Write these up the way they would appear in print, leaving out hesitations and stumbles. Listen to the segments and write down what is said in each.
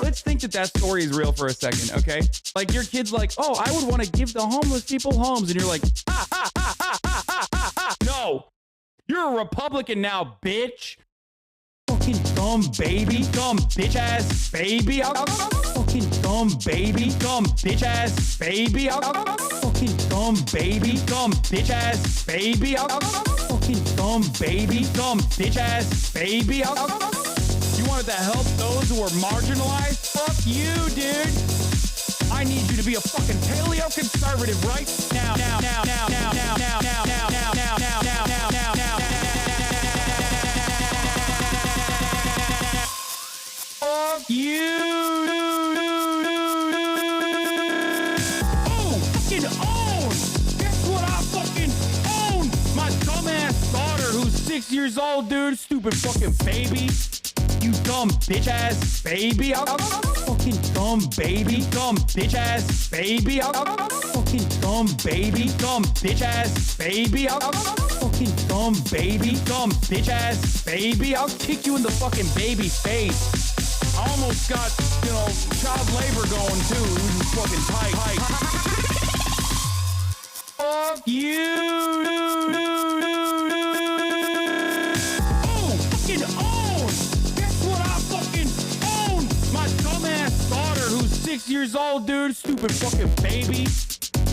Let's think that that story is real for a second, okay? Like your kid's like, oh, I would want to give the homeless people homes. And you're like, no, you're a Republican now, bitch. Fucking dumb baby, dumb bitch ass baby. Fucking dumb baby, dumb bitch ass baby. Fucking dumb baby, dumb bitch ass baby. Fucking dumb baby, dumb bitch ass baby. You wanted to help those who are marginalized? Fuck you, dude. I need you to be a fucking paleo conservative right now. Fuck you. Oh, fucking own. Guess what I fucking own? My dumbass daughter who's 6 years old, dude. Stupid fucking baby. You dumb bitch ass baby. Fucking dumb baby. Dumb bitch ass baby. Fucking dumb baby. Dumb bitch ass baby. Fucking dumb baby. Dumb bitch ass baby. I'll kick you in the fucking baby face. I almost got, child labor going too. This fucking tight. Fuck you. Oh, fucking own. Guess what I fucking own? My dumbass daughter who's 6 years old, dude. Stupid fucking baby.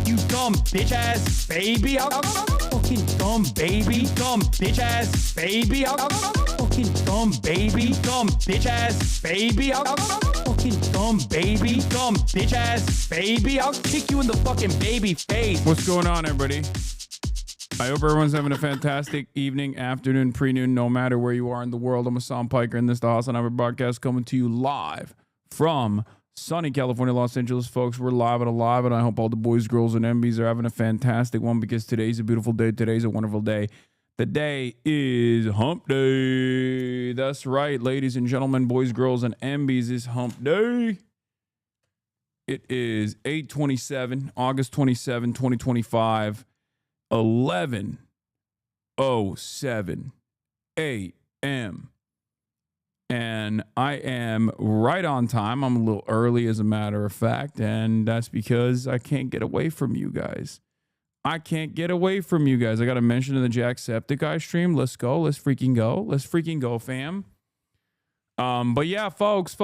You dumb bitch ass baby. Fucking dumb baby. Dumb bitch ass baby. Fucking dumb baby. Dumb bitch ass baby. Fucking dumb baby. Dumb bitch ass baby. I'll kick you in the fucking baby face. What's going on, everybody? I hope everyone's having a fantastic evening, afternoon, pre-noon, no matter where you are in the world. I'm Hasan Piker, and this is the Hasanabi broadcast coming to you live from sunny California, Los Angeles, folks. We're live and alive, and I hope all the boys, girls, and MBs are having a fantastic one because today's a beautiful day. Today's a wonderful day. The day is hump day. That's right, ladies and gentlemen, boys, girls, and MBs, is hump day. It is 8/27, August 27, 2025, 11:07 a.m. And I am right on time. I'm a little early, as a matter of fact, and that's because I can't get away from you guys. I can't get away from you guys. I got to mention in the Jacksepticeye stream. Let's go. Let's freaking go. Let's freaking go, fam. But yeah, folks.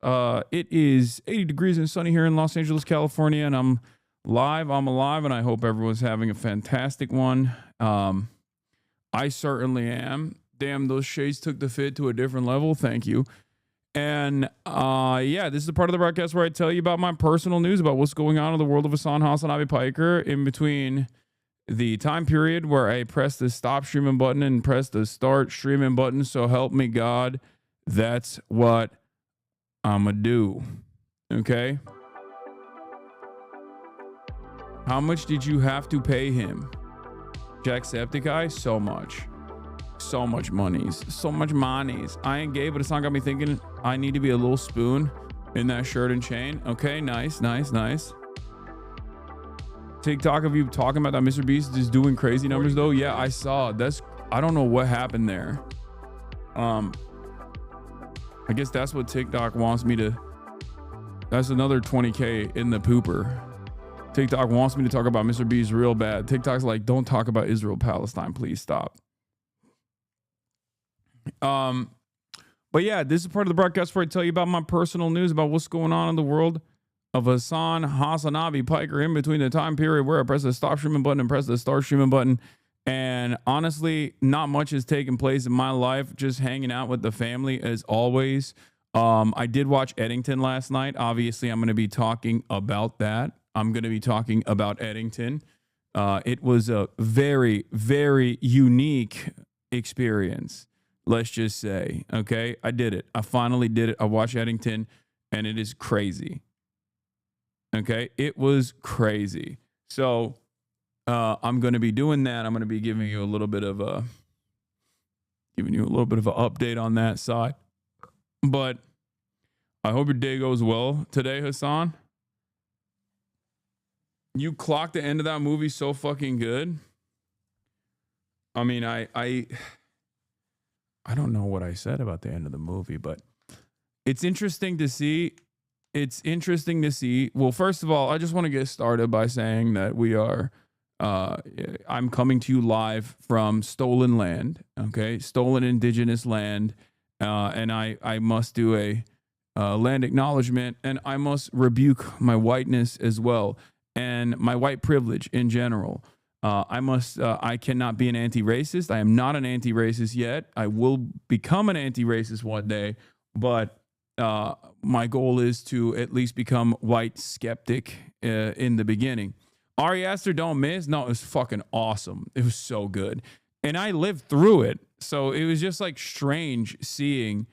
It is 80 degrees and sunny here in Los Angeles, California, and I'm live. I'm alive, and I hope everyone's having a fantastic one. I certainly am. Damn, those shades took the fit to a different level. Thank you. And yeah, this is the part of the broadcast where I tell you about my personal news about what's going on in the world of Hasanabi Piker in between the time period where I press the stop streaming button and press the start streaming button. So help me God, that's what I'ma do. Okay. How much did you have to pay him? Jacksepticeye? So much. So much monies. So much monies. I ain't gay, but it's not got me thinking I need to be a little spoon in that shirt and chain. Okay, nice. TikTok of you talking about that Mr. Beast is doing crazy numbers though. Yeah, I saw. I don't know what happened there. I guess that's what TikTok wants me to. That's another 20K in the pooper. TikTok wants me to talk about Mr. Beast real bad. TikTok's like, don't talk about Israel, Palestine. Please stop. But yeah, this is part of the broadcast where I tell you about my personal news about what's going on in the world of Hasanabi Piker in between the time period where I press the stop streaming button and press the start streaming button. And honestly, not much has taken place in my life. Just hanging out with the family as always. I did watch Eddington last night. Obviously, I'm going to be talking about that. I'm going to be talking about Eddington. It was a very, very unique experience. Let's just say, okay, I did it. I finally did it. I watched Eddington, and it is crazy. Okay, it was crazy. So I'm going to be doing that. I'm going to be giving you a little bit of an update on that side. But I hope your day goes well today, Hasan. You clocked the end of that movie so fucking good. I mean, I don't know what I said about the end of the movie, but It's interesting to see. It's interesting to see. Well, first of all, I just want to get started by saying that we are. Uh, I'm coming to you live from stolen land. Okay, stolen indigenous land, and I must do a land acknowledgement, and I must rebuke my whiteness as well, and my white privilege in general. I cannot be an anti-racist. I am not an anti-racist yet. I will become an anti-racist one day, but my goal is to at least become white skeptic in the beginning. Ari Aster Don't Miss, no, it was fucking awesome. It was so good. And I lived through it. So it was just like strange seeing.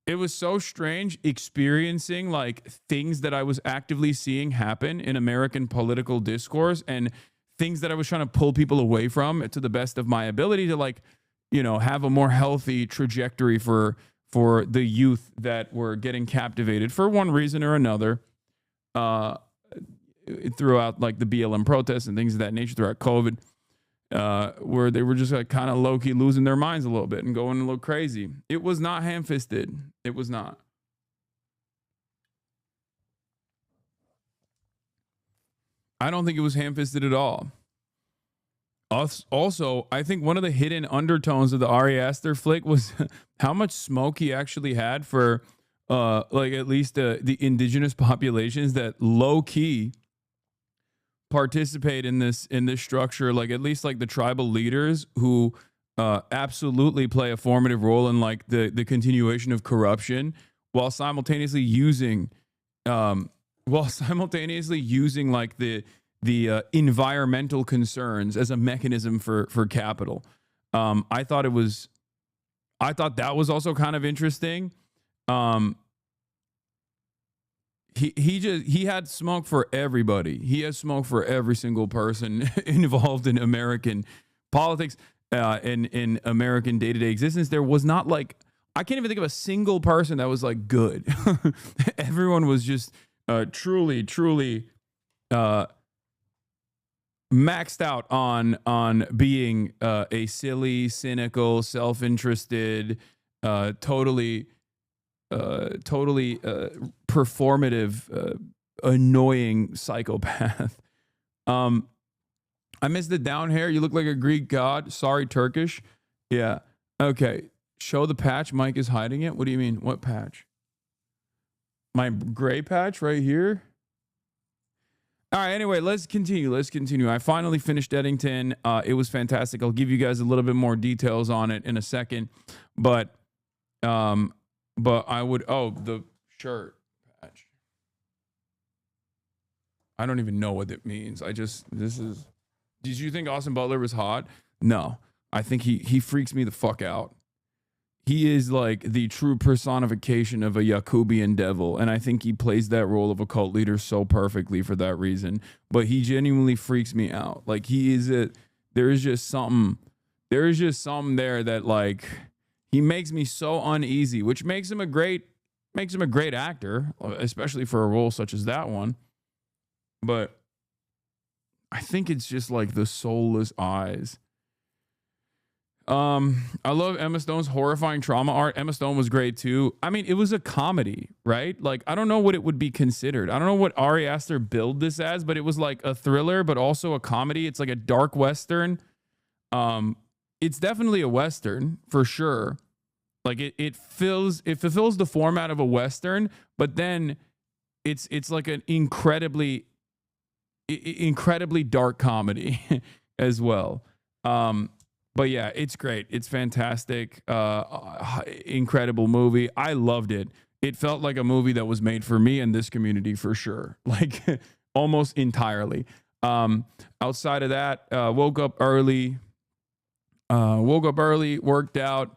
It was so strange experiencing like things that I was actively seeing happen in American political discourse and things that I was trying to pull people away from to the best of my ability to like, have a more healthy trajectory for the youth that were getting captivated for one reason or another throughout like the BLM protests and things of that nature throughout COVID, where they were just like kind of low-key losing their minds a little bit and going a little crazy. It was not ham-fisted. It was not. I don't think it was ham-fisted at all. Also, I think one of the hidden undertones of the Ari Aster flick was how much smoke he actually had for like at least the indigenous populations that low-key participate in this structure, like at least like the tribal leaders who absolutely play a formative role in like the continuation of corruption while simultaneously using like the environmental concerns as a mechanism for capital. I thought that was also kind of interesting. He had smoke for everybody. He has smoke for every single person involved in American politics, in American day-to-day existence. There was not like, I can't even think of a single person that was like good. Everyone was just truly maxed out on being a silly, cynical, self-interested, totally performative, annoying psychopath. I missed the down hair. You look like a Greek god. Sorry, Turkish. Yeah. Okay. Show the patch. Mike is hiding it. What do you mean? What patch? My gray patch right here. All right. Anyway, let's continue. I finally finished Eddington. It was fantastic. I'll give you guys a little bit more details on it in a second, but I would, the shirt patch. I don't even know what it means. Did you think Austin Butler was hot? No, I think he freaks me the fuck out. He is like the true personification of a Yakubian devil. And I think he plays that role of a cult leader so perfectly for that reason, but he genuinely freaks me out. Like there is just something there that like, he makes me so uneasy, which makes him a great actor, especially for a role such as that one. But I think it's just like the soulless eyes. I love Emma Stone's horrifying trauma art. Emma Stone was great too. I mean, it was a comedy, right? Like, I don't know what it would be considered. I don't know what Ari Aster billed this as, but it was like a thriller, but also a comedy. It's like a dark Western. It's definitely a Western for sure. Like it fulfills the format of a Western, but then it's like an incredibly dark comedy as well. But yeah, it's great. It's fantastic. Incredible movie. I loved it. It felt like a movie that was made for me and this community for sure. Like almost entirely. Outside of that, woke up early, worked out.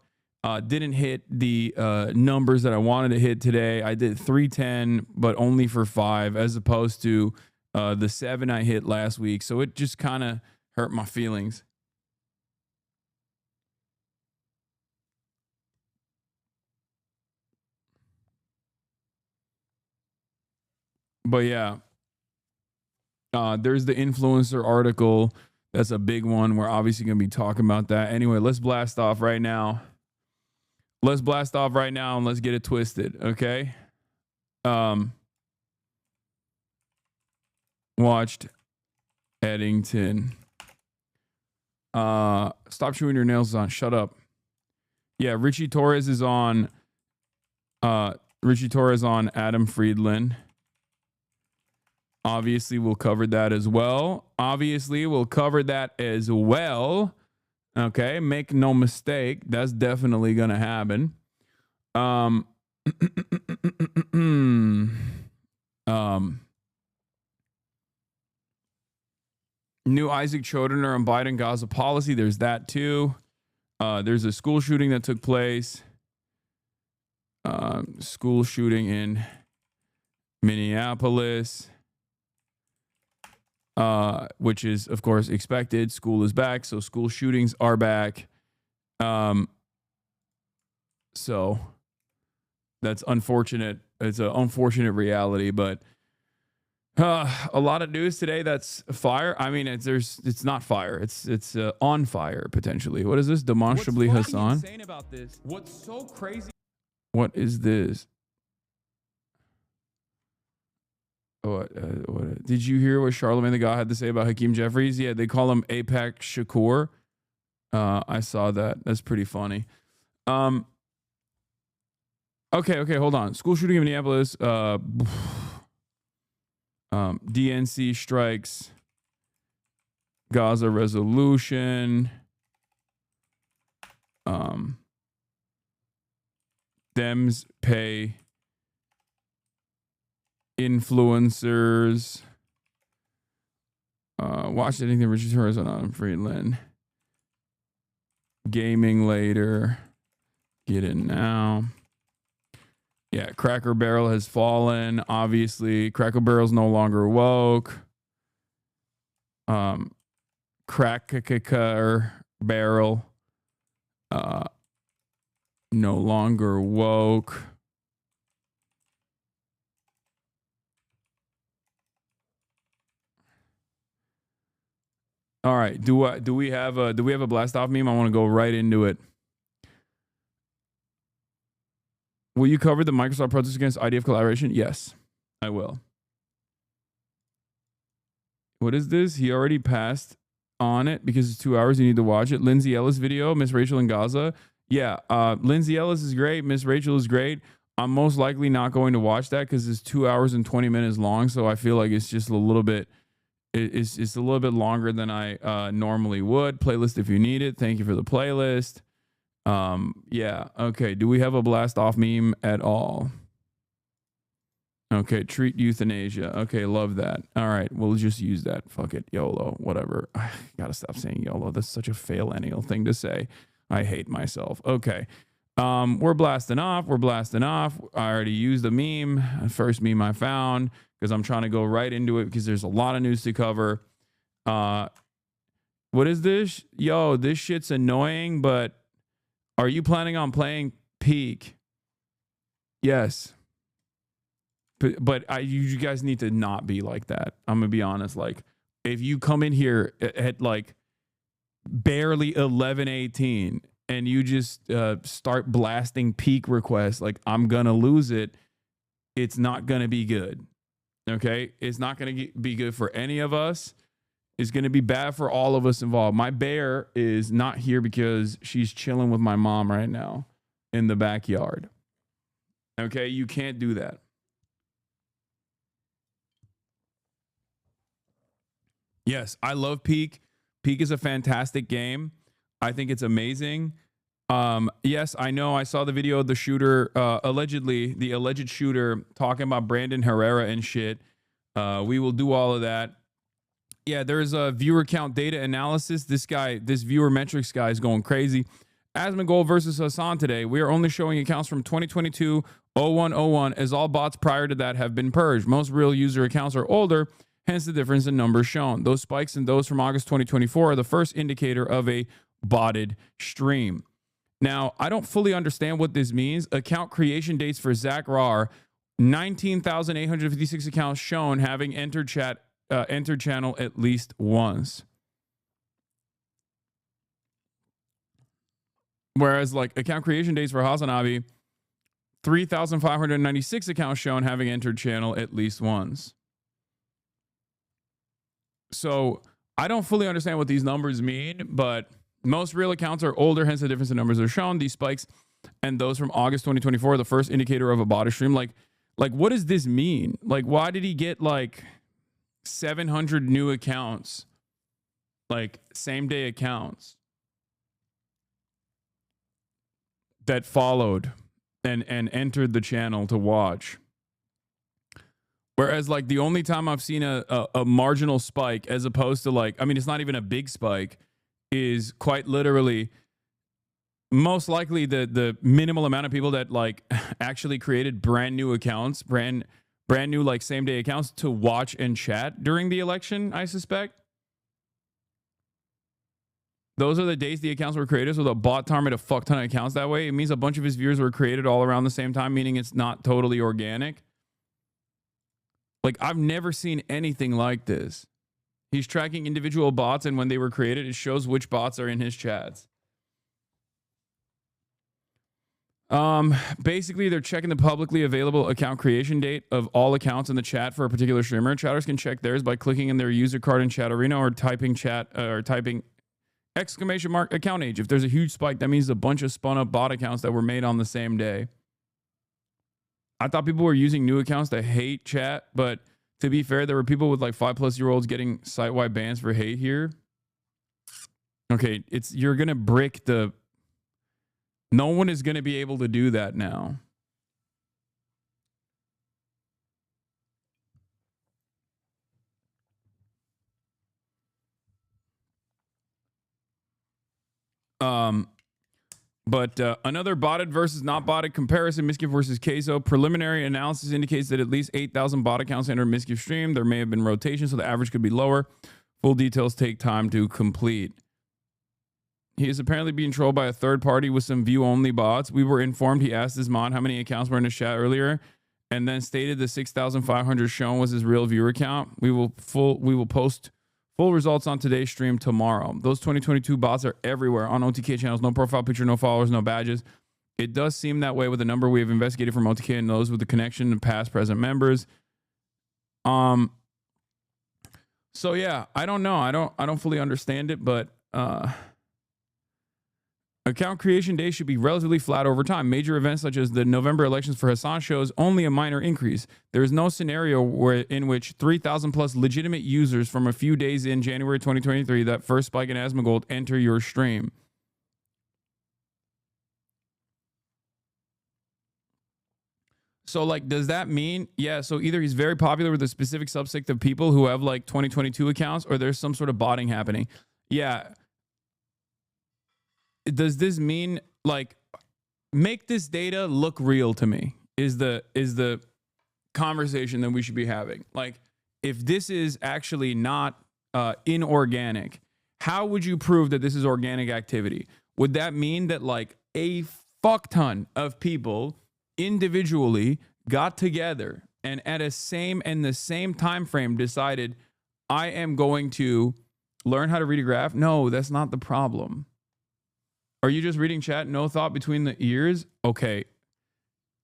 Didn't hit the numbers that I wanted to hit today. I did 310, but only for 5, as opposed to the 7 I hit last week. So it just kind of hurt my feelings. But yeah, there's the influencer article. That's a big one. We're obviously going to be talking about that. Anyway, let's blast off right now. Let's blast off right now and let's get it twisted, okay? Watched Eddington. Stop chewing your nails on. Shut up. Yeah, Richie Torres is on Adam Friedland. Obviously, we'll cover that as well. Okay, make no mistake. That's definitely going to happen. New Isaac Chodener on Biden Gaza policy. There's that too. There's a school shooting that took place. School shooting in Minneapolis, which is, of course, expected. School is back, so school shootings are back. So that's unfortunate. It's an unfortunate reality, but a lot of news today that's fire. I mean, it's not fire. It's on fire potentially. What is this? Demonstrably Hasan. What's insane about this? What's so crazy? What is this? What did you hear what Charlemagne the God had to say about Hakeem Jeffries? Yeah, they call him Apex Shakur. I saw that. That's pretty funny. Okay, hold on. School shooting in Minneapolis. DNC strikes Gaza resolution. Dems pay influencers. Watch anything Richard Torres on Adam Friedland. Gaming later. Get in now. Yeah, Crackbarrel has fallen. Obviously, Crackbarrel's no longer woke. Crackbarrel no longer woke. All right, do we have a blast off meme? I want to go right into it. Will you cover the Microsoft protest against IDF collaboration? Yes, I will. What is this? He already passed on it because it's 2 hours. You need to watch it. Lindsay Ellis video, Miss Rachel in Gaza. Yeah, Lindsay Ellis is great. Miss Rachel is great. I'm most likely not going to watch that because it's 2 hours and 20 minutes long. So I feel like it's just a little bit, it's a little bit longer than I normally would. Playlist if you need it. Thank you for the playlist. Yeah. Okay. Do we have a blast off meme at all? Okay. Treat euthanasia. Okay. Love that. All right. We'll just use that. Fuck it. YOLO. Whatever. I gotta stop saying YOLO. That's such a fail-ennial thing to say. I hate myself. Okay. We're blasting off. I already used the meme. First meme I found because I'm trying to go right into it because there's a lot of news to cover. What is this? Yo, this shit's annoying, but are you planning on playing Peak? Yes. But you guys need to not be like that. I'm going to be honest. Like, if you come in here at like barely 11:18 and you just start blasting Peak requests, like, I'm going to lose it. It's not going to be good. Okay? It's not going to be good for any of us. Is going to be bad for all of us involved. My bear is not here because she's chilling with my mom right now in the backyard. Okay, you can't do that. Yes, I love Peak. Peak is a fantastic game. I think it's amazing. Yes, I know. I saw the video of the shooter, the alleged shooter talking about Brandon Herrera and shit. We will do all of that. Yeah, there's a viewer count data analysis. This viewer metrics guy is going crazy. Asmongold versus Hasan today. We are only showing accounts from 2022-01-01 as all bots prior to that have been purged. Most real user accounts are older, hence the difference in numbers shown. Those spikes and those from August 2024 are the first indicator of a botted stream. Now, I don't fully understand what this means. Account creation dates for Zach Rar, 19,856 accounts shown having entered channel at least once. Whereas like account creation days for Hasanabi, 3,596 accounts shown having entered channel at least once. So I don't fully understand what these numbers mean, but most real accounts are older, hence the difference in numbers are shown. These spikes and those from August 2024 are the first indicator of a bot stream. Like what does this mean? Like, why did he get like 700 new accounts, like same day accounts that followed and entered the channel to watch? Whereas like the only time I've seen a marginal spike, as opposed to like, I mean, it's not even a big spike, is quite literally most likely the minimal amount of people that like actually created brand new accounts, brand new like same day accounts to watch and chat during the election, I suspect. Those are the days the accounts were created. So the bot targeted a fuck ton of accounts that way. It means a bunch of his viewers were created all around the same time, meaning it's not totally organic. Like, I've never seen anything like this. He's tracking individual bots, and when they were created, it shows which bots are in his chats. Basically, they're checking the publicly available account creation date of all accounts in the chat for a particular streamer. Chatters can check theirs by clicking in their user card in Chat Arena or typing exclamation mark account age. If there's a huge spike, that means a bunch of spun up bot accounts that were made on the same day. I thought people were using new accounts to hate chat, but to be fair, there were people with like 5+ year olds getting site-wide bans for hate here. Okay, you're gonna brick the. No one is gonna be able to do that now. But another botted versus not botted comparison, Miskiff versus Queso. Preliminary analysis indicates that at least 8,000 bot accounts entered Miskiff stream. There may have been rotation, so the average could be lower. Full details take time to complete. He is apparently being trolled by a third party with some view-only bots. We were informed he asked his mod how many accounts were in his chat earlier, and then stated the 6,500 shown was his real viewer count. We will post full results on today's stream tomorrow. Those 2022 bots are everywhere on OTK channels. No profile picture, no followers, no badges. It does seem that way with the number we have investigated from OTK and those with the connection to past, present members. So yeah, I don't know. I don't fully understand it, but account creation day should be relatively flat over time. Major events such as the November elections for Hasan shows only a minor increase. There is no scenario in which 3,000 plus legitimate users from a few days in January 2023, that first spike in Asmongold, enter your stream. So like, does that mean, yeah, so either he's very popular with a specific subsect of people who have like 2022 accounts, or there's some sort of botting happening. Yeah. Does this mean like make this data look real to me is the conversation that we should be having. Like, if this is actually not inorganic, how would you prove that this is organic activity? Would that mean that like a fuck ton of people individually got together and at the same time frame decided, I am going to learn how to read a graph? No, that's not the problem. Are you just reading chat? No thought between the ears? Okay.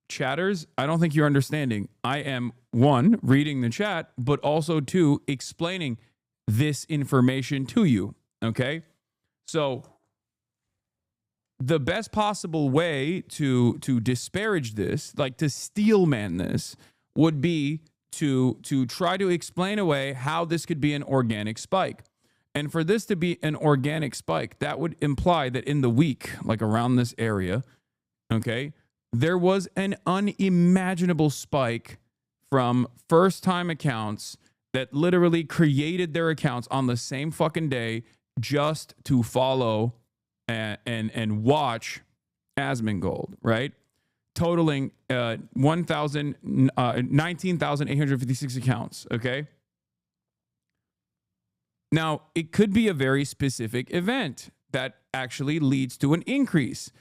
Chatters, I don't think you're understanding. I am, one, reading the chat, but also, two, explaining this information to you. Okay? So the best possible way to disparage this, like to steelman this, would be to try to explain away how this could be an organic spike. And for this to be an organic spike, that would imply that in the week, like around this area, okay, there was an unimaginable spike from first-time accounts that literally created their accounts on the same fucking day just to follow and watch Asmongold, right? Totaling 19,856 accounts, okay? Now, it could be a very specific event that actually leads to an increase.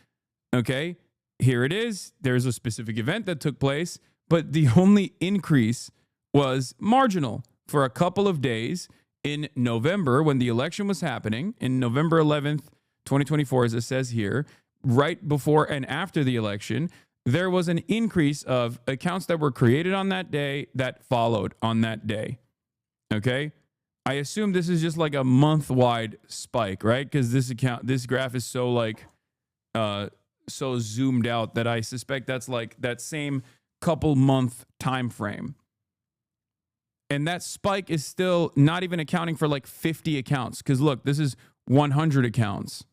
Okay, here it is. There's a specific event that took place, but the only increase was marginal for a couple of days in November when the election was happening, in November 11th, 2024, as it says here. right before and after the election, there was an increase of accounts that were created on that day that followed on that day. Okay? I assume this is just like a month-wide spike, right? Because this graph is so like so zoomed out that I suspect that's like that same couple month time frame. And that spike is still not even accounting for like 50 accounts. Because look, this is 100 accounts.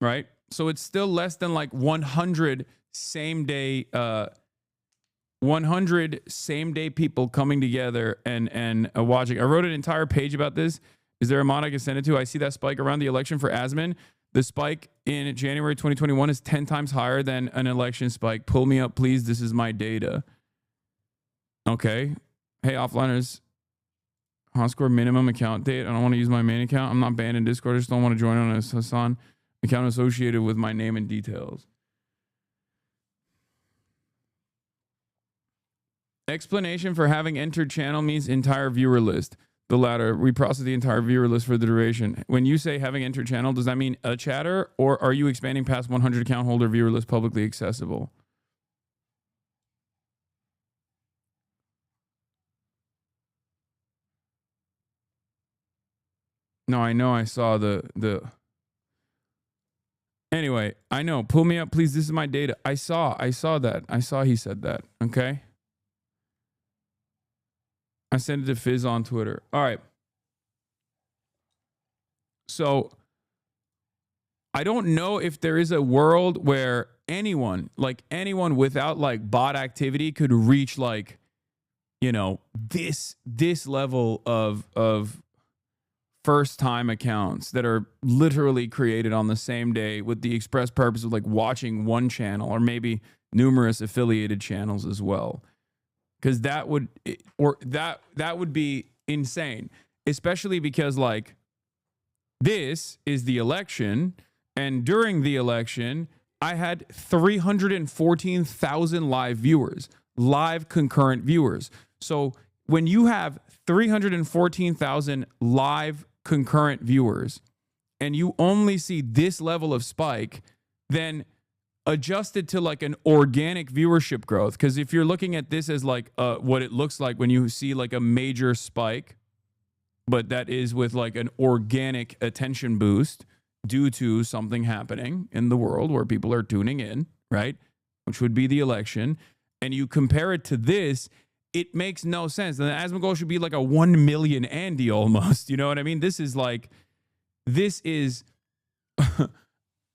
Right? So it's still less than like 100 same day 100 same day people coming together and watching. I wrote an entire page about this. Is there a mod I can send it to? I see that spike around the election for Asman. The spike in January 2021 is 10 times higher than an election spike. Pull me up, please. This is my data. Okay. Hey, offliners. Honscore minimum account date. I don't want to use my main account. I'm not banned in Discord. I just don't want to join on a Hasan account associated with my name and details. Explanation for having entered channel means entire viewer list. The latter, we process the entire viewer list for the duration. When you say having entered channel, does that mean a chatter, or are you expanding past 100 account holder viewer list publicly accessible? No, I know I saw the Anyway, I know. Pull me up, please. This is my data. I saw that. I saw he said that. Okay. I sent it to Fizz on Twitter. All right. So I don't know if there is a world where anyone without like bot activity could reach like, you know, this level of first time accounts that are literally created on the same day with the express purpose of like watching one channel or maybe numerous affiliated channels as well. Because that would be insane, especially because like this is the election, and during the election, I had 314,000 live viewers, live concurrent viewers. So when you have 314,000 live concurrent viewers, and you only see this level of spike, then adjusted to like an organic viewership growth. Because if you're looking at this as like what it looks like when you see like a major spike, but that is with like an organic attention boost due to something happening in the world where people are tuning in, right? Which would be the election. And you compare it to this, it makes no sense. And the Asman goal should be like a 1 million Andy almost. You know what I mean? This is like, this is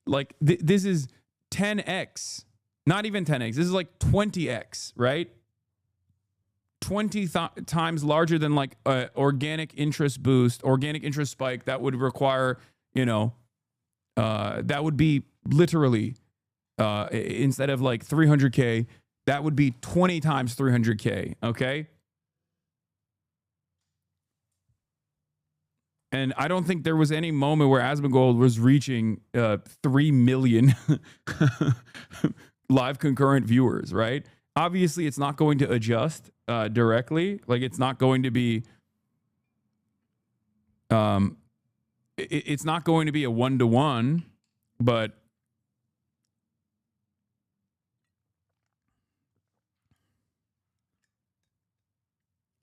like, this is 10x, not even 10x. This is like 20x, right? 20 times larger than like organic interest boost, organic interest spike that would require, you know, that would be literally instead of like 300K, that would be 20 times 300K. Okay. And I don't think there was any moment where Asmongold was reaching 3 million live concurrent viewers, right? Obviously, it's not going to adjust directly. Like, it's not going to be, it's not going to be a 1-to-1, but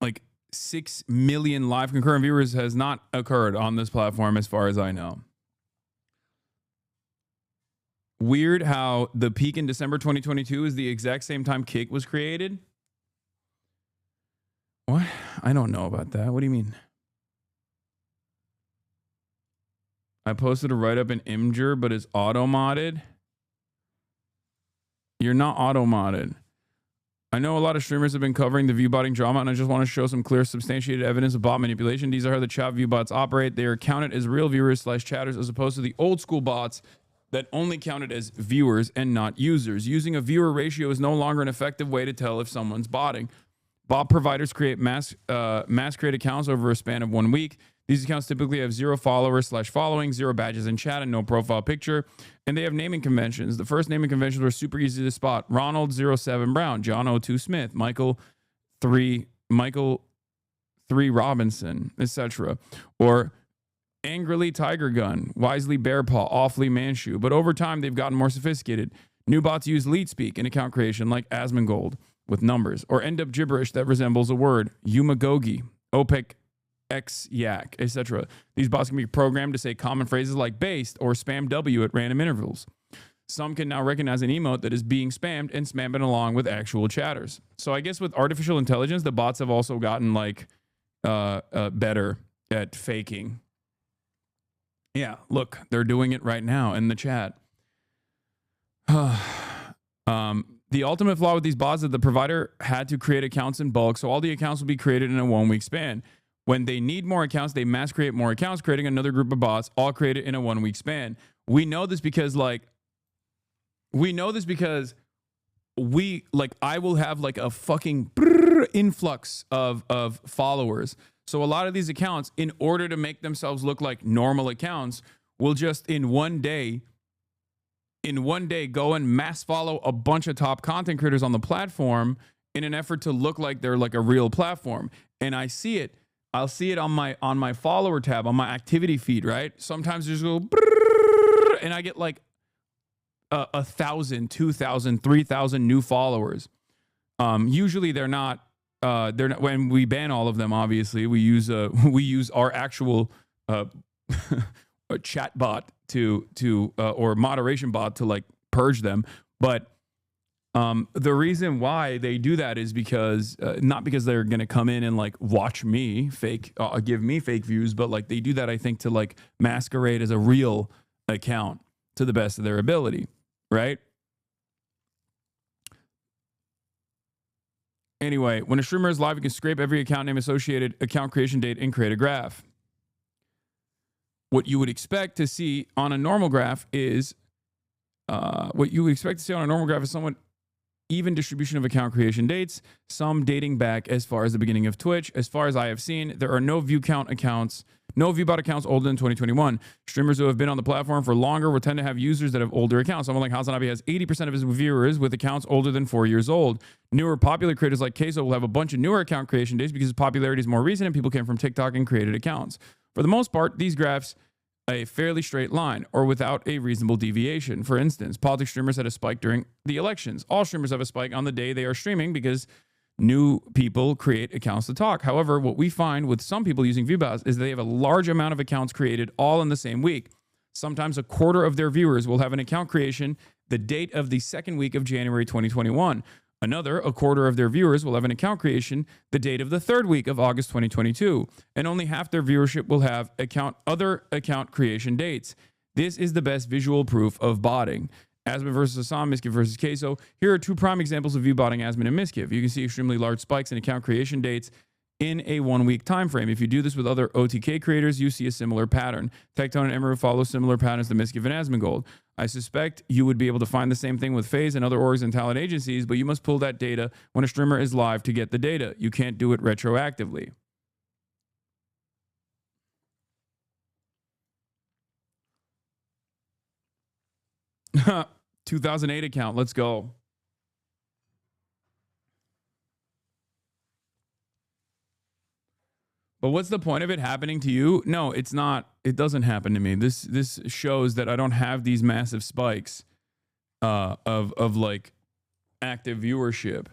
like 6 million live concurrent viewers has not occurred on this platform as far as I know. Weird how the peak in December 2022 is the exact same time Kick was created. What? I don't know about that. What do you mean? I posted a write-up in Imgur, but it's auto-modded. You're not auto-modded. I know a lot of streamers have been covering the view-botting drama, and I just want to show some clear, substantiated evidence of bot manipulation. These are how the chat view bots operate. They are counted as real viewers / chatters, as opposed to the old-school bots that only counted as viewers and not users. Using a viewer ratio is no longer an effective way to tell if someone's botting. Bot providers create mass create accounts over a span of 1 week. These accounts typically have 0 followers / following, 0 badges in chat, and no profile picture. And they have naming conventions. The first naming conventions were super easy to spot. Ronald 07 Brown, John 02 Smith, Michael 3 Robinson, etc. Or Angrily Tiger Gun, Wisely Bear Paw, Awfully Manchu. But over time, they've gotten more sophisticated. New bots use leet speak in account creation like Asmongold with numbers, or end up gibberish that resembles a word, Umagogi, OPEC, X Yak, etc. These bots can be programmed to say common phrases like based or spam W at random intervals. Some can now recognize an emote that is being spammed and spam it along with actual chatters. So I guess with artificial intelligence, the bots have also gotten like better at faking. Yeah, look, they're doing it right now in the chat. The ultimate flaw with these bots is that the provider had to create accounts in bulk, so all the accounts will be created in a 1 week span. When they need more accounts, they mass create more accounts, creating another group of bots, all created in a 1 week span. We know this because I will have like a fucking influx of followers. So a lot of these accounts, in order to make themselves look like normal accounts, will just in one day go and mass follow a bunch of top content creators on the platform in an effort to look like they're like a real platform. And I see it. I'll see it on my follower tab, on my activity feed, right? Sometimes there's go and I get like 1,000, 2,000, 3,000 new followers. Usually they're not when we ban all of them, obviously. We use our actual chat bot to or moderation bot to like purge them. But the reason why they do that is because not because they're gonna come in and like watch me give me fake views, but like they do that, I think, to like masquerade as a real account to the best of their ability, right? Anyway, when a streamer is live, you can scrape every account name, associated account creation date, and create a graph. What you would expect to see on a normal graph is somewhat even distribution of account creation dates, some dating back as far as the beginning of Twitch. As far as I have seen, there are no viewbot accounts older than 2021. Streamers who have been on the platform for longer will tend to have users that have older accounts. Someone like Hasanabi has 80% of his viewers with accounts older than 4 years old. Newer popular creators like Queso will have a bunch of newer account creation dates because his popularity is more recent and people came from TikTok and created accounts. For the most part, these graphs a fairly straight line or without a reasonable deviation. For instance, politics streamers had a spike during the elections. All streamers have a spike on the day they are streaming because new people create accounts to talk. However, what we find with some people using ViewBots is they have a large amount of accounts created all in the same week. Sometimes a quarter of their viewers will have an account creation the date of the second week of January 2021. A quarter of their viewers will have an account creation the date of the third week of August 2022, and only half their viewership will have other account creation dates. This is the best visual proof of botting. Asmin versus Hasan, Miskiv versus Queso. Here are two prime examples of view botting Asmin and Miskiv. You can see extremely large spikes in account creation dates in a 1 week time frame. If you do this with other OTK creators, you see a similar pattern. Tectone and Emeru follow similar patterns to Miskiv and Asmongold. I suspect you would be able to find the same thing with FaZe and other orgs and talent agencies, but you must pull that data when a streamer is live to get the data. You can't do it retroactively. Ha, 2008 account. Let's go. But what's the point of it happening to you? No, it's not. It doesn't happen to me. This shows that I don't have these massive spikes of like active viewership.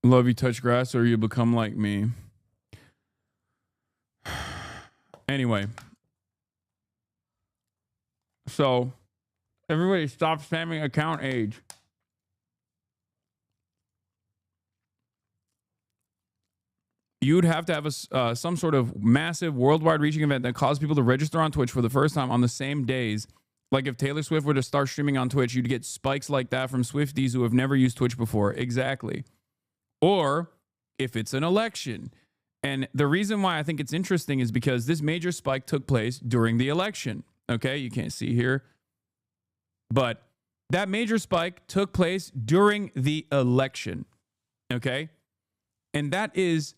Love you touch grass or you become like me. Anyway. So, everybody stop spamming account age. You would have to have some sort of massive worldwide reaching event that caused people to register on Twitch for the first time on the same days. Like if Taylor Swift were to start streaming on Twitch, you'd get spikes like that from Swifties who have never used Twitch before. Exactly. Or if it's an election. And the reason why I think it's interesting is because this major spike took place during the election. Okay, you can't see here. But that major spike took place during the election. Okay? And that is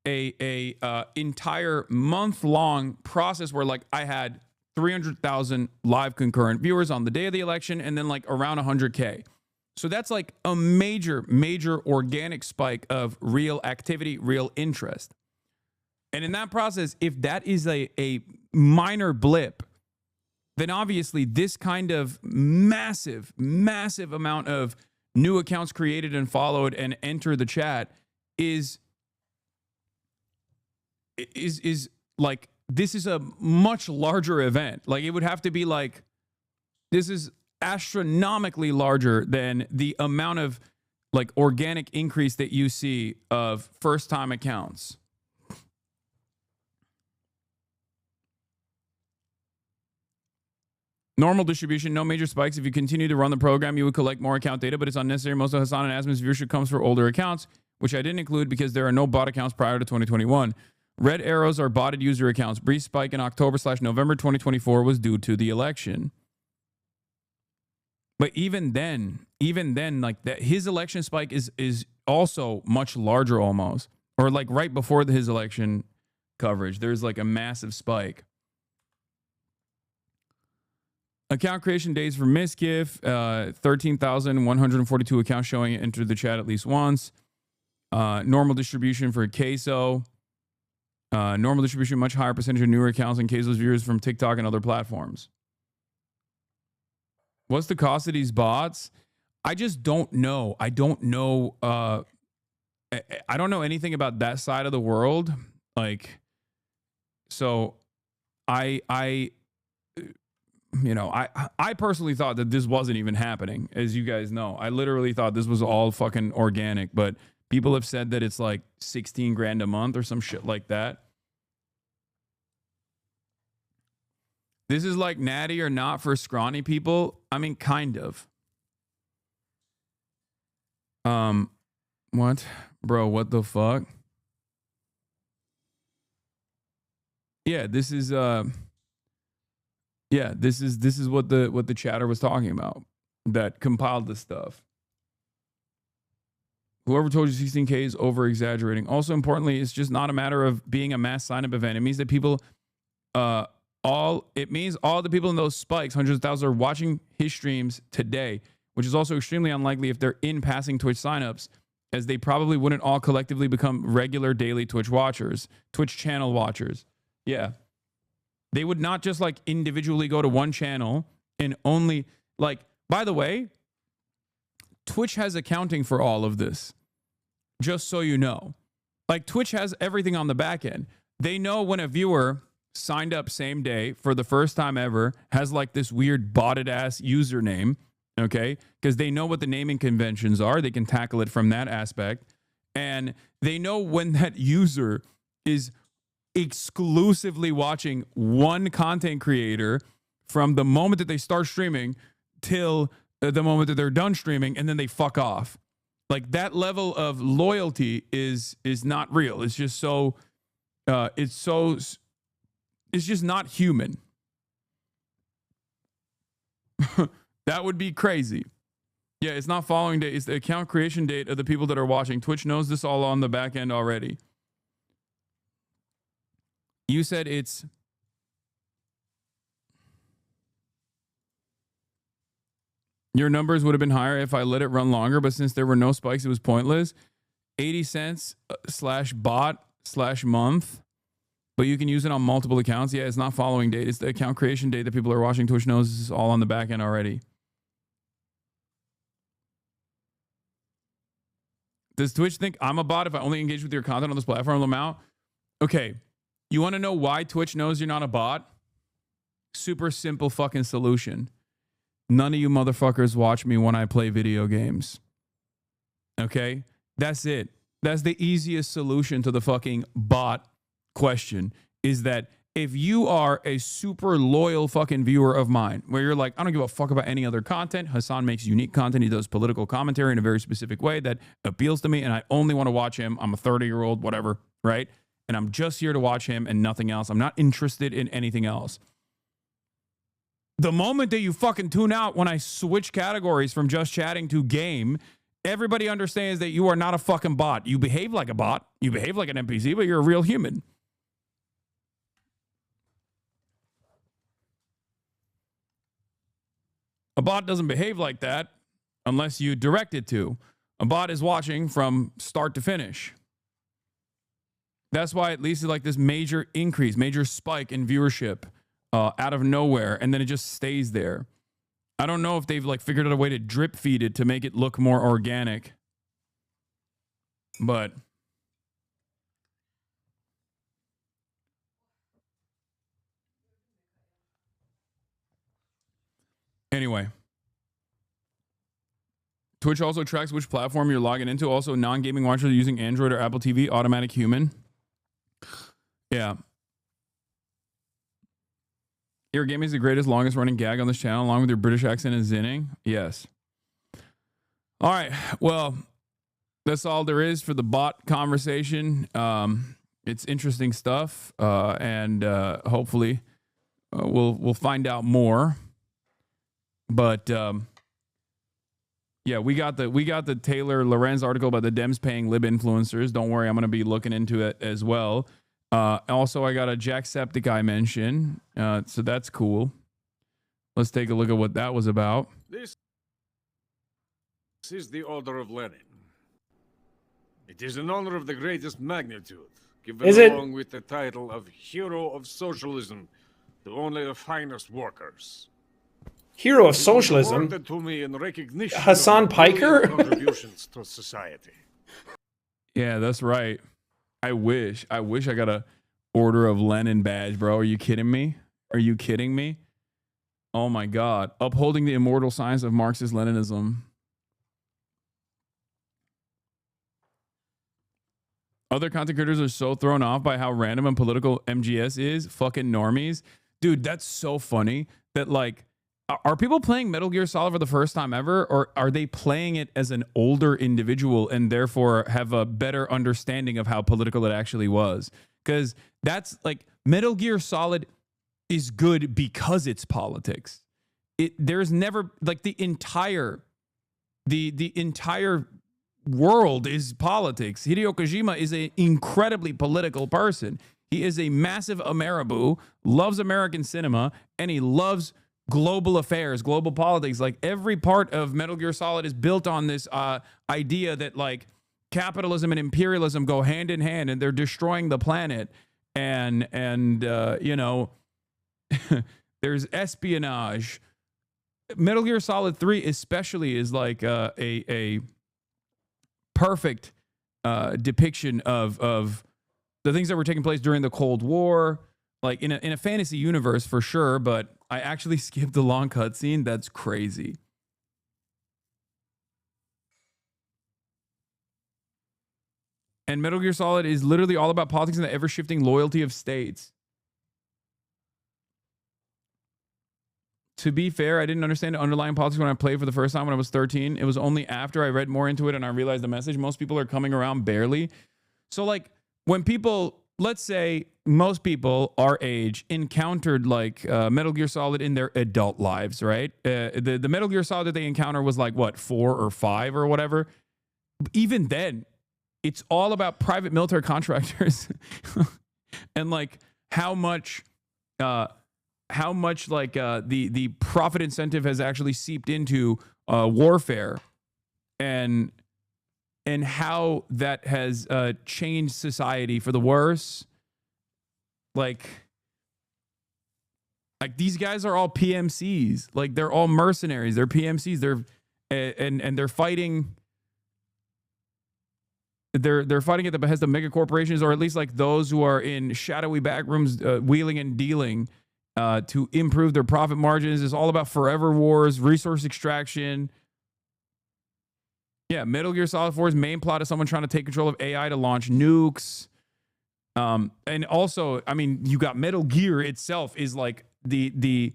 a entire month-long process where like I had 300,000 live concurrent viewers on the day of the election and then like around 100K. So that's like a major organic spike of real activity, real interest. And in that process, if that is a minor blip, then obviously this kind of massive amount of new accounts created and followed and enter the chat is like, this is a much larger event. Like, it would have to be like, this is astronomically larger than the amount of like organic increase that you see of first time accounts. Normal distribution, no major spikes. If you continue to run the program, you would collect more account data, but it's unnecessary. Most of Hasan and Asmin's viewership comes for older accounts, which I didn't include because there are no bot accounts prior to 2021. Red arrows are botted user accounts. Brief spike in October/November 2024 was due to the election. But even then, like that, his election spike is also much larger almost. Or like right before his election coverage, there's like a massive spike. Account creation days for Miskiff, 13,142 accounts showing entered the chat at least once. Normal distribution for Queso. Normal distribution, much higher percentage of newer accounts and Queso's viewers from TikTok and other platforms. What's the cost of these bots? I just don't know. I don't know. I don't know anything about that side of the world. Like, so I personally thought that this wasn't even happening, as you guys know. I literally thought this was all fucking organic, but people have said that it's like 16 grand a month or some shit like that. This is like natty or not for scrawny people. I mean, kind of. What? Bro, what the fuck? Yeah, this is this is what the chatter was talking about that compiled this stuff. Whoever told you 16K is over exaggerating. Also, importantly, it's just not a matter of being a mass sign up event. It means that people it means all the people in those spikes, hundreds of thousands, are watching his streams today, which is also extremely unlikely if they're in passing Twitch signups, as they probably wouldn't all collectively become regular daily Twitch watchers, Twitch channel watchers. Yeah. They would not just like individually go to one channel and only like, by the way, Twitch has accounting for all of this. Just so you know, like Twitch has everything on the back end. They know when a viewer signed up same day for the first time ever, has like this weird botted ass username. Okay. Because they know what the naming conventions are. They can tackle it from that aspect. And they know when that user is exclusively watching one content creator from the moment that they start streaming till the moment that they're done streaming, and then they fuck off. Like, that level of loyalty is not real. It's just so it's just not human. That would be crazy. Yeah, it's not following date. It's the account creation date of the people that are watching. Twitch knows this all on the back end already. You said it's... Your numbers would have been higher if I let it run longer, but since there were no spikes, it was pointless. 80 cents /bot/month, but you can use it on multiple accounts. Yeah, it's not following date. It's the account creation date that people are watching. Twitch knows this is all on the back end already. Does Twitch think I'm a bot if I only engage with your content on this platform, Lamau? Okay, you want to know why Twitch knows you're not a bot? Super simple fucking solution. None of you motherfuckers watch me when I play video games. Okay? That's it. That's the easiest solution to the fucking bot question, is that if you are a super loyal fucking viewer of mine, where you're like, I don't give a fuck about any other content. Hasan makes unique content. He does political commentary in a very specific way that appeals to me, and I only want to watch him. I'm a 30-year-old, whatever, right? And I'm just here to watch him and nothing else. I'm not interested in anything else. The moment that you fucking tune out when I switch categories from just chatting to game everybody understands that you are not a fucking bot. You behave like a bot. You behave like an NPC, but you're a real human. A bot doesn't behave like that unless you direct it to. A bot is watching from start to finish. That's why at least it's like this major increase, major spike in viewership out of nowhere, and then it just stays there. I don't know if they've like figured out a way to drip feed it to make it look more organic. But anyway, Twitch also tracks which platform you're logging into. Also, non-gaming watchers using Android or Apple TV, automatic human. Yeah. Your gaming is the greatest, longest running gag on this channel, along with your British accent and zinning. Yes. All right. Well, that's all there is for the bot conversation. It's interesting stuff, and hopefully we'll find out more. But yeah, we got the Taylor Lorenz article about the Dems paying lib influencers. Don't worry, I'm going to be looking into it as well. Also, I got a Jacksepticeye mention, so that's cool. Let's take a look at what that was about. This is the Order of Lenin. It is an honor of the greatest magnitude, given along with the title of Hero of Socialism to only the finest workers. Hero of Socialism? To me in recognition Hasan of Piker? contributions to society. Yeah, that's right. I wish I got a Order of Lenin badge, bro. Are you kidding me? Are you kidding me? Oh my God. Upholding the immortal science of Marxist Leninism. Other content creators are so thrown off by how random and political MGS is. Fucking normies. Dude, that's so funny that like, are people playing Metal Gear Solid for the first time ever, or are they playing it as an older individual and therefore have a better understanding of how political it actually was? Because that's like Metal Gear Solid is good because it's politics. There's never like the entire world is politics. Hideo Kojima is an incredibly political person. He is a massive Ameriboo, loves American cinema, and he loves global affairs, global politics. Like every part of Metal Gear Solid is built on this idea that like capitalism and imperialism go hand in hand, and they're destroying the planet. And you know, there's espionage. Metal Gear Solid 3 especially is like a perfect depiction of the things that were taking place during the Cold War, like in a fantasy universe for sure. But I actually skipped the long cutscene. That's crazy. And Metal Gear Solid is literally all about politics and the ever-shifting loyalty of states. To be fair, I didn't understand the underlying politics when I played for the first time when I was 13. It was only after I read more into it and I realized the message. Most people are coming around barely. So like when people, let's say most people our age encountered like Metal Gear Solid in their adult lives, right? The Metal Gear Solid that they encounter was like what, 4 or 5 or whatever. Even then, it's all about private military contractors and like how much like the profit incentive has actually seeped into warfare, and how that has changed society for the worse. Like these guys are all PMCs. Like they're all mercenaries. They're PMCs. They're and they're fighting. They're fighting at the behest of mega corporations, or at least like those who are in shadowy back rooms wheeling and dealing to improve their profit margins. It's all about forever wars, resource extraction. Yeah, Metal Gear Solid 4's main plot is someone trying to take control of AI to launch nukes. And also, I mean, you got Metal Gear itself is like the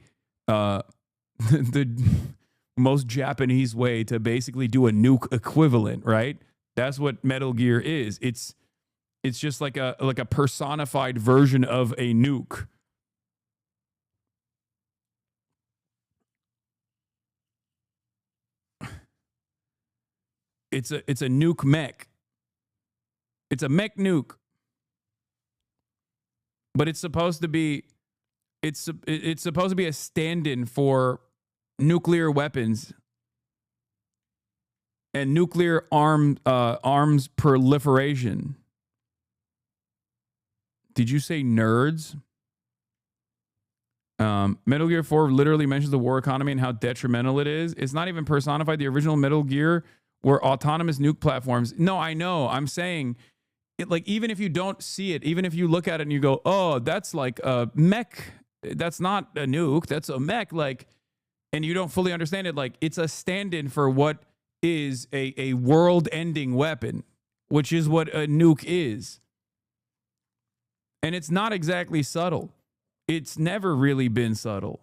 most Japanese way to basically do a nuke equivalent, right? That's what Metal Gear is. It's just like a personified version of a nuke. It's a nuke mech. It's a mech nuke. But it's supposed to be it's supposed to be a stand-in for nuclear weapons and nuclear arms proliferation. Did you say nerds? Metal Gear 4 literally mentions the war economy and how detrimental it is. It's not even personified. The original Metal Gear were autonomous nuke platforms. No, I know. I'm saying, like, even if you don't see it, even if you look at it and you go, oh, that's like a mech. That's not a nuke. That's a mech. Like, and you don't fully understand it. Like, it's a stand-in for what is a world-ending weapon, which is what a nuke is. And it's not exactly subtle. It's never really been subtle.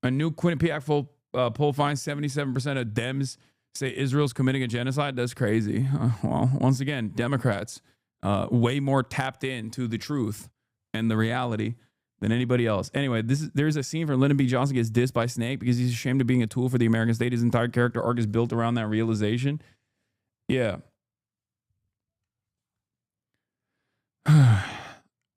A new Quinnipiac poll finds 77% of Dems say Israel's committing a genocide. That's crazy. Well, once again, Democrats way more tapped into the truth and the reality than anybody else. Anyway, there's a scene where Lyndon B. Johnson gets dissed by Snake because he's ashamed of being a tool for the American state. His entire character arc is built around that realization. Yeah.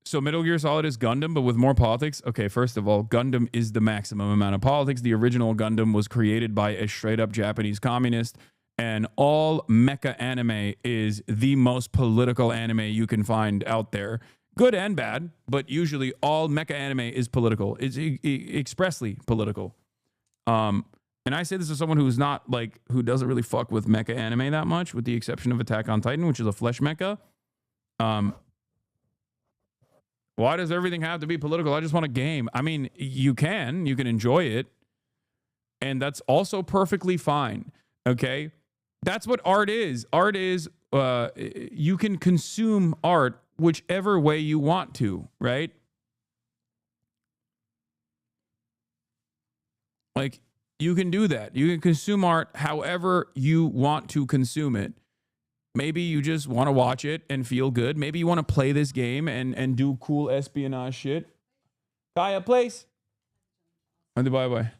So Metal Gear Solid is Gundam, but with more politics. Okay, first of all, Gundam is the maximum amount of politics. The original Gundam was created by a straight-up Japanese communist, and all mecha anime is the most political anime you can find out there. Good and bad, but usually all mecha anime is political. It's expressly political. And I say this as someone who's not like, who doesn't really fuck with mecha anime that much, with the exception of Attack on Titan, which is a flesh mecha. Why does everything have to be political? I just want a game. I mean, you can enjoy it, and that's also perfectly fine. Okay, that's what art is. Art is you can consume art whichever way you want to, right? Like, you can do that. You can consume art however you want to consume it. Maybe you just want to watch it and feel good. Maybe you want to play this game and do cool espionage shit. Kaya, place. Bye-bye.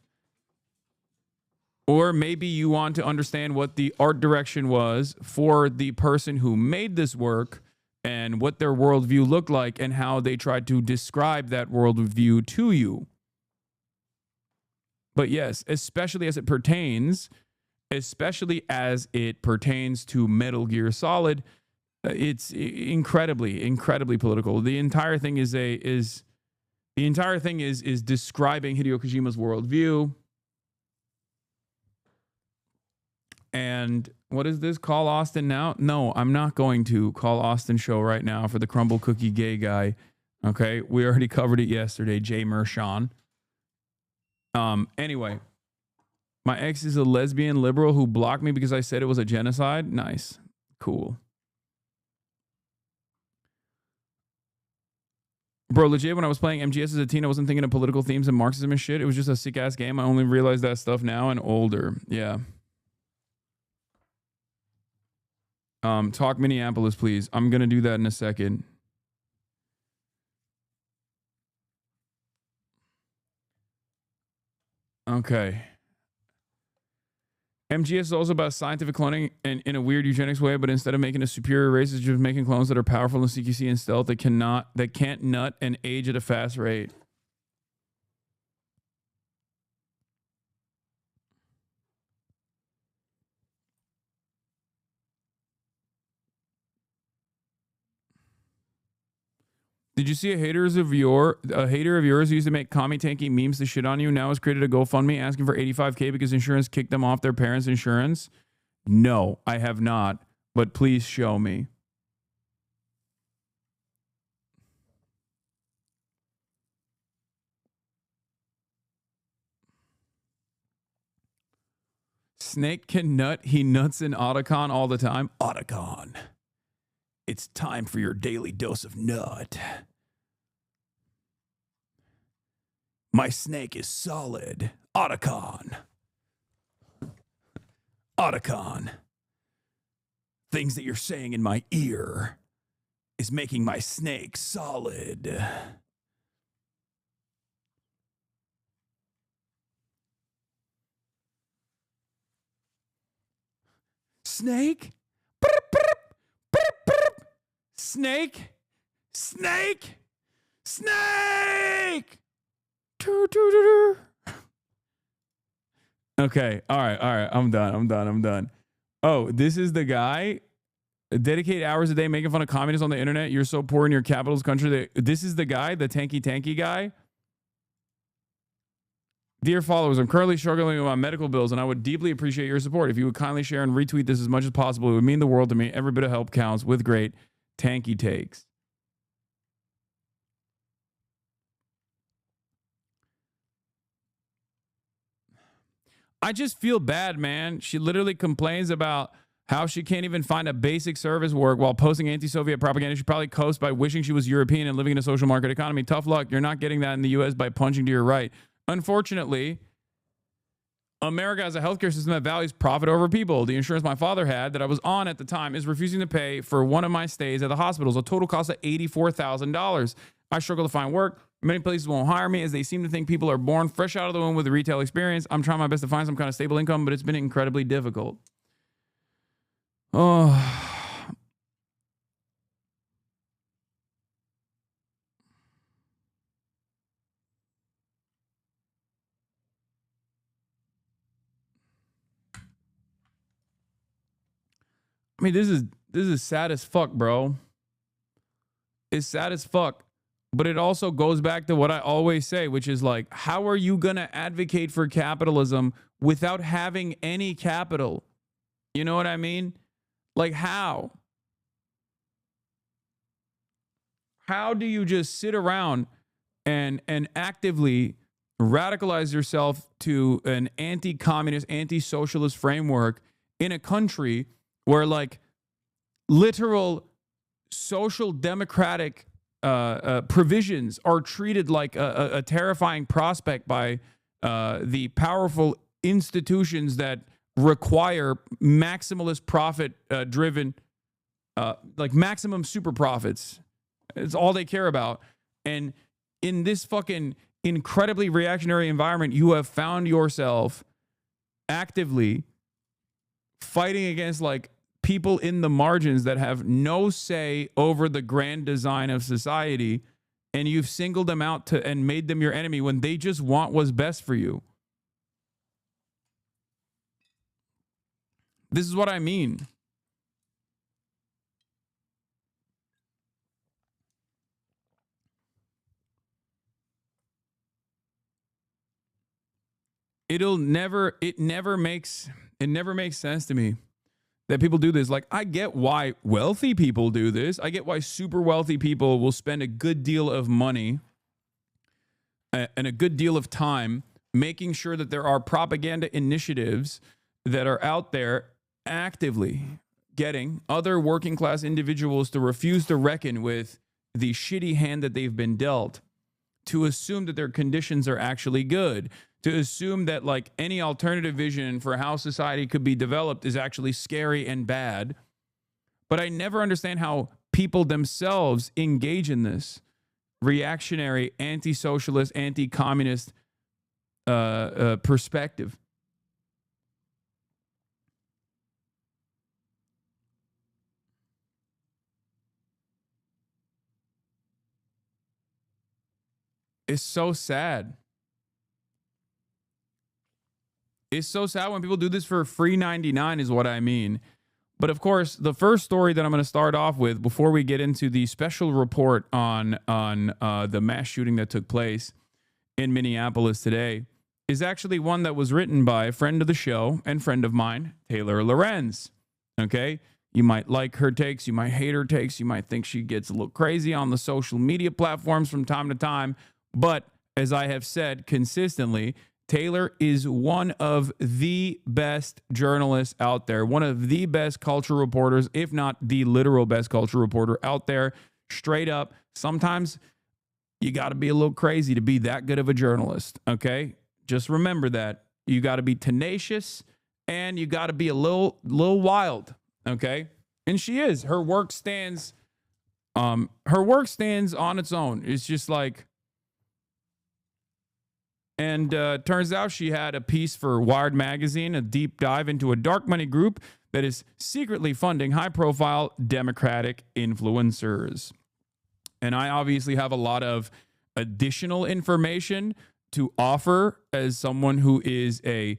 Or maybe you want to understand what the art direction was for the person who made this work and what their worldview looked like and how they tried to describe that worldview to you. But yes, especially as it pertains to Metal Gear Solid, it's incredibly political. The entire thing is describing Hideo Kojima's worldview. And what is this? Call Austin now? No, I'm not going to call Austin show right now for the crumble cookie gay guy. Okay, we already covered it yesterday. Jay Mershon. Anyway, my ex is a lesbian liberal who blocked me because I said it was a genocide. Nice, cool. Bro, legit, when I was playing MGS as a teen, I wasn't thinking of political themes and Marxism and shit. It was just a sick-ass game. I only realized that stuff now and older. Yeah. Talk Minneapolis, please. I'm going to do that in a second. Okay. MGS is also about scientific cloning and in a weird eugenics way, but instead of making a superior race, it's just making clones that are powerful in CQC and stealth that can't nut and age at a fast rate. Did you see a hater of yours who used to make commie tanky memes to shit on you now has created a GoFundMe asking for $85K because insurance kicked them off their parents' insurance? No, I have not, but please show me. Snake can nut. He nuts in Otacon all the time. Otacon. It's time for your daily dose of nut. My snake is solid. Otacon. Otacon. Things that you're saying in my ear is making my snake solid. Snake? Snake? Snake? Snake! Okay, all right. I'm done. Oh, this is the guy. Dedicate hours a day making fun of communists on the internet. You're so poor in your capitalist country. This is the guy, the tanky guy. Dear followers, I'm currently struggling with my medical bills, and I would deeply appreciate your support. If you would kindly share and retweet this as much as possible, it would mean the world to me. Every bit of help counts. With great tanky takes. I just feel bad, man. She literally complains about how she can't even find a basic service work while posting anti-Soviet propaganda. She probably coasts by wishing she was European and living in a social market economy. Tough luck. You're not getting that in the U.S. by punching to your right. Unfortunately, America has a healthcare system that values profit over people. The insurance my father had that I was on at the time is refusing to pay for one of my stays at the hospitals, a total cost of $84,000. I struggle to find work. Many places won't hire me as they seem to think people are born fresh out of the womb with a retail experience. I'm trying my best to find some kind of stable income, but it's been incredibly difficult. Oh. I mean, this is sad as fuck, bro. It's sad as fuck. But it also goes back to what I always say, which is like, how are you going to advocate for capitalism without having any capital? You know what I mean? Like, how? How do you just sit around and actively radicalize yourself to an anti-communist, anti-socialist framework in a country where, like, literal social democratic provisions are treated like a terrifying prospect by the powerful institutions that require maximalist profit driven, like maximum super profits. It's all they care about. And in this fucking incredibly reactionary environment, you have found yourself actively fighting against like people in the margins that have no say over the grand design of society, and you've singled them out to and made them your enemy when they just want what's best for you. This is what I mean. It never makes sense to me that people do this. Like, I get why wealthy people do this. I get why super wealthy people will spend a good deal of money and a good deal of time making sure that there are propaganda initiatives that are out there actively getting other working class individuals to refuse to reckon with the shitty hand that they've been dealt, to assume that their conditions are actually good, to assume that like any alternative vision for how society could be developed is actually scary and bad. But I never understand how people themselves engage in this reactionary, anti-socialist, anti-communist perspective. It's so sad. It's so sad when people do this for free 99 is what I mean. But of course, the first story that I'm going to start off with before we get into the special report on the mass shooting that took place in Minneapolis today is actually one that was written by a friend of the show and friend of mine, Taylor Lorenz. Okay? You might like her takes. You might hate her takes. You might think she gets a little crazy on the social media platforms from time to time. But as I have said consistently, Taylor is one of the best journalists out there, one of the best culture reporters, if not the literal best culture reporter out there. Straight up, sometimes you got to be a little crazy to be that good of a journalist, okay? Just remember that. You got to be tenacious and you got to be a little wild, okay? And she is. Her work stands on its own. It's just like, and turns out she had a piece for Wired magazine, a deep dive into a dark money group that is secretly funding high-profile Democratic influencers. And I obviously have a lot of additional information to offer as someone who is a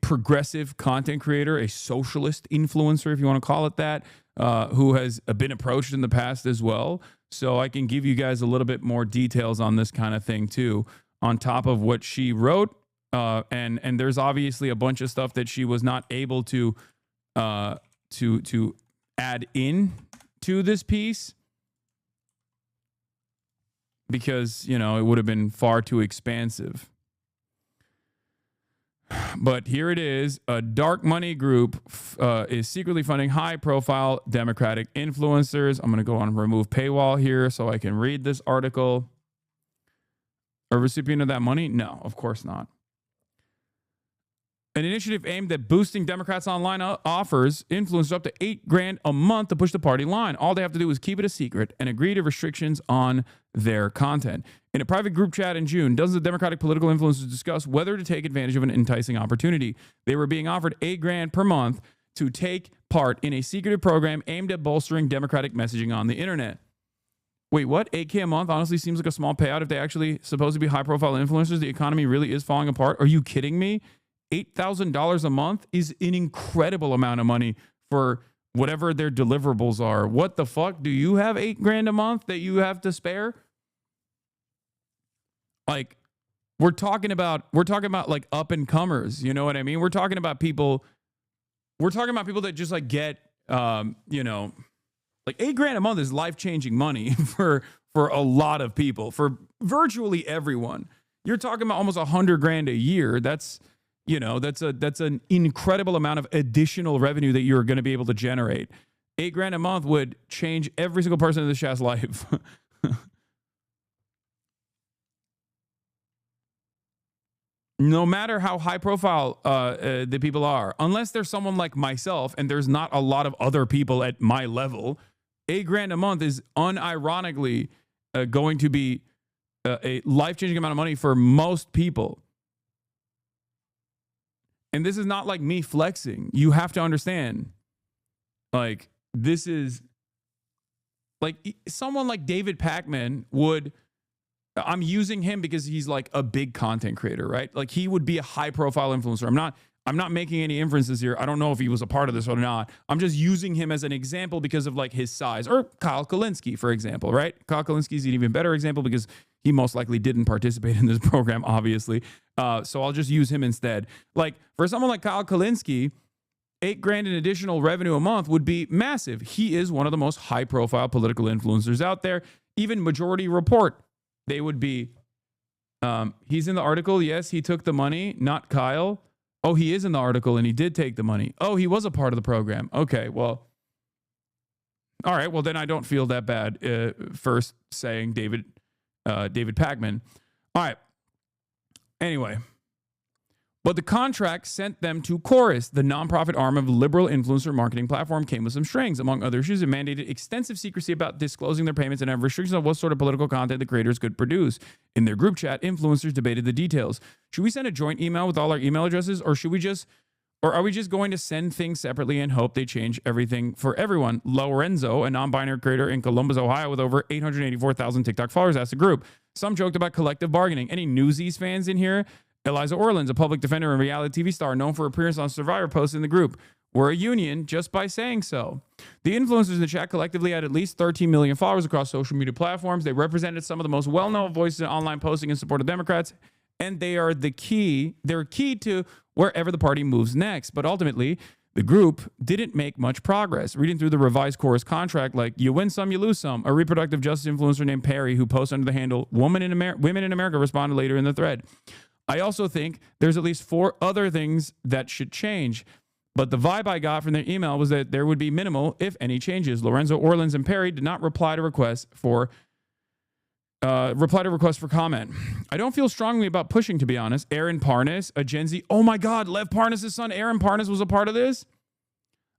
progressive content creator, a socialist influencer, if you want to call it that, who has been approached in the past as well. So I can give you guys a little bit more details on this kind of thing too, on top of what she wrote. And there's obviously a bunch of stuff that she was not able to add in to this piece because, you know, it would have been far too expansive. But here it is. A dark money group is secretly funding high-profile Democratic influencers. I'm going to go on remove paywall here so I can read this article. A recipient of that money? No, of course not. An initiative aimed at boosting Democrats' online offers influencers up to $8,000 a month to push the party line. All they have to do is keep it a secret and agree to restrictions on their content. In a private group chat in June, dozens of Democratic political influencers discussed whether to take advantage of an enticing opportunity. They were being offered $8,000 per month to take part in a secretive program aimed at bolstering Democratic messaging on the internet. Wait, what? $8,000 a month honestly seems like a small payout if they actually supposed to be high-profile influencers. The economy really is falling apart. Are you kidding me? $8,000 a month is an incredible amount of money for whatever their deliverables are. What the fuck? Do you have $8,000 a month that you have to spare? Like, we're talking about like up and comers. You know what I mean? We're talking about people that just like get, you know, like $8,000 a month is life-changing money for a lot of people, for virtually everyone. You're talking about almost $100,000 a year. That's, you know, that's an incredible amount of additional revenue that you're going to be able to generate. $8,000 a month would change every single person in this chat's life. No matter how high profile the people are, unless there's someone like myself and there's not a lot of other people at my level, $8,000 a month is unironically going to be a life-changing amount of money for most people. And this is not like me flexing. You have to understand, like, this is like someone like David Pakman would, I'm using him because he's like a big content creator, right? Like he would be a high profile influencer. I'm not making any inferences here. I don't know if he was a part of this or not. I'm just using him as an example because of like his size, or Kyle Kulinski, for example, right? Kyle Kulinski is an even better example because he most likely didn't participate in this program, obviously. So I'll just use him instead. Like for someone like Kyle Kulinski, $8,000 in additional revenue a month would be massive. He is one of the most high profile political influencers out there. Even Majority Report, they would be, he's in the article. Yes, he took the money, not Kyle. Oh, he is in the article and he did take the money. Oh, he was a part of the program. Okay, well, all right. Well, then I don't feel that bad first saying David Pakman. All right. Anyway, but the contract sent them to Chorus, the nonprofit arm of liberal influencer marketing platform, came with some strings. Among other issues, it mandated extensive secrecy about disclosing their payments and have restrictions on what sort of political content the creators could produce. In their group chat, influencers debated the details. Should we send a joint email with all our email addresses, or are we just going to send things separately and hope they change everything for everyone? Lorenzo, a non-binary creator in Columbus, Ohio, with over 884,000 TikTok followers, asked the group. Some joked about collective bargaining. Any Newsies fans in here? Eliza Orlins, a public defender and reality TV star known for appearance on Survivor, posted in the group, "We're a union just by saying so." The influencers in the chat collectively had at least 13 million followers across social media platforms. They represented some of the most well-known voices in online posting in support of Democrats, and they are the key. They're key to wherever the party moves next. But ultimately, the group didn't make much progress. Reading through the revised Chorus contract, like, you win some, you lose some. A reproductive justice influencer named Perry, who posts under the handle Women in America, responded later in the thread. I also think there's at least 4 other things that should change. But the vibe I got from their email was that there would be minimal, if any, changes. Lorenzo Orlins and Perry did not reply to requests for comment. I don't feel strongly about pushing, to be honest. Aaron Parnas, a Gen Z. Oh my God, Lev Parnas' son, Aaron Parnas, was a part of this.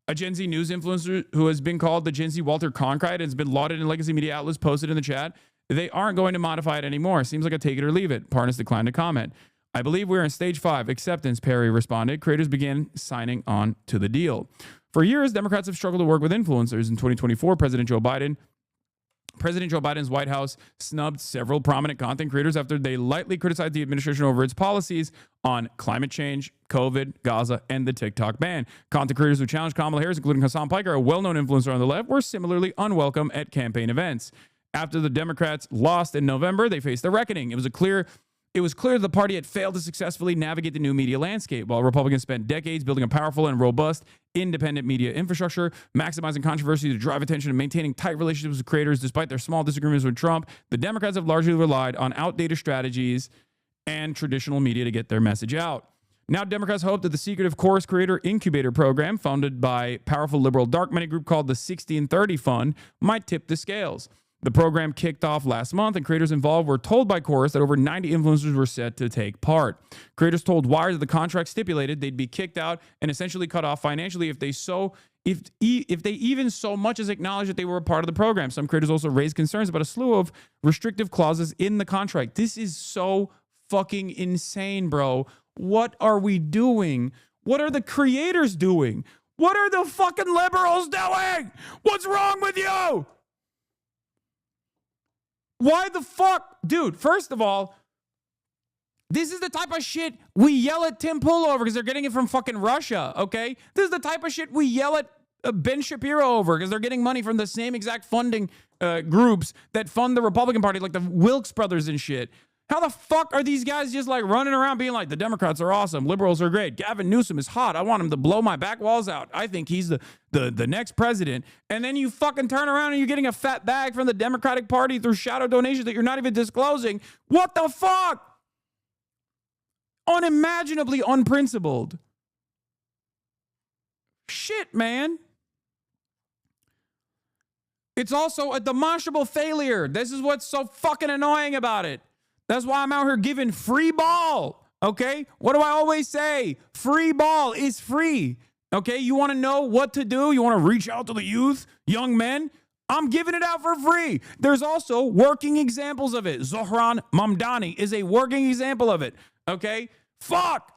A Gen Z news influencer who has been called the Gen Z Walter Cronkite and has been lauded in legacy media outlets, posted in the chat. They aren't going to modify it anymore. Seems like a take it or leave it. Parnas declined to comment. I believe we're in stage 5, acceptance, Perry responded. Creators began signing on to the deal. For years, Democrats have struggled to work with influencers. In 2024, President Joe Biden's White House snubbed several prominent content creators after they lightly criticized the administration over its policies on climate change, COVID, Gaza, and the TikTok ban. Content creators who challenged Kamala Harris, including Hasan, Piker, a well-known influencer on the left, were similarly unwelcome at campaign events. After the Democrats lost in November, they faced a reckoning. It was clear the party had failed to successfully navigate the new media landscape. While Republicans spent decades building a powerful and robust independent media infrastructure, maximizing controversy to drive attention and maintaining tight relationships with creators despite their small disagreements with Trump, the Democrats have largely relied on outdated strategies and traditional media to get their message out. Now, Democrats hope that the secretive Chorus Creator Incubator Program, funded by powerful liberal dark money group called the 1630 Fund, might tip the scales. The program kicked off last month, and creators involved were told by Chorus that over 90 influencers were set to take part. Creators told Wired that the contract stipulated they'd be kicked out and essentially cut off financially if they even so much as acknowledged that they were a part of the program. Some creators also raised concerns about a slew of restrictive clauses in the contract. This is so fucking insane, bro. What are we doing? What are the creators doing? What are the fucking liberals doing? What's wrong with you? Why the fuck? Dude, first of all, this is the type of shit we yell at Tim Pool over because they're getting it from fucking Russia, okay? This is the type of shit we yell at Ben Shapiro over because they're getting money from the same exact funding groups that fund the Republican Party, like the Wilkes brothers and shit. How the fuck are these guys just like running around being like, the Democrats are awesome, liberals are great, Gavin Newsom is hot, I want him to blow my back walls out, I think he's the next president, and then you fucking turn around and you're getting a fat bag from the Democratic Party through shadow donations that you're not even disclosing. What the fuck? Unimaginably unprincipled. Shit, man. It's also a demonstrable failure. This is what's so fucking annoying about it. That's why I'm out here giving free ball, okay? What do I always say? Free ball is free, okay? You want to know what to do? You want to reach out to the youth, young men? I'm giving it out for free. There's also working examples of it. Zohran Mamdani is a working example of it, okay? Fuck!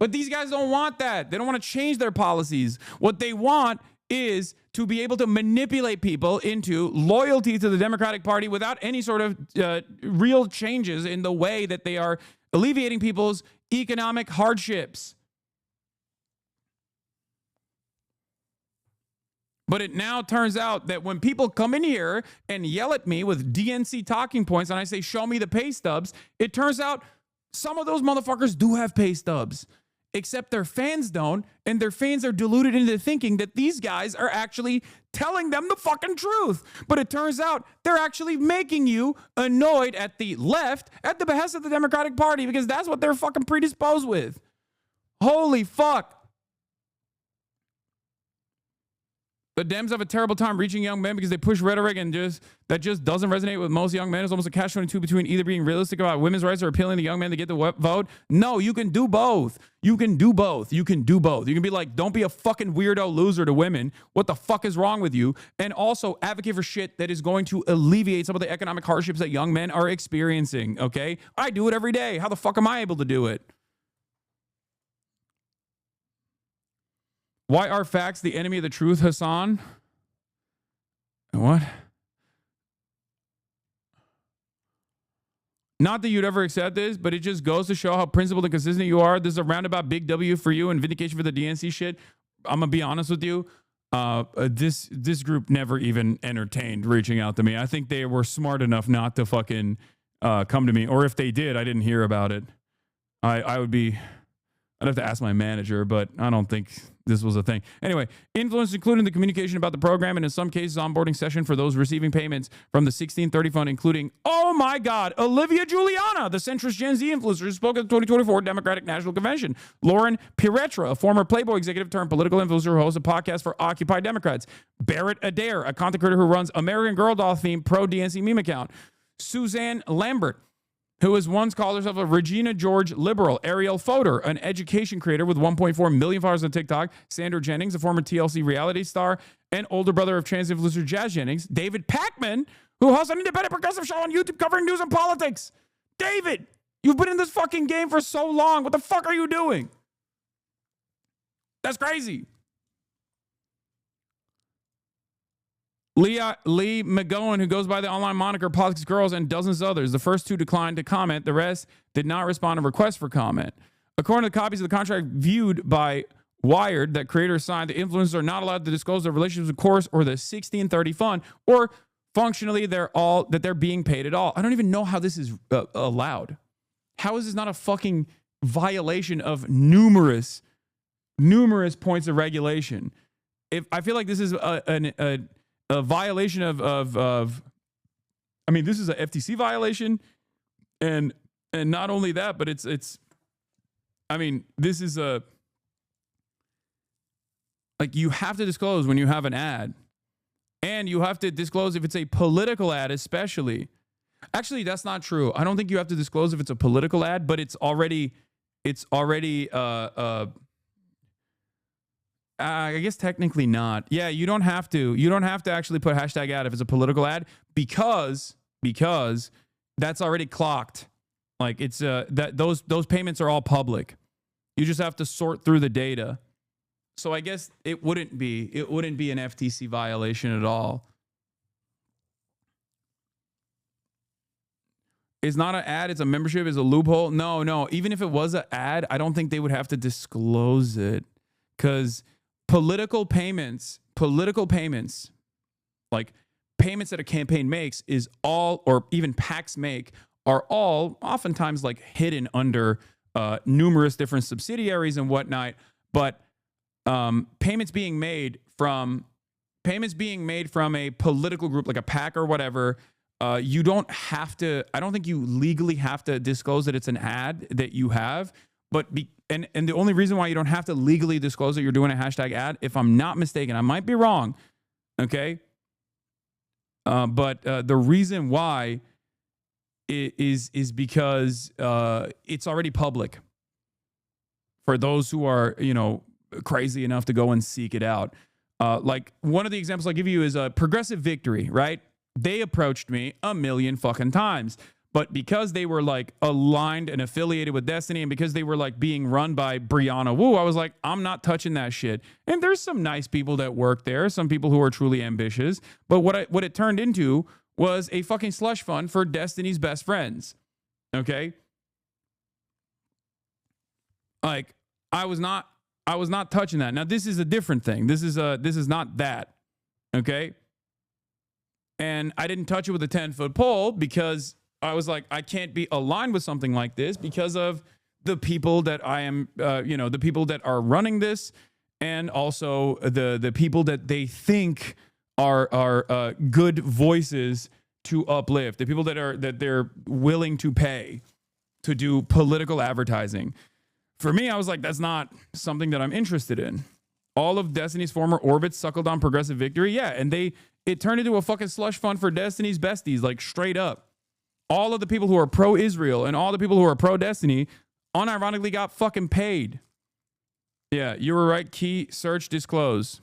But these guys don't want that. They don't want to change their policies. What they want is to be able to manipulate people into loyalty to the Democratic Party without any sort of real changes in the way that they are alleviating people's economic hardships. But it now turns out that when people come in here and yell at me with DNC talking points and I say, show me the pay stubs, it turns out some of those motherfuckers do have pay stubs. Except their fans don't, and their fans are deluded into thinking that these guys are actually telling them the fucking truth. But it turns out they're actually making you annoyed at the left at the behest of the Democratic Party because that's what they're fucking predisposed with. Holy fuck. The Dems have a terrible time reaching young men because they push rhetoric and that just doesn't resonate with most young men. It's almost a catch-22 between either being realistic about women's rights or appealing to young men to get the vote. No, you can do both. You can do both. You can do both. You can be like, don't be a fucking weirdo loser to women. What the fuck is wrong with you? And also advocate for shit that is going to alleviate some of the economic hardships that young men are experiencing, okay? I do it every day. How the fuck am I able to do it? Why are facts the enemy of the truth, Hasan? What? Not that you'd ever accept this, but it just goes to show how principled and consistent you are. This is a roundabout big W for you and vindication for the DNC shit. I'm going to be honest with you. This group never even entertained reaching out to me. I think they were smart enough not to fucking come to me. Or if they did, I didn't hear about it. I'd have to ask my manager, but I don't think this was a thing. Anyway, influence including the communication about the program and in some cases onboarding session for those receiving payments from the 1630 Fund, including, oh my God, Olivia Giuliana, the centrist Gen Z influencer who spoke at the 2024 Democratic National Convention. Lauren Piretra, a former Playboy executive turned political influencer who hosts a podcast for Occupy Democrats. Barrett Adair, a content creator who runs American Girl doll themed pro DNC meme account. Suzanne Lambert, who has once called herself a Regina George liberal. Ariel Fodor, an education creator with 1.4 million followers on TikTok. Sandra Jennings, a former TLC reality star and older brother of trans influencer Jazz Jennings. David Pakman, who hosts an independent progressive show on YouTube covering news and politics. David, You've been in this fucking game for so long. What the fuck are you doing? That's crazy. Lee McGowan, who goes by the online moniker Politics Girls, and dozens of others. The first two declined to comment. The rest did not respond to requests for comment. According to the copies of the contract viewed by Wired that creators signed, the influencers are not allowed to disclose their relationships with Chorus or the 1630 fund, or functionally they're being paid at all. I don't even know how this is allowed. How is this not a fucking violation of numerous points of regulation? If I feel like this is a violation of I mean, this is a FTC violation, and not only that, but it's I mean, this is like, you have to disclose when you have an ad, and you have to disclose if it's a political ad, especially. Actually, that's not true. I don't think you have to disclose if it's a political ad, but it's already I guess technically not. Yeah, you don't have to. You don't have to actually put hashtag ad if it's a political ad, because that's already clocked. Like, it's that those payments are all public. You just have to sort through the data. So I guess it wouldn't be an FTC violation at all. It's not an ad, it's a membership, it's a loophole. No. Even if it was an ad, I don't think they would have to disclose it, because political payments, like payments that a campaign makes, is all, or even PACs make, are all oftentimes like hidden under numerous different subsidiaries and whatnot. But payments being made from a political group like a PAC or whatever, you don't have to. I don't think you legally have to disclose that it's an ad that you have. But and the only reason why you don't have to legally disclose that you're doing a hashtag ad, if I'm not mistaken, I might be wrong, okay? But the reason why is because it's already public for those who are, crazy enough to go and seek it out. Like, one of the examples I'll give you is Progressive Victory, right? They approached me a million fucking times. But because they were like aligned and affiliated with Destiny, and because they were like being run by Brianna Wu, I was like, I'm not touching that shit. And there's some nice people that work there, some people who are truly ambitious. But what it turned into was a fucking slush fund for Destiny's best friends. Okay? Like, I was not touching that. Now, this is a different thing. This is not that. Okay? And I didn't touch it with a 10-foot pole because I was like, I can't be aligned with something like this because of the people that I am, the people that are running this, and also the people that they think are good voices to uplift, the people that they're willing to pay to do political advertising. For me, I was like, that's not something that I'm interested in. All of Destiny's former orbits suckled on Progressive Victory, yeah, and it turned into a fucking slush fund for Destiny's besties, like straight up. All of the people who are pro-Israel and all the people who are pro-Destiny unironically got fucking paid. Yeah, you were right. Key search disclose.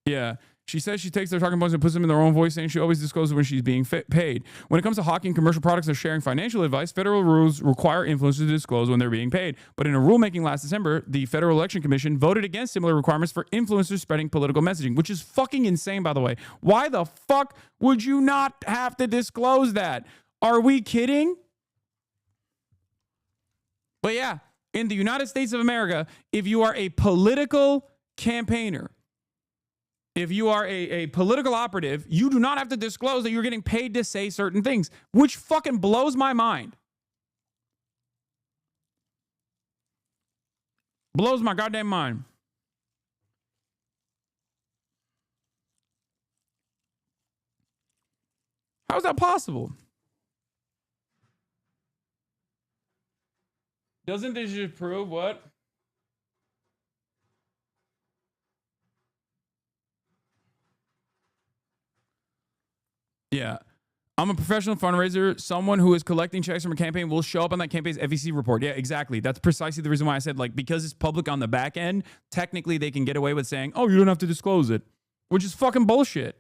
Yeah. She says she takes their talking points and puts them in their own voice, saying she always discloses when she's being paid. When it comes to hawking commercial products or sharing financial advice, federal rules require influencers to disclose when they're being paid. But in a rulemaking last December, the Federal Election Commission voted against similar requirements for influencers spreading political messaging, which is fucking insane, by the way. Why the fuck would you not have to disclose that? Are we kidding? But yeah, in the United States of America, if you are a political campaigner, if you are a political operative, you do not have to disclose that you're getting paid to say certain things, which fucking blows my mind. Blows my goddamn mind. How is that possible? Doesn't this just prove what? Yeah. I'm a professional fundraiser. Someone who is collecting checks from a campaign will show up on that campaign's FEC report. Yeah, exactly. That's precisely the reason why I said, like, because it's public on the back end, technically they can get away with saying, oh, you don't have to disclose it, which is fucking bullshit.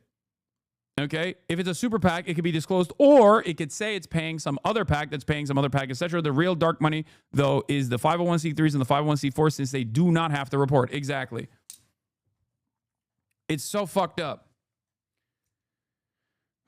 Okay, if it's a super PAC, it could be disclosed, or it could say it's paying some other PAC that's paying some other PAC, etc. The real dark money, though, is the 501c3s and the 501c4s, since they do not have to report. Exactly. It's so fucked up.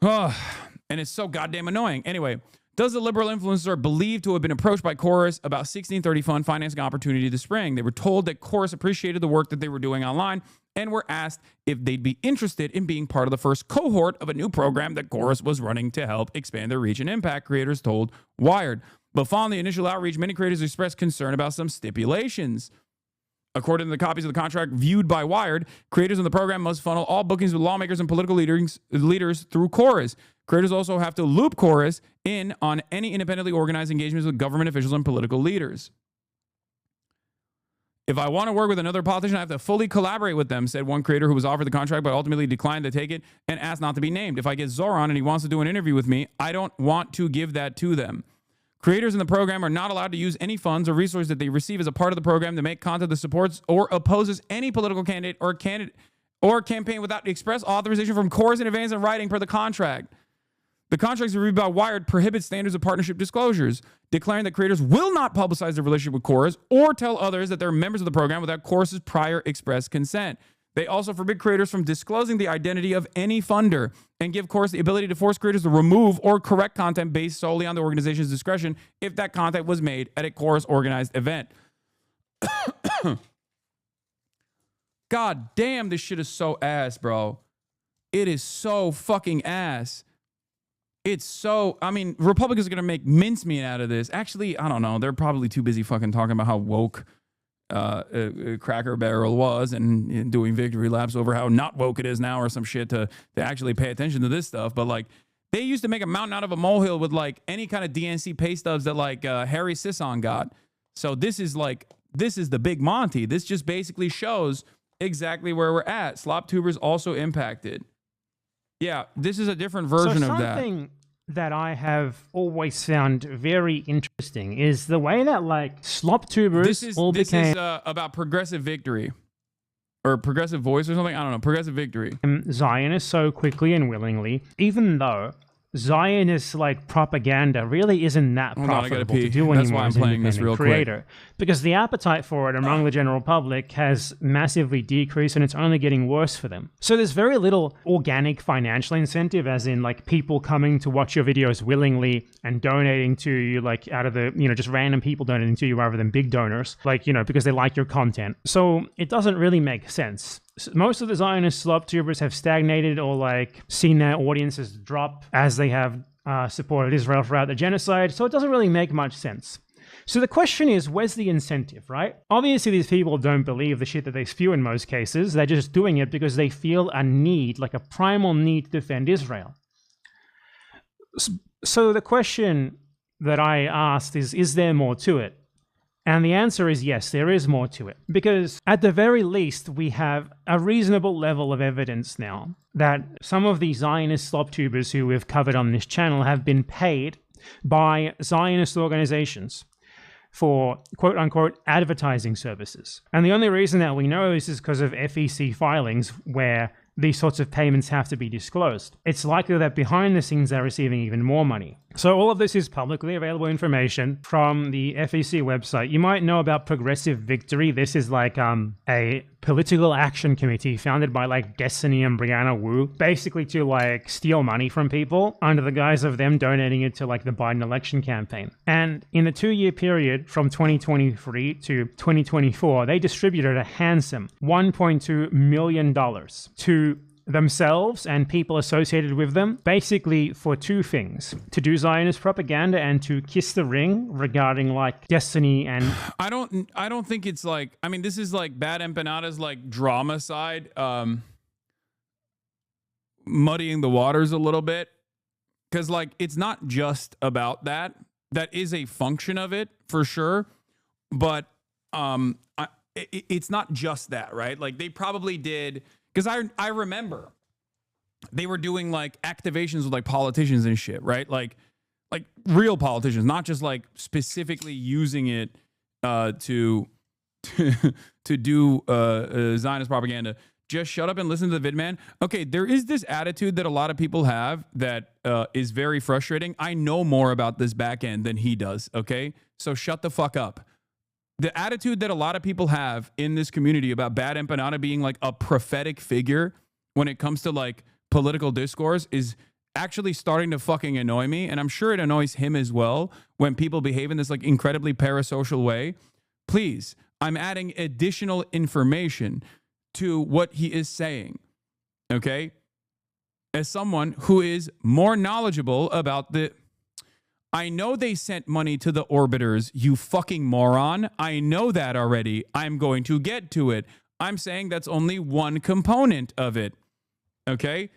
And it's so goddamn annoying. Anyway, does the liberal influencer believe to have been approached by Chorus about 1630 fund financing opportunity this spring? They were told that Chorus appreciated the work that they were doing online and were asked if they'd be interested in being part of the first cohort of a new program that Chorus was running to help expand their reach and impact, creators told Wired. But following the initial outreach, many creators expressed concern about some stipulations. According to the copies of the contract viewed by Wired, creators in the program must funnel all bookings with lawmakers and political leaders through Chorus. Creators also have to loop Chorus in on any independently organized engagements with government officials and political leaders. If I want to work with another politician, I have to fully collaborate with them, said one creator who was offered the contract but ultimately declined to take it and asked not to be named. If I get Zoran and he wants to do an interview with me, I don't want to give that to them. Creators in the program are not allowed to use any funds or resources that they receive as a part of the program to make content that supports or opposes any political candidate or campaign without express authorization from Chorus in advance in writing per the contract. The contracts reviewed by Wired prohibit standards of partnership disclosures, declaring that creators will not publicize their relationship with Chorus or tell others that they're members of the program without Chorus's prior express consent. They also forbid creators from disclosing the identity of any funder and give Chorus the ability to force creators to remove or correct content based solely on the organization's discretion if that content was made at a Chorus organized event. God damn, this shit is so ass, bro. It is so fucking ass. It's so, I mean, Republicans are going to make mincemeat out of this. Actually, I don't know. They're probably too busy fucking talking about how woke Crackbarrel was and doing victory laps over how not woke it is now or some shit to actually pay attention to this stuff. But like, they used to make a mountain out of a molehill with like any kind of DNC pay stubs that like Harry Sisson got. So this is the big Monty. This just basically shows exactly where we're at. Slop tubers also impacted. Yeah, this is a different version of that. Something that I have always found very interesting is the way that like slop tubers this is about progressive victory or progressive voice or something. I don't know. Progressive victory. Zionists so quickly and willingly, even though Zionist like propaganda really isn't that profitable to do anymore as an independent creator, because the appetite for it among the general public has massively decreased and it's only getting worse for them. So there's very little organic financial incentive, as in like people coming to watch your videos willingly and donating to you, like out of the, you know, just random people donating to you rather than big donors, like, you know, because they like your content. So it doesn't really make sense. Most of the Zionist slop tubers have stagnated or like seen their audiences drop as they have supported Israel throughout the genocide, so it doesn't really make much sense. So the question is, where's the incentive, right? Obviously, these people don't believe the shit that they spew in most cases. They're just doing it because they feel a need, like a primal need to defend Israel. So the question that I asked is there more to it? And the answer is yes, there is more to it. Because at the very least, we have a reasonable level of evidence now that some of the Zionist slop tubers who we've covered on this channel have been paid by Zionist organizations for quote-unquote advertising services. And the only reason that we know this is because of FEC filings where these sorts of payments have to be disclosed. It's likely that behind the scenes they're receiving even more money. So all of this is publicly available information from the FEC website. You might know about Progressive Victory. This is like a political action committee founded by like Destiny and Brianna Wu, basically to like steal money from people under the guise of them donating it to like the Biden election campaign. And in the 2-year period from 2023 to 2024, they distributed a handsome $1.2 million to themselves and people associated with them, basically for two things: to do Zionist propaganda and to kiss the ring regarding like Destiny. And I don't think it's like, I mean, this is like Bad Empanada's like drama side muddying the waters a little bit, because like it's not just about that. That is a function of it for sure, but it's not just that, right? Like they probably did. Because I remember they were doing like activations with like politicians and shit, right? Like real politicians, not just like specifically using it to do Zionist propaganda just shut up and listen to the vidman. Okay, there is this attitude that a lot of people have that is very frustrating. I know more about this back end than he does, okay? So shut the fuck up. The attitude that a lot of people have in this community about Bad Empanada being like a prophetic figure when it comes to like political discourse is actually starting to fucking annoy me. And I'm sure it annoys him as well when people behave in this like incredibly parasocial way. Please, I'm adding additional information to what he is saying, okay? As someone who is more knowledgeable about the... I know they sent money to the orbiters, you fucking moron. I know that already. I'm going to get to it. I'm saying that's only one component of it, okay?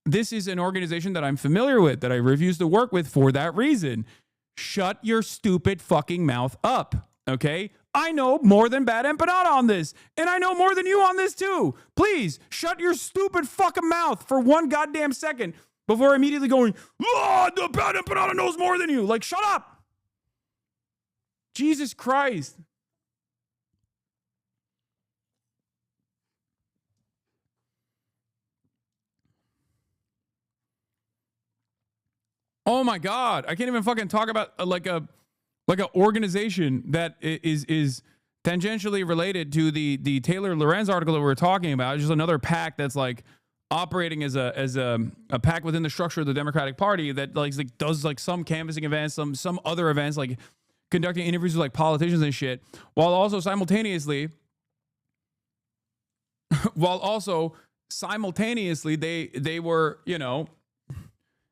This is an organization that I'm familiar with, that I refuse to work with for that reason. Shut your stupid fucking mouth up, okay? I know more than Bad Empanada on this, and I know more than you on this too. Please, shut your stupid fucking mouth for one goddamn second before immediately going, oh, the Bad Empanada knows more than you. Like, shut up. Jesus Christ. Oh my God. I can't even fucking talk about like an organization that is tangentially related to the Taylor Lorenz article that we were talking about. It's just another PAC that's like operating as a PAC within the structure of the Democratic Party that like does like some canvassing events, some other events, like conducting interviews with like politicians and shit, while also simultaneously they were, you know,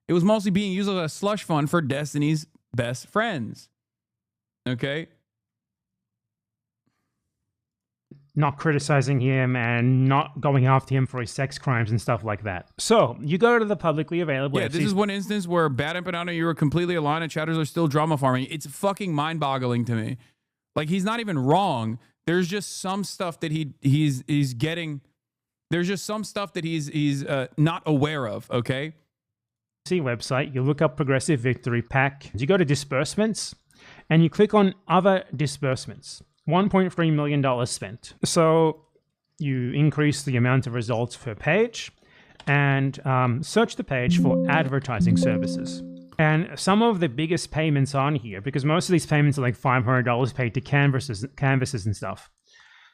it was mostly being used as a slush fund for Destiny's best friends. Okay? Not criticizing him and not going after him for his sex crimes and stuff like that. So, you go to the publicly available... Yeah, this is one instance where Bad Empanada, you were completely aligned and chatters are still drama farming. It's fucking mind-boggling to me. Like, he's not even wrong. There's just some stuff that he's getting... There's just some stuff that he's not aware of, okay? Website, you look up Progressive Victory PAC, you go to disbursements, and you click on other disbursements. $1.3 million spent. So you increase the amount of results per page and search the page for advertising services. And some of the biggest payments on here, because most of these payments are like $500 paid to canvases and stuff.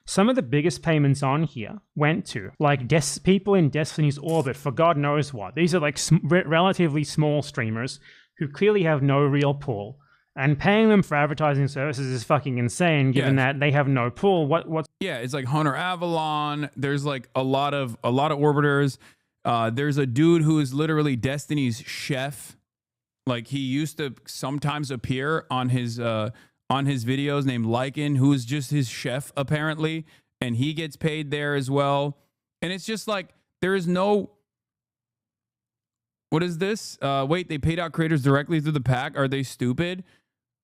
Some of the biggest payments on here went to like people in Destiny's orbit for God knows what. These are like relatively small streamers who clearly have no real pull, and paying them for advertising services is fucking insane given that they have no pull. What's Yeah, it's like Hunter Avalon. There's like a lot of orbiters. There's a dude who is literally Destiny's chef. Like he used to sometimes appear on his videos named Lycan, who is just his chef apparently, and he gets paid there as well. And it's just like there is no... What is this? Wait, they paid out creators directly through the PAC. Are they stupid?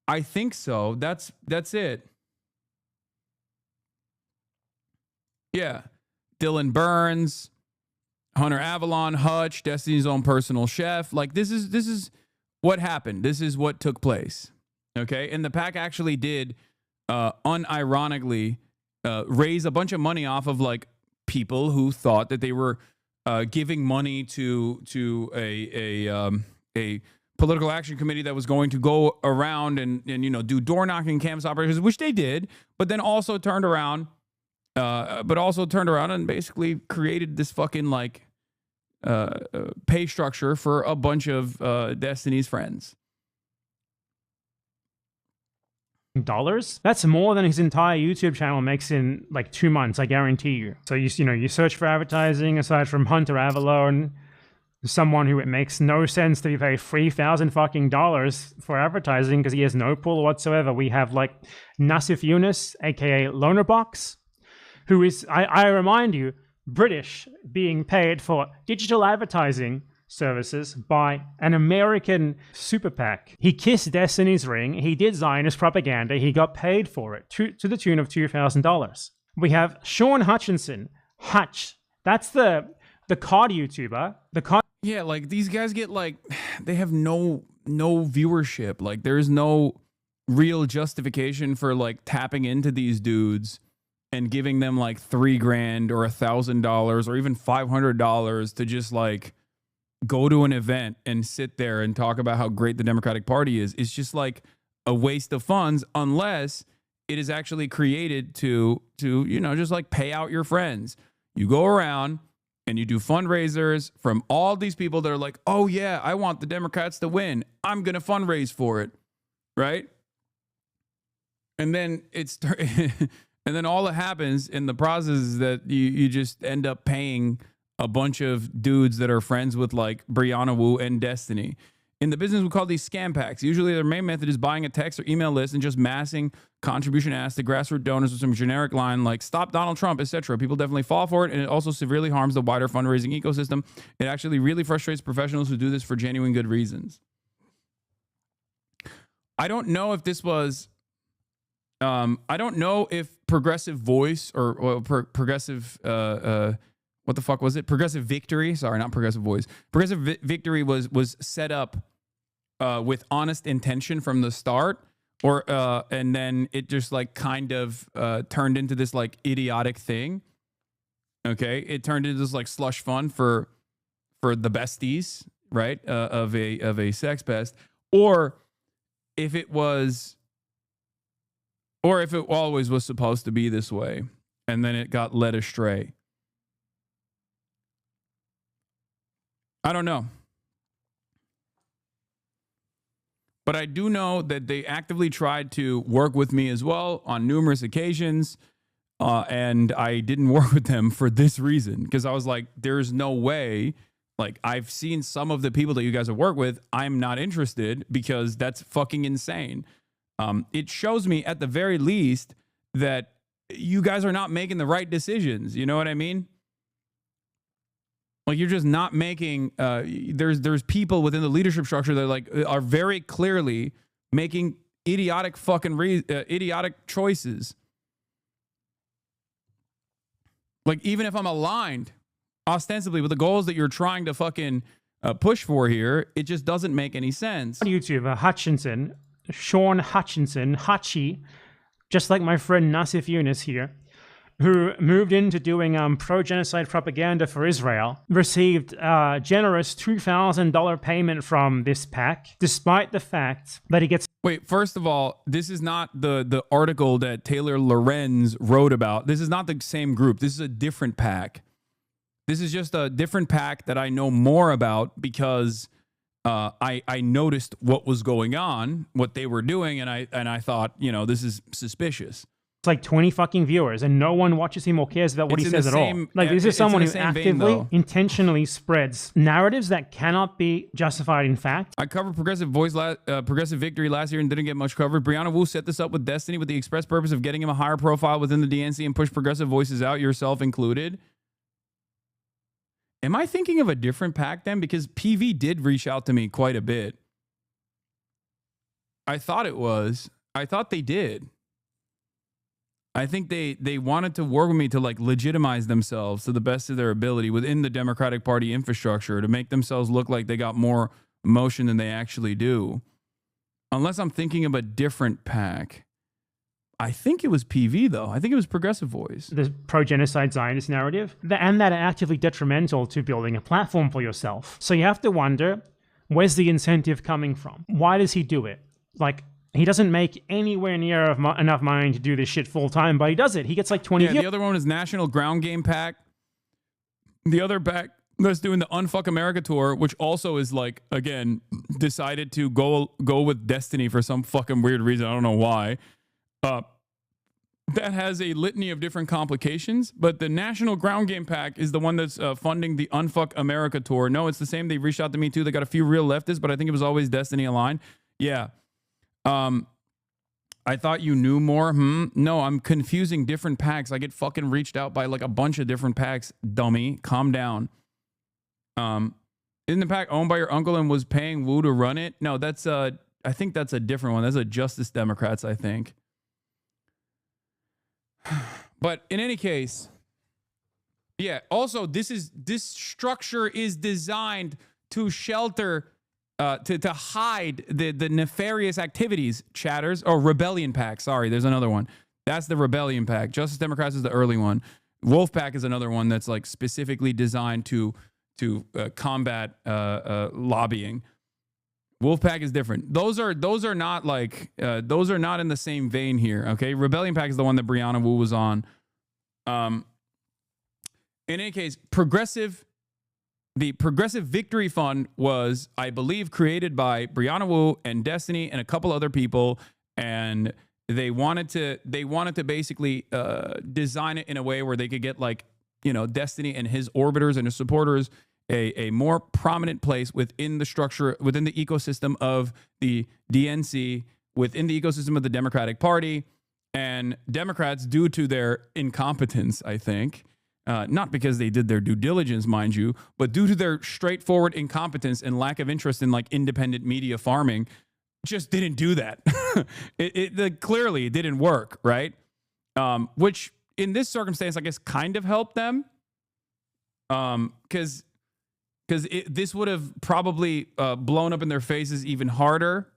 I think so. That's it. Yeah. Dylan Burns, Hunter Avalon, Hutch, Destiny's own personal chef. Like this is what happened. This is what took place. Okay? And the PAC actually did unironically raise a bunch of money off of like people who thought that they were giving money to a political action committee that was going to go around and you know do door knocking canvas operations, which they did, but then also turned around and basically created this fucking like pay structure for a bunch of Destiny's friends. Dollars? That's more than his entire YouTube channel makes in like 2 months, I guarantee you. So you search for advertising aside from Hunter Avalon, someone who it makes no sense to be paid $3,000 fucking dollars for advertising because he has no pull whatsoever. We have like Nassif Yunus, aka Lonerbox, who is, I remind you, British, being paid for digital advertising services by an American super PAC. He kissed Destiny's ring. He did Zionist propaganda. He got paid for it to the tune of $2,000. We have Sean Hutchinson. Hutch. That's the COD YouTuber. Yeah, like these guys get like, they have no viewership. Like there's no real justification for like tapping into these dudes and giving them like $3,000 or $1,000 or even $500 to just like go to an event and sit there and talk about how great the Democratic Party is. It's just like a waste of funds unless it is actually created to just like pay out your friends. You go around and you do fundraisers from all these people that are like, oh yeah, I want the Democrats to win. I'm going to fundraise for it. Right? And then and then all that happens in the process is that you just end up paying a bunch of dudes that are friends with like Brianna Wu and Destiny. In the business, we call these scam packs. Usually their main method is buying a text or email list and just massing contribution asks to grassroots donors with some generic line like stop Donald Trump, etc. People definitely fall for it, and it also severely harms the wider fundraising ecosystem. It actually really frustrates professionals who do this for genuine good reasons. I don't know if this was I don't know if Progressive Voice or Progressive what the fuck was it? Progressive Victory. Sorry, not Progressive Voice. Progressive Victory was set up with honest intention from the start, or and then it just like kind of turned into this like idiotic thing. Okay, it turned into this like slush fund for the besties, right? Of a sex pest, or if it always was supposed to be this way, and then it got led astray. I don't know. But I do know that they actively tried to work with me as well on numerous occasions. And I didn't work with them for this reason, because I was like, there's no way. Like, I've seen some of the people that you guys have worked with. I'm not interested because that's fucking insane. It shows me at the very least that you guys are not making the right decisions. You know what I mean? Like, you're just not making, there's people within the leadership structure that like are very clearly making idiotic idiotic choices. Like, even if I'm aligned ostensibly with the goals that you're trying to fucking push for here, it just doesn't make any sense. YouTuber Sean Hutchinson, Hutchie, just like my friend Nasif Yunus here, who moved into doing pro-genocide propaganda for Israel, received a generous $2,000 payment from this PAC, despite the fact that he gets... Wait, first of all, this is not the article that Taylor Lorenz wrote about. This is not the same group. This is a different PAC. This is just a different PAC that I know more about because I noticed what was going on, what they were doing, and I thought, you know, this is suspicious. It's like 20 fucking viewers and no one watches him or cares about what he says at all. Like, this is someone who actively, intentionally spreads narratives that cannot be justified in fact. I covered Progressive Victory last year and didn't get much coverage. Brianna Wu set this up with Destiny with the express purpose of getting him a higher profile within the DNC and push progressive voices out, yourself included. Am I thinking of a different PAC then? Because PV did reach out to me quite a bit. I thought it was. I thought they did. I think they wanted to work with me to like legitimize themselves to the best of their ability within the Democratic Party infrastructure to make themselves look like they got more motion than they actually do. Unless I'm thinking of a different PAC. I think it was PV though. I think it was Progressive Voice. The pro-genocide Zionist narrative, and that are actively detrimental to building a platform for yourself. So you have to wonder, where's the incentive coming from? Why does he do it? Like, he doesn't make anywhere near enough money to do this shit full time, but he does it. He gets like 20. Yeah, the other one is National Ground Game PAC. The other PAC that's doing the Unfuck America tour, which also is like, again, decided to go with Destiny for some fucking weird reason. I don't know why. That has a litany of different complications, but the National Ground Game PAC is the one that's funding the Unfuck America tour. No, it's the same. They reached out to me too. They got a few real leftists, but I think it was always Destiny aligned. Yeah. I thought you knew more. No, I'm confusing different PACs. I get fucking reached out by like a bunch of different PACs. Dummy, calm down. Isn't the PAC owned by your uncle and was paying Wu to run it? No, that's I think that's a different one. That's a Justice Democrats, I think. But in any case, yeah. Also, this structure is designed to shelter. To hide the nefarious activities, chatters, or rebellion PAC. Sorry, there's another one. That's the Rebellion Pack. Justice Democrats is the early one. Wolf Pack is another one that's like specifically designed to combat lobbying. Wolfpack is different. Those are not like those are not in the same vein here. Okay, Rebellion Pack is the one that Brianna Wu was on. In any case, the Progressive Victory Fund was, I believe, created by Brianna Wu and Destiny and a couple other people, and they wanted to basically design it in a way where they could get, like, you know, Destiny and his orbiters and his supporters a more prominent place within the structure, within the ecosystem of the DNC, within the ecosystem of the Democratic Party. And Democrats, due to their incompetence, I think, not because they did their due diligence, mind you, but due to their straightforward incompetence and lack of interest in like independent media farming, just didn't do that. Clearly it didn't work, right? Which in this circumstance, I guess, kind of helped them. Because this would have probably blown up in their faces even harder.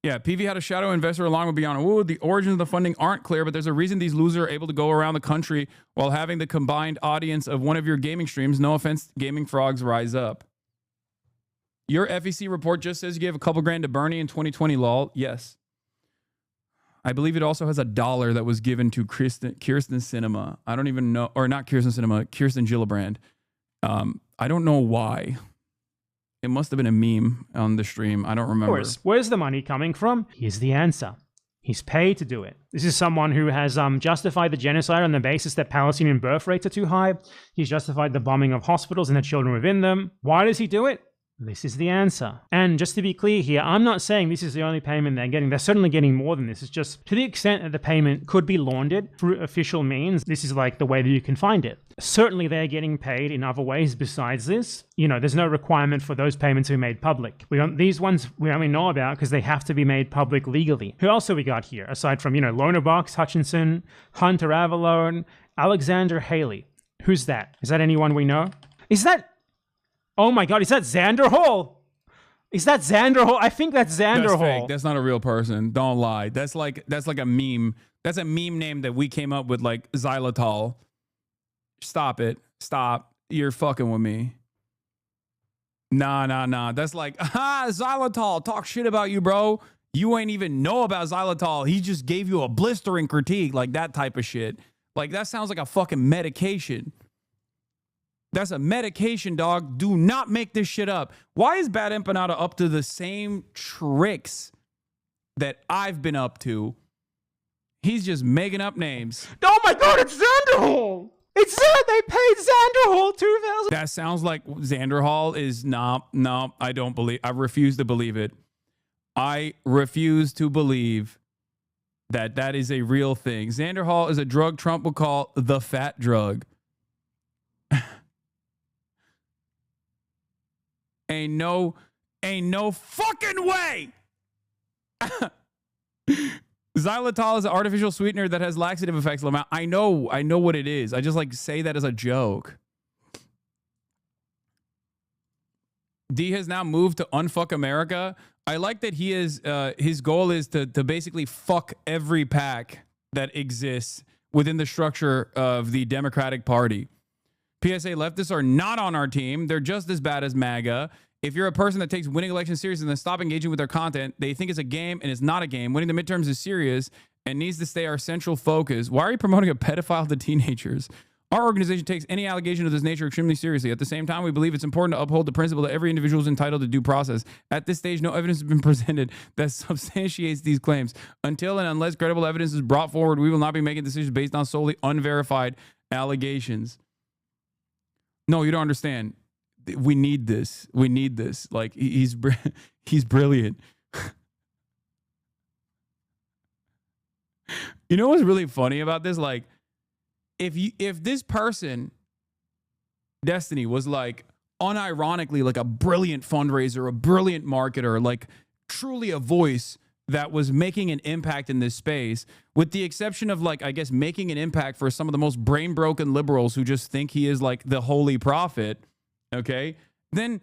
Yeah, PV had a shadow investor along with Brianna Wu. The origins of the funding aren't clear, but there's a reason these losers are able to go around the country while having the combined audience of one of your gaming streams. No offense, gaming frogs rise up. Your FEC report just says you gave a couple grand to Bernie in 2020, lol. Yes. I believe it also has $1 that was given to Kirsten Cinema. I don't even know, or not Kirsten Cinema, Kirsten Gillibrand. I don't know why. It must have been a meme on the stream. I don't remember. Of course. Where's the money coming from? Here's the answer. He's paid to do it. This is someone who has justified the genocide on the basis that Palestinian birth rates are too high. He's justified the bombing of hospitals and the children within them. Why does he do it? This is the answer. And just to be clear here, I'm not saying this is the only payment they're getting. They're certainly getting more than this. It's just to the extent that the payment could be laundered through official means, this is like the way that you can find it. Certainly they're getting paid in other ways besides this. You know, there's no requirement for those payments to be made public. These ones we only know about because they have to be made public legally. Who else have we got here? Aside from, you know, Lonerbox, Hutchinson, Hunter Avalone, Alexander Haley. Who's that? Is that anyone we know? Is that... Oh my God, is that Xander Hall? Is that Xander Hall? I think that's Xander Hall. Fake. That's not a real person. Don't lie. That's like a meme. That's a meme name that we came up with, like xylitol. Stop it. Stop. You're fucking with me. Nah. That's like, xylitol. Talk shit about you, bro. You ain't even know about xylitol. He just gave you a blistering critique, like that type of shit. Like, that sounds like a fucking medication. That's a medication, dog. Do not make this shit up. Why is Bad Empanada up to the same tricks that I've been up to? He's just making up names. Oh my God, it's Xander Hall. It's they paid Xander Hall $2,000. That sounds like Xander Hall is no, I don't believe. I refuse to believe it. I refuse to believe that is a real thing. Xander Hall is a drug Trump will call the fat drug. Ain't no fucking way. Xylitol is an artificial sweetener that has laxative effects. Lamau. I know what it is. I just like say that as a joke. D has now moved to unfuck America. I like that he is. His goal is to basically fuck every pack that exists within the structure of the Democratic Party. PSA leftists are not on our team. They're just as bad as MAGA. If you're a person that takes winning elections seriously and then stop engaging with their content, they think it's a game and it's not a game. Winning the midterms is serious and needs to stay our central focus. Why are you promoting a pedophile to teenagers? Our organization takes any allegation of this nature extremely seriously. At the same time, we believe it's important to uphold the principle that every individual is entitled to due process. At this stage, no evidence has been presented that substantiates these claims. Until and unless credible evidence is brought forward, we will not be making decisions based on solely unverified allegations. No, you don't understand. We need this. We need this. Like, he's brilliant. You know what's really funny about this? Like, if this person, Destiny, was like unironically like a brilliant fundraiser, a brilliant marketer, like truly a voice that was making an impact in this space, with the exception of, like, I guess, making an impact for some of the most brain broken liberals who just think he is like the holy prophet. Okay, then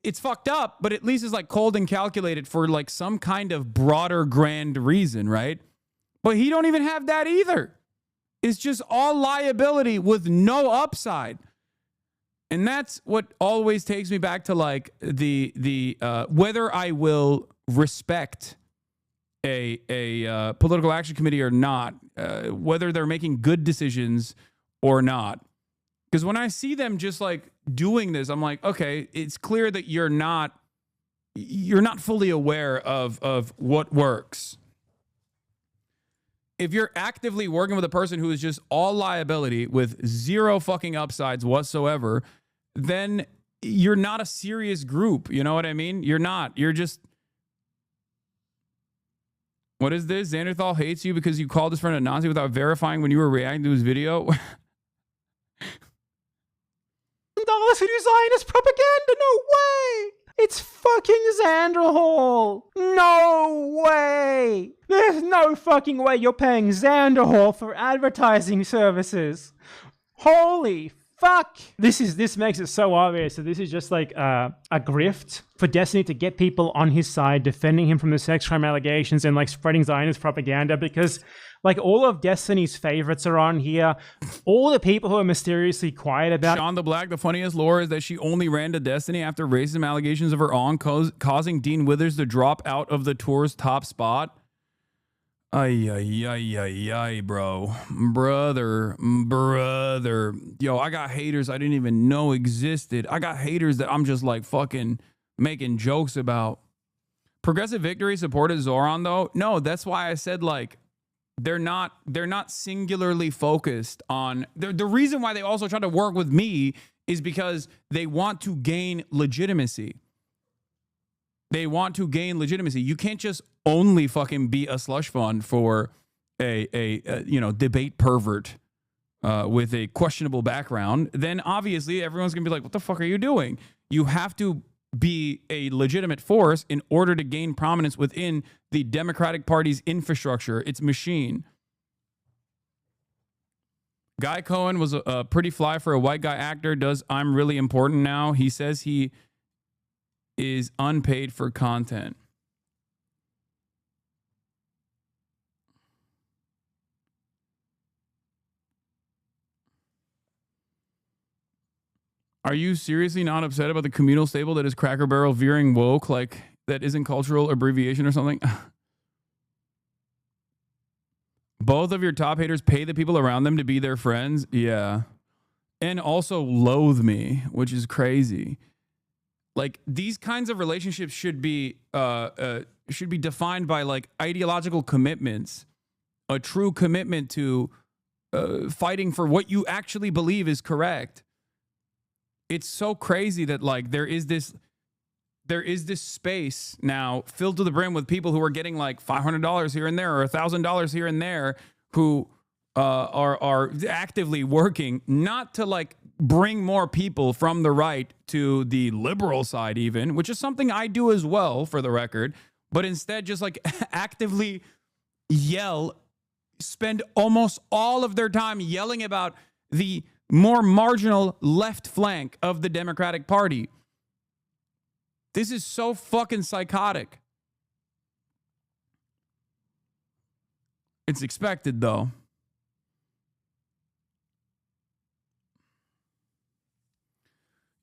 it's fucked up, but at least it's like cold and calculated for like some kind of broader grand reason, right? But he don't even have that either. It's just all liability with no upside. And that's what always takes me back to like the whether I will respect a political action committee or not, whether they're making good decisions or not. Because when I see them just like doing this, I'm like, okay, it's clear that you're not fully aware of what works. If you're actively working with a person who is just all liability with zero fucking upsides whatsoever, then you're not a serious group. You know what I mean? You're not. You're just... What is this? Xanderthal hates you because you called his friend a Nazi without verifying when you were reacting to his video? $1 to do Zionist propaganda? No way! It's fucking Xander Hall! No way! There's no fucking way you're paying Xander Hall for advertising services. Holy fuck! This makes it so obvious that this is just like a grift for Destiny to get people on his side, defending him from the sex crime allegations and like spreading Zionist propaganda, because like all of Destiny's favorites are on here. All the people who are mysteriously quiet about Sean the Black, the funniest lore is that she only ran to Destiny after racism allegations of her own causing Dean Withers to drop out of the tour's top spot. Ay, bro. Brother. Yo, I got haters I didn't even know existed. I got haters that I'm just like fucking making jokes about. Progressive Victory supported Zoran though. No, that's why I said like they're not singularly focused on the reason why they also try to work with me is because they want to gain legitimacy. They want to gain legitimacy. You can't just only fucking be a slush fund for a debate pervert with a questionable background. Then obviously everyone's gonna be like, what the fuck are you doing? You have to be a legitimate force in order to gain prominence within the Democratic Party's infrastructure, its machine. Guy Cohen was a pretty fly for a white guy actor. Does I'm Really Important now? He says he is unpaid for content. Are you seriously not upset about the communal stable that is Cracker Barrel veering woke? Like, that isn't cultural abbreviation or something? Both of your top haters pay the people around them to be their friends? Yeah. And also loathe me, which is crazy. Like, these kinds of relationships should be defined by, like, ideological commitments. A true commitment to fighting for what you actually believe is correct. It's so crazy that like there is this space now filled to the brim with people who are getting like $500 here and there or $1,000 here and there who are actively working not to like bring more people from the right to the liberal side even, which is something I do as well for the record, but instead just like actively spend almost all of their time yelling about the more marginal left flank of the Democratic Party. This is so fucking psychotic. It's expected, though.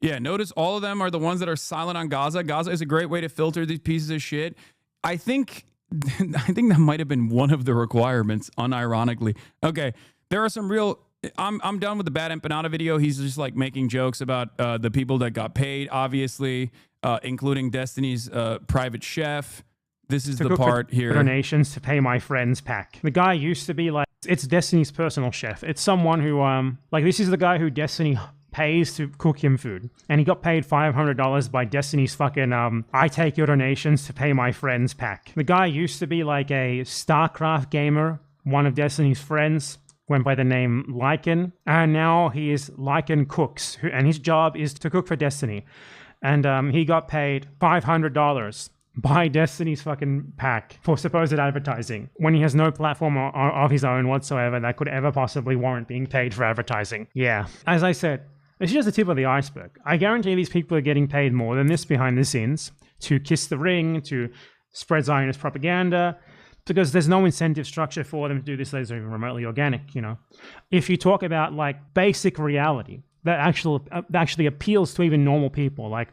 Yeah, notice all of them are the ones that are silent on Gaza. Gaza is a great way to filter these pieces of shit. I think that might have been one of the requirements, unironically. Okay, there are some real... I'm done with the Bad Empanada video. He's just like making jokes about the people that got paid, obviously, including Destiny's private chef. This is the part here. Donations to pay my friends pack. The guy used to be like, it's Destiny's personal chef. It's someone who, like this is the guy who Destiny pays to cook him food. And he got paid $500 by Destiny's fucking, I take your donations to pay my friends pack. The guy used to be like a StarCraft gamer, one of Destiny's friends. Went by the name Lycan, and now he is Lycan Cooks, and his job is to cook for Destiny. And he got paid $500 by Destiny's fucking pack for supposed advertising, when he has no platform of his own whatsoever that could ever possibly warrant being paid for advertising. Yeah, as I said, It's just the tip of the iceberg. I guarantee these people are getting paid more than this behind the scenes to kiss the ring, to spread Zionist propaganda, because there's no incentive structure for them to do this that is even remotely organic, you know. If you talk about like basic reality that actually appeals to even normal people, like,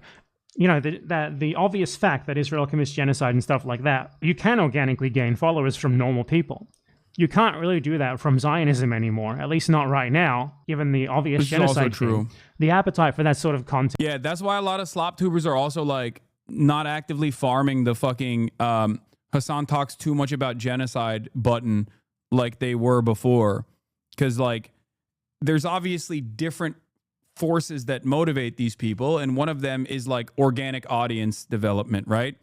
you know, the obvious fact that Israel commits genocide and stuff like that, you can organically gain followers from normal people. You can't really do that from Zionism anymore, at least not right now, given the obvious genocide thing. The appetite for that sort of content. Yeah, that's why a lot of slop tubers are also like not actively farming the fucking Hasan talks too much about genocide button like they were before. Because like there's obviously different forces that motivate these people, and one of them is like organic audience development, right?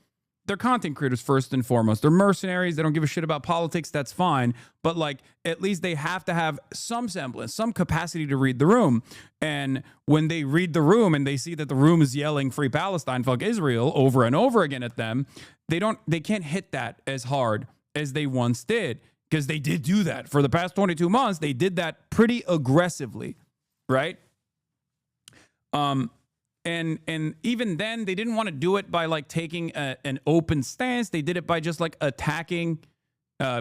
They're content creators first and foremost. They're mercenaries. They don't give a shit about politics. That's fine. But like, at least they have to have some semblance, some capacity to read the room. And when they read the room and they see that the room is yelling "Free Palestine, fuck Israel" over and over again at them, they can't hit that as hard as they once did, because they did do that for the past 22 months. They did that pretty aggressively, right? And even then, they didn't want to do it by like taking an open stance. They did it by just like attacking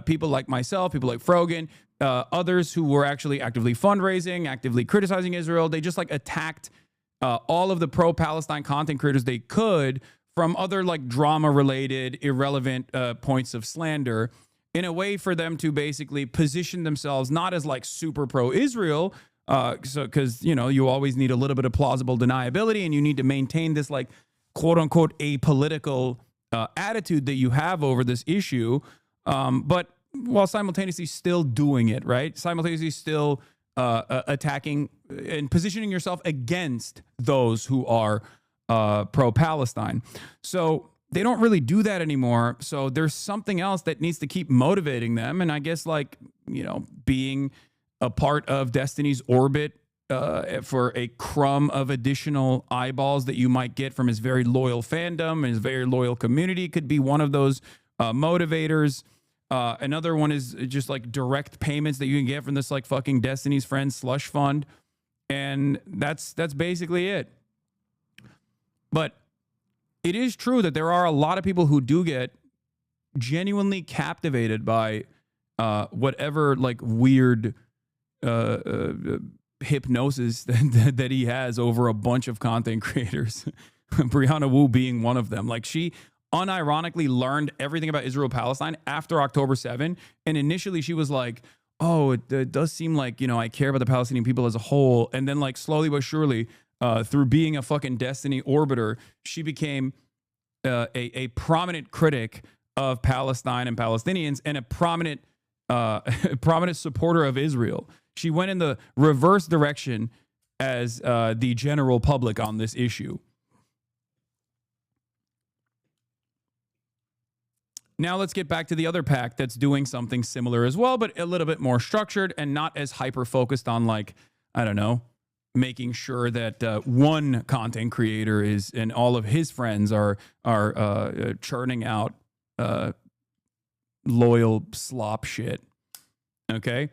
people like myself, people like Frogan, others who were actually actively fundraising, actively criticizing Israel. They just like attacked all of the pro-Palestine content creators they could from other like drama-related, irrelevant points of slander, in a way for them to basically position themselves not as like super pro-Israel, because, you know, you always need a little bit of plausible deniability, and you need to maintain this like quote unquote apolitical attitude that you have over this issue, but while simultaneously still doing it, right? Simultaneously still attacking and positioning yourself against those who are pro-Palestine. So they don't really do that anymore. So there's something else that needs to keep motivating them. And I guess, like, you know, being a part of Destiny's orbit for a crumb of additional eyeballs that you might get from his very loyal fandom and his very loyal community could be one of those motivators. Another one is just like direct payments that you can get from this like fucking Destiny's Friends slush fund. And that's basically it. But it is true that there are a lot of people who do get genuinely captivated by whatever like weird hypnosis that he has over a bunch of content creators. Brianna Wu being one of them. Like, she unironically learned everything about Israel-Palestine after October 7. And initially she was like, oh, it does seem like, you know, I care about the Palestinian people as a whole. And then like slowly but surely, through being a fucking Destiny orbiter, she became a prominent critic of Palestine and Palestinians, and a prominent supporter of Israel. She went in the reverse direction as the general public on this issue. Now let's get back to the other pack that's doing something similar as well, but a little bit more structured and not as hyper-focused on, like, I don't know, making sure that one content creator is and all of his friends are churning out loyal slop shit. Okay?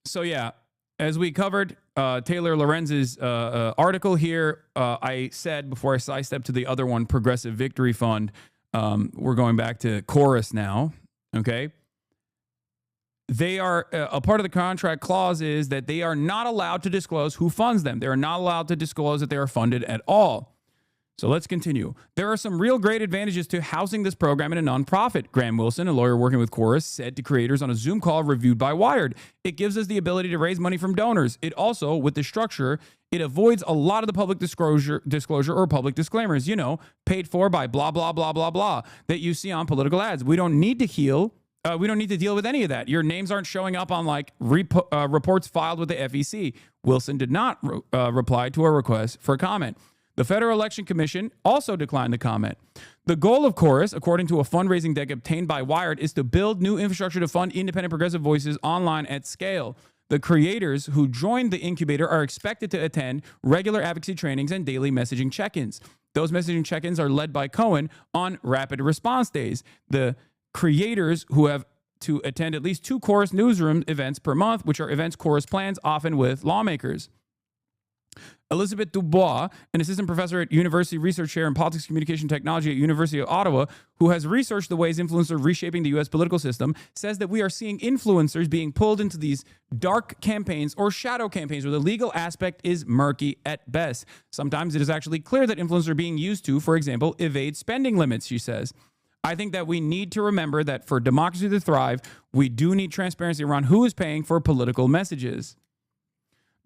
So yeah, as we covered Taylor Lorenz's article here, I said before I sidestep to the other one, Progressive Victory Fund, we're going back to Chorus now, okay? They are, a part of the contract clause is that they are not allowed to disclose who funds them. They are not allowed to disclose that they are funded at all. So let's continue. There are some real great advantages to housing this program in a nonprofit. Graham Wilson, a lawyer working with Chorus, said to creators on a Zoom call reviewed by Wired. It gives us the ability to raise money from donors. It also, with the structure, it avoids a lot of the public disclosure or public disclaimers, you know, paid for by blah, blah, blah, blah, blah, that you see on political ads. We don't need to deal with any of that. Your names aren't showing up on like reports filed with the FEC. Wilson did not reply to a request for comment. The Federal Election Commission also declined to comment. The goal of Chorus, according to a fundraising deck obtained by Wired, is to build new infrastructure to fund independent progressive voices online at scale. The creators who joined the incubator are expected to attend regular advocacy trainings and daily messaging check-ins. Those messaging check-ins are led by Cohen on rapid response days. The creators who have to attend at least 2 Chorus newsroom events per month, which are events Chorus plans, often with lawmakers. Elizabeth Dubois, an assistant professor at University Research Chair in Politics, Communication, Technology at University of Ottawa, who has researched the ways influencers are reshaping the U.S. political system, says that we are seeing influencers being pulled into these dark campaigns or shadow campaigns where the legal aspect is murky at best. Sometimes it is actually clear that influencers are being used to, for example, evade spending limits, she says. I think that we need to remember that for democracy to thrive, we do need transparency around who is paying for political messages.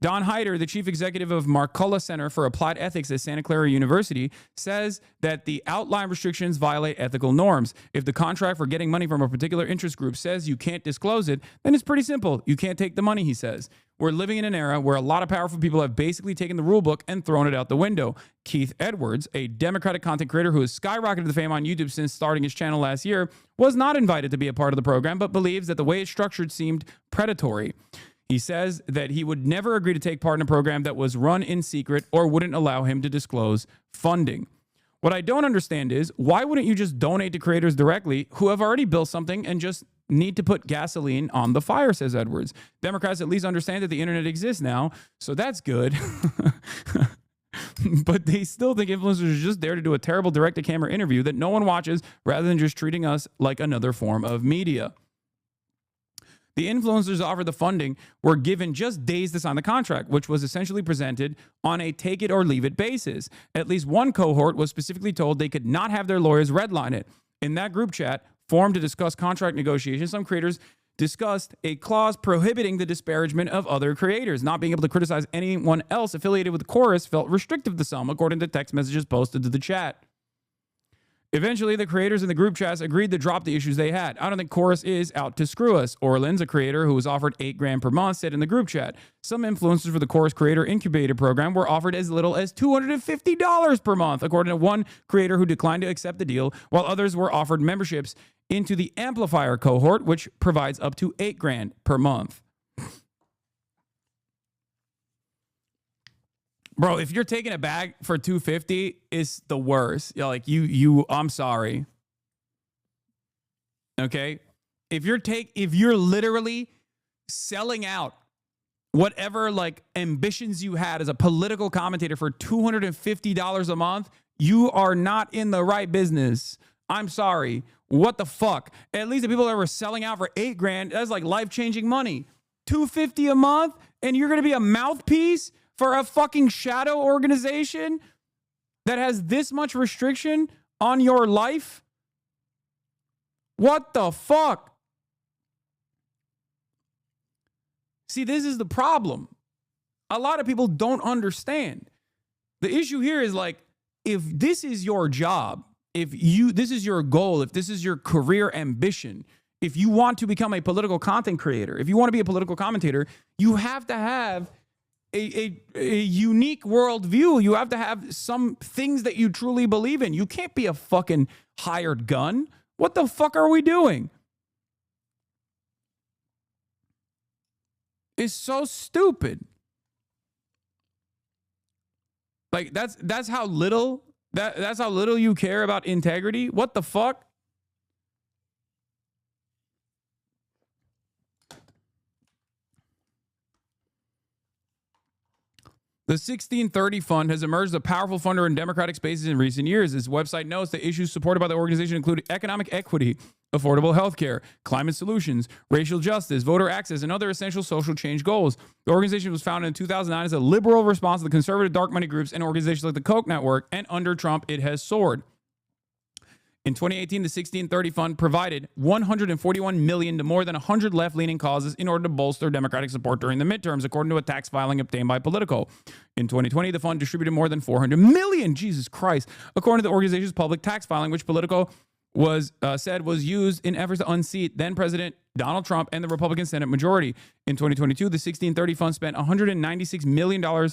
Don Hyder, the chief executive of Marcola Center for Applied Ethics at Santa Clara University, says that the outline restrictions violate ethical norms. If the contract for getting money from a particular interest group says you can't disclose it, then it's pretty simple. You can't take the money, he says. We're living in an era where a lot of powerful people have basically taken the rule book and thrown it out the window. Keith Edwards, a Democratic content creator who has skyrocketed to fame on YouTube since starting his channel last year, was not invited to be a part of the program, but believes that the way it's structured seemed predatory. He says that he would never agree to take part in a program that was run in secret or wouldn't allow him to disclose funding. What I don't understand is, why wouldn't you just donate to creators directly who have already built something and just need to put gasoline on the fire, says Edwards. Democrats at least understand that the internet exists now, so that's good. But they still think influencers are just there to do a terrible direct-to-camera interview that no one watches rather than just treating us like another form of media. The influencers offered the funding were given just days to sign the contract, which was essentially presented on a take-it-or-leave-it basis. At least one cohort was specifically told they could not have their lawyers redline it. In that group chat, formed to discuss contract negotiations, some creators discussed a clause prohibiting the disparagement of other creators. Not being able to criticize anyone else affiliated with the chorus felt restrictive to some, according to text messages posted to the chat. Eventually, the creators in the group chats agreed to drop the issues they had. I don't think Chorus is out to screw us. Orleans, a creator who was offered $8,000 per month, said in the group chat. Some influencers for the Chorus Creator Incubator program were offered as little as $250 per month, according to one creator who declined to accept the deal, while others were offered memberships into the Amplifier cohort, which provides up to $8,000 per month. Bro, if you're taking a bag for $250, it's the worst. You're like, I'm sorry. Okay? If you're literally selling out whatever like ambitions you had as a political commentator for $250 a month, you are not in the right business. I'm sorry. What the fuck? At least the people that were selling out for $8,000, that's like life-changing money. $250 a month, and you're gonna be a mouthpiece for a fucking shadow organization that has this much restriction on your life? What the fuck? See, this is the problem. A lot of people don't understand. The issue here is like, if this is your job, this is your goal, if this is your career ambition, if you want to become a political content creator, if you want to be a political commentator, you have to have a unique worldview. You have to have some things that you truly believe in. You can't be a fucking hired gun. What the fuck are we doing? It's so stupid. Like that's how little that's how little you care about integrity. What the fuck? The 1630 Fund has emerged as a powerful funder in Democratic spaces in recent years. Its website notes that issues supported by the organization include economic equity, affordable health care, climate solutions, racial justice, voter access, and other essential social change goals. The organization was founded in 2009 as a liberal response to the conservative dark money groups and organizations like the Koch network, and under Trump, it has soared. In 2018, the 1630 Fund provided $141 million to more than 100 left-leaning causes in order to bolster Democratic support during the midterms, according to a tax filing obtained by Politico. In 2020, the fund distributed more than $400 million, Jesus Christ, according to the organization's public tax filing, which Politico said was used in efforts to unseat then-President Donald Trump and the Republican Senate majority. In 2022, the 1630 Fund spent $196 million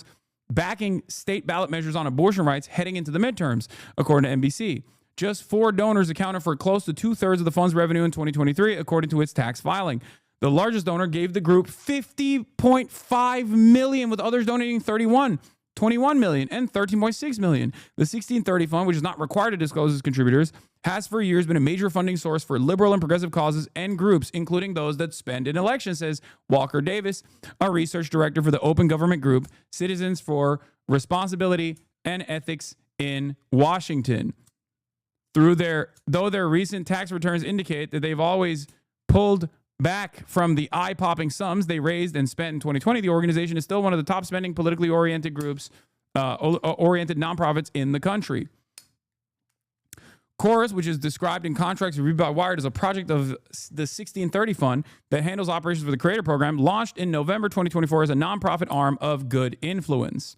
backing state ballot measures on abortion rights heading into the midterms, according to NBC. Just 4 donors accounted for close to 2/3 of the fund's revenue in 2023, according to its tax filing. The largest donor gave the group $50.5 million, with others donating $21 million, and $13.6 million. The 1630 Fund, which is not required to disclose its contributors, has for years been a major funding source for liberal and progressive causes and groups, including those that spend in elections, says Walker Davis, a research director for the open government group Citizens for responsibility, and ethics in Washington. Though their recent tax returns indicate that they've always pulled back from the eye-popping sums they raised and spent in 2020, the organization is still one of the top spending politically oriented groups, oriented nonprofits in the country. Chorus, which is described in contracts reviewed by Wired as a project of the 1630 Fund that handles operations for the Creator Program, launched in November 2024 as a nonprofit arm of Good Influence,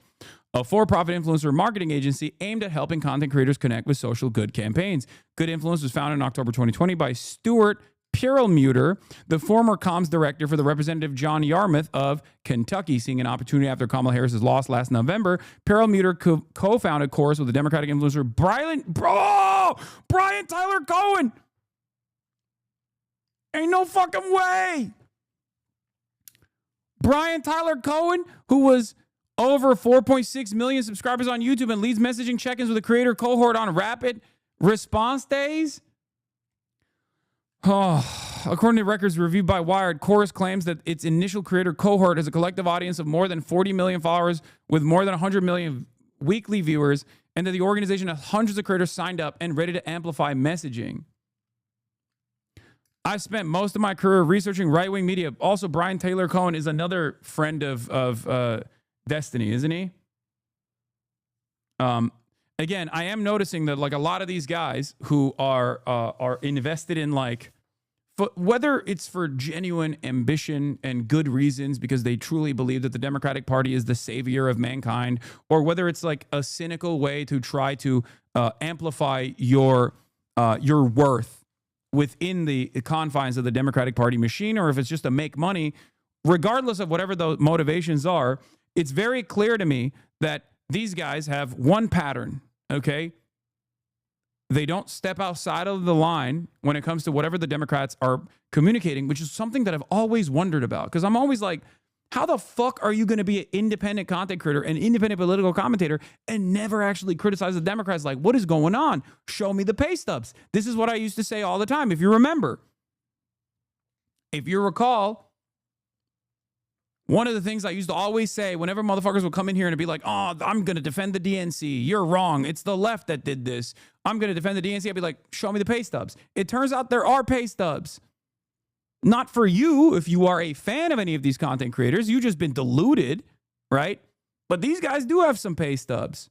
a for-profit influencer marketing agency aimed at helping content creators connect with social good campaigns. Good Influence was founded in October 2020 by Stuart Perlmutter, the former comms director for the Representative John Yarmouth of Kentucky. Seeing an opportunity after Kamala Harris's loss last November, Perlmutter co-founded Chorus with the Democratic influencer Brian Tyler Cohen. Ain't no fucking way. Brian Tyler Cohen, who was over 4.6 million subscribers on YouTube and leads messaging check-ins with the creator cohort on rapid response days. According to records reviewed by Wired, Chorus claims that its initial creator cohort has a collective audience of more than 40 million followers with more than 100 million weekly viewers, and that the organization has hundreds of creators signed up and ready to amplify messaging. I've spent most of my career researching right-wing media. Also, Brian Taylor Cohen is another friend of Destiny, isn't he? Again, I am noticing that like a lot of these guys who are invested in like, whether it's for genuine ambition and good reasons because they truly believe that the Democratic Party is the savior of mankind, or whether it's like a cynical way to try to amplify your worth within the confines of the Democratic Party machine, or if it's just to make money, regardless of whatever those motivations are, it's very clear to me that these guys have one pattern, okay? They don't step outside of the line when it comes to whatever the Democrats are communicating, which is something that I've always wondered about. Because I'm always like, how the fuck are you going to be an independent content creator, an independent political commentator, and never actually criticize the Democrats? Like, what is going on? Show me the pay stubs. This is what I used to say all the time, if you remember. If you recall, one of the things I used to always say whenever motherfuckers would come in here and be like, oh, I'm going to defend the DNC. You're wrong. It's the left that did this. I'm going to defend the DNC. I'd be like, show me the pay stubs. It turns out there are pay stubs. Not for you if you are a fan of any of these content creators. You've just been deluded, right? But these guys do have some pay stubs.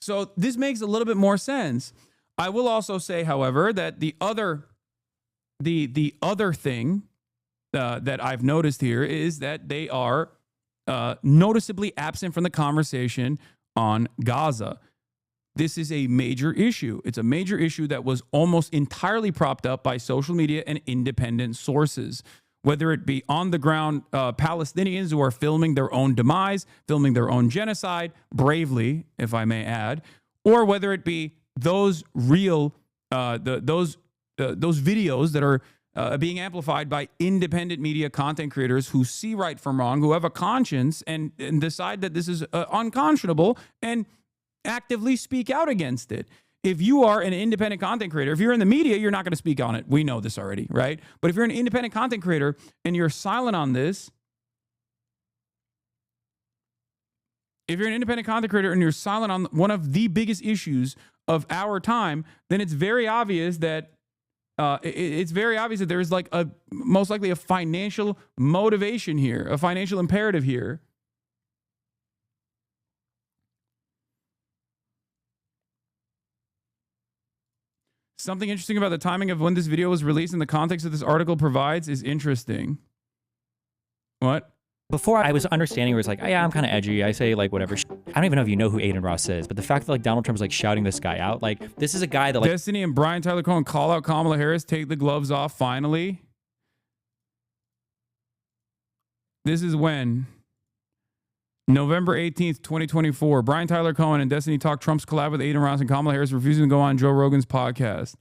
So this makes a little bit more sense. I will also say, however, that the other thing that I've noticed here is that they are noticeably absent from the conversation on Gaza. This is a major issue. It's a major issue that was almost entirely propped up by social media and independent sources, whether it be on the ground Palestinians who are filming their own demise, filming their own genocide, bravely, if I may add, or whether it be those real, those videos that are being amplified by independent media content creators who see right from wrong, who have a conscience and decide that this is unconscionable and actively speak out against it. If you are an independent content creator, if you're in the media, you're not going to speak on it. We know this already, right? But if you're an independent content creator and you're silent on this, if you're an independent content creator and you're silent on one of the biggest issues of our time, then it's very obvious that there's like most likely a financial motivation here, a financial imperative here. Something interesting about the timing of when this video was released and the context that this article provides is interesting. What? Before I was understanding, it was like, oh, yeah, I'm kind of edgy. I say like whatever. I don't even know if you know who Aiden Ross is, but the fact that like Donald Trump's like shouting this guy out, like this is a guy that like Destiny and Brian Tyler Cohen call out Kamala Harris, take the gloves off finally. This is when November 18th, 2024. Brian Tyler Cohen and Destiny talk Trump's collab with Aiden Ross and Kamala Harris refusing to go on Joe Rogan's podcast.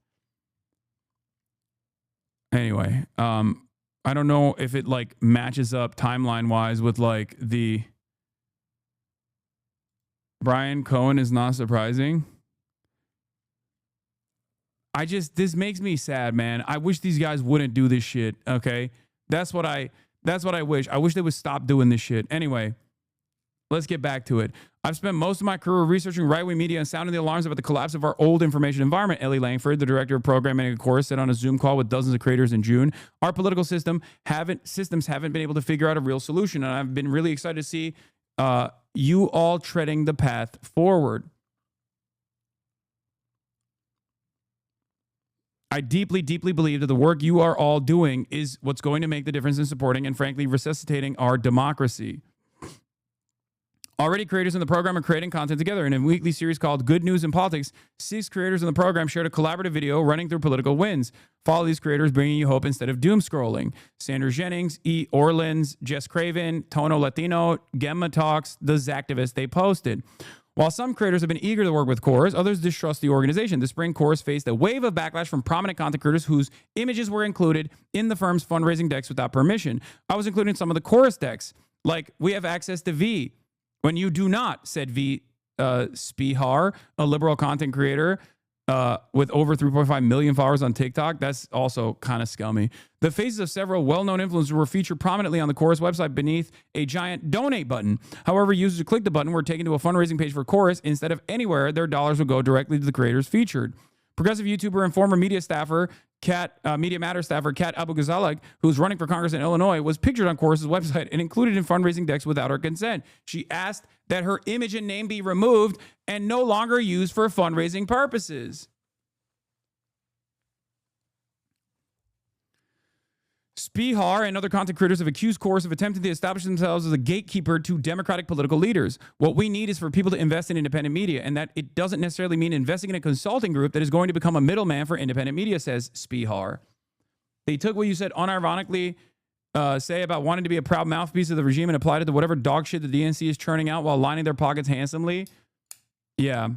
Anyway, I don't know if it like matches up timeline wise with like the Brian Cohen is not surprising. This makes me sad, man. I wish these guys wouldn't do this shit. Okay. That's what I That's what I wish. I wish they would stop doing this shit. Anyway, let's get back to it. I've spent most of my career researching right-wing media and sounding the alarms about the collapse of our old information environment. Ellie Langford, the director of programming at Chorus, said on a Zoom call with dozens of creators in June, our political systems haven't been able to figure out a real solution. And I've been really excited to see you all treading the path forward. I deeply, deeply believe that the work you are all doing is what's going to make the difference in supporting and, frankly, resuscitating our democracy. Already, creators in the program are creating content together. In a weekly series called Good News in Politics, 6 creators in the program shared a collaborative video running through political wins. Follow these creators, bringing you hope instead of doom scrolling. Sandra Jennings, E. Orleans, Jess Craven, Tono Latino, Gemma Talks, The Zactivist they posted. While some creators have been eager to work with Chorus, others distrust the organization. This spring, Chorus faced a wave of backlash from prominent content creators whose images were included in the firm's fundraising decks without permission. I was including some of the Chorus decks, like we have access to V. When you do not, said V. Spihar, a liberal content creator with over 3.5 million followers on TikTok. That's also kind of scummy. The faces of several well-known influencers were featured prominently on the Chorus website beneath a giant donate button. However, users who clicked the button were taken to a fundraising page for Chorus. Instead of anywhere, their dollars would go directly to the creators featured. Progressive YouTuber and former media staffer, Media Matter staffer Kat Abu Ghazalek, who's running for Congress in Illinois, was pictured on Chorus's website and included in fundraising decks without her consent. She asked that her image and name be removed and no longer used for fundraising purposes. Spihar and other content creators have accused Chorus of attempting to establish themselves as a gatekeeper to Democratic political leaders. What we need is for people to invest in independent media, and that it doesn't necessarily mean investing in a consulting group that is going to become a middleman for independent media, says Spihar. They took what you said unironically, say about wanting to be a proud mouthpiece of the regime and applied it to whatever dog shit the DNC is churning out while lining their pockets handsomely. Yeah.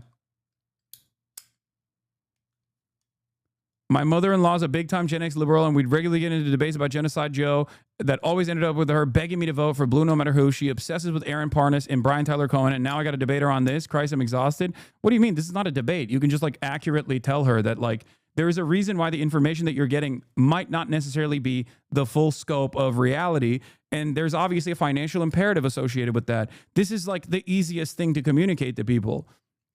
My mother-in-law is a big-time Gen X liberal, and we'd regularly get into debates about Genocide Joe that always ended up with her begging me to vote for Blue no matter who. She obsesses with Aaron Parnas and Brian Tyler Cohen, and now I got to debate her on this. Christ, I'm exhausted. What do you mean? This is not a debate. You can just, like, accurately tell her that, like, there is a reason why the information that you're getting might not necessarily be the full scope of reality, and there's obviously a financial imperative associated with that. This is, like, the easiest thing to communicate to people,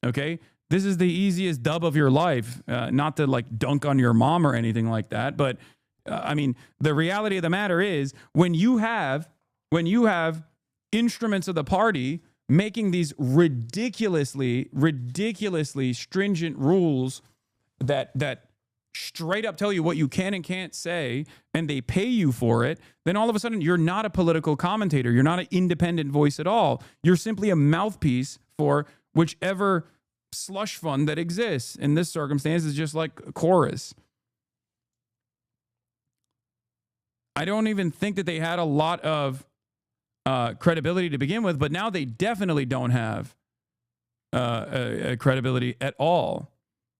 okay? This is the easiest dub of your life, not to like dunk on your mom or anything like that. But I mean, the reality of the matter is when you have instruments of the party making these ridiculously stringent rules that straight up tell you what you can and can't say, and they pay you for it, then all of a sudden you're not a political commentator. You're not an independent voice at all. You're simply a mouthpiece for whichever slush fund that exists. In this circumstance, is just like Chorus. I don't even think that they had a lot of credibility to begin with, but now they definitely don't have credibility at all.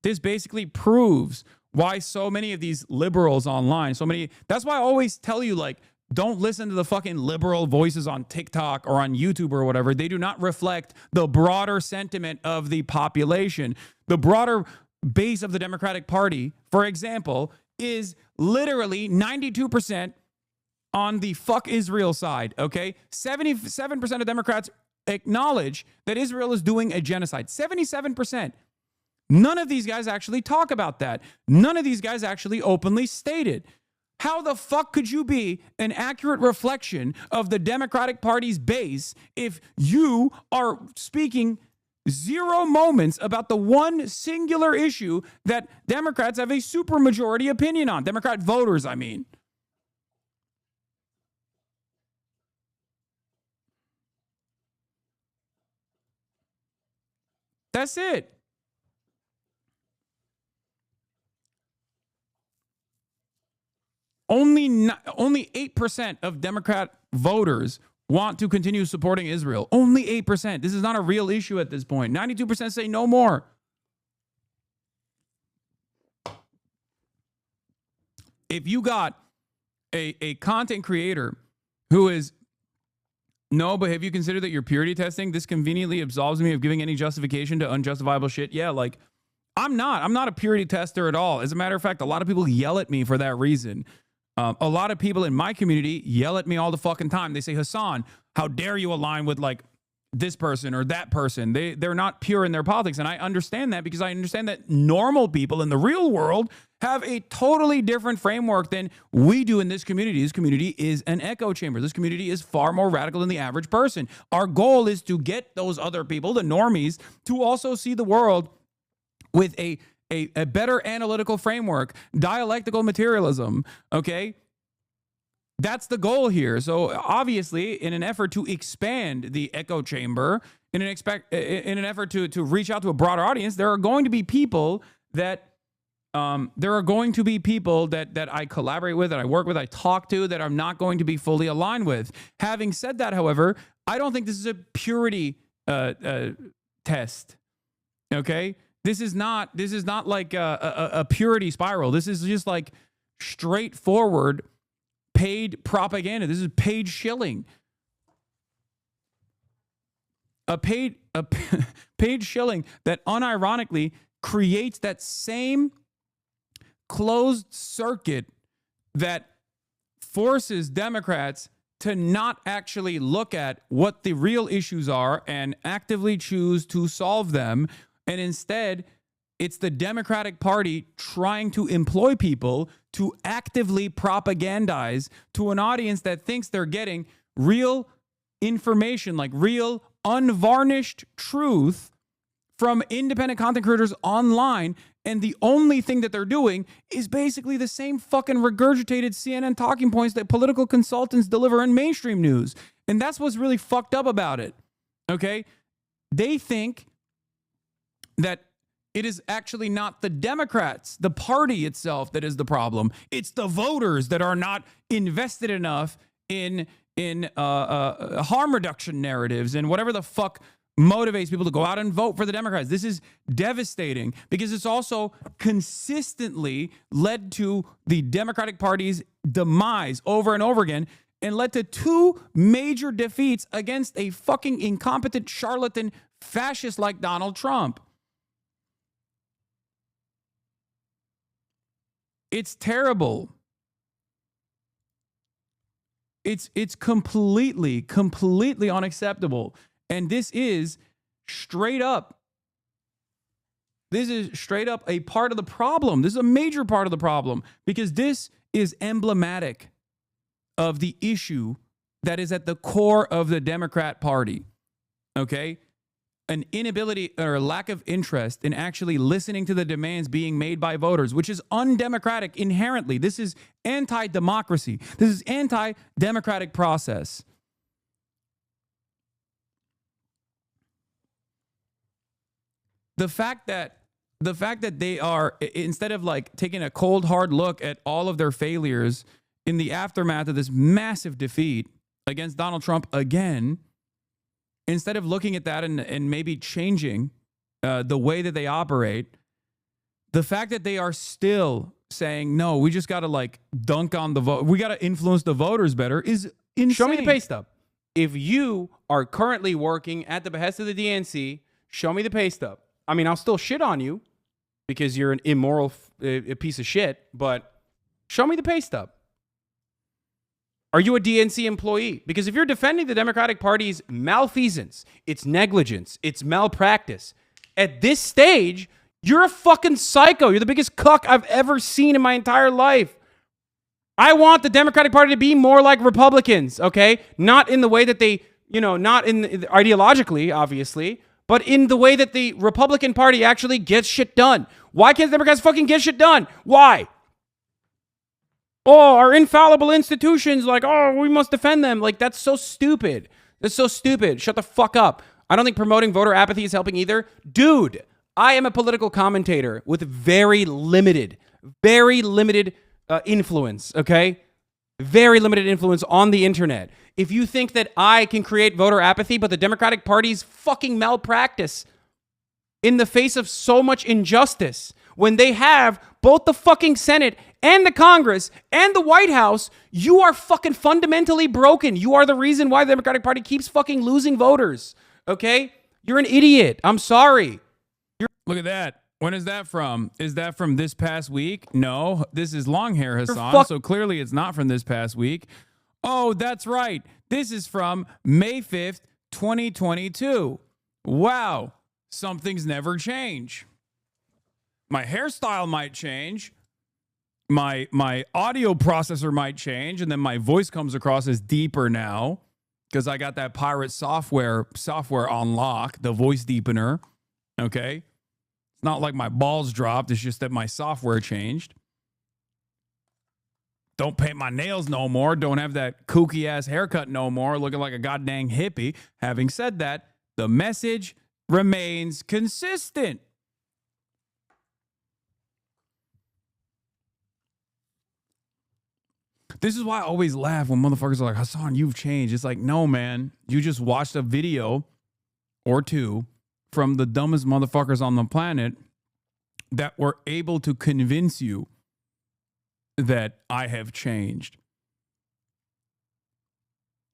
This basically proves why so many of these liberals online, that's why I always tell you, like, don't listen to the fucking liberal voices on TikTok or on YouTube or whatever. They do not reflect the broader sentiment of the population. The broader base of the Democratic Party, for example, is literally 92% on the fuck Israel side, okay? 77% of Democrats acknowledge that Israel is doing a genocide. 77%. None of these guys actually talk about that. None of these guys actually openly state it. How the fuck could you be an accurate reflection of the Democratic Party's base if you are speaking 0 moments about the one singular issue that Democrats have a supermajority opinion on? Democrat voters, I mean. That's it. Only 8% of Democrat voters want to continue supporting Israel. Only 8%. This is not a real issue at this point. 92% say no more. If you got a content creator who is, no, but have you considered that you're purity testing? This conveniently absolves me of giving any justification to unjustifiable shit. Yeah, like, I'm not a purity tester at all. As a matter of fact, a lot of people yell at me for that reason. A lot of people in my community yell at me all the fucking time. They say, Hasan, how dare you align with like this person or that person? They're not pure in their politics. And I understand that because I understand that normal people in the real world have a totally different framework than we do in this community. This community is an echo chamber. This community is far more radical than the average person. Our goal is to get those other people, the normies, to also see the world with a better analytical framework, dialectical materialism, okay? That's the goal here. So obviously, in an effort to expand the echo chamber, in an effort to reach out to a broader audience, there are going to be people that I collaborate with, that I work with, I talk to, that I'm not going to be fully aligned with. Having said that, however, I don't think this is a purity test. Okay? This is not like a purity spiral. This is just like straightforward paid propaganda. This is paid shilling. A paid shilling that unironically creates that same closed circuit that forces Democrats to not actually look at what the real issues are and actively choose to solve them. And instead, it's the Democratic Party trying to employ people to actively propagandize to an audience that thinks they're getting real information, like real unvarnished truth from independent content creators online. And the only thing that they're doing is basically the same fucking regurgitated CNN talking points that political consultants deliver in mainstream news. And that's what's really fucked up about it. Okay? They think that it is actually not the Democrats, the party itself, that is the problem. It's the voters that are not invested enough in harm reduction narratives and whatever the fuck motivates people to go out and vote for the Democrats. This is devastating because it's also consistently led to the Democratic Party's demise over and over again and led to two major defeats against a fucking incompetent charlatan fascist like Donald Trump. It's terrible. It's completely unacceptable. And this is straight up a part of the problem. This is a major part of the problem because this is emblematic of the issue that is at the core of the Democrat Party. Okay? An inability or a lack of interest in actually listening to the demands being made by voters, which is undemocratic inherently. This is anti-democracy. This is anti-democratic process. The fact that they are, instead of like taking a cold hard look at all of their failures in the aftermath of this massive defeat against Donald Trump again, instead of looking at that and maybe changing the way that they operate, the fact that they are still saying, no, we just got to like dunk on the vote, we got to influence the voters better is insane. Show me the pay stub. If you are currently working at the behest of the DNC, show me the pay stub. I mean, I'll still shit on you because you're an immoral piece of shit, but show me the pay stub. Are you a DNC employee? Because if you're defending the Democratic Party's malfeasance, its negligence, its malpractice, at this stage, you're a fucking psycho. You're the biggest cuck I've ever seen in my entire life. I want the Democratic Party to be more like Republicans, okay? Not in the way that they, not in ideologically, obviously, but in the way that the Republican Party actually gets shit done. Why can't the Democrats fucking get shit done? Why? Oh, our infallible institutions, like, oh, we must defend them. Like, that's so stupid. That's so stupid. Shut the fuck up. I don't think promoting voter apathy is helping either. Dude, I am a political commentator with very limited influence, okay? Very limited influence on the internet. If you think that I can create voter apathy, but the Democratic Party's fucking malpractice in the face of so much injustice, when they have both the fucking Senate and the Congress and the White House, you are fucking fundamentally broken. You are the reason why the Democratic Party keeps fucking losing voters, okay? You're an idiot. I'm sorry. Look at that. When is that from? Is that from this past week? No, this is long hair Hasan, so clearly it's not from this past week. Oh, that's right. This is from May 5th, 2022. Wow, some things never change. My hairstyle might change. My audio processor might change, and then my voice comes across as deeper now because I got that pirate software on lock, the voice deepener. Okay? It's not like my balls dropped, it's just that my software changed. Don't paint my nails no more. Don't have that kooky ass haircut no more, looking like a goddamn hippie. Having said that, the message remains consistent. This is why I always laugh when motherfuckers are like, Hasan, you've changed. It's like, no, man. You just watched a video or two from the dumbest motherfuckers on the planet that were able to convince you that I have changed.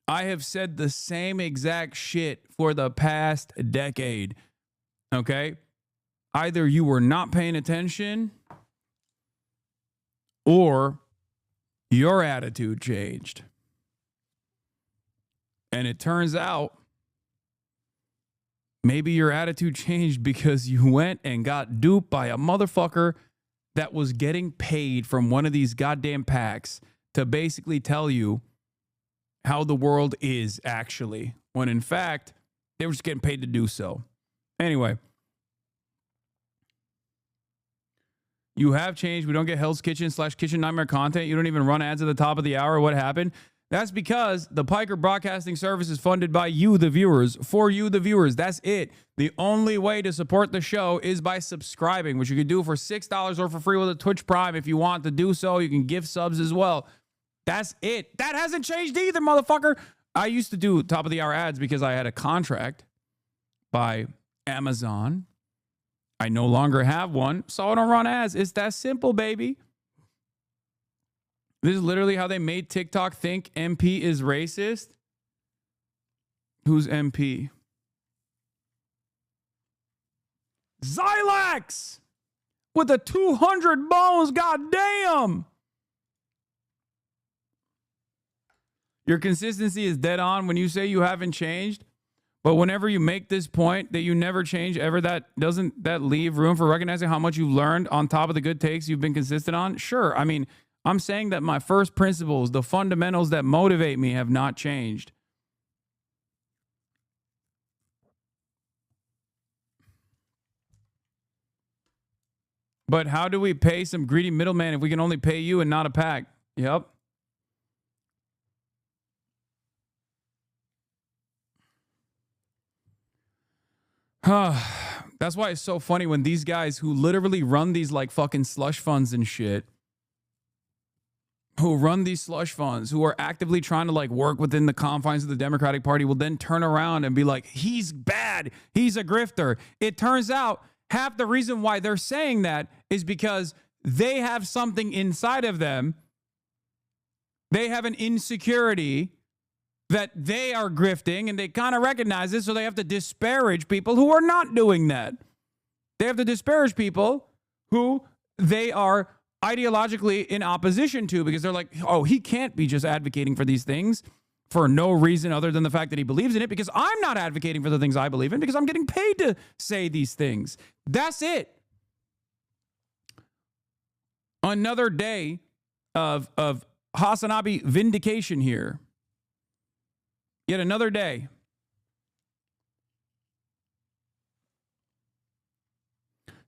I have said the same exact shit for the past decade. Okay? Either you were not paying attention or your attitude changed. And it turns out maybe your attitude changed because you went and got duped by a motherfucker that was getting paid from one of these goddamn PACs to basically tell you how the world is actually, when in fact, they were just getting paid to do so. Anyway. You have changed. We don't get Hell's Kitchen / Kitchen Nightmare content. You don't even run ads at the top of the hour. What happened? That's because the Piker Broadcasting Service is funded by you, the viewers, for you, the viewers. That's it. The only way to support the show is by subscribing, which you can do for $6 or for free with a Twitch Prime. If you want to do so, you can give subs as well. That's it. That hasn't changed either, motherfucker. I used to do top of the hour ads because I had a contract by Amazon. I no longer have one, so I don't run ads. It's that simple, baby. This is literally how they made TikTok think MP is racist. Who's MP? Xylax! With the 200 bones, goddamn! Your consistency is dead on when you say you haven't changed. But whenever you make this point that you never change ever, doesn't that leave room for recognizing how much you've learned on top of the good takes you've been consistent on? Sure. I mean, I'm saying that my first principles, the fundamentals that motivate me, have not changed. But how do we pay some greedy middleman if we can only pay you and not a PAC? Yep. That's why it's so funny when these guys who literally run these like fucking slush funds and shit, who run these slush funds, who are actively trying to like work within the confines of the Democratic Party, will then turn around and be like, he's bad, he's a grifter. It turns out half the reason why they're saying that is because they have something inside of them. They have an insecurity that they are grifting, and they kind of recognize it, so they have to disparage people who are not doing that. They have to disparage people who they are ideologically in opposition to, because they're like, oh, he can't be just advocating for these things for no reason other than the fact that he believes in it, because I'm not advocating for the things I believe in, because I'm getting paid to say these things. That's it. Another day of Hasanabi vindication here. Yet another day.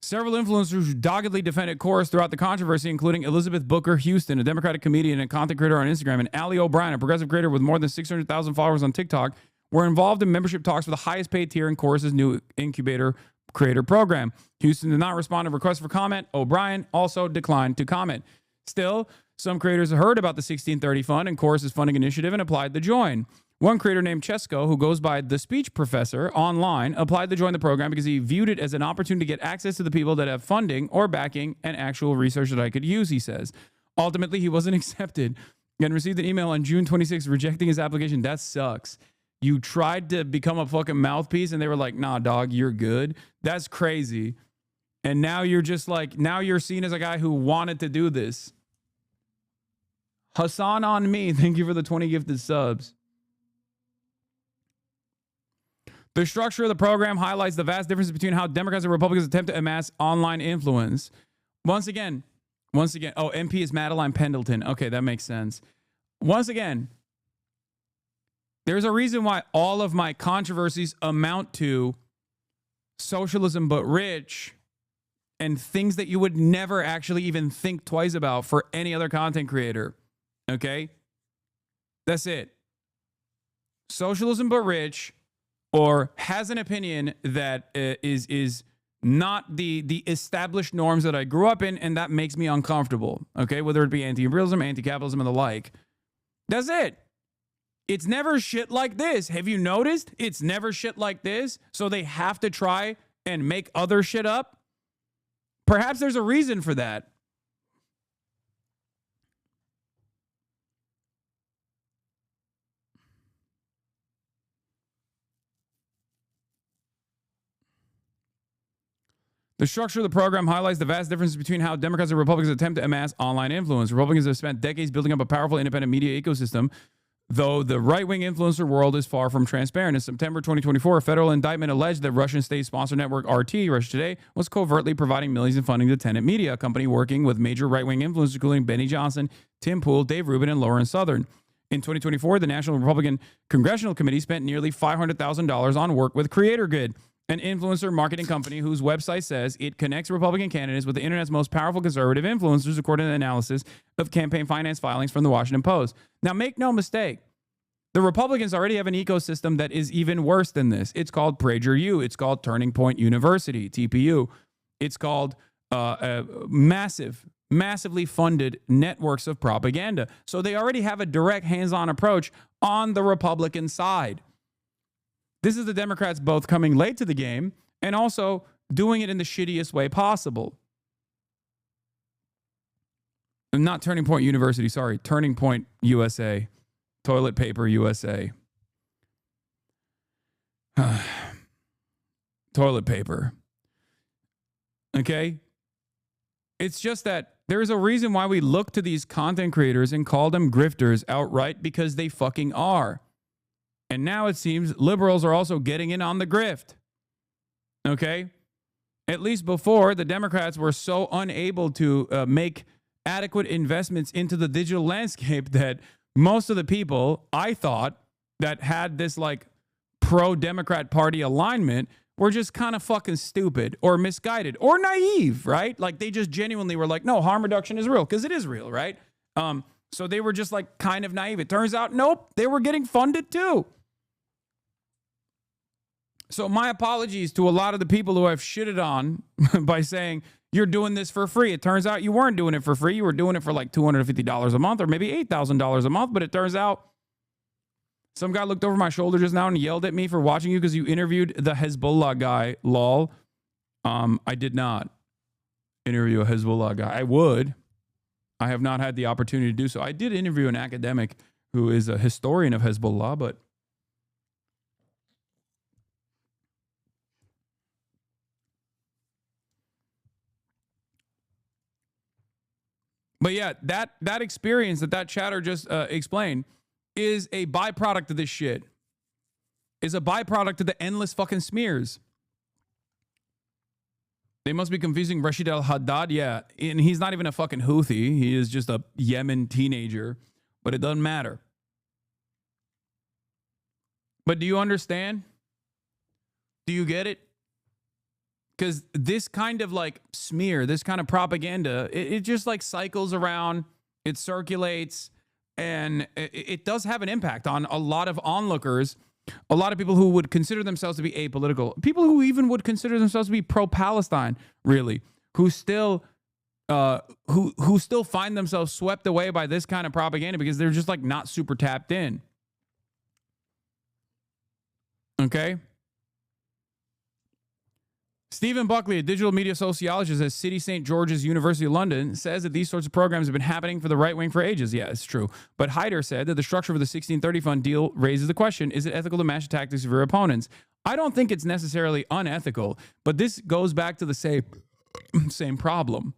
Several influencers who doggedly defended Chorus throughout the controversy, including Elizabeth Booker Houston, a Democratic comedian and content creator on Instagram, and Ali O'Brien, a progressive creator with more than 600,000 followers on TikTok, were involved in membership talks for the highest paid tier in Chorus's new incubator creator program. Houston did not respond to requests for comment. O'Brien also declined to comment. Still, some creators heard about the 1630 fund and Chorus's funding initiative and applied to join. One creator named Chesko, who goes by The Speech Professor online, applied to join the program because he viewed it as an opportunity to get access to the people that have funding or backing and actual research that I could use, he says. Ultimately, he wasn't accepted and received an email on June 26th rejecting his application. That sucks. You tried to become a fucking mouthpiece and they were like, nah, dog, you're good. That's crazy. And now you're just like, now you're seen as a guy who wanted to do this. Hasan on me. Thank you for the 20 gifted subs. The structure of the program highlights the vast differences between how Democrats and Republicans attempt to amass online influence. Once again, oh, MP is Madeline Pendleton. Okay, that makes sense. Once again, there's a reason why all of my controversies amount to socialism but rich and things that you would never actually even think twice about for any other content creator. Okay? That's it. Socialism but rich, or has an opinion that is not the established norms that I grew up in, and that makes me uncomfortable. Okay? Whether it be anti-imperialism, anti-capitalism, and the like. That's it. It's never shit like this. Have you noticed? It's never shit like this. So they have to try and make other shit up. Perhaps there's a reason for that. The structure of the program highlights the vast differences between how Democrats and Republicans attempt to amass online influence. Republicans have spent decades building up a powerful independent media ecosystem, though the right-wing influencer world is far from transparent. In September 2024, a federal indictment alleged that Russian state-sponsored network RT, Russia Today, was covertly providing millions in funding to Tenet Media, a company working with major right-wing influencers including Benny Johnson, Tim Pool, Dave Rubin, and Lauren Southern. In 2024, the National Republican Congressional Committee spent nearly $500,000 on work with Creator Good, an influencer marketing company whose website says it connects Republican candidates with the internet's most powerful conservative influencers, according to the analysis of campaign finance filings from the Washington Post. Now, make no mistake, the Republicans already have an ecosystem that is even worse than this. It's called PragerU. It's called Turning Point University, TPU. It's called massively funded networks of propaganda. So they already have a direct hands-on approach on the Republican side. This is the Democrats both coming late to the game and also doing it in the shittiest way possible. Not Turning Point University, sorry. Turning Point USA. Toilet Paper USA. Toilet paper. Okay? It's just that there is a reason why we look to these content creators and call them grifters outright, because they fucking are. And now it seems liberals are also getting in on the grift. Okay? At least before, the Democrats were so unable to make adequate investments into the digital landscape that most of the people, I thought, that had this like pro-Democrat Party alignment were just kind of fucking stupid or misguided or naive, right? Like they just genuinely were like, no, harm reduction is real, because it is real, right? So they were just like kind of naive. It turns out, nope, they were getting funded too. So my apologies to a lot of the people who I've shitted on by saying you're doing this for free. It turns out you weren't doing it for free. You were doing it for like $250 a month or maybe $8,000 a month. But it turns out some guy looked over my shoulder just now and yelled at me for watching you because you interviewed the Hezbollah guy, lol. I did not interview a Hezbollah guy. I would. I have not had the opportunity to do so. I did interview an academic who is a historian of Hezbollah, but yeah, that experience that chatter just explained is a byproduct of this shit. Is a byproduct of the endless fucking smears. They must be confusing Rashid al-Haddad. Yeah, and he's not even a fucking Houthi. He is just a Yemen teenager, but it doesn't matter. But do you understand? Do you get it? Because this kind of like smear, this kind of propaganda, it just like cycles around, it circulates, and it does have an impact on a lot of onlookers, a lot of people who would consider themselves to be apolitical, people who even would consider themselves to be pro-Palestine, really, who still who still find themselves swept away by this kind of propaganda because they're just like not super tapped in. Okay? Stephen Buckley, a digital media sociologist at City St. George's University of London, says that these sorts of programs have been happening for the right wing for ages. Yeah, it's true. But Hyder said that the structure of the 1630 fund deal raises the question, is it ethical to match the tactics of your opponents? I don't think it's necessarily unethical, but this goes back to the Same problem.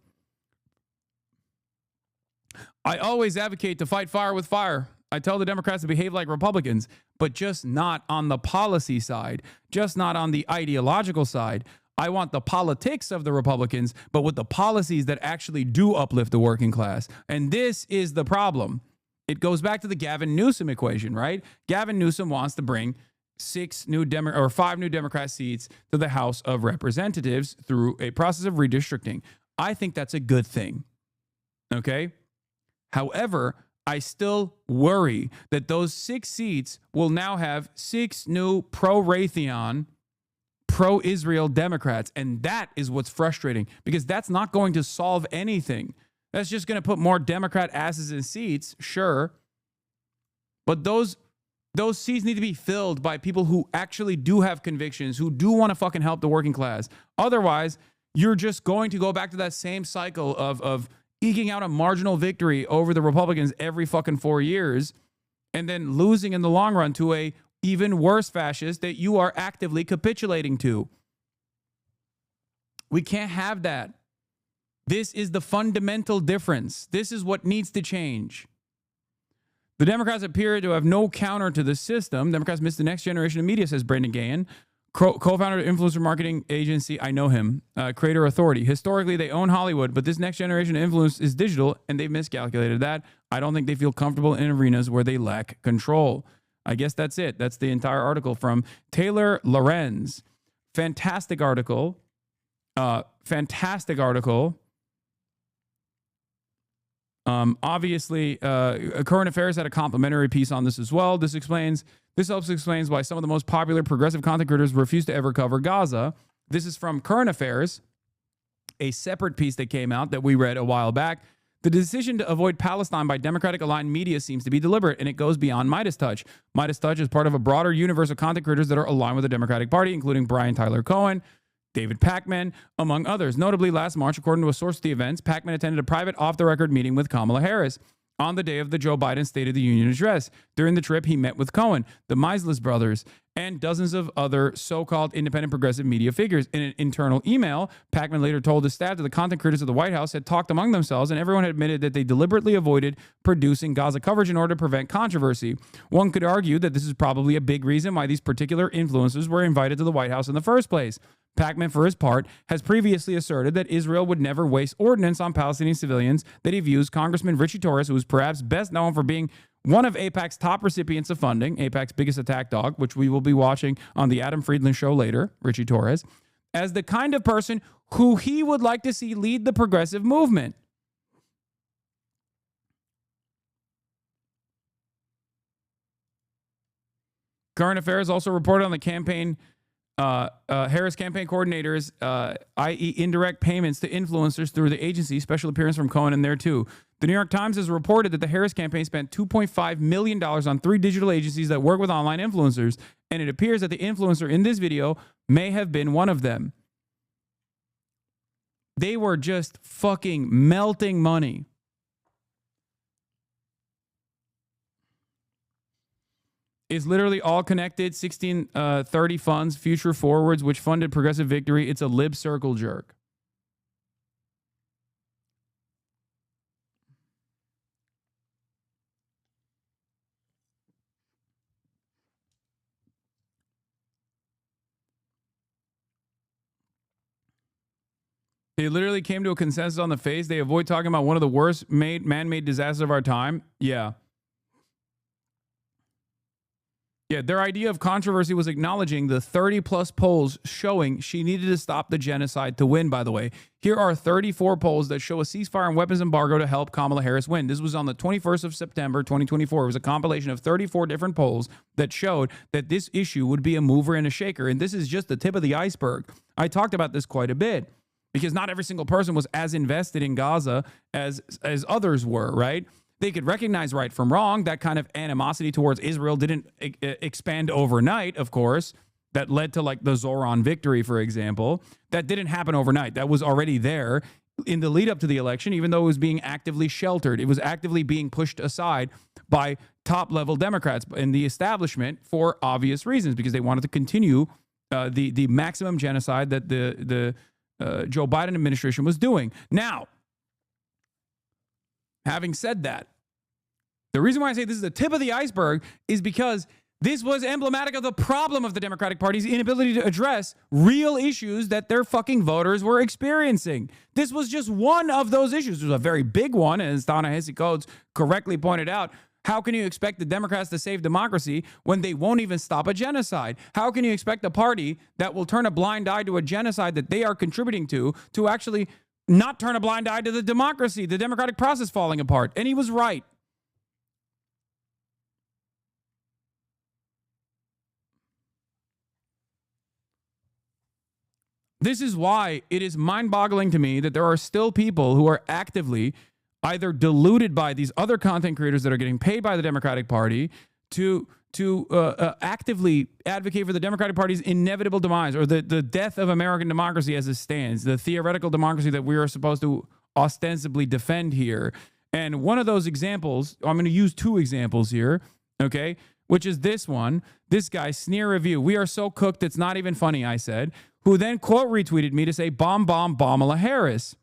I always advocate to fight fire with fire. I tell the Democrats to behave like Republicans, but just not on the policy side, just not on the ideological side. I want the politics of the Republicans, but with the policies that actually do uplift the working class. And this is the problem. It goes back to the Gavin Newsom equation, right? Gavin Newsom wants to bring 5 new Democrat seats to the House of Representatives through a process of redistricting. I think that's a good thing. Okay? However, I still worry that those 6 seats will now have 6 new pro-Raytheon, pro-Israel Democrats. And that is what's frustrating, because that's not going to solve anything. That's just going to put more Democrat asses in seats, sure. But those seats need to be filled by people who actually do have convictions, who do want to fucking help the working class. Otherwise, you're just going to go back to that same cycle of eking out a marginal victory over the Republicans every fucking 4 years, and then losing in the long run to a even worse fascist that you are actively capitulating to. We can't have that. This is the fundamental difference. This is what needs to change. The Democrats appear to have no counter to the system. Democrats miss the next generation of media, says Brandon Gahan, co-founder of influencer marketing agency. I know him. Creator Authority. Historically, they own Hollywood, but this next generation of influence is digital, and they've miscalculated that. I don't think they feel comfortable in arenas where they lack control. I guess that's it. That's the entire article from Taylor Lorenz. Fantastic article. Fantastic article. Obviously, Current Affairs had a complimentary piece on this as well. This helps explains why some of the most popular progressive content creators refuse to ever cover Gaza. This is from Current Affairs, a separate piece that came out that we read a while back. The decision to avoid Palestine by Democratic-aligned media seems to be deliberate, and it goes beyond Midas Touch. Midas Touch is part of a broader universe of content creators that are aligned with the Democratic Party, including Brian Tyler Cohen, David Pakman, among others. Notably, last March, according to a source at the events, Pakman attended a private off-the-record meeting with Kamala Harris on the day of the Joe Biden State of the Union address. During the trip, he met with Cohen, the Meisles brothers, and dozens of other so-called independent progressive media figures. In an internal email, Pakman later told his staff that the content creators of the White House had talked among themselves, and everyone had admitted that they deliberately avoided producing Gaza coverage in order to prevent controversy. One could argue that this is probably a big reason why these particular influencers were invited to the White House in the first place. Pakman, for his part, has previously asserted that Israel would never waste ordnance on Palestinian civilians, that he views Congressman Richie Torres, who is perhaps best known for being one of AIPAC's top recipients of funding, AIPAC's biggest attack dog, which we will be watching on the Adam Friedland show later, Richie Torres, as the kind of person who he would like to see lead the progressive movement. Current Affairs also reported on the campaign Harris campaign coordinators, i.e. indirect payments to influencers through the agency, special appearance from Cohen in there too. The New York Times has reported that the Harris campaign spent $2.5 million on 3 digital agencies that work with online influencers, and it appears that the influencer in this video may have been one of them. They were just fucking melting money. It's literally all connected. 1630 funds, Future Forwards, which funded Progressive Victory. It's a lib circle jerk. They literally came to a consensus on the face. They avoid talking about one of the worst man-made disasters of our time. Yeah. Yeah, their idea of controversy was acknowledging the 30-plus polls showing she needed to stop the genocide to win, by the way. Here are 34 polls that show a ceasefire and weapons embargo to help Kamala Harris win. This was on the 21st of September, 2024. It was a compilation of 34 different polls that showed that this issue would be a mover and a shaker, and this is just the tip of the iceberg. I talked about this quite a bit because not every single person was as invested in Gaza as others were, right? They could recognize right from wrong. That kind of animosity towards Israel didn't expand overnight, of course. That led to like the Zoran victory, for example. That didn't happen overnight. That was already there in the lead up to the election, even though it was being actively sheltered. It was actively being pushed aside by top level Democrats in the establishment for obvious reasons, because they wanted to continue the maximum genocide that the Joe Biden administration was doing. Now, having said that, the reason why I say this is the tip of the iceberg is because this was emblematic of the problem of the Democratic Party's inability to address real issues that their fucking voters were experiencing. This was just one of those issues. It was a very big one, and as Ta-Nehisi Coates correctly pointed out, how can you expect the Democrats to save democracy when they won't even stop a genocide? How can you expect a party that will turn a blind eye to a genocide that they are contributing to actually not turn a blind eye to the democracy, the democratic process falling apart? And he was right. This is why it is mind-boggling to me that there are still people who are actively either deluded by these other content creators that are getting paid by the Democratic Party to actively advocate for the Democratic Party's inevitable demise, or the death of American democracy as it stands, the theoretical democracy that we are supposed to ostensibly defend here. And one of those examples, I'm going to use two examples here, okay, which is this one. This guy, Sneer Review, we are so cooked it's not even funny, I said, who then quote retweeted me to say, bomb, Kamala Harris.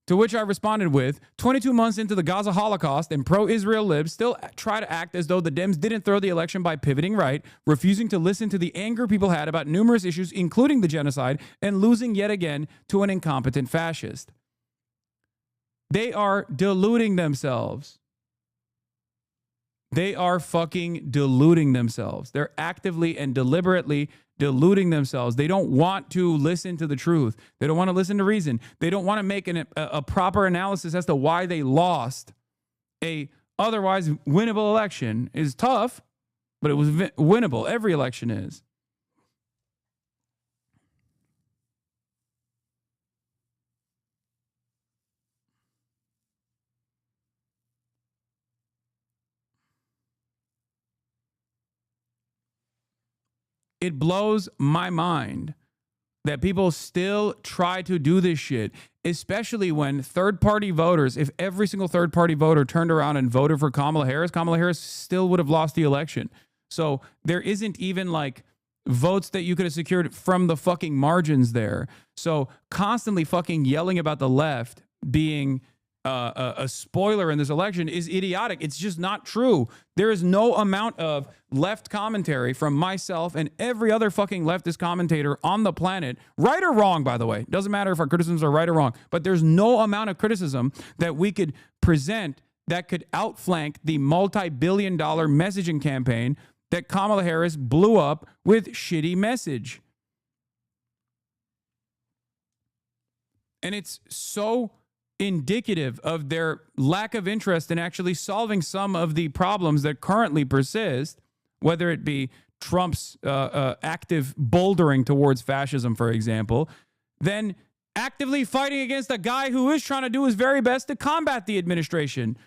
To which I responded with, 22 months into the Gaza Holocaust and pro-Israel libs still try to act as though the Dems didn't throw the election by pivoting right, refusing to listen to the anger people had about numerous issues, including the genocide, and losing yet again to an incompetent fascist. They are deluding themselves. They are fucking deluding themselves. They're actively and deliberately deluding themselves. They don't want to listen to the truth. They don't want to listen to reason. They don't want to make a proper analysis as to why they lost a otherwise winnable election. Is tough, but it was winnable. Every election is. It blows my mind that people still try to do this shit, especially when third-party voters, if every single third-party voter turned around and voted for Kamala Harris still would have lost the election. So there isn't even like votes that you could have secured from the fucking margins there. So constantly fucking yelling about the left being a spoiler in this election is idiotic. It's just not true. There is no amount of left commentary from myself and every other fucking leftist commentator on the planet, right or wrong, by the way. Doesn't matter if our criticisms are right or wrong, but there's no amount of criticism that we could present that could outflank the multi-billion-dollar messaging campaign that Kamala Harris blew up with shitty message. And it's so indicative of their lack of interest in actually solving some of the problems that currently persist, whether it be Trump's active bouldering towards fascism, for example, then actively fighting against a guy who is trying to do his very best to combat the administration.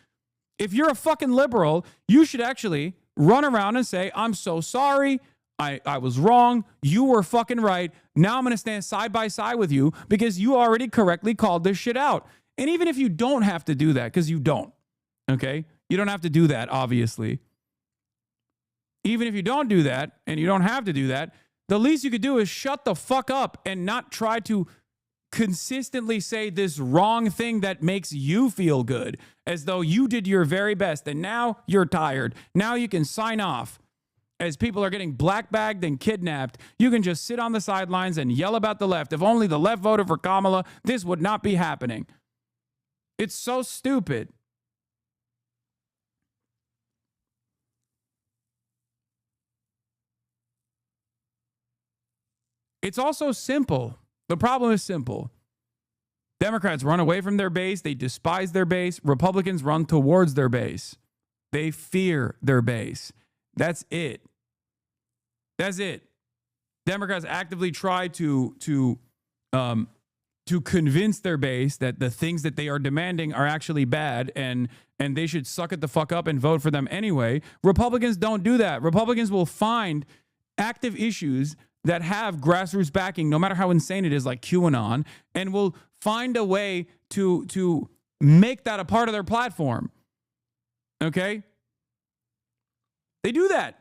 If you're a fucking liberal, you should actually run around and say, I'm so sorry. I was wrong. You were fucking right. Now I'm going to stand side by side with you because you already correctly called this shit out. And even if you don't have to do that, because you don't, okay? You don't have to do that, obviously. Even if you don't do that, and you don't have to do that, the least you could do is shut the fuck up and not try to consistently say this wrong thing that makes you feel good, as though you did your very best, and now you're tired. Now you can sign off. As people are getting black-bagged and kidnapped, you can just sit on the sidelines and yell about the left. If only the left voted for Kamala, this would not be happening. It's so stupid. It's also simple. The problem is simple. Democrats run away from their base. They despise their base. Republicans run towards their base. They fear their base. That's it. That's it. Democrats actively try to convince their base that the things that they are demanding are actually bad and they should suck it the fuck up and vote for them anyway. Republicans don't do that. Republicans will find active issues that have grassroots backing, no matter how insane it is, like QAnon, and will find a way to make that a part of their platform. Okay? They do that.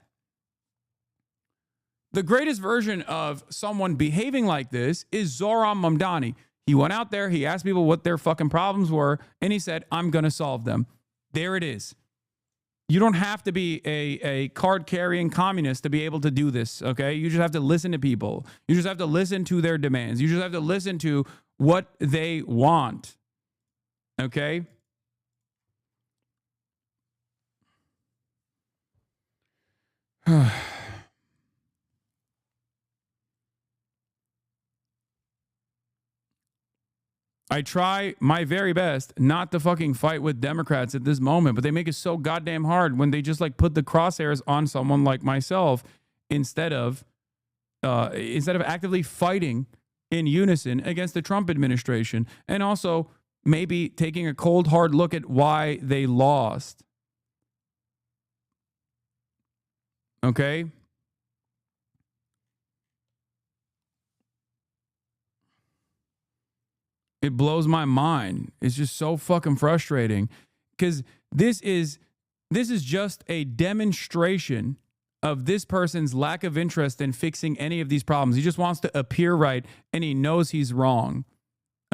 The greatest version of someone behaving like this is Zohran Mamdani. He went out there, he asked people what their fucking problems were, and he said, I'm going to solve them. There it is. You don't have to be a card-carrying communist to be able to do this, okay? You just have to listen to people. You just have to listen to their demands. You just have to listen to what they want, okay? I try my very best not to fucking fight with Democrats at this moment, but they make it so goddamn hard when they just like put the crosshairs on someone like myself instead of actively fighting in unison against the Trump administration, and also maybe taking a cold hard look at why they lost. Okay? It blows my mind. It's just so fucking frustrating because this is just a demonstration of this person's lack of interest in fixing any of these problems. He just wants to appear right, and he knows he's wrong.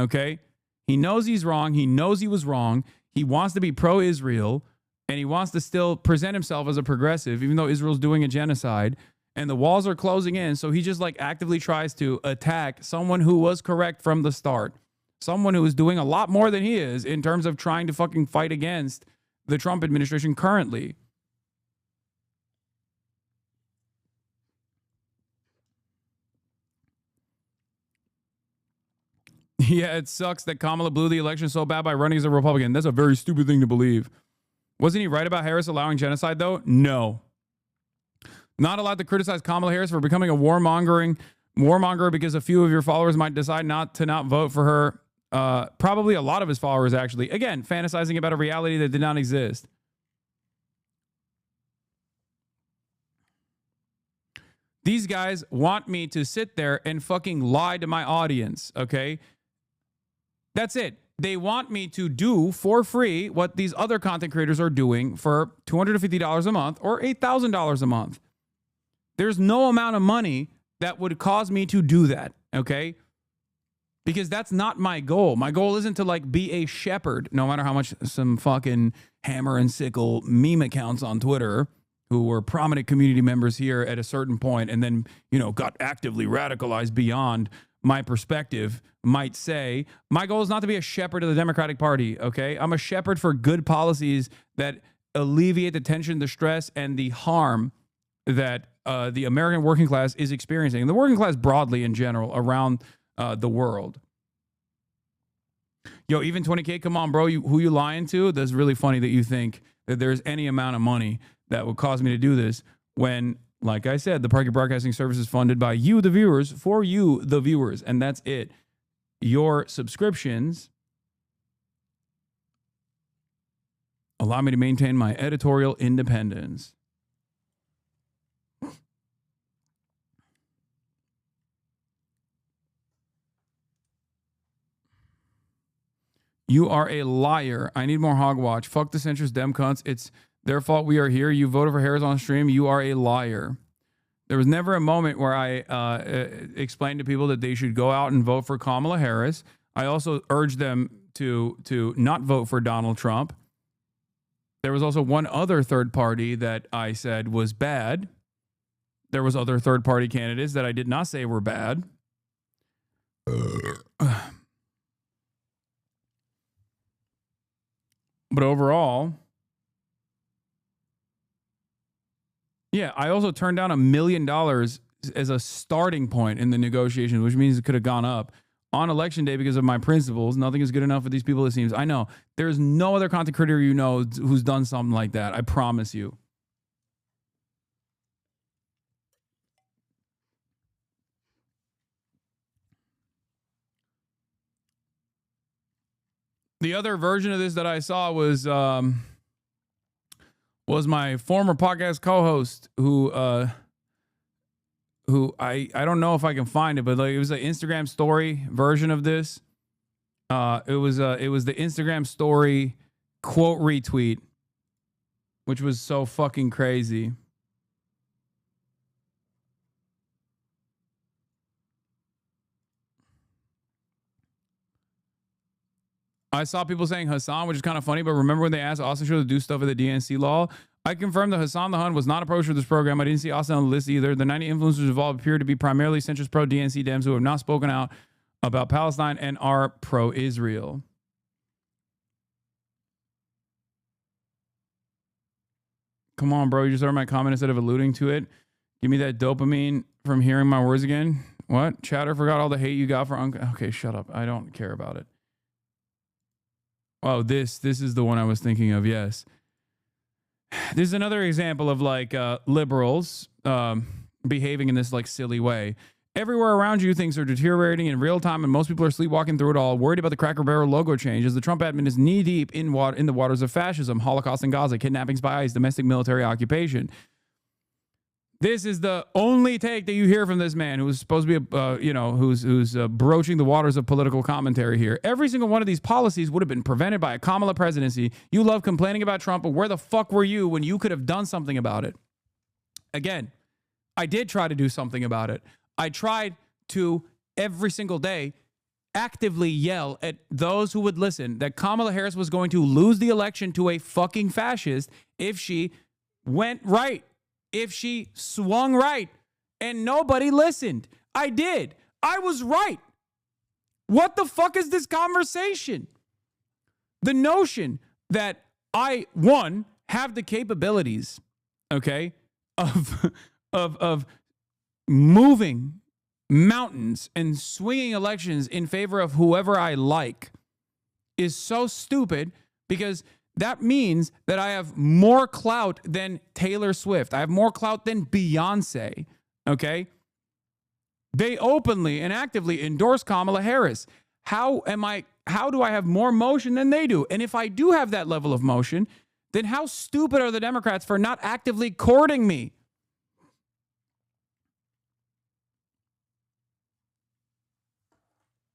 Okay? He knows he's wrong. He knows he was wrong. He wants to be pro-Israel, and he wants to still present himself as a progressive, even though Israel's doing a genocide, and the walls are closing in. So he just like actively tries to attack someone who was correct from the start. Someone who is doing a lot more than he is in terms of trying to fucking fight against the Trump administration currently. Yeah, it sucks that Kamala blew the election so bad by running as a Republican. That's a very stupid thing to believe. Wasn't he right about Harris allowing genocide, though? No. Not allowed to criticize Kamala Harris for becoming a warmonger because a few of your followers might decide not vote for her. Probably a lot of his followers, actually. Again, fantasizing about a reality that did not exist. These guys want me to sit there and fucking lie to my audience, okay? That's it. They want me to do for free what these other content creators are doing for $250 a month or $8,000 a month. There's no amount of money that would cause me to do that, okay? Because that's not my goal. My goal isn't to like be a shepherd, no matter how much some fucking hammer and sickle meme accounts on Twitter who were prominent community members here at a certain point and then, you know, got actively radicalized beyond my perspective might say. My goal is not to be a shepherd of the Democratic Party, okay? I'm a shepherd for good policies that alleviate the tension, the stress, and the harm that the American working class is experiencing, and the working class broadly in general around the world. Yo, even 20K, come on, bro. Who you lying to? That's really funny that you think that there's any amount of money that would cause me to do this when, like I said, the Piker Broadcasting Service is funded by you, the viewers, for you, the viewers, and that's it. Your subscriptions allow me to maintain my editorial independence. You are a liar. I need more hogwatch. Fuck the centrist dem cunts. It's their fault we are here. You voted for Harris on stream. You are a liar. There was never a moment where I explained to people that they should go out and vote for Kamala Harris. I also urged them to not vote for Donald Trump. There was also one other third party that I said was bad. There was other third party candidates that I did not say were bad. But overall, yeah, I also turned down $1 million as a starting point in the negotiations, which means it could have gone up on election day because of my principles. Nothing is good enough for these people, it seems. I know. There's no other content creator you know who's done something like that. I promise you. The other version of this that I saw was my former podcast co-host who I don't know if I can find it, but like it was an Instagram story version of this. It was the Instagram story quote retweet, which was so fucking crazy. I saw people saying Hasan, which is kind of funny, but remember when they asked Austin Show to do stuff with the DNC law? I confirmed that Hasan the Hun was not approached for this program. I didn't see Austin on the list either. The 90 influencers involved appear to be primarily centrist pro-DNC Dems who have not spoken out about Palestine and are pro-Israel. Come on, bro. You just heard my comment instead of alluding to it. Give me that dopamine from hearing my words again. What? Chatter forgot all the hate you got for okay, shut up. I don't care about it. Oh, this is the one I was thinking of. Yes. This is another example of like liberals behaving in this like silly way. Everywhere around you, things are deteriorating in real time, and most people are sleepwalking through it all, worried about the Crackbarrel logo change as the Trump admin is knee-deep in the waters of fascism, Holocaust in Gaza, kidnappings by ICE, domestic military occupation. This is the only take that you hear from this man who's supposed to be, who's broaching the waters of political commentary here. Every single one of these policies would have been prevented by a Kamala presidency. You love complaining about Trump, but where the fuck were you when you could have done something about it? Again, I did try to do something about it. I tried to, every single day, actively yell at those who would listen that Kamala Harris was going to lose the election to a fucking fascist if she went right, if she swung right, and nobody listened. I did. I was right. What the fuck is this conversation? The notion that I, one, have the capabilities, okay, of moving mountains and swinging elections in favor of whoever I like is so stupid, because that means that I have more clout than Taylor Swift. I have more clout than Beyonce, okay? They openly and actively endorse Kamala Harris. How do I have more motion than they do? And if I do have that level of motion, then how stupid are the Democrats for not actively courting me?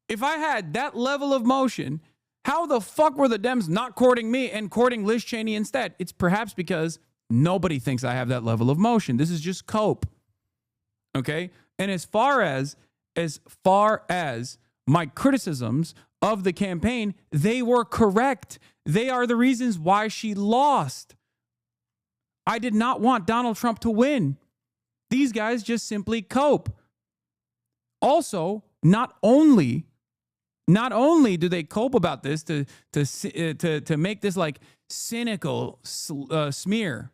If I had that level of motion, how the fuck were the Dems not courting me and courting Liz Cheney instead? It's perhaps because nobody thinks I have that level of motion. This is just cope. Okay? And as far as my criticisms of the campaign, they were correct. They are the reasons why she lost. I did not want Donald Trump to win. These guys just simply cope. Also, not only do they cope about this to make this like cynical smear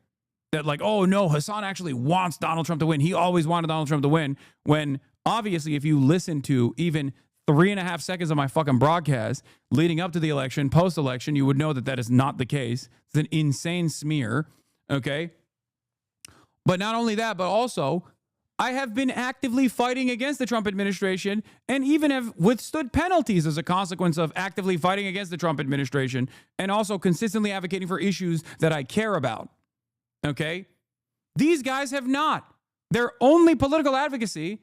that like, oh no, Hasan actually wants Donald Trump to win. He always wanted Donald Trump to win. When obviously, if you listen to even 3.5 seconds of my fucking broadcast leading up to the election, post-election, you would know that that is not the case. It's an insane smear. Okay. But not only that, but also, I have been actively fighting against the Trump administration and even have withstood penalties as a consequence of actively fighting against the Trump administration and also consistently advocating for issues that I care about. Okay? These guys have not. Their only political advocacy,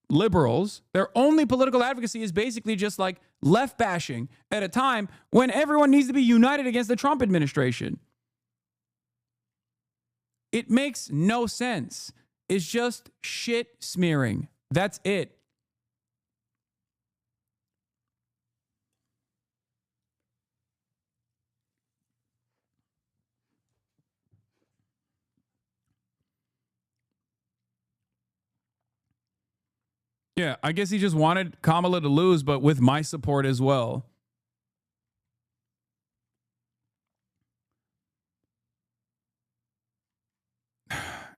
liberals, their only political advocacy is basically just like left bashing at a time when everyone needs to be united against the Trump administration. It makes no sense. It's just shit smearing. That's it. Yeah, I guess he just wanted Kamala to lose, but with my support as well.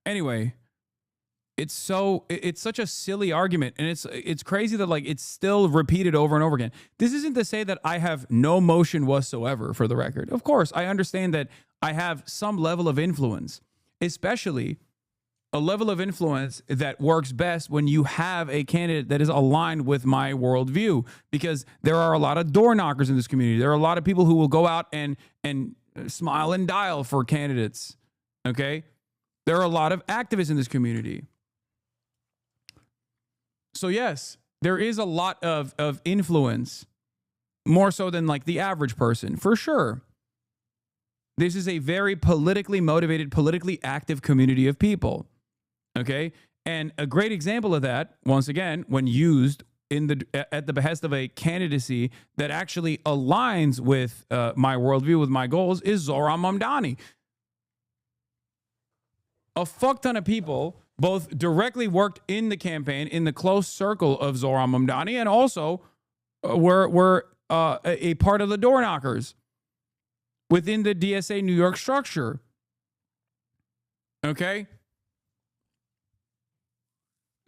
Anyway, it's such a silly argument, and it's crazy that like it's still repeated over and over again. This isn't to say that I have no motion whatsoever, for the record. Of course, I understand that I have some level of influence, especially a level of influence that works best when you have a candidate that is aligned with my worldview, because there are a lot of door knockers in this community. There are a lot of people who will go out and smile and dial for candidates. Okay? There are a lot of activists in this community. So yes, there is a lot of influence, more so than like the average person, for sure. This is a very politically motivated, politically active community of people. Okay? And a great example of that, once again, when used at the behest of a candidacy that actually aligns with my worldview, with my goals, is Zohran Mamdani. A fuck ton of people both directly worked in the campaign in the close circle of Zohran Mamdani and also were a part of the door knockers within the DSA New York structure. Okay?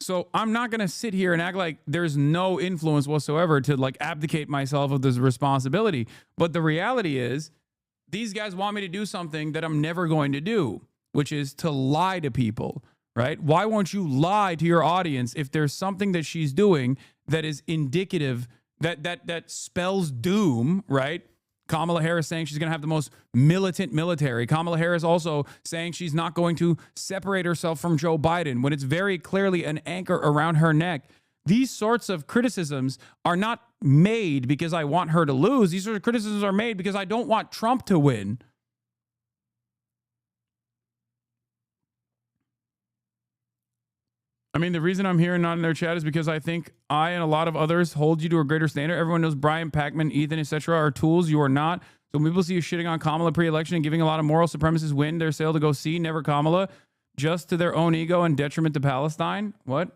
So I'm not going to sit here and act like there's no influence whatsoever to like abdicate myself of this responsibility. But the reality is these guys want me to do something that I'm never going to do, which is to lie to people, right? Why won't you lie to your audience if there's something that she's doing that is indicative, that spells doom, right? Kamala Harris saying she's going to have the most militant military. Kamala Harris also saying she's not going to separate herself from Joe Biden when it's very clearly an anchor around her neck. These sorts of criticisms are not made because I want her to lose. These sorts of criticisms are made because I don't want Trump to win. I mean, the reason I'm here and not in their chat is because I think I and a lot of others hold you to a greater standard. Everyone knows Brian, Pacman, Ethan, etc. are tools. You are not. So when people see you shitting on Kamala pre-election and giving a lot of moral supremacists win their sale to go see Never Kamala just to their own ego and detriment to Palestine. What?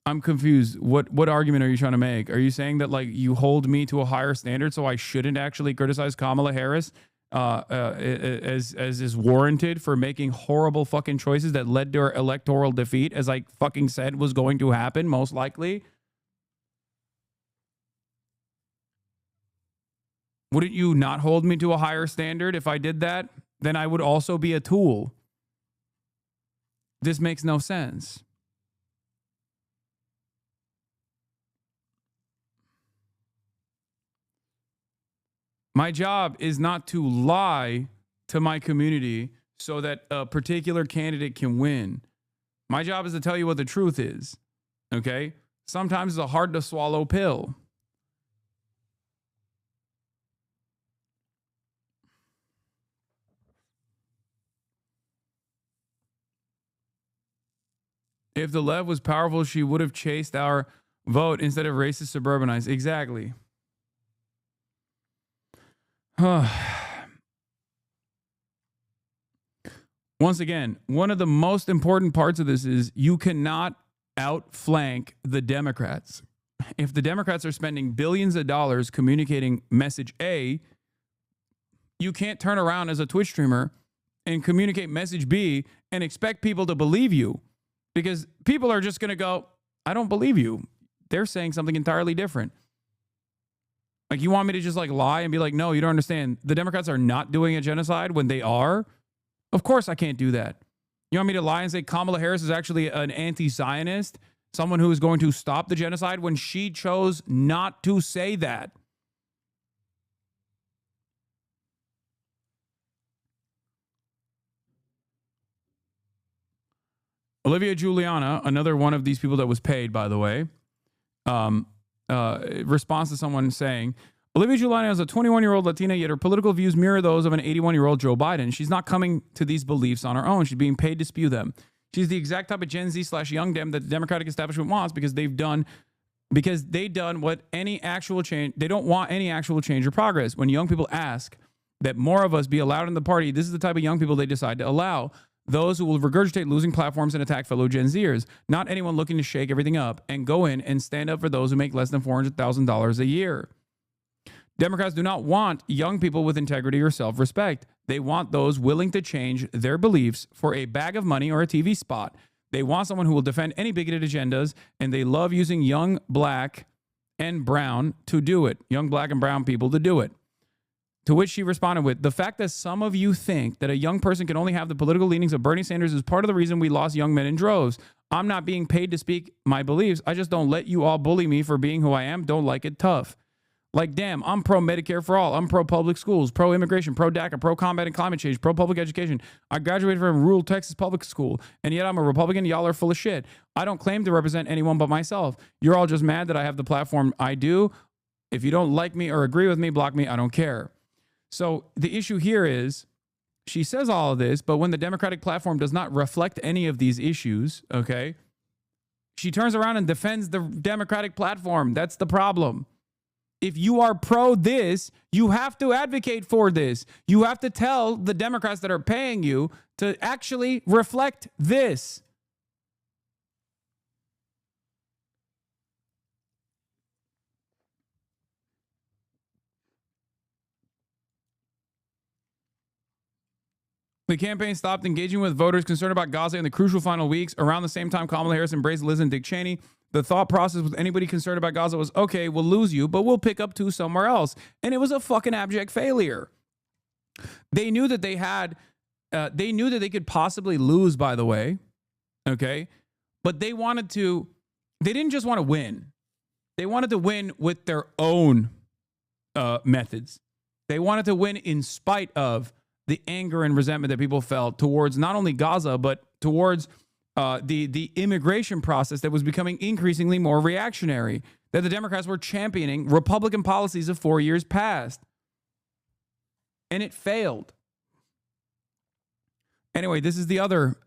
I'm confused. What argument are you trying to make? Are you saying that like you hold me to a higher standard so I shouldn't actually criticize Kamala Harris as is warranted for making horrible fucking choices that led to her electoral defeat, as I fucking said was going to happen, most likely? Wouldn't you not hold me to a higher standard if I did that? Then I would also be a tool. This makes no sense. My job is not to lie to my community so that a particular candidate can win. My job is to tell you what the truth is. Okay? Sometimes it's a hard to swallow pill. If the left was powerful, she would have chased our vote instead of racist suburbanized. Exactly. Once again, one of the most important parts of this is you cannot outflank the Democrats. If the Democrats are spending billions of dollars communicating message A, you can't turn around as a Twitch streamer and communicate message B and expect people to believe you, because people are just going to go, I don't believe you. They're saying something entirely different. Like, you want me to just like lie and be like, no, you don't understand. The Democrats are not doing a genocide when they are. Of course I can't do that. You want me to lie and say Kamala Harris is actually an anti-Zionist, someone who is going to stop the genocide when she chose not to say that? Olivia Giuliana, another one of these people that was paid, by the way, responds to someone saying, Olivia Giuliana is a 21-year-old Latina, yet her political views mirror those of an 81-year-old Joe Biden. She's not coming to these beliefs on her own. She's being paid to spew them. She's the exact type of Gen Z/young Dem that the Democratic establishment wants, because they've done what any actual change, they don't want any actual change or progress. When young people ask that more of us be allowed in the party, this is the type of young people they decide to allow. Those who will regurgitate losing platforms and attack fellow Gen Zers, not anyone looking to shake everything up and go in and stand up for those who make less than $400,000 a year. Democrats do not want young people with integrity or self-respect. They want those willing to change their beliefs for a bag of money or a TV spot. They want someone who will defend any bigoted agendas, and they love using young black and brown to do it. Young black and brown people to do it. To which she responded with, the fact that some of you think that a young person can only have the political leanings of Bernie Sanders is part of the reason we lost young men in droves. I'm not being paid to speak my beliefs. I just don't let you all bully me for being who I am. Don't like it tough. Like, damn, I'm pro Medicare for all. I'm pro public schools, pro immigration, pro DACA, pro combating climate change, pro public education. I graduated from rural Texas public school, and yet I'm a Republican. Y'all are full of shit. I don't claim to represent anyone but myself. You're all just mad that I have the platform I do. If you don't like me or agree with me, block me. I don't care. So the issue here is she says all of this, but when the Democratic platform does not reflect any of these issues, okay, She turns around and defends the Democratic platform. That's the problem. If you are pro this, you have to advocate for this. You have to tell the Democrats that are paying you to actually reflect this. The campaign stopped engaging with voters concerned about Gaza in the crucial final weeks. Around the same time, Kamala Harris embraced Liz and Dick Cheney. The thought process with anybody concerned about Gaza was, okay, we'll lose you, but we'll pick up 2 somewhere else. And it was a fucking abject failure. They knew that they had, they knew that they could possibly lose, by the way. Okay. But they didn't just want to win. They wanted to win with their own methods. They wanted to win in spite of the anger and resentment that people felt towards not only Gaza, but towards the immigration process that was becoming increasingly more reactionary, that the Democrats were championing Republican policies of 4 years past. And it failed. Anyway, this is the other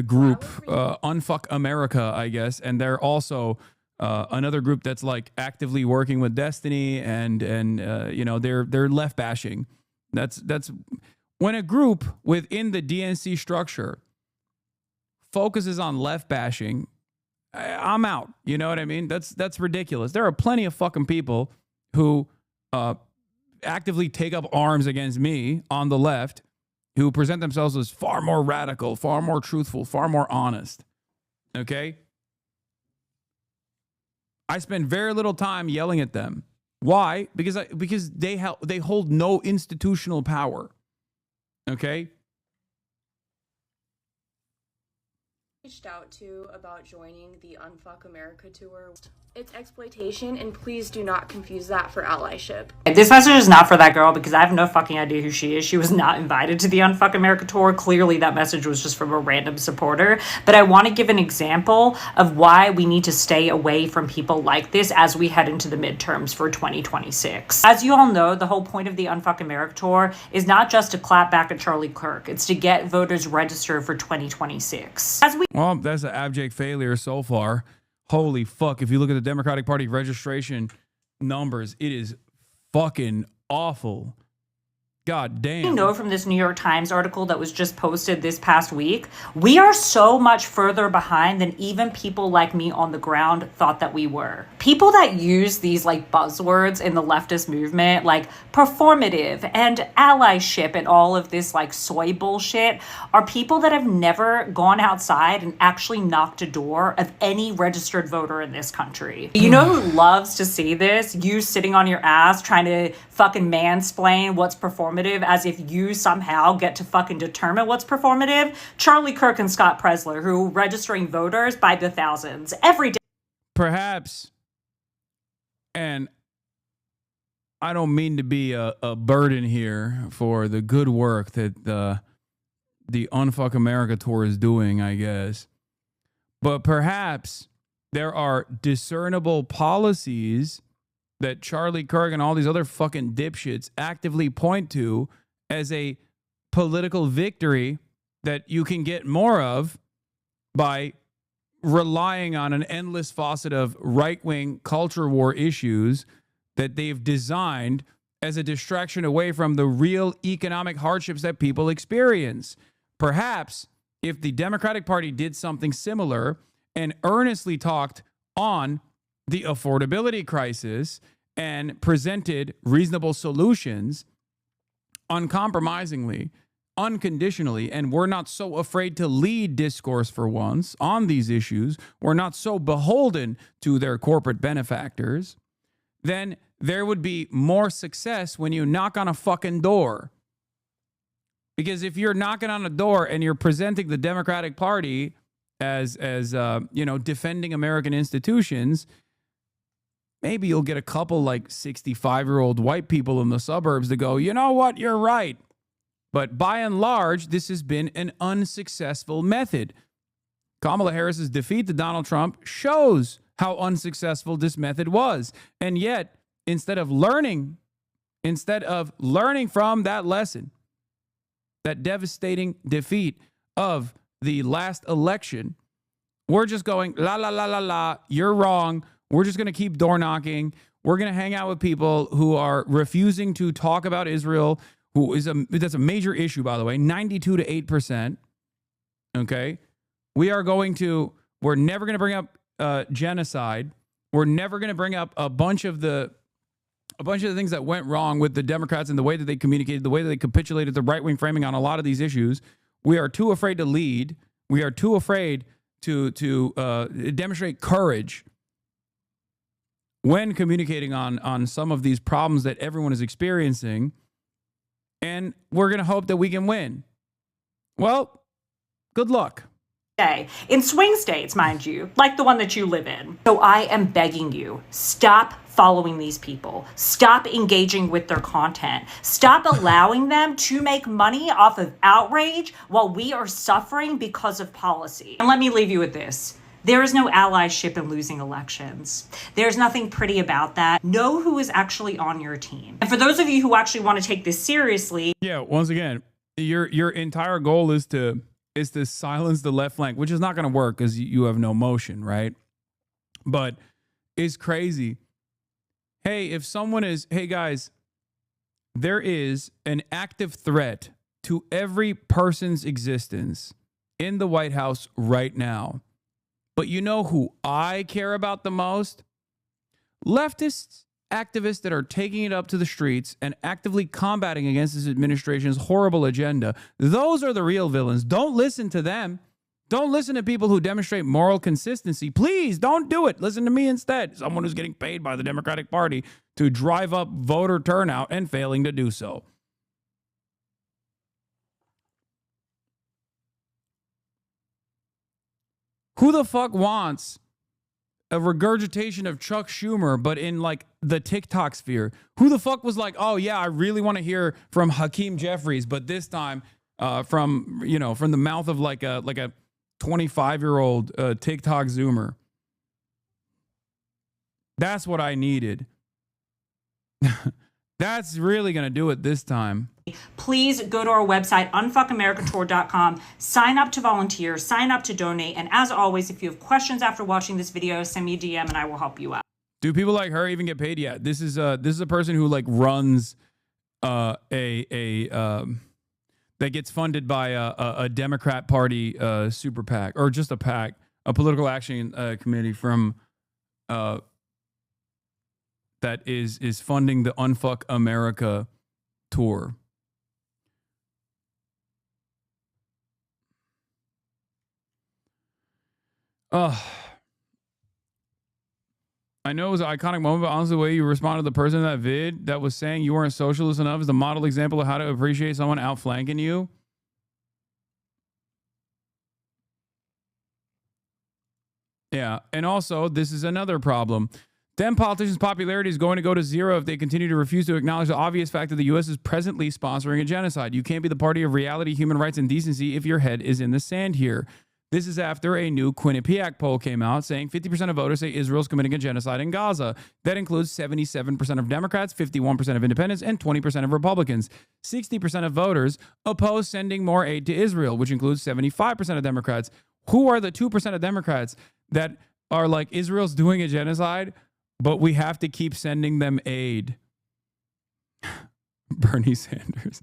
group, Unfuck America, I guess, and they're also another group that's like actively working with Destiny, and you know, they're left bashing. That's when a group within the DNC structure focuses on left bashing, I'm out. You know what I mean? That's ridiculous. There are plenty of fucking people who actively take up arms against me on the left, who present themselves as far more radical, far more truthful, far more honest. Okay? I spend very little time yelling at them. Why? Because they hold no institutional power. Okay? Reached out to about joining the Unfuck America tour. It's exploitation, and please do not confuse that for allyship. This message is not for that girl because I have no fucking idea who she is. She was not invited to the Unfuck America tour. Clearly that message was just from a random supporter. But I want to give an example of why we need to stay away from people like this as we head into the midterms for 2026. As you all know, the whole point of the Unfuck America tour is not just to clap back at Charlie Kirk. It's to get voters registered for 2026. Well, that's an abject failure so far. Holy fuck. If you look at the Democratic Party registration numbers, it is fucking awful. God damn. You know, from this New York Times article that was just posted this past week, we are so much further behind than even people like me on the ground thought that we were. People that use these like buzzwords in the leftist movement, like performative and allyship and all of this like soy bullshit, are people that have never gone outside and actually knocked a door of any registered voter in this country. You know who loves to see this? You sitting on your ass trying to fucking mansplain what's performative as if you somehow get to fucking determine what's performative. Charlie Kirk and Scott Presler, who registering voters by the thousands every day. Perhaps, and I don't mean to be a burden here for the good work that the Unfuck America tour is doing, I guess, but perhaps there are discernible policies that Charlie Kirk and all these other fucking dipshits actively point to as a political victory that you can get more of by relying on an endless faucet of right-wing culture war issues that they've designed as a distraction away from the real economic hardships that people experience. Perhaps if the Democratic Party did something similar and earnestly talked on the affordability crisis and presented reasonable solutions uncompromisingly, unconditionally, and we're not so afraid to lead discourse for once on these issues, we're not so beholden to their corporate benefactors, then there would be more success when you knock on a fucking door. Because if you're knocking on a door and you're presenting the Democratic Party as you know, defending American institutions, maybe you'll get a couple like 65-year-old white people in the suburbs to go, you know what, you're right. But by and large, this has been an unsuccessful method. Kamala Harris's defeat to Donald Trump shows how unsuccessful this method was. And yet, instead of learning from that lesson, that devastating defeat of the last election, We're just going, la, la, la, la, la. You're wrong. We're just going to keep door knocking. We're going to hang out with people who are refusing to talk about Israel, that's a major issue, by the way, 92 to 8%. Okay. We're never going to bring up genocide. We're never going to bring up a bunch of the things that went wrong with the Democrats and the way that they communicated, the way that they capitulated the right-wing framing on a lot of these issues. We are too afraid to lead. We are too afraid to demonstrate courage when communicating on some of these problems that everyone is experiencing. And we're going to hope that we can win. Well, good luck. In swing states, mind you, like the one that you live in. So I am begging you, stop following these people. Stop engaging with their content. Stop allowing them to make money off of outrage while we are suffering because of policy. And let me leave you with this. There is no allyship in losing elections. There's nothing pretty about that. Know who is actually on your team. And for those of you who actually want to take this seriously. Yeah, once again, your entire goal is to silence the left flank, which is not going to work because you have no motion, right? But it's crazy. Hey, hey guys, there is an active threat to every person's existence in the White House right now. But you know who I care about the most? Leftists, activists that are taking it up to the streets and actively combating against this administration's horrible agenda. Those are the real villains. Don't listen to them. Don't listen to people who demonstrate moral consistency. Please don't do it. Listen to me instead. Someone who's getting paid by the Democratic Party to drive up voter turnout and failing to do so. Who the fuck wants a regurgitation of Chuck Schumer, but in like the TikTok sphere? Who the fuck was like, oh yeah, I really want to hear from Hakeem Jeffries, but this time from the mouth of like a 25-year-old TikTok Zoomer. That's what I needed. That's really going to do it this time. Please go to our website, unfuckamericatour.com, sign up to volunteer, sign up to donate. And as always, if you have questions after watching this video, send me a DM and I will help you out. Do people like her even get paid yet? This is a person who like runs that gets funded by a Democrat Party super PAC, or just a PAC, a political action committee from that is funding the Unfuck America tour. I know it was an iconic moment, but honestly, the way you responded to the person in that vid that was saying you weren't socialist enough is the model example of how to appreciate someone outflanking you. Yeah, and also, this is another problem. Dem politicians' popularity is going to go to zero if they continue to refuse to acknowledge the obvious fact that the U.S. is presently sponsoring a genocide. You can't be the party of reality, human rights, and decency if your head is in the sand here. This is after a new Quinnipiac poll came out saying 50% of voters say Israel's committing a genocide in Gaza. That includes 77% of Democrats, 51% of independents, and 20% of Republicans. 60% of voters oppose sending more aid to Israel, which includes 75% of Democrats. Who are the 2% of Democrats that are like, Israel's doing a genocide, but we have to keep sending them aid? Bernie Sanders.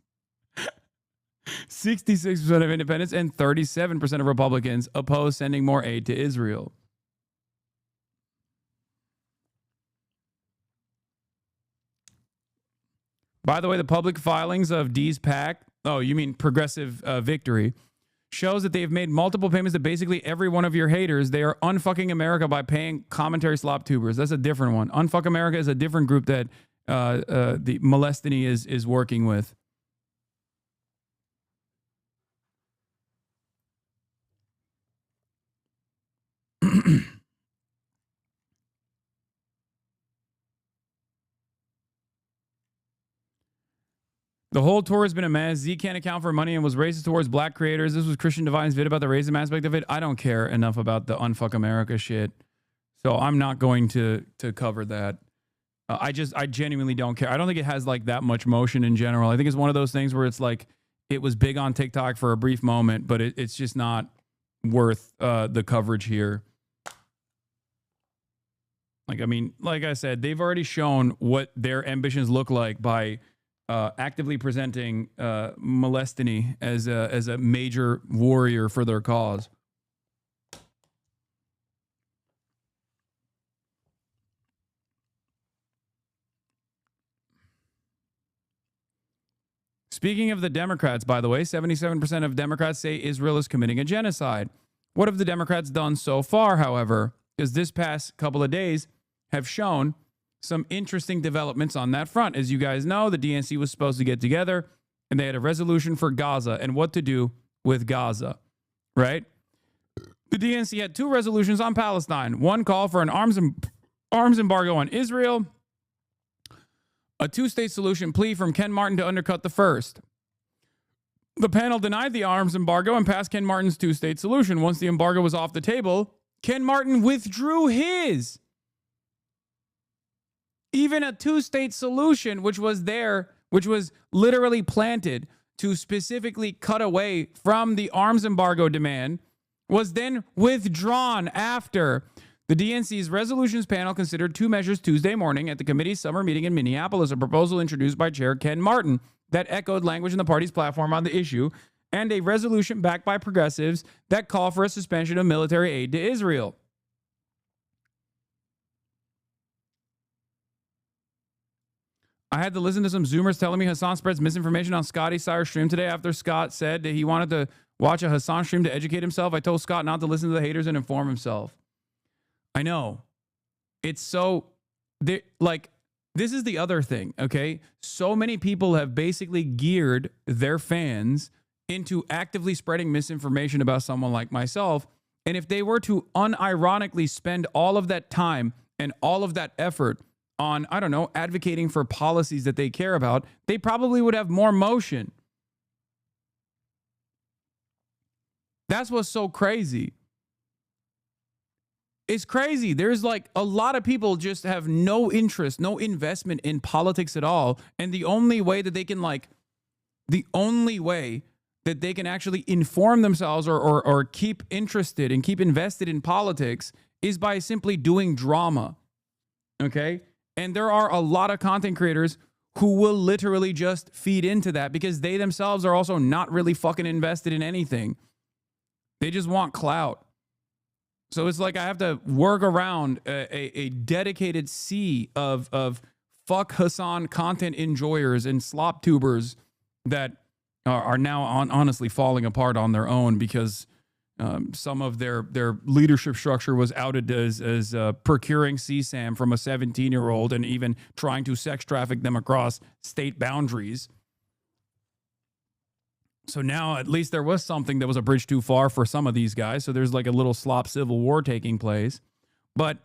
66% of independents and 37% of Republicans oppose sending more aid to Israel. By the way, the public filings of D's PAC, oh, you mean Progressive Victory, shows that they have made multiple payments to basically every one of your haters. They are unfucking America by paying commentary slop tubers. That's a different one. Unfuck America is a different group that the Molestiny is working with. The whole tour has been a mess. Z can't account for money and was racist towards black creators. This was Christian Divine's vid about the racism aspect of it. I don't care enough about the Unfuck America shit, so I'm not going to cover that. I genuinely don't care. I don't think it has like that much motion in general. I think it's one of those things where it's like it was big on TikTok for a brief moment, but it's just not worth the coverage here. Like, I mean, like I said, they've already shown what their ambitions look like by actively presenting Molestiny as a major warrior for their cause. Speaking of the Democrats, by the way, 77% of Democrats say Israel is committing a genocide. What have the Democrats done so far, however? Because this past couple of days have shown some interesting developments on that front. As you guys know, the DNC was supposed to get together and they had a resolution for Gaza and what to do with Gaza, right? The DNC had 2 resolutions on Palestine. One call for an arms embargo on Israel, a 2-state solution plea from Ken Martin to undercut the first. The panel denied the arms embargo and passed Ken Martin's 2-state solution. Once the embargo was off the table, Ken Martin withdrew his. Even a 2-state solution, which was literally planted to specifically cut away from the arms embargo demand, was then withdrawn after the DNC's resolutions panel considered 2 measures Tuesday morning at the committee's summer meeting in Minneapolis, a proposal introduced by Chair Ken Martin that echoed language in the party's platform on the issue, and a resolution backed by progressives that call for a suspension of military aid to Israel. I had to listen to some Zoomers telling me Hasan spreads misinformation on Scotty Sire's stream today after Scott said that he wanted to watch a Hasan stream to educate himself. I told Scott not to listen to the haters and inform himself. I know. It's so... like, this is the other thing, okay? So many people have basically geared their fans into actively spreading misinformation about someone like myself. And if they were to unironically spend all of that time and all of that effort on, I don't know, advocating for policies that they care about, they probably would have more motion. That's what's so crazy. It's crazy. There's like a lot of people just have no interest, no investment in politics at all. And the only way that they can actually inform themselves or keep interested and keep invested in politics is by simply doing drama. Okay? And there are a lot of content creators who will literally just feed into that because they themselves are also not really fucking invested in anything. They just want clout. So it's like I have to work around a dedicated sea of fuck Hasan content enjoyers and slop tubers that are now honestly falling apart on their own because some of their leadership structure was outed as procuring CSAM from a 17-year-old and even trying to sex traffic them across state boundaries. So now at least there was something that was a bridge too far for some of these guys. So there's like a little slop civil war taking place. But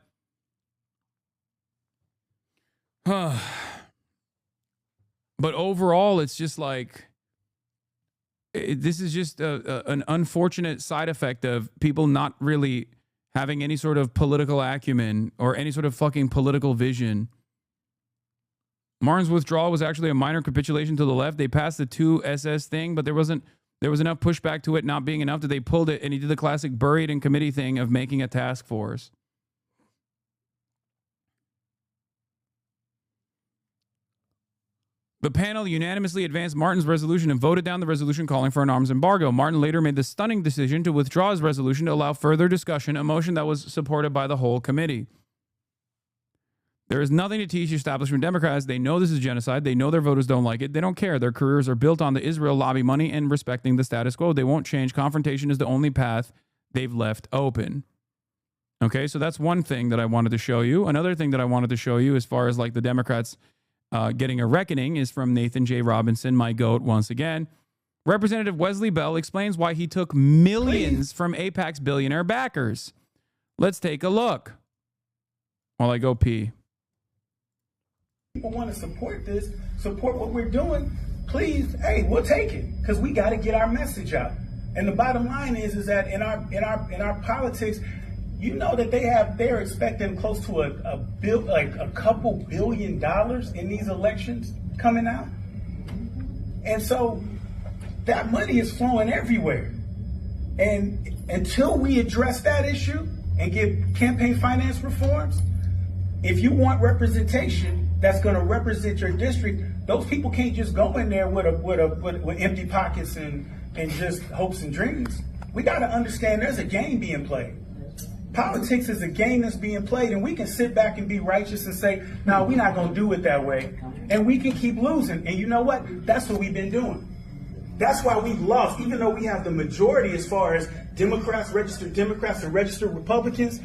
overall, it's just like this is just an unfortunate side effect of people not really having any sort of political acumen or any sort of fucking political vision. Martin's withdrawal was actually a minor capitulation to the left. They passed the 2SS thing, but there was enough pushback to it not being enough that they pulled it, and he did the classic buried in committee thing of making a task force. The panel unanimously advanced Martin's resolution and voted down the resolution calling for an arms embargo. Martin later made the stunning decision to withdraw his resolution to allow further discussion, a motion that was supported by the whole committee. There is nothing to teach establishment Democrats. They know this is genocide. They know their voters don't like it. They don't care. Their careers are built on the Israel lobby money and respecting the status quo. They won't change. Confrontation is the only path they've left open. Okay, so that's one thing that I wanted to show you. Another thing that I wanted to show you as far as like the Democrats getting a reckoning is from Nathan J. Robinson, my GOAT once again. Representative Wesley Bell explains why he took millions from AIPAC's billionaire backers. Let's take a look while I go pee. People want to support this, support what we're doing, please, hey, we'll take it because we got to get our message out. And the bottom line is that in our politics, you know that they're expecting close to a couple $1 billion in these elections coming out. And so that money is flowing everywhere. And until we address that issue and get campaign finance reforms, if you want representation that's going to represent your district, those people can't just go in there with empty pockets and just hopes and dreams. We got to understand there's a game being played. Politics is a game that's being played, and we can sit back and be righteous and say, no, we're not going to do it that way. And we can keep losing. And you know what? That's what we've been doing. That's why we've lost, even though we have the majority as far as Democrats, registered Democrats, and registered Republicans.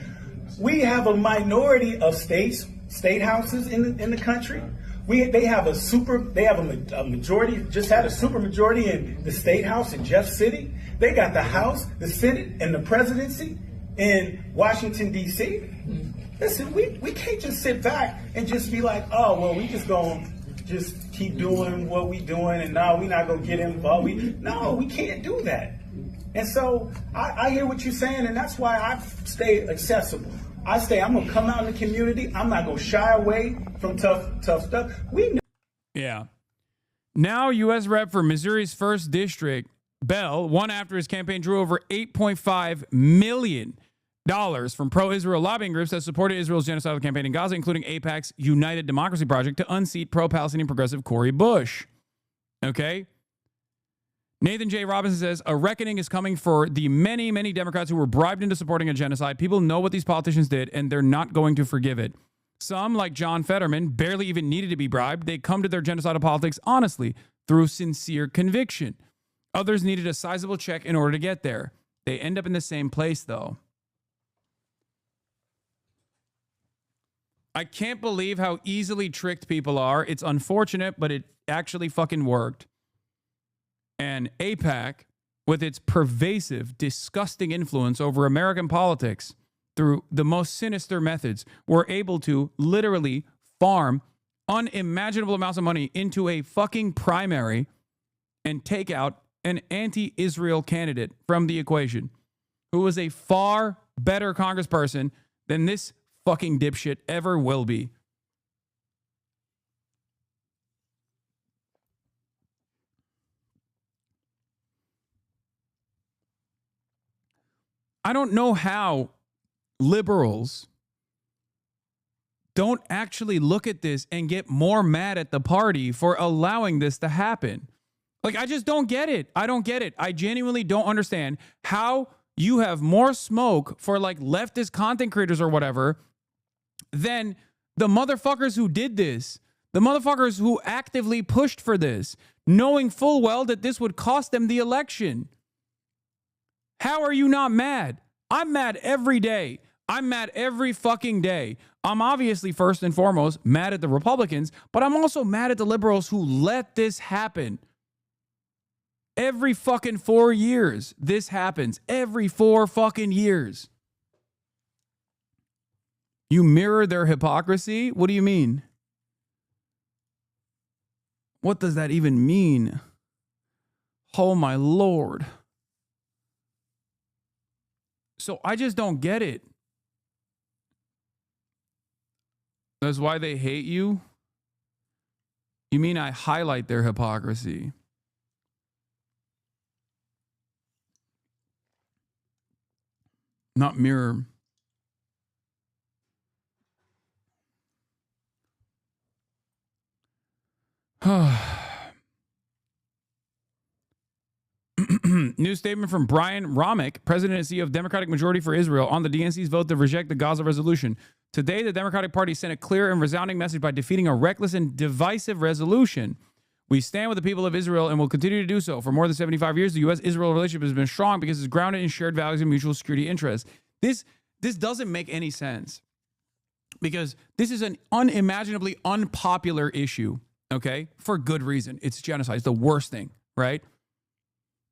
We have a minority of states, state houses in the country. They have a majority, just had a super majority in the state house in Jeff City. They got the House, the Senate, and the presidency in Washington, D.C. Listen, we can't just sit back and just be like, oh, well, we just going to just keep doing what we doing, and no, we're not going to get involved. No, we can't do that. And so I hear what you're saying, and that's why I stay accessible. I'm going to come out in the community. I'm not going to shy away from tough stuff. Yeah. Now, U.S. Rep for Missouri's 1st District, Bell, won after his campaign drew over $8.5 million from pro-Israel lobbying groups that supported Israel's genocidal campaign in Gaza, including AIPAC's United Democracy Project, to unseat pro-Palestinian progressive Cory Bush. Okay? Nathan J. Robinson says, a reckoning is coming for the many, many Democrats who were bribed into supporting a genocide. People know what these politicians did, and they're not going to forgive it. Some, like John Fetterman, barely even needed to be bribed. They come to their genocidal politics honestly, through sincere conviction. Others needed a sizable check in order to get there. They end up in the same place, though. I can't believe how easily tricked people are. It's unfortunate, but it actually fucking worked. And AIPAC, with its pervasive, disgusting influence over American politics through the most sinister methods, were able to literally farm unimaginable amounts of money into a fucking primary and take out an anti-Israel candidate from the equation who was a far better congressperson than this fucking dipshit ever will be. I don't know how liberals don't actually look at this and get more mad at the party for allowing this to happen. Like, I just don't get it. I don't get it. I genuinely don't understand how you have more smoke for like leftist content creators or whatever than the motherfuckers who did this, the motherfuckers who actively pushed for this, knowing full well that this would cost them the election. How are you not mad? I'm mad every day. I'm mad every fucking day. I'm obviously first and foremost mad at the Republicans, but I'm also mad at the liberals who let this happen. Every fucking 4 years, this happens. Every 4 fucking years. You mirror their hypocrisy? What do you mean? What does that even mean? Oh my Lord. So I just don't get it. That's why they hate you? You mean I highlight their hypocrisy? Not mirror. New statement from Brian Romick, President and CEO of Democratic Majority for Israel, on the DNC's vote to reject the Gaza resolution. Today, the Democratic Party sent a clear and resounding message by defeating a reckless and divisive resolution. We stand with the people of Israel and will continue to do so. For more than 75 years, the U.S.-Israel relationship has been strong because it's grounded in shared values and mutual security interests. This doesn't make any sense because this is an unimaginably unpopular issue, okay? For good reason. It's genocide. It's the worst thing, right?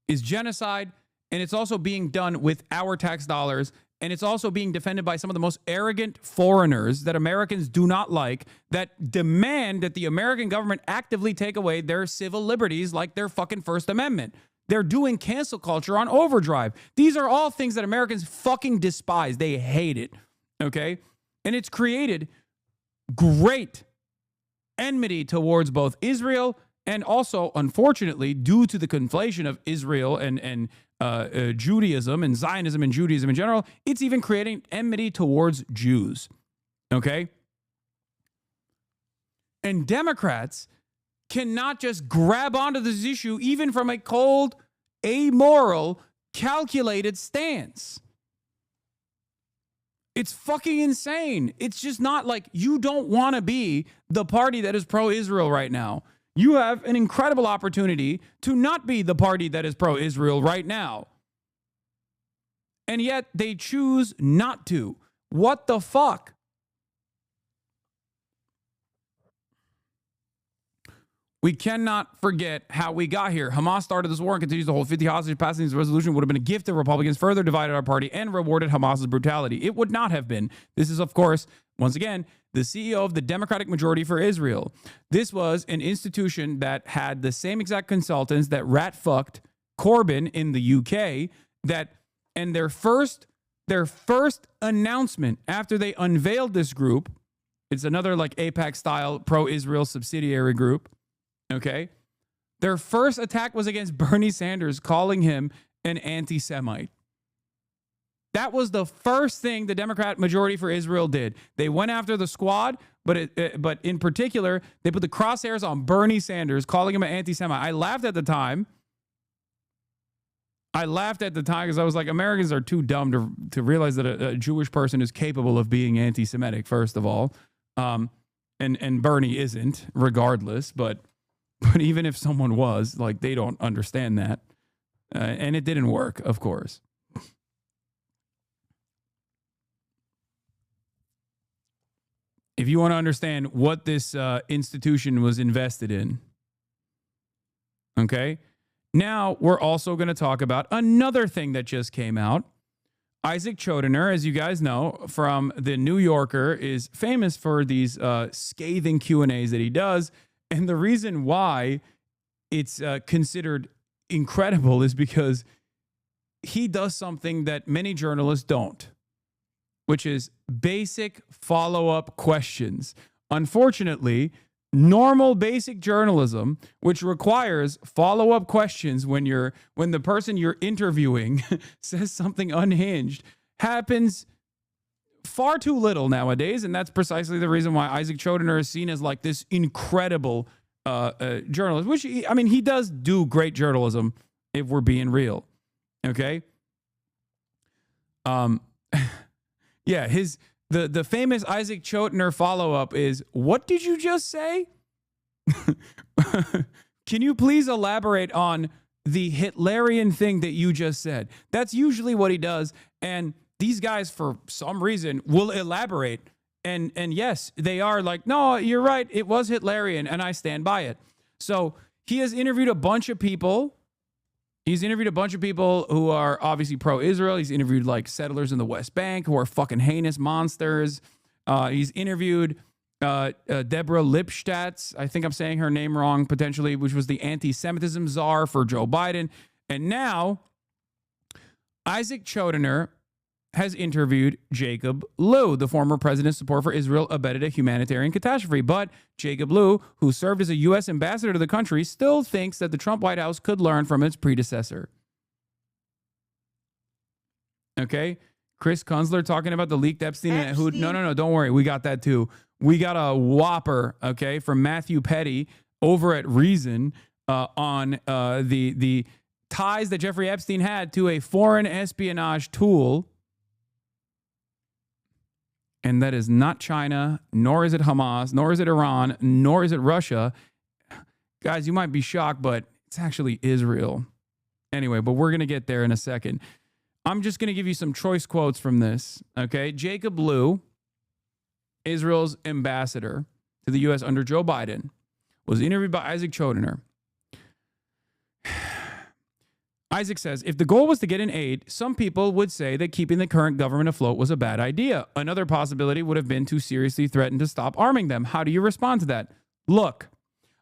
Is genocide, and it's also being done with our tax dollars, and it's also being defended by some of the most arrogant foreigners that Americans do not like, that demand that the American government actively take away their civil liberties like their fucking First Amendment. They're doing cancel culture on overdrive. These are all things that Americans fucking despise. They hate it, okay? And it's created great enmity towards both Israel and also, unfortunately, due to the conflation of Israel and Judaism and Zionism and Judaism in general. It's even creating enmity towards Jews. Okay? And Democrats cannot just grab onto this issue even from a cold, amoral, calculated stance. It's fucking insane. It's just not like you don't want to be the party that is pro-Israel right now. You have an incredible opportunity to not be the party that is pro-Israel right now. And yet they choose not to. What the fuck? We cannot forget how we got here. Hamas started this war and continues to hold 50 hostages. Passing this resolution would have been a gift to Republicans, further divided our party, and rewarded Hamas's brutality. It would not have been. This is, of course, once again, the CEO of the Democratic Majority for Israel. This was an institution that had the same exact consultants that rat-fucked Corbyn in the UK, and their first announcement after they unveiled this group, it's another like AIPAC-style pro-Israel subsidiary group, okay? Their first attack was against Bernie Sanders, calling him an anti-Semite. That was the first thing the Democrat Majority for Israel did. They went after the squad, but in particular, they put the crosshairs on Bernie Sanders, calling him an anti-Semite. I laughed at the time because I was like, Americans are too dumb to realize that a Jewish person is capable of being anti-Semitic, first of all. And Bernie isn't, regardless, but even if someone was, like, they don't understand that. And it didn't work, of course. If you want to understand what this institution was invested in, okay? Now, we're also going to talk about another thing that just came out. Isaac Chodener, as you guys know, from The New Yorker, is famous for these scathing Q&As that he does. And the reason why it's considered incredible is because he does something that many journalists don't, which is basic follow-up questions. Unfortunately, normal basic journalism, which requires follow-up questions when the person you're interviewing says something unhinged, happens far too little nowadays, and that's precisely the reason why Isaac Chodener is seen as like this incredible journalist, which, he does do great journalism if we're being real, okay? Yeah, the famous Isaac Chodener follow-up is, what did you just say? Can you please elaborate on the Hitlerian thing that you just said? That's usually what he does, and these guys, for some reason, will elaborate. And yes, they are like, no, you're right, it was Hitlerian, and I stand by it. So he has interviewed a bunch of people. He's interviewed a bunch of people who are obviously pro-Israel. He's interviewed like settlers in the West Bank who are fucking heinous monsters. He's interviewed Deborah Lipstadt, I think I'm saying her name wrong potentially, which was the anti-Semitism czar for Joe Biden. And now Isaac Chodener has interviewed Jacob Lew, the former president's support for Israel abetted a humanitarian catastrophe. But Jacob Lew, who served as a U.S. ambassador to the country, still thinks that the Trump White House could learn from its predecessor. Okay? Chris Kunzler talking about the leaked Epstein. No, don't worry. We got that too. We got a whopper, okay, from Matthew Petty over at Reason on the ties that Jeffrey Epstein had to a foreign espionage tool. And that is not China, nor is it Hamas, nor is it Iran, nor is it Russia. Guys, you might be shocked, but it's actually Israel. Anyway, but we're going to get there in a second. I'm just going to give you some choice quotes from this, okay? Jacob Lew, Israel's ambassador to the U.S. under Joe Biden, was interviewed by Isaac Chodener. Isaac says, if the goal was to get in aid, some people would say that keeping the current government afloat was a bad idea. Another possibility would have been to seriously threaten to stop arming them. How do you respond to that? Look,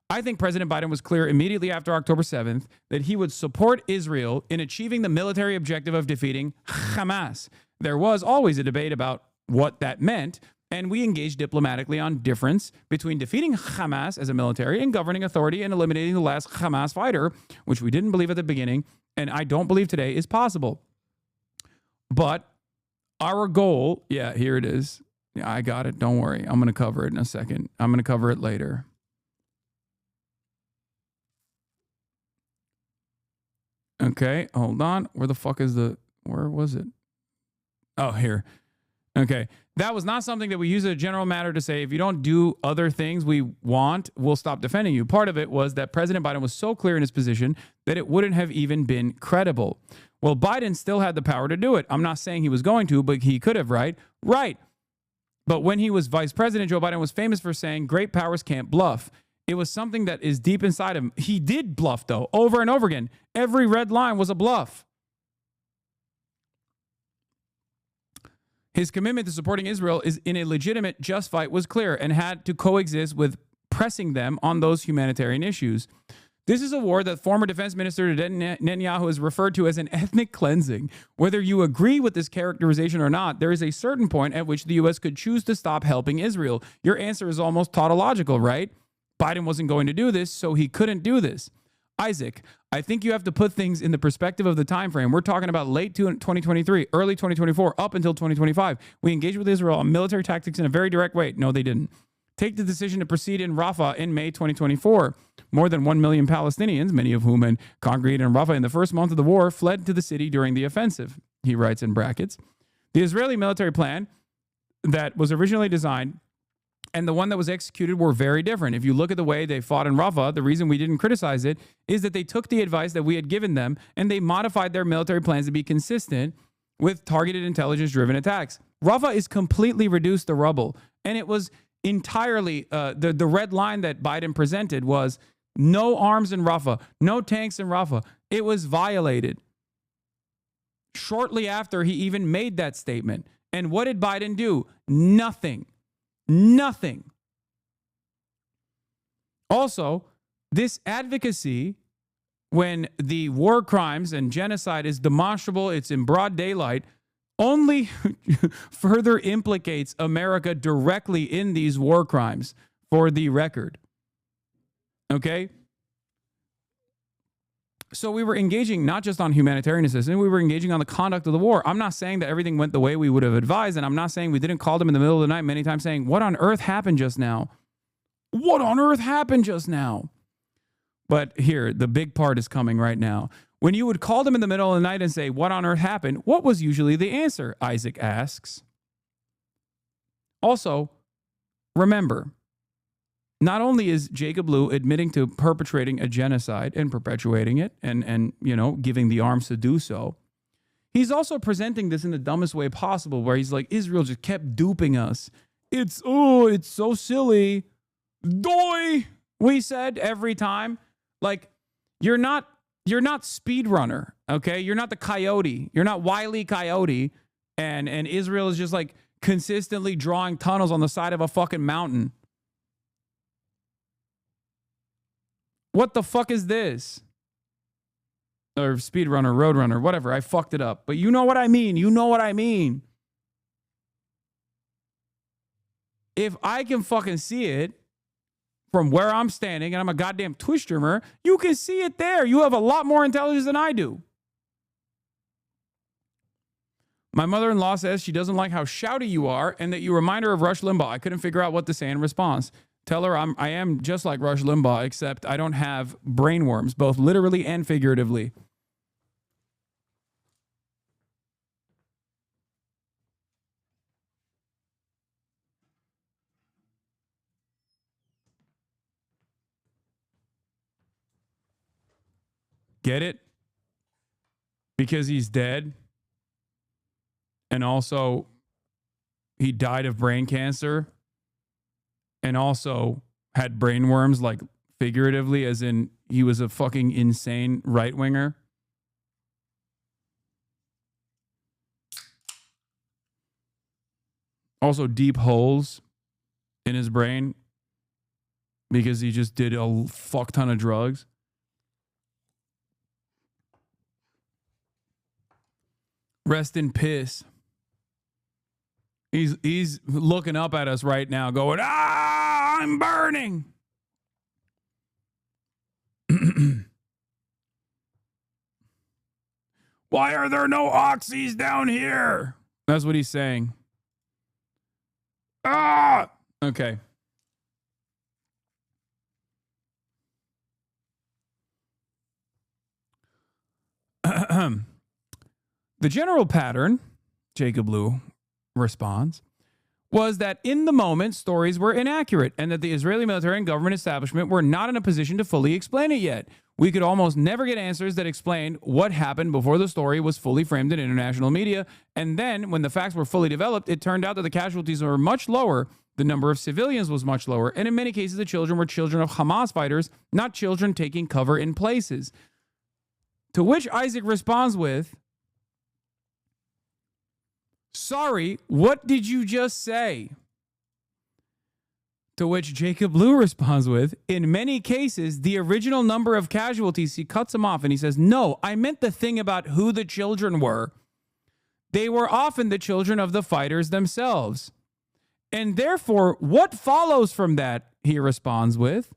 I think President Biden was clear immediately after October 7th that he would support Israel in achieving the military objective of defeating Hamas. There was always a debate about what that meant, And we engaged diplomatically on difference between defeating Hamas as a military and governing authority and eliminating the last Hamas fighter, which we didn't believe at the beginning, and I don't believe today is possible. But our goal, yeah, here it is. Yeah, I got it. Don't worry. I'm going to cover it in a second. I'm going to cover it later. Okay, hold on. Where was it? Oh, here. Okay. That was not something that we use as a general matter to say, if you don't do other things we want, we'll stop defending you. Part of it was that President Biden was so clear in his position that it wouldn't have even been credible. Well, Biden still had the power to do it. I'm not saying he was going to, but he could have, right? Right. But when he was vice president, Joe Biden was famous for saying great powers can't bluff. It was something that is deep inside him. He did bluff, though, over and over again. Every red line was a bluff. His commitment to supporting Israel is in a legitimate, just fight was clear and had to coexist with pressing them on those humanitarian issues. This is a war that former defense minister Netanyahu has referred to as an ethnic cleansing. Whether you agree with this characterization or not, there is a certain point at which the U.S. could choose to stop helping Israel. Your answer is almost tautological, right? Biden wasn't going to do this, so he couldn't do this. Isaac, I think you have to put things in the perspective of the time frame. We're talking about late 2023, early 2024, up until 2025. We engaged with Israel on military tactics in a very direct way. No, they didn't. Take the decision to proceed in Rafah in May 2024. More than 1 million Palestinians, many of whom had congregated in Rafah in the first month of the war, fled to the city during the offensive, he writes in brackets. The Israeli military plan that was originally designed and the one that was executed were very different. If you look at the way they fought in Rafah, the reason we didn't criticize it is that they took the advice that we had given them and they modified their military plans to be consistent with targeted intelligence-driven attacks. Rafah is completely reduced to rubble, and it was entirely the red line that Biden presented was no arms in Rafah, no tanks in Rafah. It was violated shortly after he even made that statement. And what did Biden do? Nothing. Nothing. Also, this advocacy, when the war crimes and genocide is demonstrable, it's in broad daylight, only further implicates America directly in these war crimes, for the record. Okay? So we were engaging not just on humanitarian assistance, we were engaging on the conduct of the war. I'm not saying that everything went the way we would have advised, and I'm not saying we didn't call them in the middle of the night many times saying, what on earth happened just now? What on earth happened just now? But here, the big part is coming right now. When you would call them in the middle of the night and say, what on earth happened? What was usually the answer? Isaac asks. Also, remember, not only is Jacob Lew admitting to perpetrating a genocide and perpetuating it and giving the arms to do so, he's also presenting this in the dumbest way possible, where he's like, Israel just kept duping us. It's so silly. Doy, we said every time. Like, you're not Speedrunner, okay? You're not the Coyote. You're not Wile E. Coyote. And Israel is just like consistently drawing tunnels on the side of a fucking mountain. What the fuck is this? Or Speedrunner, Roadrunner, whatever. I fucked it up. But you know what I mean. You know what I mean. If I can fucking see it from where I'm standing, and I'm a goddamn Twitch streamer, you can see it there. You have a lot more intelligence than I do. My mother-in-law says she doesn't like how shouty you are and that you remind her of Rush Limbaugh. I couldn't figure out what to say in response. Tell her I am just like Rush Limbaugh, except I don't have brainworms, both literally and figuratively. Get it? Because he's dead. And also, he died of brain cancer. And also had brainworms, like figuratively, as in he was a fucking insane right-winger. Also deep holes in his brain because he just did a fuck ton of drugs. Rest in piss. He's looking up at us right now going, "Ah, I'm burning." Why are there no oxys down here? That's what he's saying. Ah! Okay. The general pattern, Jacob Lew responds, was that in the moment, stories were inaccurate and that the Israeli military and government establishment were not in a position to fully explain it yet. We could almost never get answers that explained what happened before the story was fully framed in international media. And then, when the facts were fully developed, it turned out that the casualties were much lower, the number of civilians was much lower, and in many cases, the children were children of Hamas fighters, not children taking cover in places. To which Isaac responds with, "Sorry, what did you just say?" To which Jacob Lew responds with, "In many cases, the original number of casualties," he cuts him off and he says, "No, I meant the thing about who the children were. They were often the children of the fighters themselves. And therefore, what follows from that?" he responds with,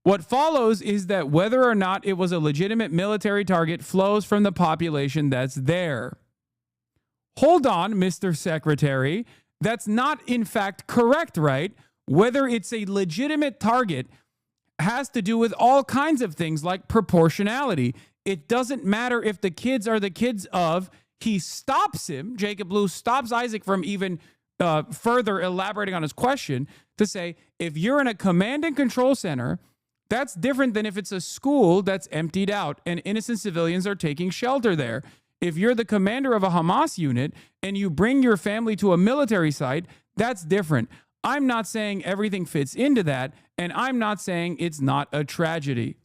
"What follows is that whether or not it was a legitimate military target flows from the population that's there." Hold on, Mr. Secretary. That's not, in fact, correct, right? Whether it's a legitimate target has to do with all kinds of things like proportionality. It doesn't matter if the kids are the kids of. He stops him. Jacob Lew stops Isaac from even further elaborating on his question to say, if you're in a command and control center, that's different than if it's a school that's emptied out and innocent civilians are taking shelter there. If you're the commander of a Hamas unit and you bring your family to a military site, that's different. I'm not saying everything fits into that, and I'm not saying it's not a tragedy.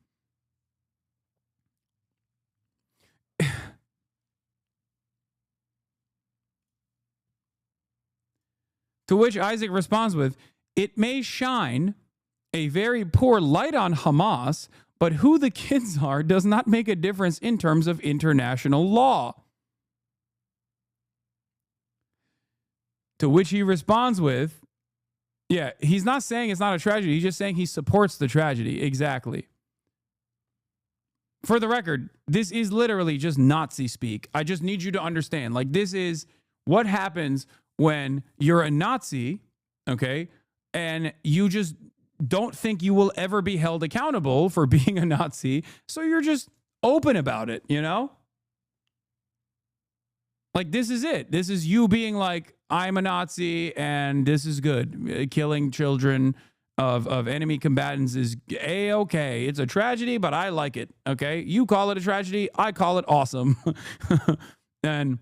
To which Isaac responds with, "It may shine a very poor light on Hamas, but who the kids are does not make a difference in terms of international law." To which he responds with, yeah, he's not saying it's not a tragedy. He's just saying he supports the tragedy. Exactly. For the record, this is literally just Nazi speak. I just need you to understand. Like, this is what happens when you're a Nazi, okay, and you just don't think you will ever be held accountable for being a Nazi, so you're just open about it, you know? Like, this is it. This is you being like, I'm a Nazi and this is good. Killing children of enemy combatants is A-okay. It's a tragedy, but I like it, okay? You call it a tragedy, I call it awesome. And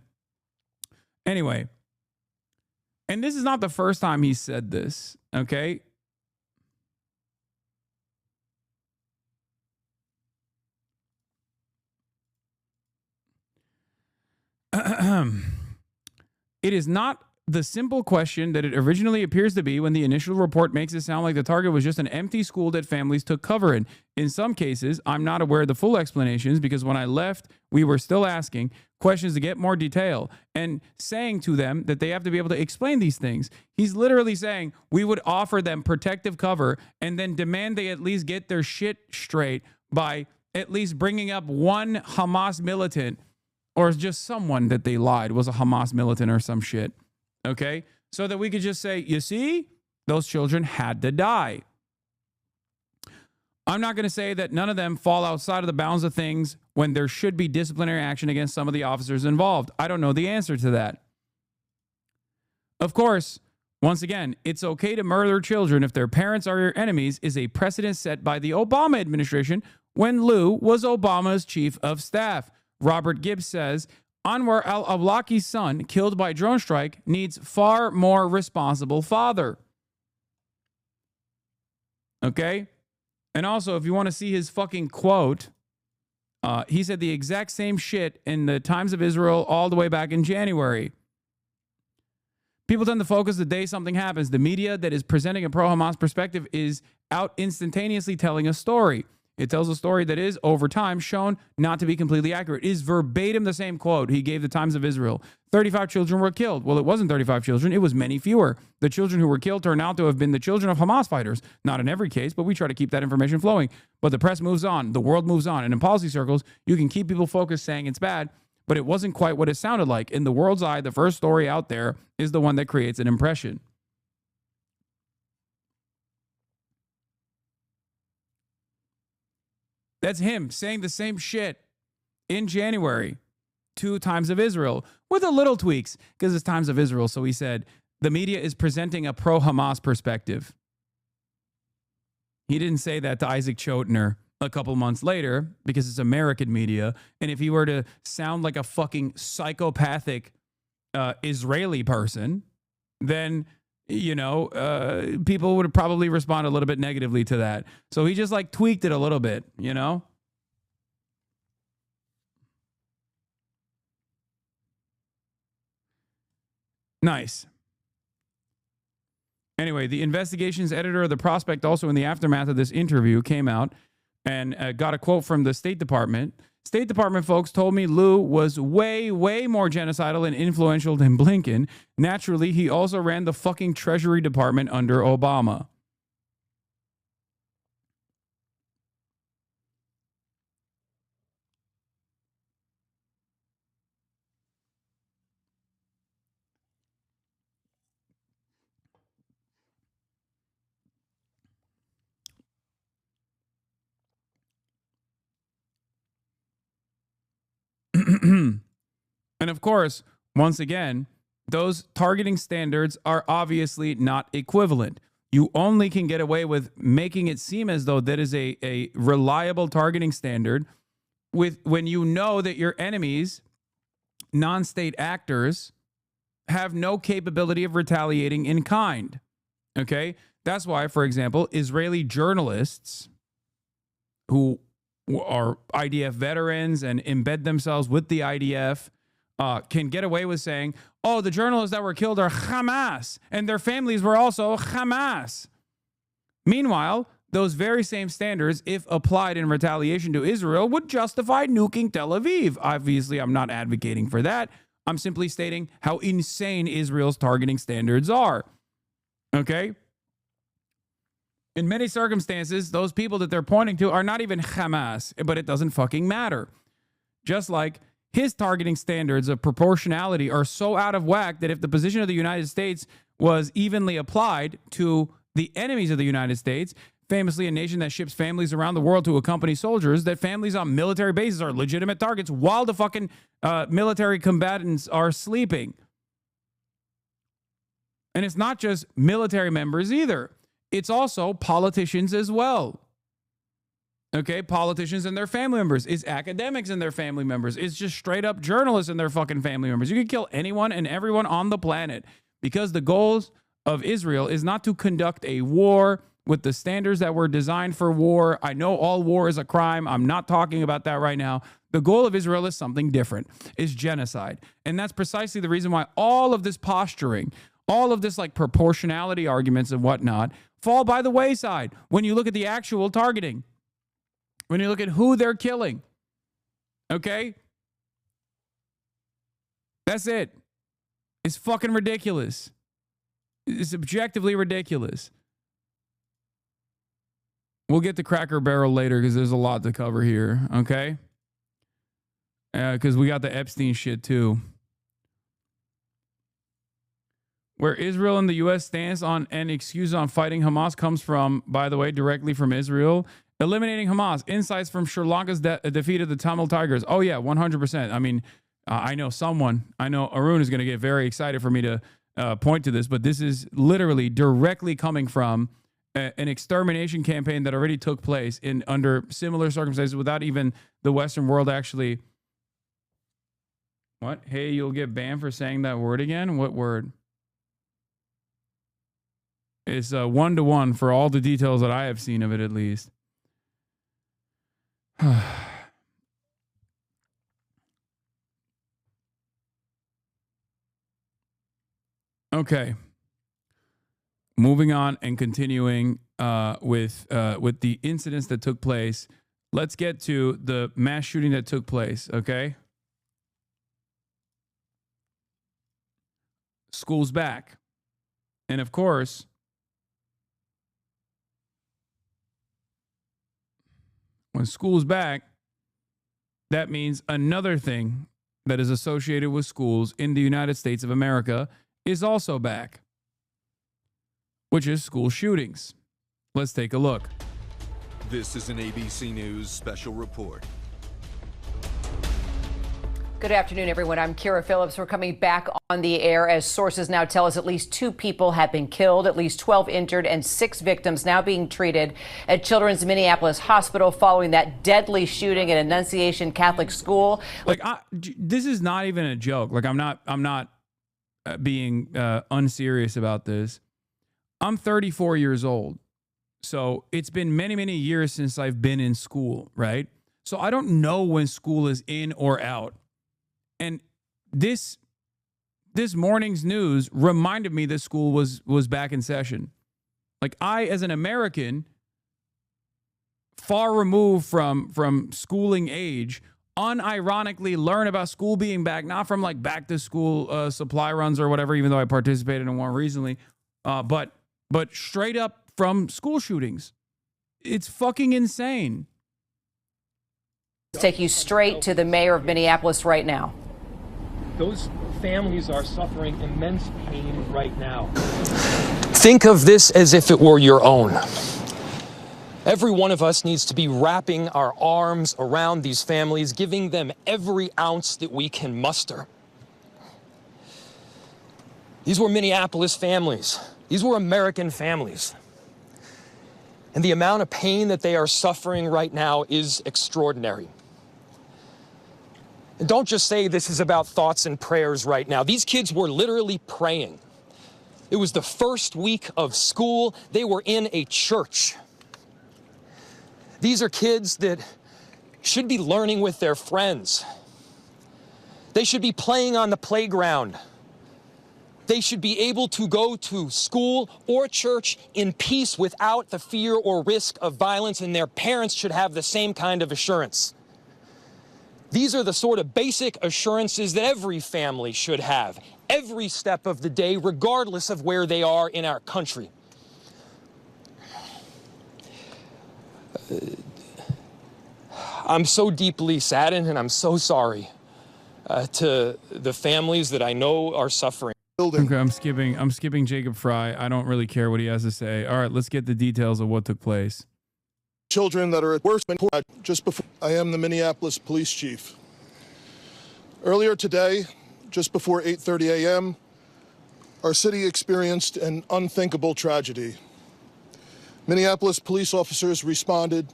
anyway, and this is not the first time he said this, okay? It is not the simple question that it originally appears to be when the initial report makes it sound like the target was just an empty school that families took cover in. In some cases, I'm not aware of the full explanations because when I left, we were still asking questions to get more detail and saying to them that they have to be able to explain these things. He's literally saying we would offer them protective cover and then demand they at least get their shit straight by at least bringing up one Hamas militant or just someone that they lied was a Hamas militant or some shit. Okay? So that we could just say, you see, those children had to die. I'm not going to say that none of them fall outside of the bounds of things when there should be disciplinary action against some of the officers involved. I don't know the answer to that. Of course, once again, it's okay to murder children if their parents are your enemies is a precedent set by the Obama administration when Lew was Obama's chief of staff. Robert Gibbs says, Anwar al-Awlaki's son, killed by drone strike, needs far more responsible father. Okay? And also, if you want to see his fucking quote, he said the exact same shit in the Times of Israel all the way back in January. People tend to focus the day something happens. The media that is presenting a pro-Hamas perspective is out instantaneously telling a story. It tells a story that is, over time, shown not to be completely accurate. It is verbatim the same quote he gave the Times of Israel. 35 children were killed. Well, it wasn't 35 children. It was many fewer. The children who were killed turned out to have been the children of Hamas fighters. Not in every case, but we try to keep that information flowing. But the press moves on. The world moves on. And in policy circles, you can keep people focused saying it's bad, but it wasn't quite what it sounded like. In the world's eye, the first story out there is the one that creates an impression. That's him saying the same shit in January. 2 Times of Israel with a little tweaks because it's Times of Israel. So he said the media is presenting a pro-Hamas perspective. He didn't say that to Isaac Chotiner a couple months later because it's American media. And if he were to sound like a fucking psychopathic Israeli person, then, you know, people would probably respond a little bit negatively to that. So he just like tweaked it a little bit, you know? Nice. Anyway, the investigations editor of The Prospect, also in the aftermath of this interview, came out and got a quote from the State Department. State Department folks told me Lou was way, way more genocidal and influential than Blinken. Naturally, he also ran the fucking Treasury Department under Obama. And of course, once again, those targeting standards are obviously not equivalent. You only can get away with making it seem as though that is a reliable targeting standard when you know that your enemies, non-state actors, have no capability of retaliating in kind. Okay? That's why, for example, Israeli journalists who are IDF veterans and embed themselves with the IDF can get away with saying, oh, the journalists that were killed are Hamas and their families were also Hamas. Meanwhile, those very same standards, if applied in retaliation to Israel, would justify nuking Tel Aviv. Obviously, I'm not advocating for that. I'm simply stating how insane Israel's targeting standards are. Okay? In many circumstances, those people that they're pointing to are not even Hamas, but it doesn't fucking matter. Just like his targeting standards of proportionality are so out of whack that if the position of the United States was evenly applied to the enemies of the United States, famously a nation that ships families around the world to accompany soldiers, that families on military bases are legitimate targets while the fucking military combatants are sleeping. And it's not just military members either. It's also politicians as well. Okay, politicians and their family members. It's academics and their family members. It's just straight up journalists and their fucking family members. You can kill anyone and everyone on the planet because the goals of Israel is not to conduct a war with the standards that were designed for war. I know all war is a crime. I'm not talking about that right now. The goal of Israel is something different. It's genocide. And that's precisely the reason why all of this posturing, all of this like proportionality arguments and whatnot fall by the wayside when you look at the actual targeting, when you look at who they're killing. Okay? That's it. It's fucking ridiculous. It's objectively ridiculous. We'll get to Crackbarrel later because there's a lot to cover here. Okay? Because we got the Epstein shit too. Where Israel and the U.S. stance on and excuse on fighting Hamas comes from, by the way, directly from Israel. Eliminating Hamas. Insights from Sri Lanka's defeat of the Tamil Tigers. Oh, yeah, 100%. I mean, I know Arun is going to get very excited for me to point to this, but this is literally directly coming from an extermination campaign that already took place under similar circumstances without even the Western world actually. What? Hey, you'll get banned for saying that word again? What word? It's 1-to-1 for all the details that I have seen of it, at least. Okay. Moving on and continuing with the incidents that took place. Let's get to the mass shooting that took place, okay? school's back. And of course, when school's back, that means another thing that is associated with schools in the United States of America is also back, which is school shootings. Let's take a look. This is an ABC News special report. Good afternoon, everyone. I'm Kira Phillips. We're coming back on the air as sources now tell us at least 2 people have been killed, at least 12 injured, and 6 victims now being treated at Children's Minneapolis Hospital following that deadly shooting at Annunciation Catholic School. Like, this is not even a joke. Like, I'm not being unserious about this. I'm 34 years old. So it's been many, many years since I've been in school, right? So I don't know when school is in or out. And this morning's news reminded me that school was back in session. Like, I, as an American, far removed from schooling age, unironically learn about school being back, not from like back to school supply runs or whatever, even though I participated in one recently, but straight up from school shootings. It's fucking insane. Let's take you straight to the mayor of Minneapolis right now. Those families are suffering immense pain right now. Think of this as if it were your own. Every one of us needs to be wrapping our arms around these families, giving them every ounce that we can muster. These were Minneapolis families. These were American families. And the amount of pain that they are suffering right now is extraordinary. And don't just say this is about thoughts and prayers right now. These kids were literally praying. It was the first week of school. They were in a church. These are kids that should be learning with their friends. They should be playing on the playground. They should be able to go to school or church in peace without the fear or risk of violence, and their parents should have the same kind of assurance. These are the sort of basic assurances that every family should have, every step of the day, regardless of where they are in our country. I'm so deeply saddened, and I'm so sorry to the families that I know are suffering. Okay, I'm skipping Jacob Fry. I don't really care what he has to say. All right, let's get the details of what took place. Children that are at worst. Just before, I am the Minneapolis police chief. Earlier today, just before 8:30 a.m., our city experienced an unthinkable tragedy. Minneapolis police officers responded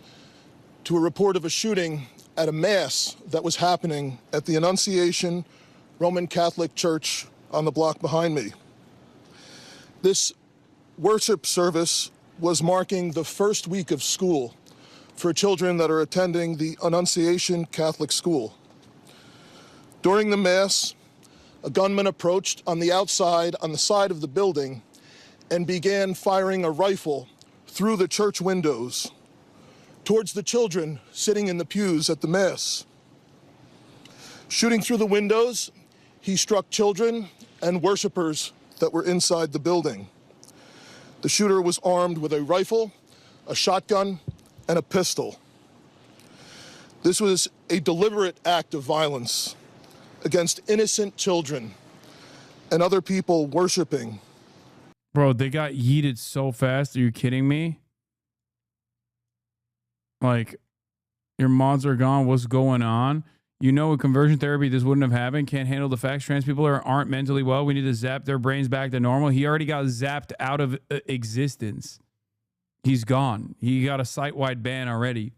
to a report of a shooting at a mass that was happening at the Annunciation Roman Catholic Church on the block behind me. This worship service was marking the first week of school for children that are attending the Annunciation Catholic School. During the Mass, a gunman approached on the outside on the side of the building and began firing a rifle through the church windows towards the children sitting in the pews at the Mass. Shooting through the windows, he struck children and worshipers that were inside the building. The shooter was armed with a rifle, a shotgun, and a pistol. This was a deliberate act of violence against innocent children and other people worshiping. Bro, they got yeeted so fast. Are you kidding me? Like, your mods are gone. What's going on? You know, with conversion therapy, this wouldn't have happened. Can't handle the facts. Trans people aren't mentally well. We need to zap their brains back to normal. He already got zapped out of existence. He's gone. He got a site-wide ban already.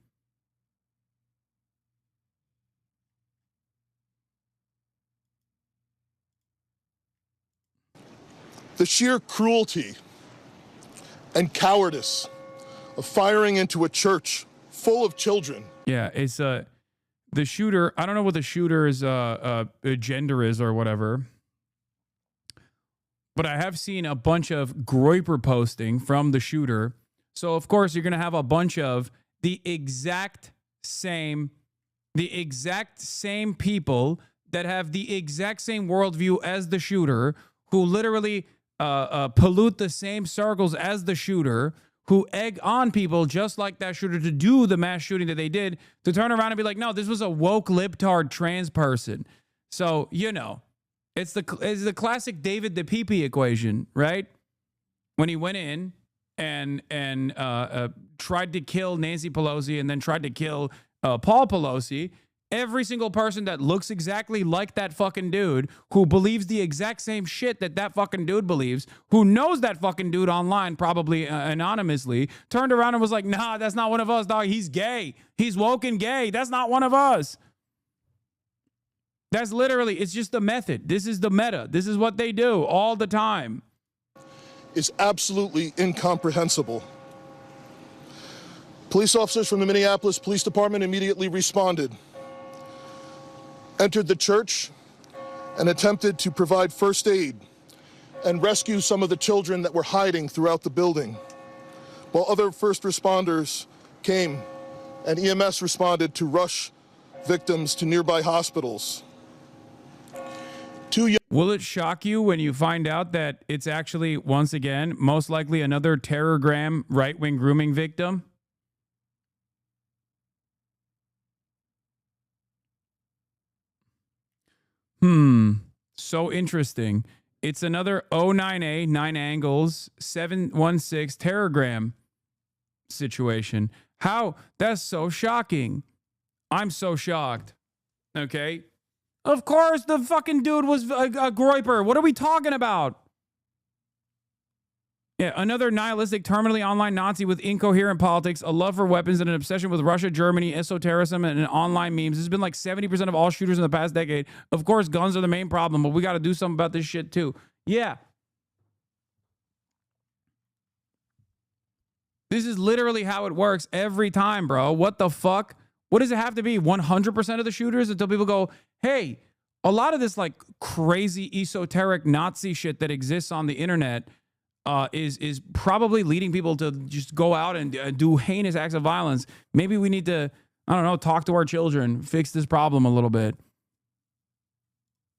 The sheer cruelty and cowardice of firing into a church full of children. Yeah, it's the shooter. I don't know what the shooter's gender is or whatever, but I have seen a bunch of Groyper posting from the shooter. So of course you're gonna have a bunch of the exact same people that have the exact same worldview as the shooter, who literally pollute the same circles as the shooter, who egg on people just like that shooter to do the mass shooting that they did, to turn around and be like, no, this was a woke libtard trans person. So, you know, it's the classic David the Pee-Pee equation, right? When he went in and tried to kill Nancy Pelosi and then tried to kill Paul Pelosi, every single person that looks exactly like that fucking dude, who believes the exact same shit that that fucking dude believes, who knows that fucking dude online, probably anonymously, turned around and was like, nah, that's not one of us, dog. He's gay. He's woke and gay. That's not one of us. That's literally, it's just the method. This is the meta. This is what they do all the time. Is absolutely incomprehensible. Police officers from the Minneapolis Police Department immediately responded, entered the church, and attempted to provide first aid and rescue some of the children that were hiding throughout the building, while other first responders came and EMS responded to rush victims to nearby hospitals. Will it shock you when you find out that it's actually, once again, most likely another terrorgram right-wing grooming victim? So interesting. It's another 09A, 9 angles, 716 terrorgram situation. How? That's so shocking. I'm so shocked. Okay? Of course, the fucking dude was a groiper. What are we talking about? Yeah, another nihilistic, terminally online Nazi with incoherent politics, a love for weapons, and an obsession with Russia, Germany, esotericism, and online memes. This has been like 70% of all shooters in the past decade. Of course, guns are the main problem, but we got to do something about this shit too. Yeah. This is literally how it works every time, bro. What the fuck? What does it have to be? 100% of the shooters until people go, hey, a lot of this like crazy esoteric Nazi shit that exists on the internet is probably leading people to just go out and do heinous acts of violence. Maybe we need to, I don't know, talk to our children, fix this problem a little bit.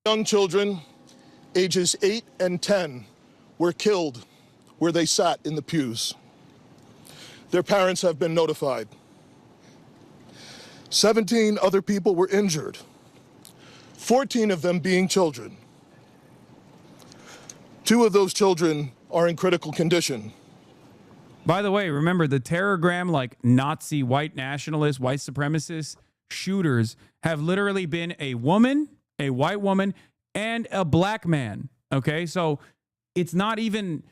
Young children, ages 8 and 10, were killed where they sat in the pews. Their parents have been notified. 17 other people were injured, 14 of them being children. 2 of those children are in critical condition. By the way, remember the terrorgram, like Nazi, white nationalist, white supremacist shooters have literally been a woman, a white woman, and a black man. Okay, so it's not even,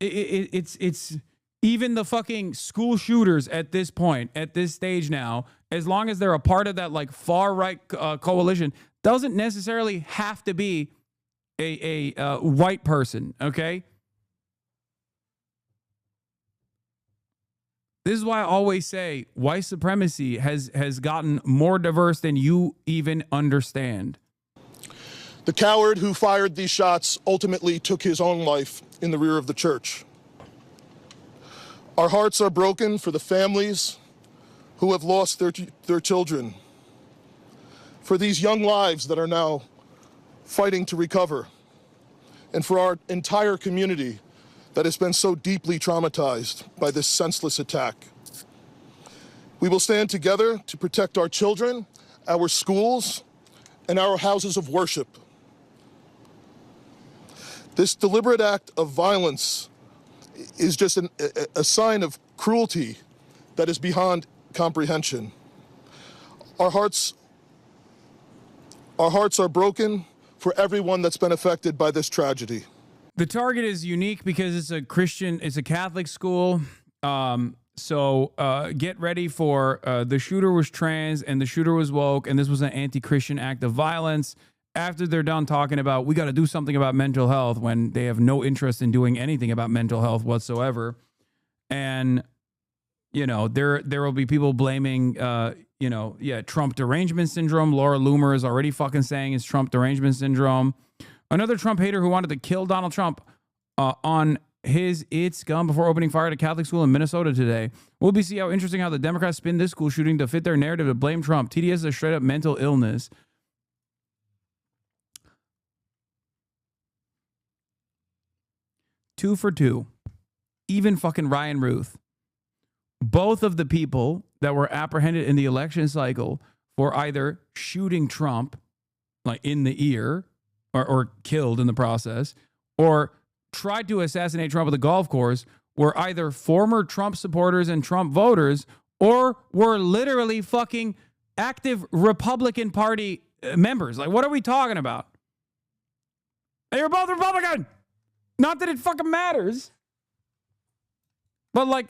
it's even the fucking school shooters at this point, at this stage now, as long as they're a part of that like far right coalition, doesn't necessarily have to be a white person. Okay. This is why I always say white supremacy has gotten more diverse than you even understand. The coward who fired these shots ultimately took his own life in the rear of the church. Our hearts are broken for the families who have lost their children, for these young lives that are now fighting to recover, and for our entire community that has been so deeply traumatized by this senseless attack. We will stand together to protect our children, our schools, and our houses of worship. This deliberate act of violence is just a sign of cruelty that is beyond comprehension. Our hearts are broken for everyone that's been affected by this tragedy. The target is unique because it's a Christian, it's a Catholic school. So get ready for the shooter was trans and the shooter was woke, and this was an anti-Christian act of violence. After they're done talking about we got to do something about mental health, when they have no interest in doing anything about mental health whatsoever. And, you know, there will be people blaming, Trump derangement syndrome. Laura Loomer is already fucking saying it's Trump derangement syndrome. Another Trump hater who wanted to kill Donald Trump on its gun before opening fire at a Catholic school in Minnesota today. We'll see how interesting how the Democrats spin this school shooting to fit their narrative to blame Trump. TDS is a straight up mental illness. 2 for 2. Even fucking Ryan Ruth. Both of the people that were apprehended in the election cycle for either shooting Trump, like in the ear, or killed in the process, or tried to assassinate Trump at the golf course, were either former Trump supporters and Trump voters, or were literally fucking active Republican Party members. Like, what are we talking about? They were both Republican. Not that it fucking matters. But, like,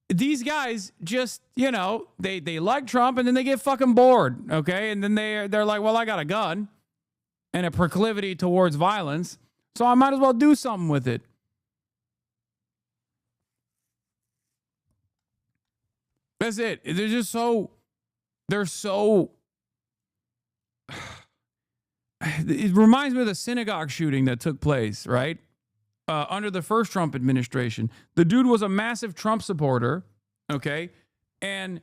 these guys just, you know, they like Trump and then they get fucking bored, okay? And then they're like, well, I got a gun and a proclivity towards violence, so I might as well do something with it. That's it. They're just so... It reminds me of the synagogue shooting that took place, right? Under the first Trump administration. The dude was a massive Trump supporter, okay? And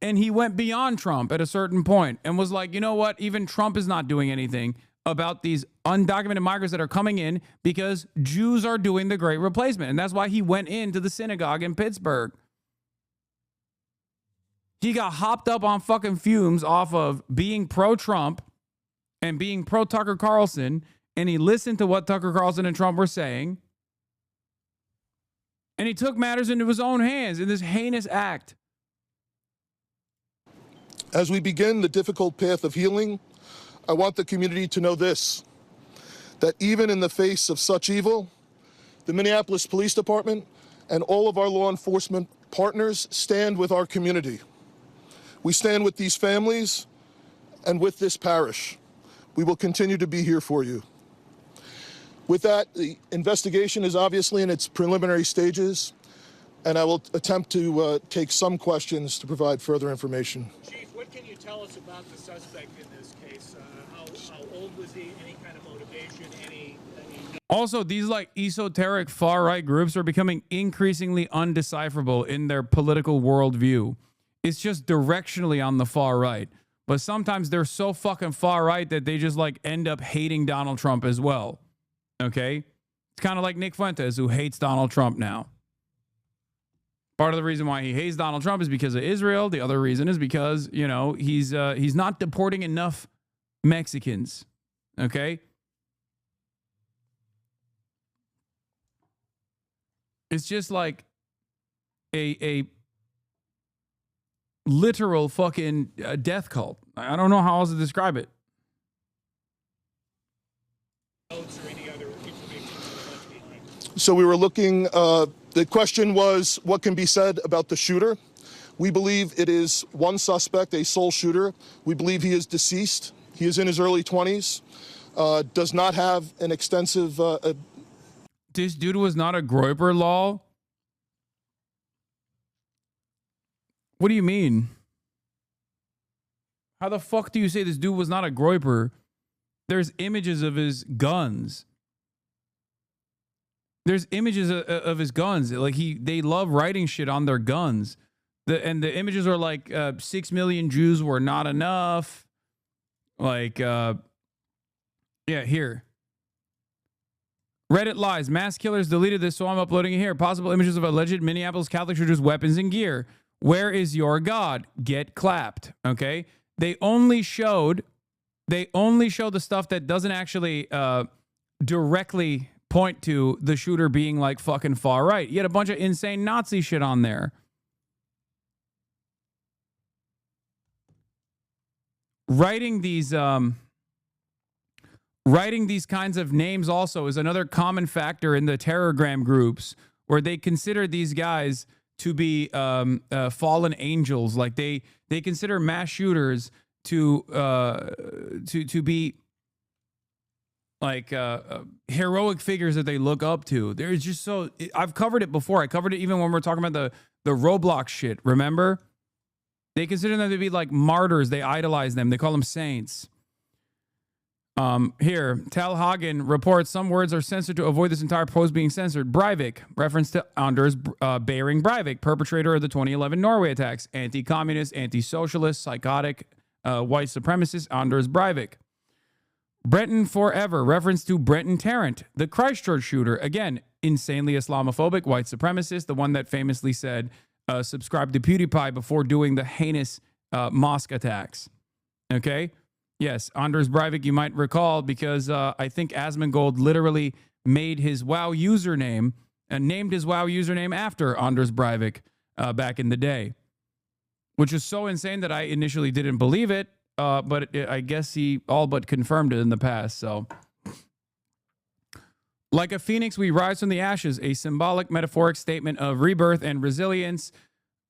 he went beyond Trump at a certain point and was like, you know what? Even Trump is not doing anything about these undocumented migrants that are coming in because Jews are doing the great replacement. And that's why he went into the synagogue in Pittsburgh. He got hopped up on fucking fumes off of being pro-Trump and being pro-Tucker Carlson, and he listened to what Tucker Carlson and Trump were saying, and he took matters into his own hands in this heinous act. As we begin the difficult path of healing, I want the community to know this, that even in the face of such evil, the Minneapolis Police Department and all of our law enforcement partners stand with our community. We stand with these families and with this parish. We will continue to be here for you. With that, the investigation is obviously in its preliminary stages, and I will attempt to take some questions to provide further information. Chief, what can you tell us about the suspect in this case? How old was he? Any kind of motivation? Also, these like esoteric far-right groups are becoming increasingly undecipherable in their political worldview. It's just directionally on the far right. But sometimes they're so fucking far right that they just like end up hating Donald Trump as well. Okay? It's kind of like Nick Fuentes, who hates Donald Trump now. Part of the reason why he hates Donald Trump is because of Israel. The other reason is because, you know, he's not deporting enough Mexicans. Okay? It's just like a literal fucking death cult. I don't know how else to describe it. So we were looking, the question was, what can be said about the shooter? We believe it is one suspect, a sole shooter. We believe he is deceased. He is in his early 20s, does not have an extensive... This dude was not a Groyper law? What do you mean? How the fuck do you say this dude was not a Groyper? There's images of his guns. There's images of his guns. Like they love writing shit on their guns. And the images are like 6 million Jews were not enough. Like, yeah, here. Reddit lies. Mass killers deleted this, so I'm uploading it here. Possible images of alleged Minneapolis Catholic shooters' weapons and gear. Where is your God? Get clapped. Okay. They only showed the stuff that doesn't actually directly point to the shooter being like fucking far right. You had a bunch of insane Nazi shit on there. Writing these kinds of names also is another common factor in the terrorgram groups, where they consider these guys to be fallen angels. Like they consider mass shooters to be like heroic figures that they look up to. There's just so... I've covered it before. I covered it even when we're talking about the Roblox shit. Remember? They consider them to be like martyrs. They idolize them. They call them saints. Here, Tal Hagen reports some words are censored to avoid this entire post being censored. Breivik, reference to Anders Behring Breivik, perpetrator of the 2011 Norway attacks. Anti-communist, anti-socialist, psychotic, white supremacist Anders Breivik. Breton Forever, reference to Brenton Tarrant, the Christchurch shooter. Again, insanely Islamophobic white supremacist, the one that famously said, subscribe to PewDiePie before doing the heinous mosque attacks. Okay? Yes, Anders Breivik, you might recall, because I think Asmongold literally made his WoW username and named his WoW username after Anders Breivik back in the day, which is so insane that I initially didn't believe it, but I guess he all but confirmed it in the past. So, like a phoenix, we rise from the ashes, a symbolic, metaphoric statement of rebirth and resilience.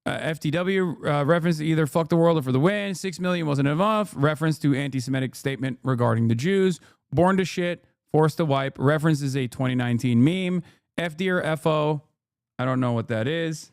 FTW reference to either fuck the world or for the win. 6 million wasn't enough. Reference to anti-Semitic statement regarding the Jews. Born to shit, forced to wipe. Reference is a 2019 meme. FD or FO, I don't know what that is.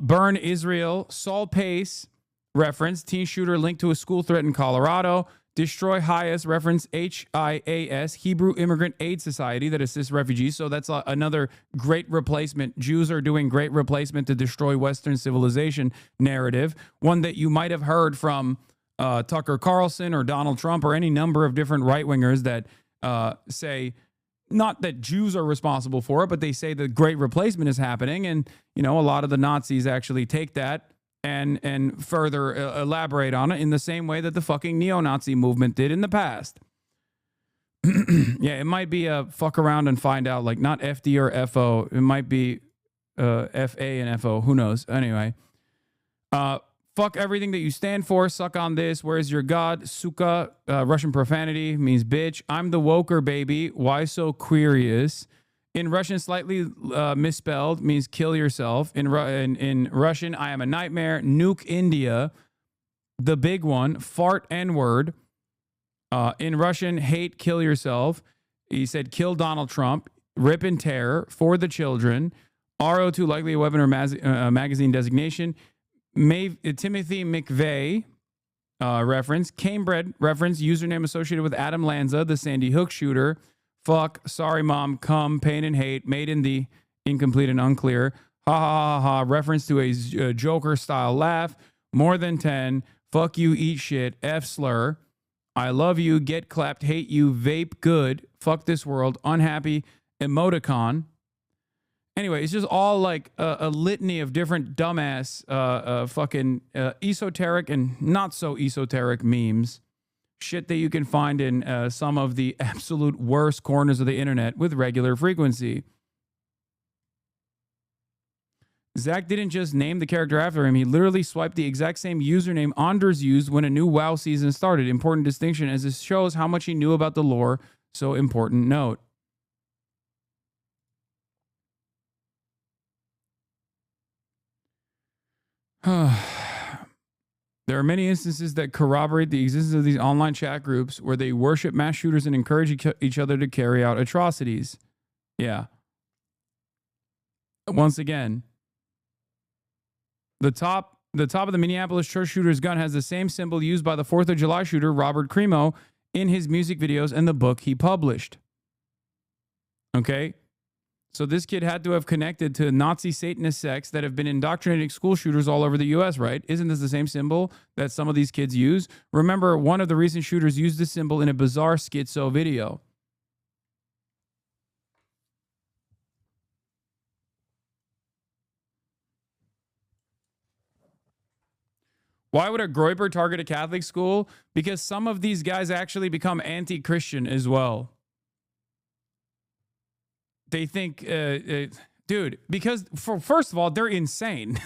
Burn Israel. Saul Pace reference. Teen shooter linked to a school threat in Colorado. Destroy HIAS, reference HIAS, Hebrew Immigrant Aid Society that assists refugees. So that's another great replacement. Jews are doing great replacement to destroy Western civilization narrative. One that you might have heard from Tucker Carlson or Donald Trump or any number of different right-wingers that say, not that Jews are responsible for it, but they say the great replacement is happening. And, you know, a lot of the Nazis actually take that and further elaborate on it in the same way that the fucking neo-Nazi movement did in the past. Yeah, it might be a fuck around and find out, like not FD or FO. It might be FA and FO. Who knows? Anyway. Fuck everything that you stand for. Suck on this. Where's your God? Suka, Russian profanity, means bitch. I'm the woker, baby. Why so curious? In Russian, slightly misspelled, means kill yourself. In Russian, I am a nightmare. Nuke India. The big one, fart N-word. In Russian, hate, kill yourself. He said, kill Donald Trump. Rip and tear. For the children. RO2, likely a weapon or magazine designation. Timothy McVeigh reference. Camebred reference. Username associated with Adam Lanza, the Sandy Hook shooter. Fuck, sorry mom, come, pain and hate, made in the incomplete and unclear. Ha ha ha ha, reference to a Joker style laugh. More than 10. Fuck you, eat shit. F slur. I love you, get clapped, hate you, vape good. Fuck this world, unhappy, emoticon. Anyway, it's just all like a litany of different dumbass fucking esoteric and not so esoteric memes. Shit that you can find in some of the absolute worst corners of the internet with regular frequency. Zach didn't just name the character after him. He literally swiped the exact same username Anders used when a new WoW season started. Important distinction, as this shows how much he knew about the lore. So important note. There are many instances that corroborate the existence of these online chat groups where they worship mass shooters and encourage each other to carry out atrocities. Yeah. Once again, the top of the Minneapolis church shooter's gun has the same symbol used by the 4th of July shooter Robert Crimo in his music videos and the book he published. Okay? So this kid had to have connected to Nazi Satanist sects that have been indoctrinating school shooters all over the U.S., right? Isn't this the same symbol that some of these kids use? Remember, one of the recent shooters used this symbol in a bizarre schizo video. Why would a Groyper target a Catholic school? Because some of these guys actually become anti-Christian as well. They think, dude, because first of all, they're insane.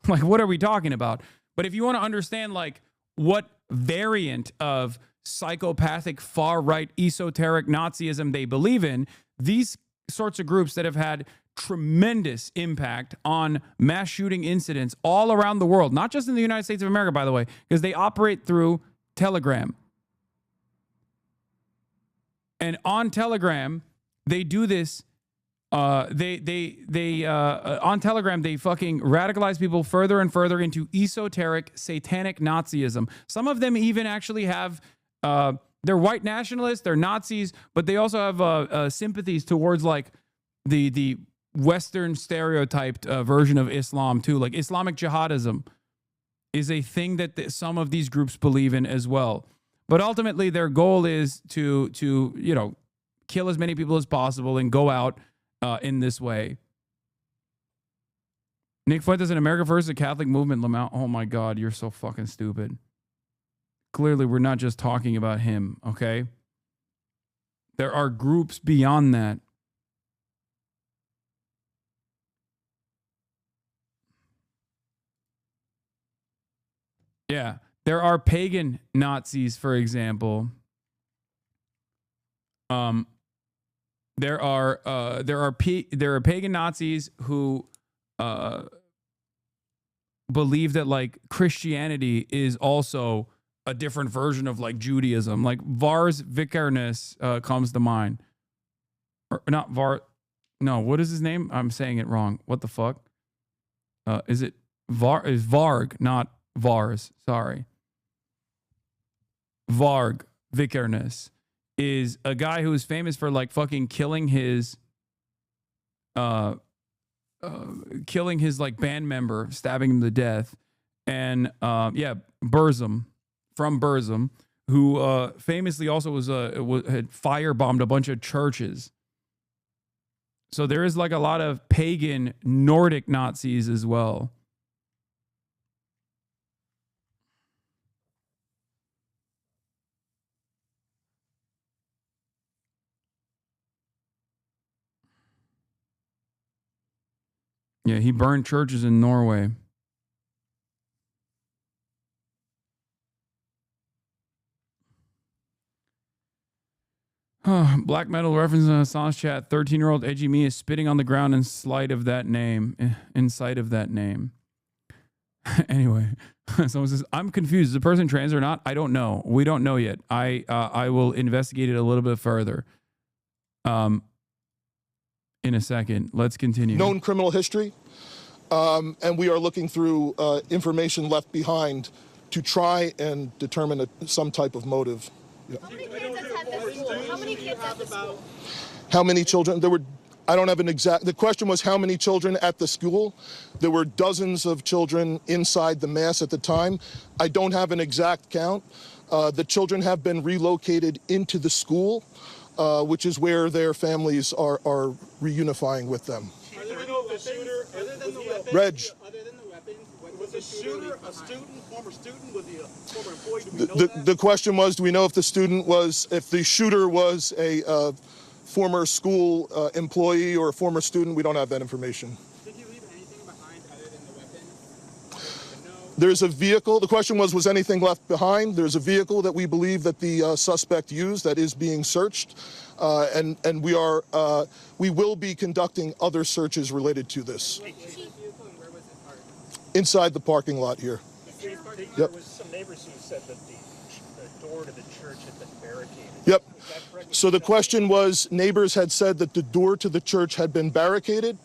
Like, what are we talking about? But if you want to understand, like, what variant of psychopathic far-right esoteric Nazism they believe in, these sorts of groups that have had tremendous impact on mass shooting incidents all around the world, not just in the United States of America, by the way, because they operate through Telegram. And on Telegram, they do this. On Telegram, they fucking radicalize people further and further into esoteric satanic Nazism. Some of them even actually have, they're white nationalists, they're Nazis, but they also have sympathies towards like the Western stereotyped version of Islam too. Like Islamic jihadism is a thing that some of these groups believe in as well. But ultimately, their goal is to you know, kill as many people as possible and go out in this way. Nick Fuentes in America First, the Catholic movement. Lamont. Oh my God, you're so fucking stupid. Clearly, we're not just talking about him, okay? There are groups beyond that. Yeah, there are pagan Nazis, for example. There are pagan Nazis who believe that like Christianity is also a different version of like Judaism. Like Vars Vikernes comes to mind. Or not Var. No, what is his name? I'm saying it wrong. What the fuck? Is it is Varg, not Vars. Sorry. Varg Vikernes is a guy who is famous for like fucking killing his like band member, stabbing him to death. And yeah, Burzum from Burzum, who famously also had firebombed a bunch of churches. So there is like a lot of pagan Nordic Nazis as well. Yeah, he burned churches in Norway. Black metal reference in Hasan's chat. 13-year-old edgy me is spitting on the ground in sight of that name. Anyway, someone says, I'm confused. Is the person trans or not? I don't know. We don't know yet. I will investigate it a little bit further. In a second. Let's continue. Known criminal history. And we are looking through information left behind to try and determine some type of motive. Yeah. How many kids at this school? How many kids at the school? How many children? I don't have an exact, the question was how many children at the school? There were dozens of children inside the mass at the time. I don't have an exact count. The children have been relocated into the school, which is where their families are reunifying with them. Reg. Was the shooter a student, former student? Was he a former employee? Do we know that? The question was, do we know if the shooter was a former school employee or a former student? We don't have that information. Did he leave anything behind other than the weapon? There's a vehicle. The question was anything left behind? There's a vehicle that we believe that the suspect used that is being searched. And we will be conducting other searches related to this. Inside the parking lot here. Yep. There was some neighbors who said that the door to the church had been barricaded. Yep. So the question was, neighbors had said that the door to the church had been barricaded.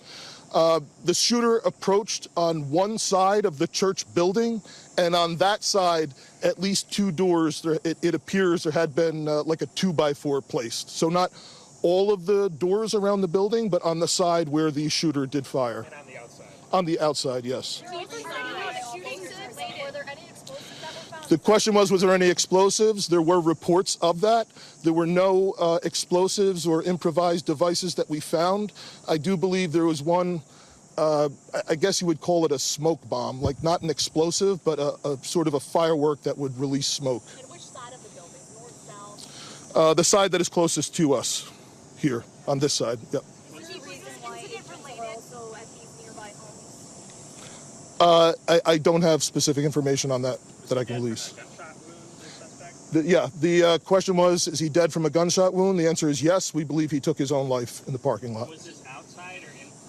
The shooter approached on one side of the church building, and on that side, at least two doors, it appears there had been like a 2x4 placed. So not all of the doors around the building, but on the side where the shooter did fire. And on the outside? On the outside, yes. The question was there any explosives? There were reports of that. There were no explosives or improvised devices that we found. I do believe there was one, I guess you would call it a smoke bomb, like not an explosive, but a sort of a firework that would release smoke. And which side of the building? North, south? The side that is closest to us, here, on this side, yep. Was this incident related also at these nearby homes? I don't have specific information on that I can release. The question was, is he dead from a gunshot wound? The answer is yes. We believe he took his own life in the parking lot. Was this outside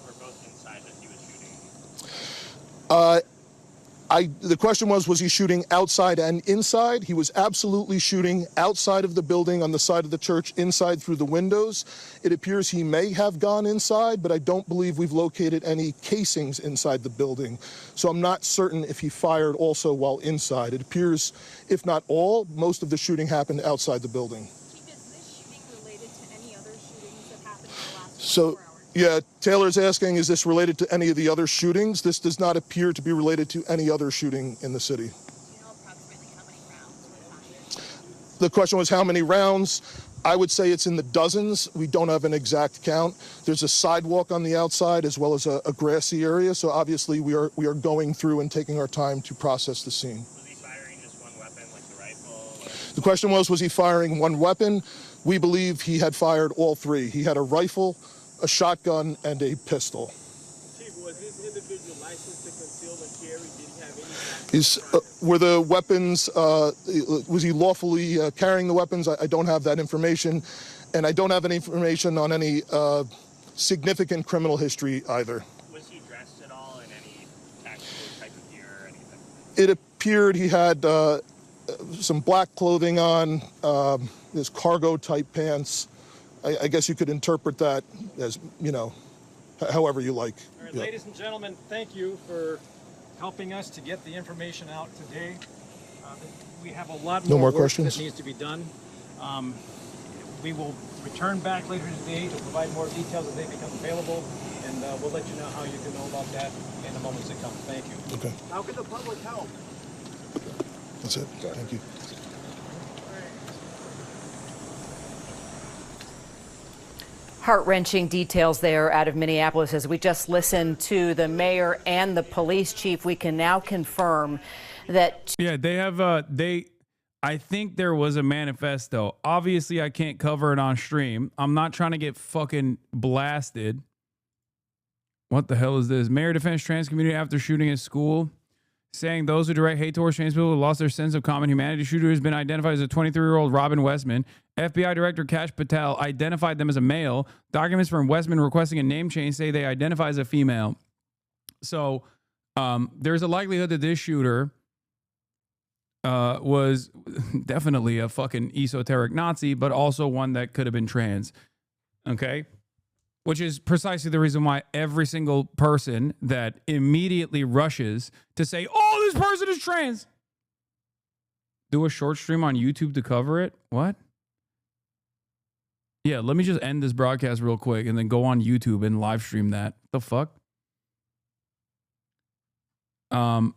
or both inside that he was shooting? The question was he shooting outside and inside? He was absolutely shooting outside of the building on the side of the church, inside through the windows. It appears he may have gone inside, but I don't believe we've located any casings inside the building. So I'm not certain if he fired also while inside. It appears, if not all, most of the shooting happened outside the building. Is this shooting related to any other shootings that happened in the last 24 hours? Yeah, Taylor's asking, is this related to any of the other shootings? This does not appear to be related to any other shooting in the city. Do you know approximately how many rounds were fired? The question was how many rounds. I would say it's in the dozens. We don't have an exact count. There's a sidewalk on the outside as well as a grassy area. So obviously we are going through and taking our time to process the scene. Was he firing just one weapon, like the rifle? The question was he firing one weapon? We believe he had fired all three. He had a rifle, a shotgun, and a pistol. Chief, was this individual licensed to conceal and carry? Did he have any? Were the weapons, was he lawfully carrying the weapons? I don't have that information. And I don't have any information on any significant criminal history either. Was he dressed at all in any tactical type of gear or anything? It appeared he had some black clothing on, his cargo type pants. I guess you could interpret that as, you know, however you like. All right, ladies and gentlemen, thank you for helping us to get the information out today. We have a lot more, more work questions? that needs to be done. We will return back later today to provide more details as they become available, and we'll let you know how you can know about that in the moments to come. Thank you. Okay. How can the public help? That's it. Thank you. Heart-wrenching details there out of Minneapolis. As we just listened to the mayor and the police chief, we can now confirm that. Yeah, they have I think there was a manifesto. Obviously, I can't cover it on stream. I'm not trying to get fucking blasted. What the hell is this? Mayor defends trans community after shooting at school, saying those who direct hate towards trans people have lost their sense of common humanity. Shooter has been identified as a 23-year-old Robin Westman. FBI Director Kash Patel identified them as a male. Documents from Westman requesting a name change say they identify as a female. So there's a likelihood that this shooter was definitely a fucking esoteric Nazi, but also one that could have been trans. Okay? Which is precisely the reason why every single person that immediately rushes to say, oh, this person is trans, do a short stream on YouTube to cover it? What? Yeah, let me just end this broadcast real quick and then go on YouTube and live stream that. The fuck? From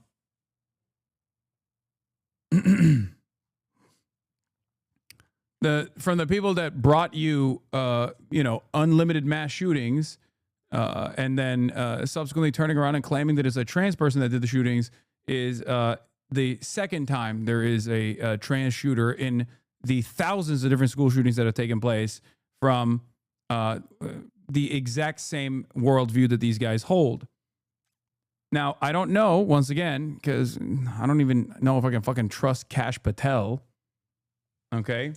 the people that brought you, unlimited mass shootings, and then subsequently turning around and claiming that it's a trans person that did the shootings, is the second time there is a trans shooter in the thousands of different school shootings that have taken place from the exact same worldview that these guys hold. Now, I don't know, once again, because I don't even know if I can fucking trust Kash Patel. Okay?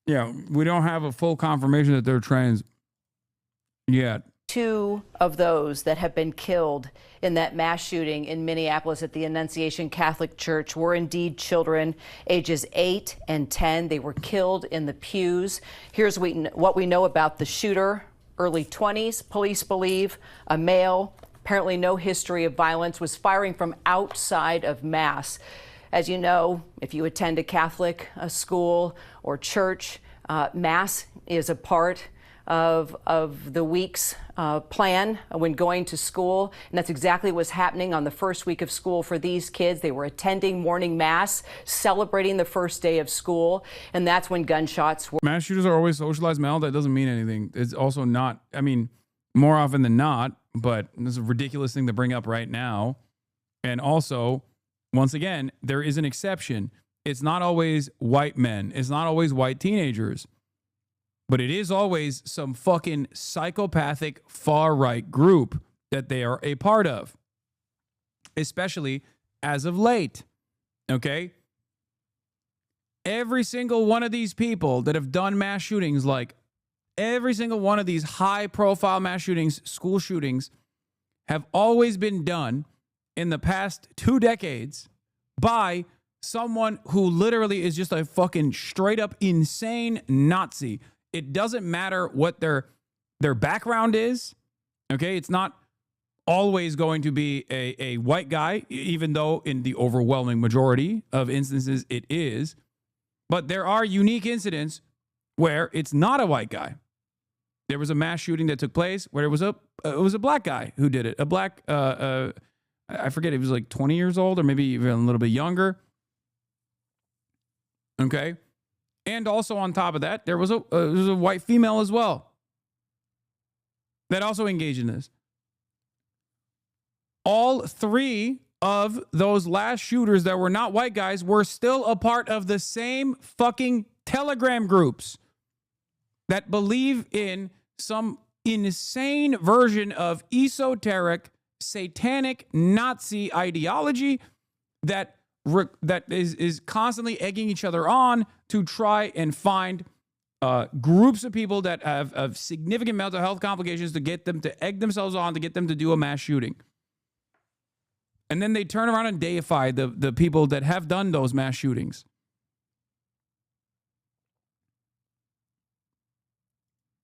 Yeah, we don't have a full confirmation that they're trans yet. 2 of those that have been killed in that mass shooting in Minneapolis at the Annunciation Catholic Church were indeed children ages 8 and 10. They were killed in the pews. Here's what we know about the shooter. Early 20s, police believe, a male, apparently no history of violence, was firing from outside of Mass. As you know, if you attend a Catholic school or church, Mass is a part of the week's plan when going to school. And that's exactly what's happening on the first week of school for these kids. They were attending morning Mass, celebrating the first day of school. And that's when gunshots were. Mass shooters are always socialized male. That doesn't mean anything. It's also not, I mean, more often than not, but this is a ridiculous thing to bring up right now. And also, once again, there is an exception. It's not always white men. It's not always white teenagers. But it is always some fucking psychopathic far-right group that they are a part of. Especially as of late. Okay? Every single one of these people that have done mass shootings, like every single one of these high-profile mass shootings, school shootings, have always been done in the past 2 decades by someone who literally is just a fucking straight-up insane Nazi. It doesn't matter what their background is, okay? It's not always going to be a white guy, even though in the overwhelming majority of instances it is. But there are unique incidents where it's not a white guy. There was a mass shooting that took place where it was a black guy who did it. A black, I forget, he was like 20 years old or maybe even a little bit younger. Okay. And also on top of that, there was a white female as well that also engaged in this. All three of those last shooters that were not white guys were still a part of the same fucking Telegram groups that believe in some insane version of esoteric, satanic Nazi ideology that is constantly egging each other on to try and find groups of people that have significant mental health complications to get them to egg themselves on, to get them to do a mass shooting. And then they turn around and deify the people that have done those mass shootings.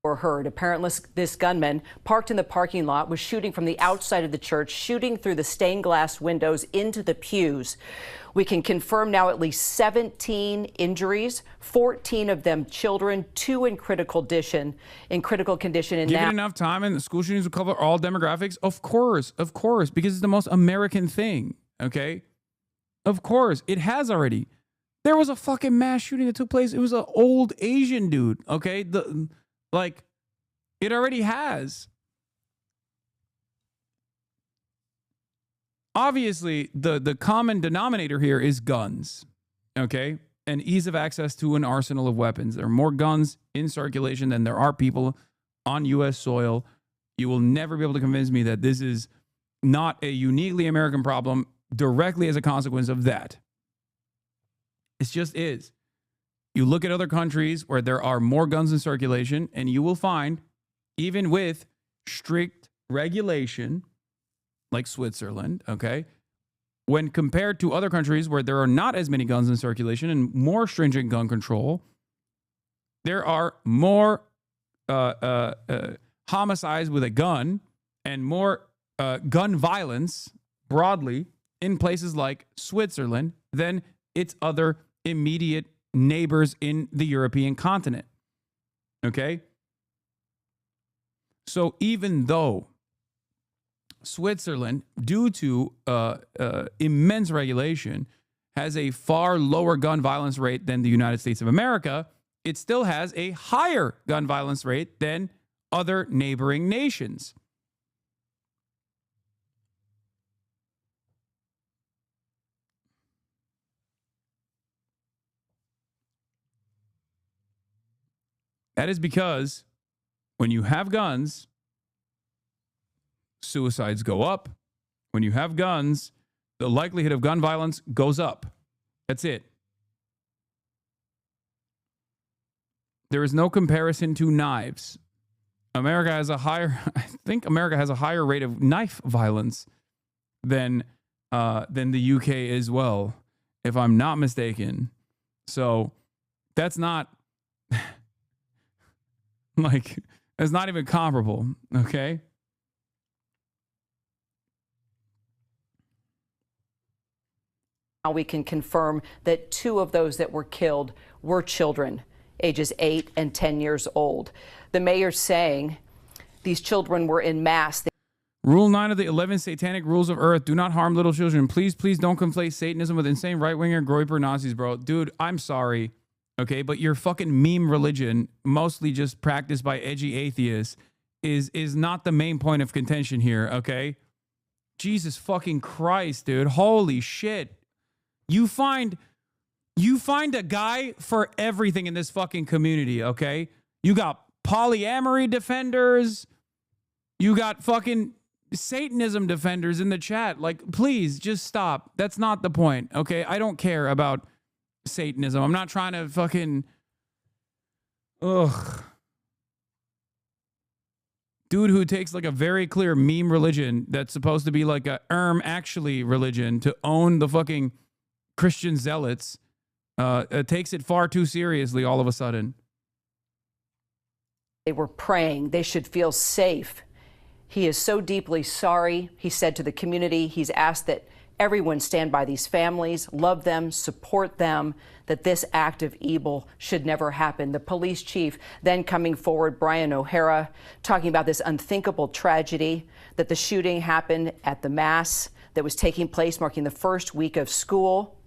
Or heard. Apparently, this gunman parked in the parking lot was shooting from the outside of the church, shooting through the stained glass windows into the pews. We can confirm now at least 17 injuries, 14 of them children, 2 in critical condition. And Given enough time and the school shootings will cover all demographics? Of course, because it's the most American thing, okay? Of course, it has already. There was a fucking mass shooting that took place. It was an old Asian dude, okay? It already has. Obviously, the common denominator here is guns, okay? And ease of access to an arsenal of weapons. There are more guns in circulation than there are people on U.S. soil. You will never be able to convince me that this is not a uniquely American problem directly as a consequence of that. It just is. You look at other countries where there are more guns in circulation, and you will find, even with strict regulation, like Switzerland, okay, when compared to other countries where there are not as many guns in circulation and more stringent gun control, there are more homicides with a gun and more gun violence broadly in places like Switzerland than its other immediate neighbors in the European continent. Okay? So even though Switzerland, due to immense regulation, has a far lower gun violence rate than the United States of America, it still has a higher gun violence rate than other neighboring nations. That is because when you have guns, suicides go up. When you have guns, the likelihood of gun violence goes up. That's it. There is no comparison to knives. I think America has a higher rate of knife violence than the UK as well, if I'm not mistaken. So that's not it's not even comparable, okay? Now we can confirm that 2 of those that were killed were children, ages 8 and 10 years old. The mayor's saying these children were in mass. Rule 9 of the 11 satanic rules of earth: do not harm little children. Please don't conflate Satanism with insane right-winger groyper Nazis, bro. Dude, I'm sorry. Okay, but your fucking meme religion, mostly just practiced by edgy atheists, is not the main point of contention here, okay? Jesus fucking Christ, dude. Holy shit. You find a guy for everything in this fucking community, okay? You got polyamory defenders. You got fucking Satanism defenders in the chat. Like, please, just stop. That's not the point, okay? I don't care about Satanism. I'm not trying to fucking... Ugh. Dude who takes like a very clear meme religion that's supposed to be like a actually religion to own the fucking Christian zealots takes it far too seriously all of a sudden. They were praying. They should feel safe. He is so deeply sorry, he said to the community. He's asked that everyone stand by these families, love them, support them, that this act of evil should never happen. The police chief then coming forward, Brian O'Hara, talking about this unthinkable tragedy, that the shooting happened at the Mass that was taking place marking the first week of school.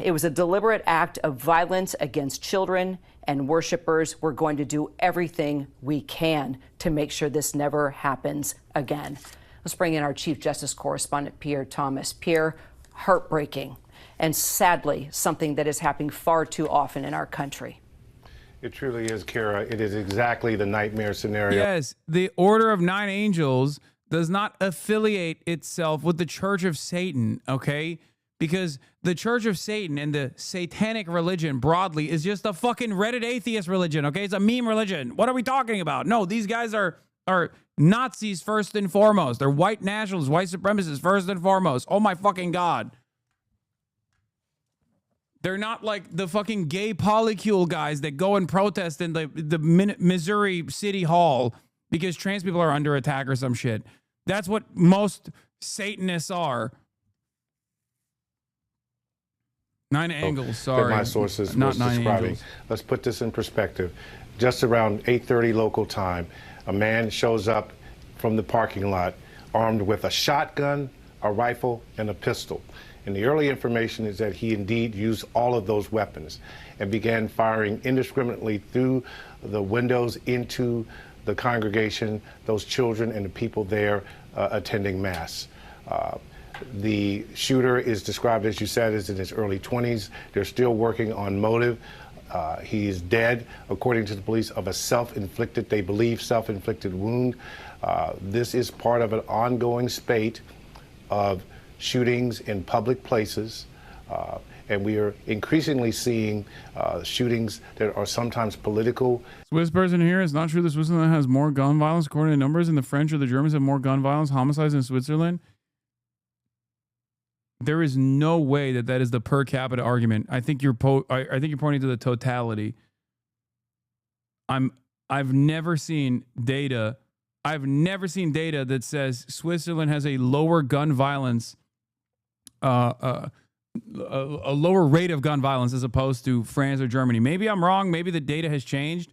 It was a deliberate act of violence against children and worshipers. We're going to do everything we can to make sure this never happens again. Let's bring in our Chief Justice correspondent, Pierre Thomas. Pierre, heartbreaking and sadly something that is happening far too often in our country. It truly is, Kara. It is exactly the nightmare scenario. Yes, the Order of Nine Angels does not affiliate itself with the Church of Satan, okay? Because the Church of Satan and the satanic religion broadly is just a fucking Reddit atheist religion, okay? It's a meme religion. What are we talking about? No, these guys are Nazis first and foremost. They're white nationalists, white supremacists first and foremost. Oh my fucking God. They're not like the fucking gay polycule guys that go and protest in the Missouri City Hall because trans people are under attack or some shit. That's what most Satanists are. Nine Angles, sorry. That my sources not was Nine describing. Angels. Let's put this in perspective. Just around 8:30 local time, a man shows up from the parking lot armed with a shotgun, a rifle, and a pistol. And the early information is that he indeed used all of those weapons and began firing indiscriminately through the windows into the congregation, those children and the people there attending Mass. The shooter is described, as you said, as in his early 20s. They're still working on motive. He is dead, according to the police, of a self-inflicted, they believe, self-inflicted wound. This is part of an ongoing spate of shootings in public places, and we are increasingly seeing shootings that are sometimes political. Swiss person here, it's not true that Switzerland has more gun violence according to numbers, and the French or the Germans have more gun violence, homicides in Switzerland. There is no way that that is the per capita argument. I think you're pointing to the totality. I've never seen data. I've never seen data that says Switzerland has a lower gun violence, a lower rate of gun violence as opposed to France or Germany. Maybe I'm wrong. Maybe the data has changed.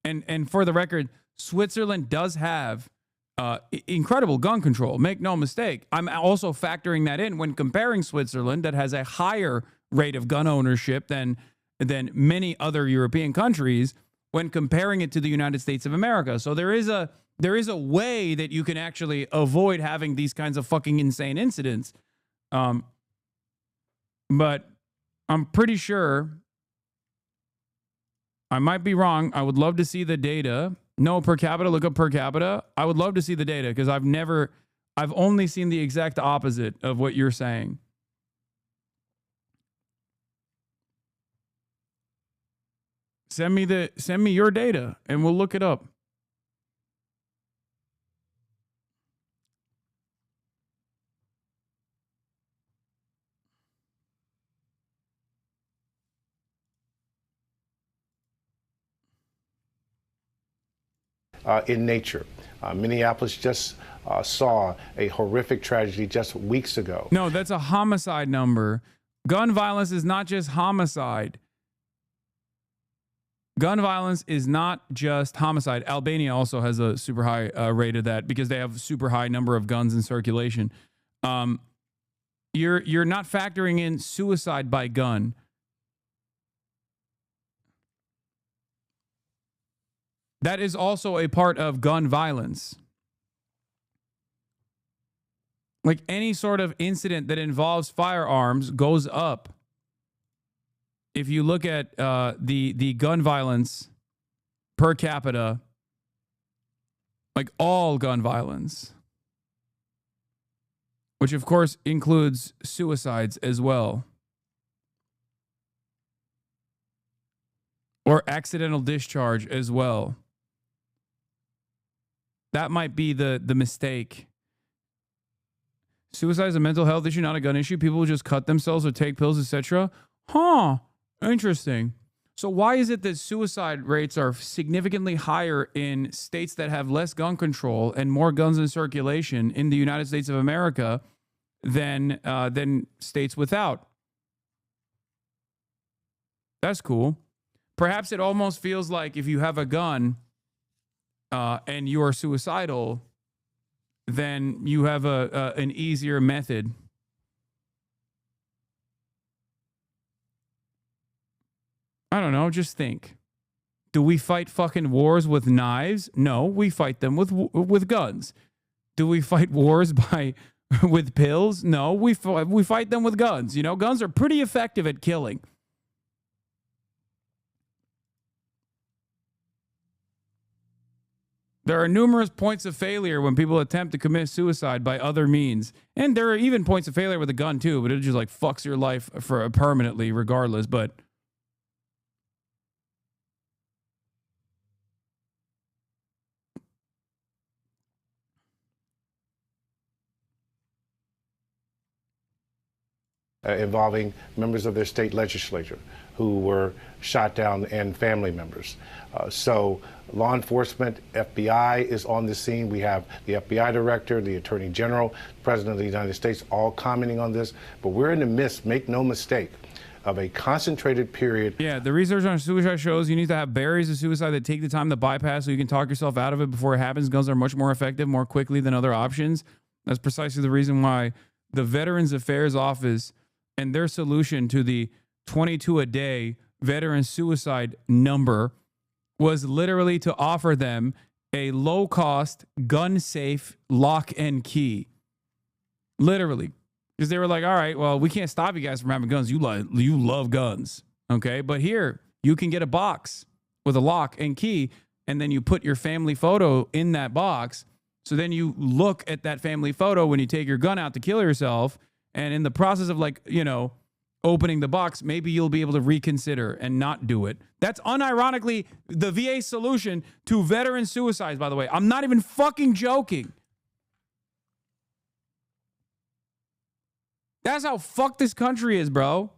And for the record, Switzerland does have incredible gun control. Make no mistake. I'm also factoring that in when comparing Switzerland, that has a higher rate of gun ownership than many other European countries, when comparing it to the United States of America. So there is a way that you can actually avoid having these kinds of fucking insane incidents. But I'm pretty sure, I might be wrong. I would love to see the data. No, per capita, look up per capita. I would love to see the data because I've only seen the exact opposite of what you're saying. Send me your data and we'll look it up. In nature. Minneapolis just saw a horrific tragedy just weeks ago. No, that's a homicide number. Gun violence is not just homicide. Gun violence is not just homicide. Albania also has a super high rate of that because they have a super high number of guns in circulation. You're not factoring in suicide by gun. That is also a part of gun violence. Like any sort of incident that involves firearms goes up. If you look at the gun violence per capita, like all gun violence, which of course includes suicides as well, or accidental discharge as well. That might be the mistake. Suicide is a mental health issue, not a gun issue. People will just cut themselves or take pills, etc. Huh. Interesting. So why is it that suicide rates are significantly higher in states that have less gun control and more guns in circulation in the United States of America than states without. That's cool. Perhaps it almost feels like if you have a gun and you are suicidal, then you have an easier method. I don't know. Just think. Do we fight fucking wars with knives? No, we fight them with guns. Do we fight wars with pills? No, we fight them with guns. You know, guns are pretty effective at killing. There are numerous points of failure when people attempt to commit suicide by other means. And there are even points of failure with a gun too, but it just like fucks your life for permanently regardless. But involving members of their state legislature who were shot down and family members. So law enforcement, FBI is on the scene. We have the FBI director, the attorney general, president of the United States, all commenting on this. But we're in the midst, make no mistake, of a concentrated period. Yeah, the research on suicide shows you need to have barriers to suicide that take the time to bypass so you can talk yourself out of it before it happens. Guns are much more effective more quickly than other options. That's precisely the reason why the Veterans Affairs Office and their solution to the 22 a day veteran suicide number was literally to offer them a low-cost, gun-safe lock and key. Literally. Because they were like, all right, well, we can't stop you guys from having guns. You love guns, okay? But here, you can get a box with a lock and key, and then you put your family photo in that box. So then you look at that family photo when you take your gun out to kill yourself, and in the process of, like, you know, opening the box, maybe you'll be able to reconsider and not do it. That's unironically the VA solution to veteran suicides, by the way. I'm not even fucking joking. That's how fucked this country is, bro.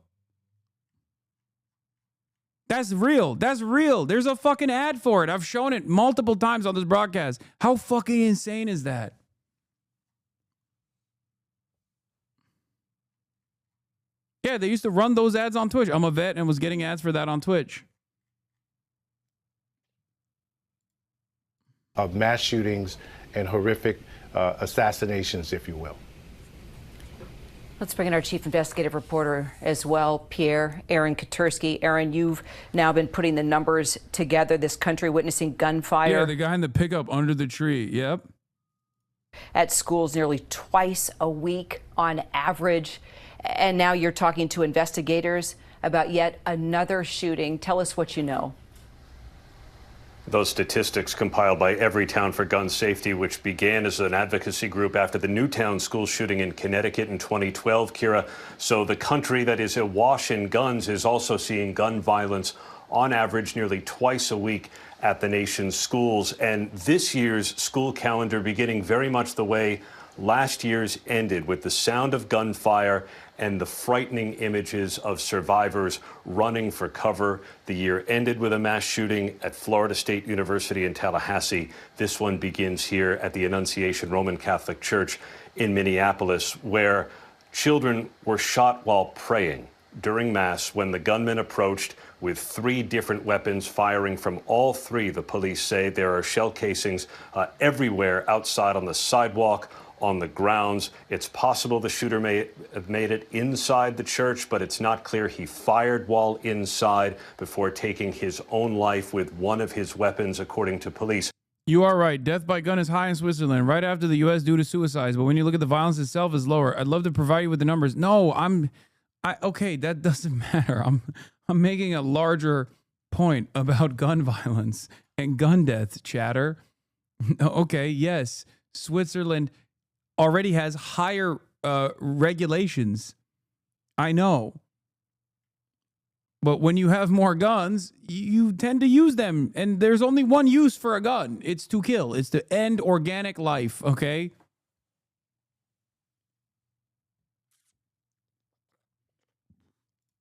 That's real. That's real. There's a fucking ad for it. I've shown it multiple times on this broadcast. How fucking insane is that? Yeah, they used to run those ads on Twitch. I'm a vet and was getting ads for that on Twitch. Of mass shootings and horrific assassinations, if you will. Let's bring in our chief investigative reporter as well, Pierre, Aaron Katursky. Aaron, you've now been putting the numbers together. This country witnessing gunfire. Yeah, the guy in the pickup under the tree. Yep. At schools nearly twice a week on average. And now you're talking to investigators about yet another shooting. Tell us what you know. Those statistics compiled by Everytown for Gun Safety, which began as an advocacy group after the Newtown school shooting in Connecticut in 2012, Kira. So the country that is awash in guns is also seeing gun violence on average nearly twice a week at the nation's schools. And this year's school calendar beginning very much the way last year's ended, with the sound of gunfire and the frightening images of survivors running for cover. The year ended with a mass shooting at Florida State University in Tallahassee. This one begins here at the Annunciation Roman Catholic Church in Minneapolis, where children were shot while praying during Mass when the gunman approached with 3 different weapons, firing from all 3. The police say there are shell casings everywhere outside on the sidewalk, on the grounds. It's possible the shooter may have made it inside the church, but it's not clear he fired while inside before taking his own life with one of his weapons, according to police. You are right. Death by gun is high in Switzerland, right after the U.S. due to suicides. But when you look at the violence itself, is lower. I'd love to provide you with the numbers. No, okay, that doesn't matter. I'm making a larger point about gun violence and gun death, chatter. Okay, yes, Switzerland already has higher regulations. I know. But when you have more guns, you tend to use them. And there's only one use for a gun. It's to kill. It's to end organic life, okay?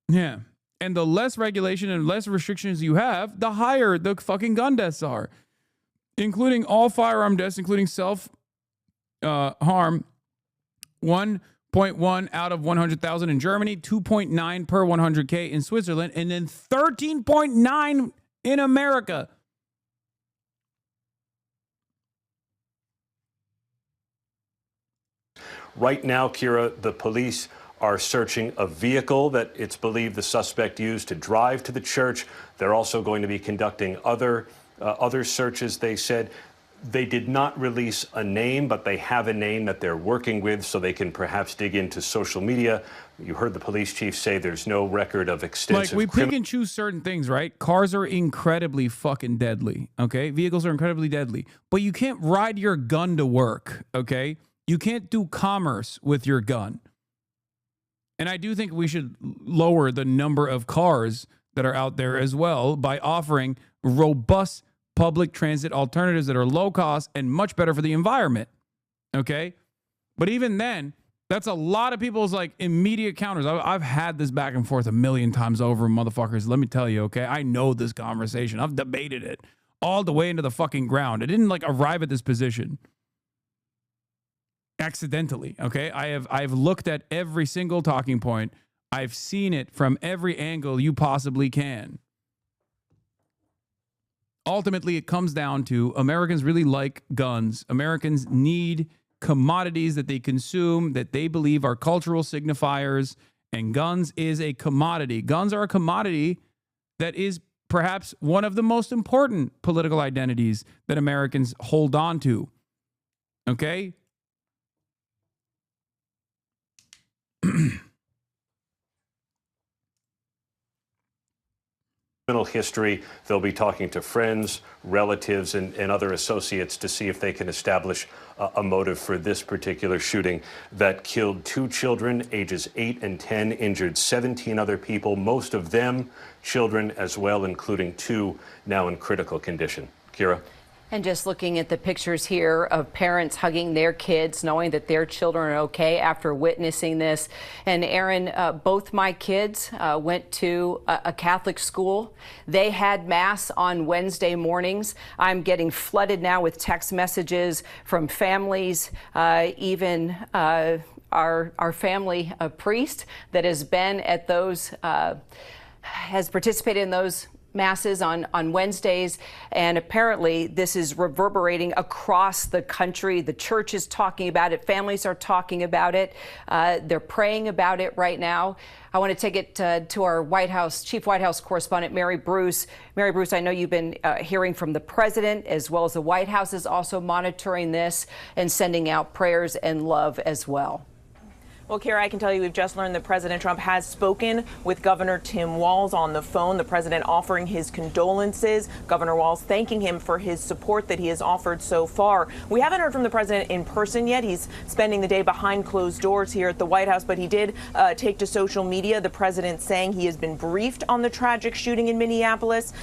Yeah. And the less regulation and less restrictions you have, the higher the fucking gun deaths are. Including all firearm deaths, including self harm, 1 0.1 out of 100,000 in Germany, 2.9 per 100K in Switzerland, and then 13.9 in America. Right now, Kira, the police are searching a vehicle that it's believed the suspect used to drive to the church. They're also going to be conducting other searches, they said. They did not release a name, but they have a name that they're working with so they can perhaps dig into social media. You heard the police chief say there's no record of extensive... Like, we pick and choose certain things, right? Cars are incredibly fucking deadly, okay? Vehicles are incredibly deadly. But you can't ride your gun to work, okay? You can't do commerce with your gun. And I do think we should lower the number of cars that are out there as well by offering robust public transit alternatives that are low cost and much better for the environment. Okay? But even then, that's a lot of people's like immediate counters. I've had this back and forth a million times over, motherfuckers. Let me tell you, okay? I know this conversation. I've debated it all the way into the fucking ground. I didn't like arrive at this position accidentally, okay? I've looked at every single talking point. I've seen it from every angle you possibly can. Ultimately, it comes down to Americans really like guns. Americans need commodities that they consume that they believe are cultural signifiers, and guns is a commodity. Guns are a commodity that is perhaps one of the most important political identities that Americans hold on to. Okay? Criminal history. They'll be talking to friends, relatives, and other associates to see if they can establish a motive for this particular shooting that killed 2 children, ages 8 and 10, injured 17 other people, most of them children as well, including 2 now in critical condition. Kira? And just looking at the pictures here of parents hugging their kids, knowing that their children are okay after witnessing this. And Aaron, both my kids went to a Catholic school. They had Mass on Wednesday mornings. I'm getting flooded now with text messages from families, even our family priest that has been at those, has participated in those Masses on Wednesdays, and apparently this is reverberating across the country. The church is talking about it. Families are talking about it. They're praying about it right now. I want to take it to our White House, Chief White House correspondent, Mary Bruce. Mary Bruce, I know you've been hearing from the president, as well as the White House is also monitoring this and sending out prayers and love as well. Well, Kira, I can tell you we've just learned that President Trump has spoken with Governor Tim Walz on the phone. The president offering his condolences. Governor Walz thanking him for his support that he has offered so far. We haven't heard from the president in person yet. He's spending the day behind closed doors here at the White House, but he did take to social media. The president saying he has been briefed on the tragic shooting in Minneapolis,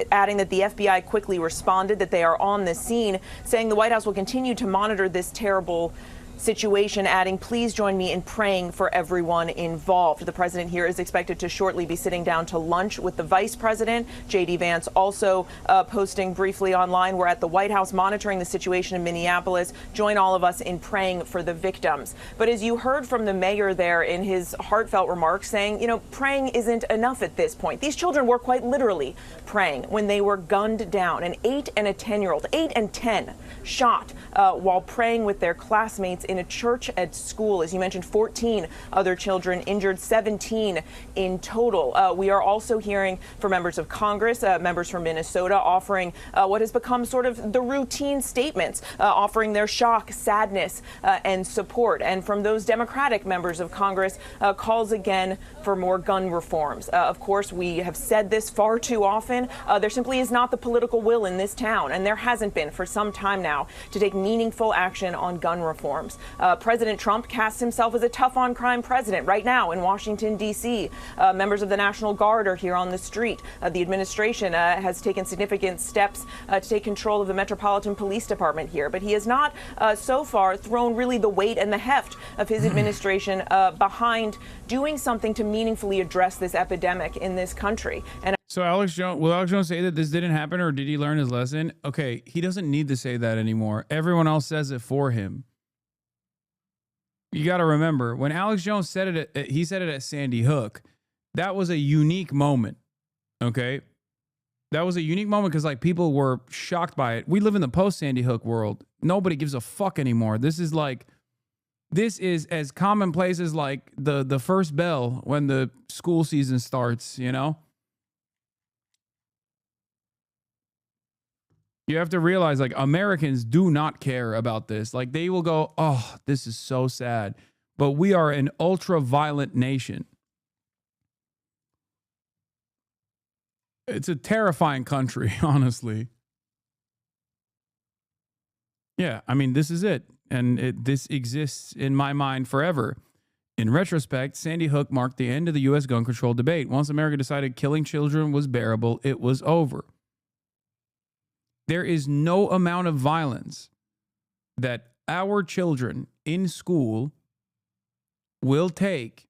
adding that the FBI quickly responded, that they are on the scene, saying the White House will continue to monitor this terrible situation, adding, please join me in praying for everyone involved. The president here is expected to shortly be sitting down to lunch with the vice president. J.D. Vance also posting briefly online, we're at the White House monitoring the situation in Minneapolis. Join all of us in praying for the victims. But as you heard from the mayor there in his heartfelt remarks saying, you know, praying isn't enough at this point. These children were quite literally praying when they were gunned down. An 8 and a 10-year-old, 8 and 10, shot while praying with their classmates in a church at school. As you mentioned, 14 other children injured, 17 in total. We are also hearing from members of Congress, members from Minnesota, offering what has become sort of the routine statements, offering their shock, sadness, and support. And from those Democratic members of Congress, calls again for more gun reforms. Of course, we have said this far too often. There simply is not the political will in this town, and there hasn't been for some time now, to take meaningful action on gun reforms. President Trump casts himself as a tough-on-crime president right now in Washington, D.C. Members of the National Guard are here on the street. The administration has taken significant steps to take control of the Metropolitan Police Department here, but he has not so far thrown really the weight and the heft of his administration behind doing something to meaningfully address this epidemic in this country. And so will Alex Jones say that this didn't happen, or did he learn his lesson? Okay, he doesn't need to say that anymore. Everyone else says it for him. You got to remember, when Alex Jones said it, he said it at Sandy Hook. That was a unique moment, okay? That was a unique moment because, like, people were shocked by it. We live in the post-Sandy Hook world. Nobody gives a fuck anymore. This is as commonplace as, like, the first bell when the school season starts, you know? You have to realize, like, Americans do not care about this. Like, they will go, oh, this is so sad. But we are an ultra-violent nation. It's a terrifying country, honestly. Yeah, I mean, this is it. And this exists in my mind forever. In retrospect, Sandy Hook marked the end of the U.S. gun control debate. Once America decided killing children was bearable, it was over. There is no amount of violence that our children in school will take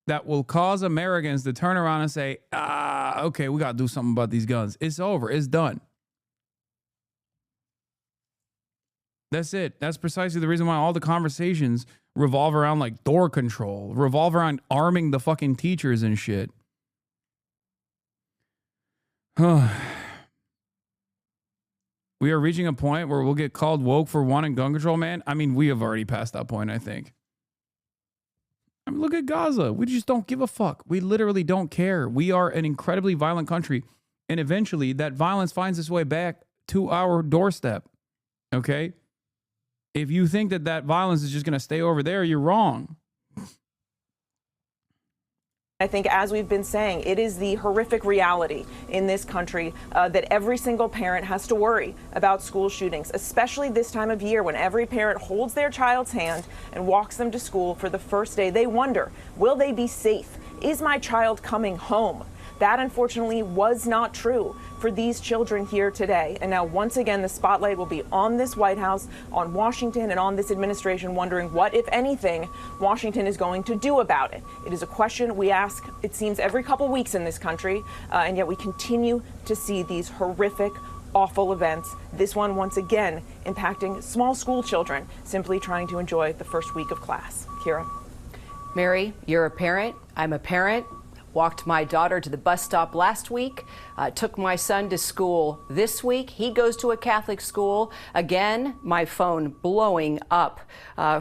that will cause Americans to turn around and say, okay, we got to do something about these guns. It's over. It's done. That's it. That's precisely the reason why all the conversations revolve around, like, door control, revolve around arming the fucking teachers and shit. We are reaching a point where we'll get called woke for wanting gun control, man. I mean, we have already passed that point, I think. I mean, look at Gaza. We just don't give a fuck. We literally don't care. We are an incredibly violent country. And eventually, that violence finds its way back to our doorstep. Okay? If you think that that violence is just going to stay over there, you're wrong. I think, as we've been saying, it is the horrific reality in this country that every single parent has to worry about school shootings, especially this time of year when every parent holds their child's hand and walks them to school for the first day. They wonder, will they be safe? Is my child coming home? That, unfortunately, was not true for these children here today. And now, once again, the spotlight will be on this White House, on Washington, and on this administration, wondering what, if anything, Washington is going to do about it. It is a question we ask, it seems, every couple weeks in this country, and yet we continue to see these horrific, awful events. This one, once again, impacting small school children simply trying to enjoy the first week of class. Kira. Mary, you're a parent. I'm a parent. Walked my daughter to the bus stop last week, took my son to school this week. He goes to a Catholic school. Again, my phone blowing up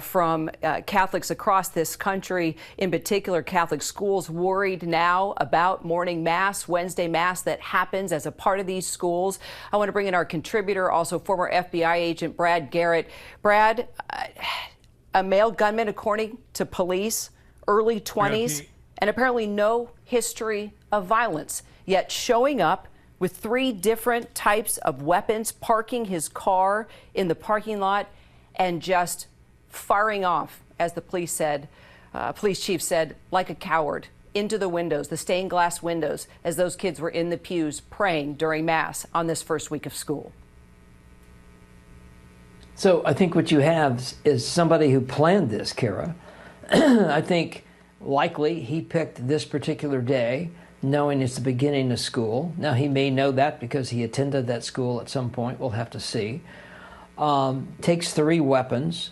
from Catholics across this country, in particular Catholic schools, worried now about morning mass, Wednesday mass that happens as a part of these schools. I want to bring in our contributor, also former FBI agent Brad Garrett. Brad, a male gunman, according to police, early 20s. And apparently no history of violence, yet showing up with 3 different types of weapons, parking his car in the parking lot, and just firing off, as the police chief said, like a coward, into the windows, the stained glass windows, as those kids were in the pews praying during Mass on this first week of school. So I think what you have is somebody who planned this, Kara. I think likely he picked this particular day, knowing it's the beginning of school. Now, he may know that because he attended that school at some point. We'll have to see. Takes 3 weapons.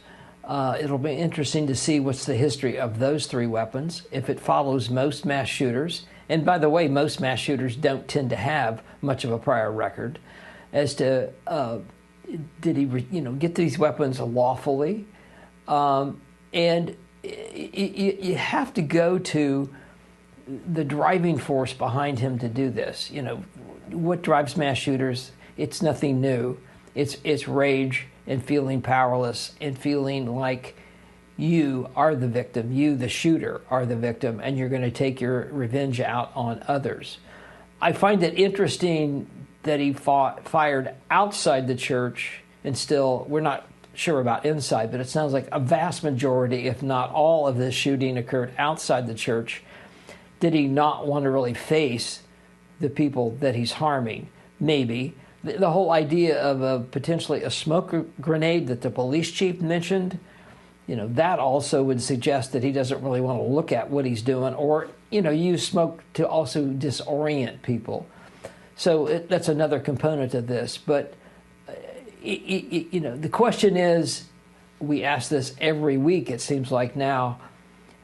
It'll be interesting to see what's the history of those 3 weapons, if it follows most mass shooters. And by the way, most mass shooters don't tend to have much of a prior record as to did he get these weapons lawfully. And you have to go to the driving force behind him to do this. You know, what drives mass shooters? It's nothing new. It's rage and feeling powerless and feeling like you are the victim, you, the shooter, are the victim, and you're going to take your revenge out on others. I find it interesting that he fired outside the church, and still, we're not sure about inside, but it sounds like a vast majority, if not all, of this shooting occurred outside the church. Did he not want to really face the people that he's harming? Maybe. The whole idea of potentially a smoke grenade that the police chief mentioned, that also would suggest that he doesn't really want to look at what he's doing, or, use smoke to also disorient people. So that's another component of this. But the question is, we ask this every week, it seems like now,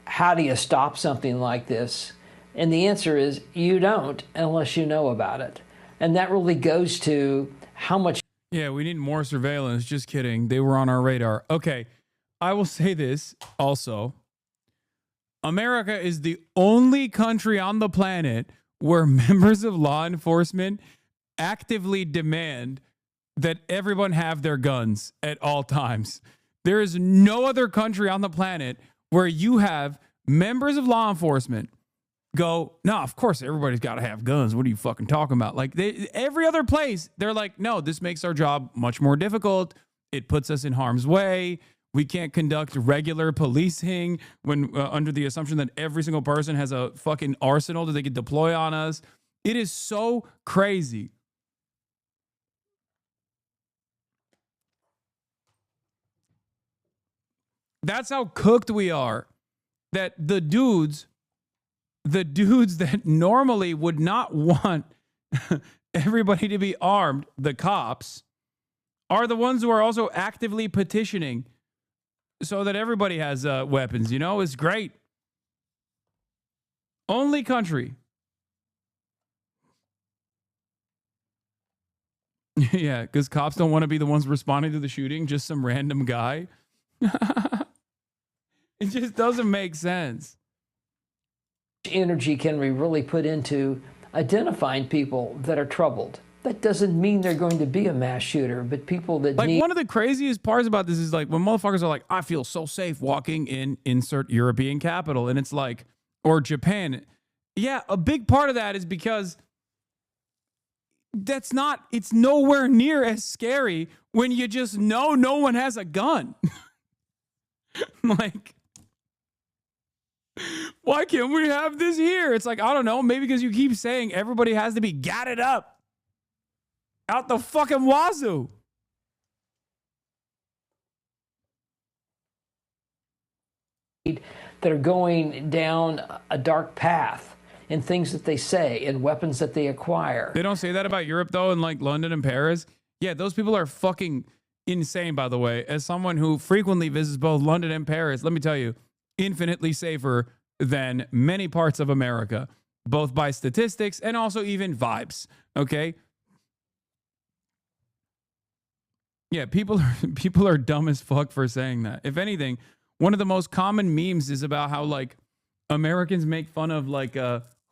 how do you stop something like this? And the answer is you don't unless you know about it. And that really goes to how much. Yeah, we need more surveillance. Just kidding. They were on our radar. Okay, I will say this also. America is the only country on the planet where members of law enforcement actively demand that everyone have their guns at all times. There is no other country on the planet where you have members of law enforcement go, no, of course everybody's got to have guns. What are you fucking talking about? Like every other place, they're like, no, this makes our job much more difficult. It puts us in harm's way. We can't conduct regular policing when under the assumption that every single person has a fucking arsenal that they could deploy on us. It is so crazy. That's how cooked we are. That the dudes that normally would not want everybody to be armed, the cops, are the ones who are also actively petitioning so that everybody has weapons. You know, it's great. Only country. Yeah, because cops don't want to be the ones responding to the shooting, just some random guy. It just doesn't make sense. Energy can we really put into identifying people that are troubled? That doesn't mean they're going to be a mass shooter, but people that like need. One of the craziest parts about this is like when motherfuckers are like, I feel so safe walking in insert European capital. And it's like, or Japan. Yeah, a big part of that is because it's nowhere near as scary when you just know no one has a gun. Like, why can't we have this here? It's like, I don't know, maybe because you keep saying everybody has to be gatted up. Out the fucking wazoo. That are going down a dark path in things that they say and weapons that they acquire. They don't say that about Europe, though, in like London and Paris. Yeah, those people are fucking insane, by the way. As someone who frequently visits both London and Paris, let me tell you, infinitely safer than many parts of America, both by statistics and also even vibes, okay? Yeah, people are dumb as fuck for saying that. If anything, one of the most common memes is about how like Americans make fun of like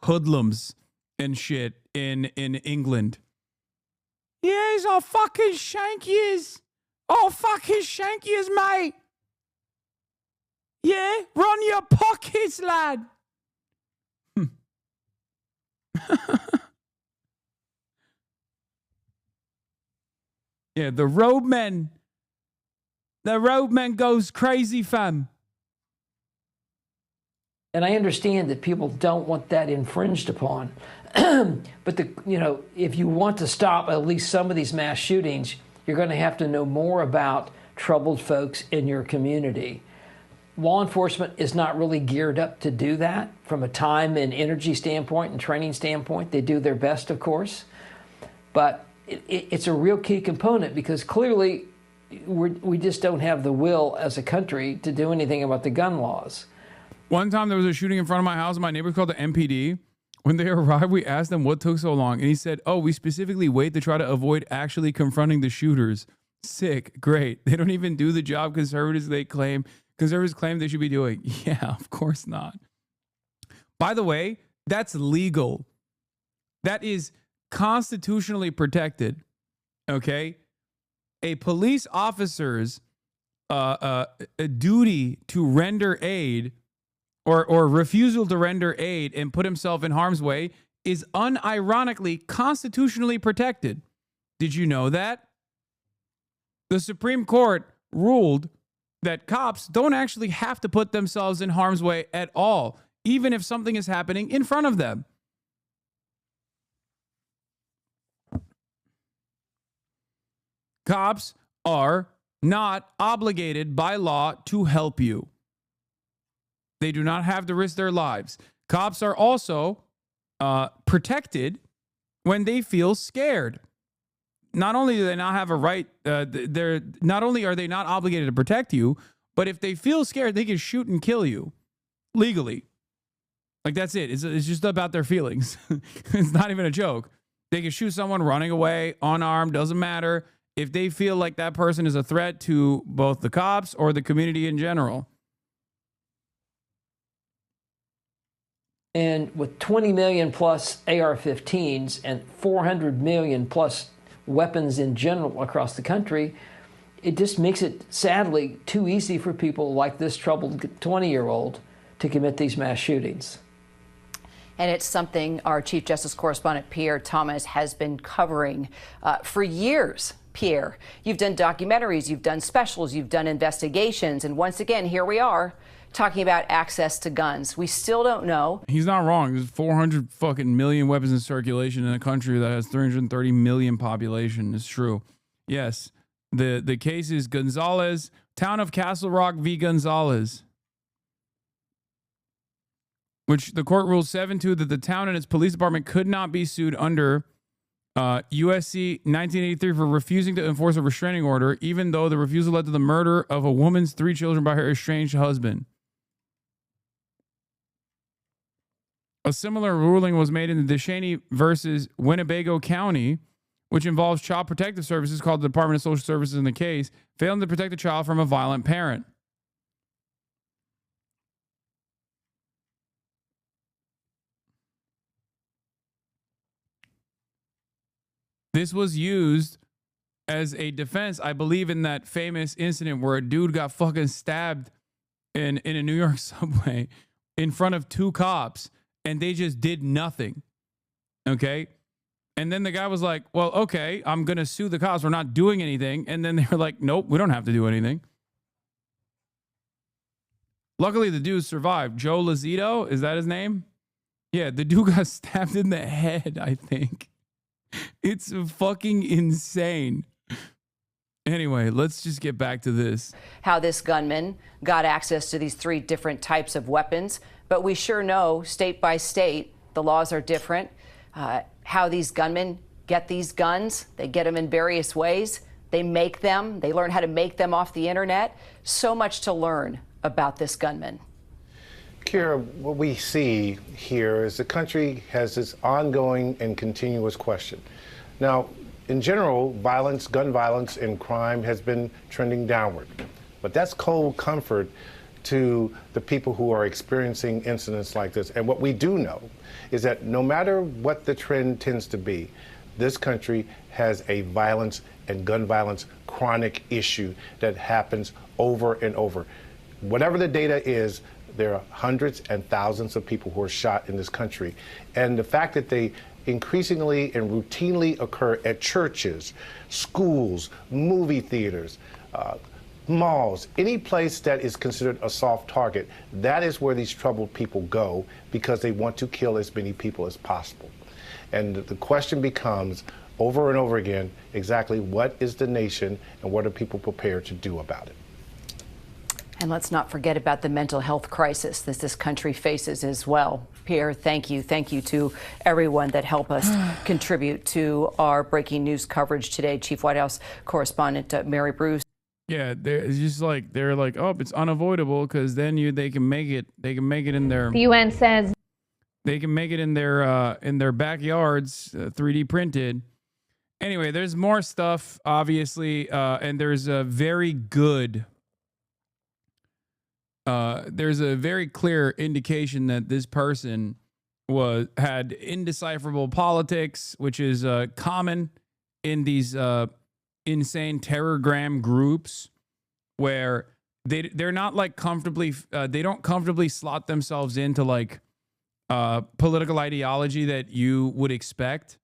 hoodlums and shit in England. Yeah, he's all fucking shankies. Oh, fucking shankies, mate. Yeah, run your pockets, lad. Yeah, the roadman goes crazy, fam. And I understand that people don't want that infringed upon. But if you want to stop at least some of these mass shootings, you're going to have to know more about troubled folks in your community. Law enforcement is not really geared up to do that from a time and energy standpoint and training standpoint. They do their best, of course, but it's a real key component because clearly we just don't have the will as a country to do anything about the gun laws. One time there was a shooting in front of my house and my neighbors called the MPD. When they arrived, we asked them what took so long. And he said, oh, we specifically wait to try to avoid actually confronting the shooters. Sick. Great. They don't even do the job conservatives claim they should be doing. Yeah, of course not. By the way, that's legal. That is constitutionally protected. Okay? A police officer's a duty to render aid or refusal to render aid and put himself in harm's way is unironically constitutionally protected. Did you know that? The Supreme Court ruled that cops don't actually have to put themselves in harm's way at all, even if something is happening in front of them. Cops are not obligated by law to help you. They do not have to risk their lives. Cops are also protected when they feel scared. not only do they not have a right, they're not only are they not obligated to protect you, but if they feel scared, they can shoot and kill you legally. Like, that's it. It's just about their feelings. It's not even a joke. They can shoot someone running away, unarmed, doesn't matter. If they feel like that person is a threat to both the cops or the community in general. And with 20 million plus AR-15s and 400 million plus weapons in general across the country, it just makes it, sadly, too easy for people like this troubled 20-year-old to commit these mass shootings. And it's something our Chief Justice Correspondent Pierre Thomas has been covering for years. Pierre, you've done documentaries, you've done specials, you've done investigations, and once again, here we are talking about access to guns. We still don't know. He's not wrong. There's 400 fucking million weapons in circulation in a country that has 330 million population. It's true. Yes. The case is Gonzalez, town of Castle Rock v. Gonzalez, which the court ruled 7-2 that the town and its police department could not be sued under USC 1983 for refusing to enforce a restraining order, even though the refusal led to the murder of a woman's 3 children by her estranged husband. A similar ruling was made in the Descheny versus Winnebago County, which involves Child Protective Services, called the Department of Social Services in the case, failing to protect a child from a violent parent. This was used as a defense, I believe, in that famous incident where a dude got fucking stabbed in a New York subway in front of 2 cops, and they just did nothing. Okay? And then the guy was like, well, okay, I'm going to sue the cops. We're not doing anything. And then they were like, nope, we don't have to do anything. Luckily, the dude survived. Joe Lazito, is that his name? Yeah, the dude got stabbed in the head, I think. It's fucking insane. Anyway, let's just get back to this. How this gunman got access to these 3 different types of weapons, but we sure know state by state the laws are different. How these gunmen get these guns, they get them in various ways. They make them, they learn how to make them off the internet. So much to learn about this gunman. Kira, what we see here is the country has this ongoing and continuous question. Now, in general, violence, gun violence and crime has been trending downward. But that's cold comfort to the people who are experiencing incidents like this. And what we do know is that no matter what the trend tends to be, this country has a violence and gun violence chronic issue that happens over and over. Whatever the data is, there are hundreds and thousands of people who are shot in this country. And the fact that they increasingly and routinely occur at churches, schools, movie theaters, malls, any place that is considered a soft target, that is where these troubled people go because they want to kill as many people as possible. And the question becomes, over and over again, exactly what is the nation and what are people prepared to do about it? And let's not forget about the mental health crisis that this country faces as well. Pierre, thank you. Thank you to everyone that helped us contribute to our breaking news coverage today. Chief White House correspondent Mary Bruce. Yeah, they're like, oh, it's unavoidable because then they can make it in their. The UN says they can make it in their backyards, 3D printed. Anyway, there's more stuff, obviously, and there's a very good. There's a very clear indication that this person had indecipherable politics, which is common in these insane terrorgram groups where they're not like comfortably they don't comfortably slot themselves into like political ideology that you would expect.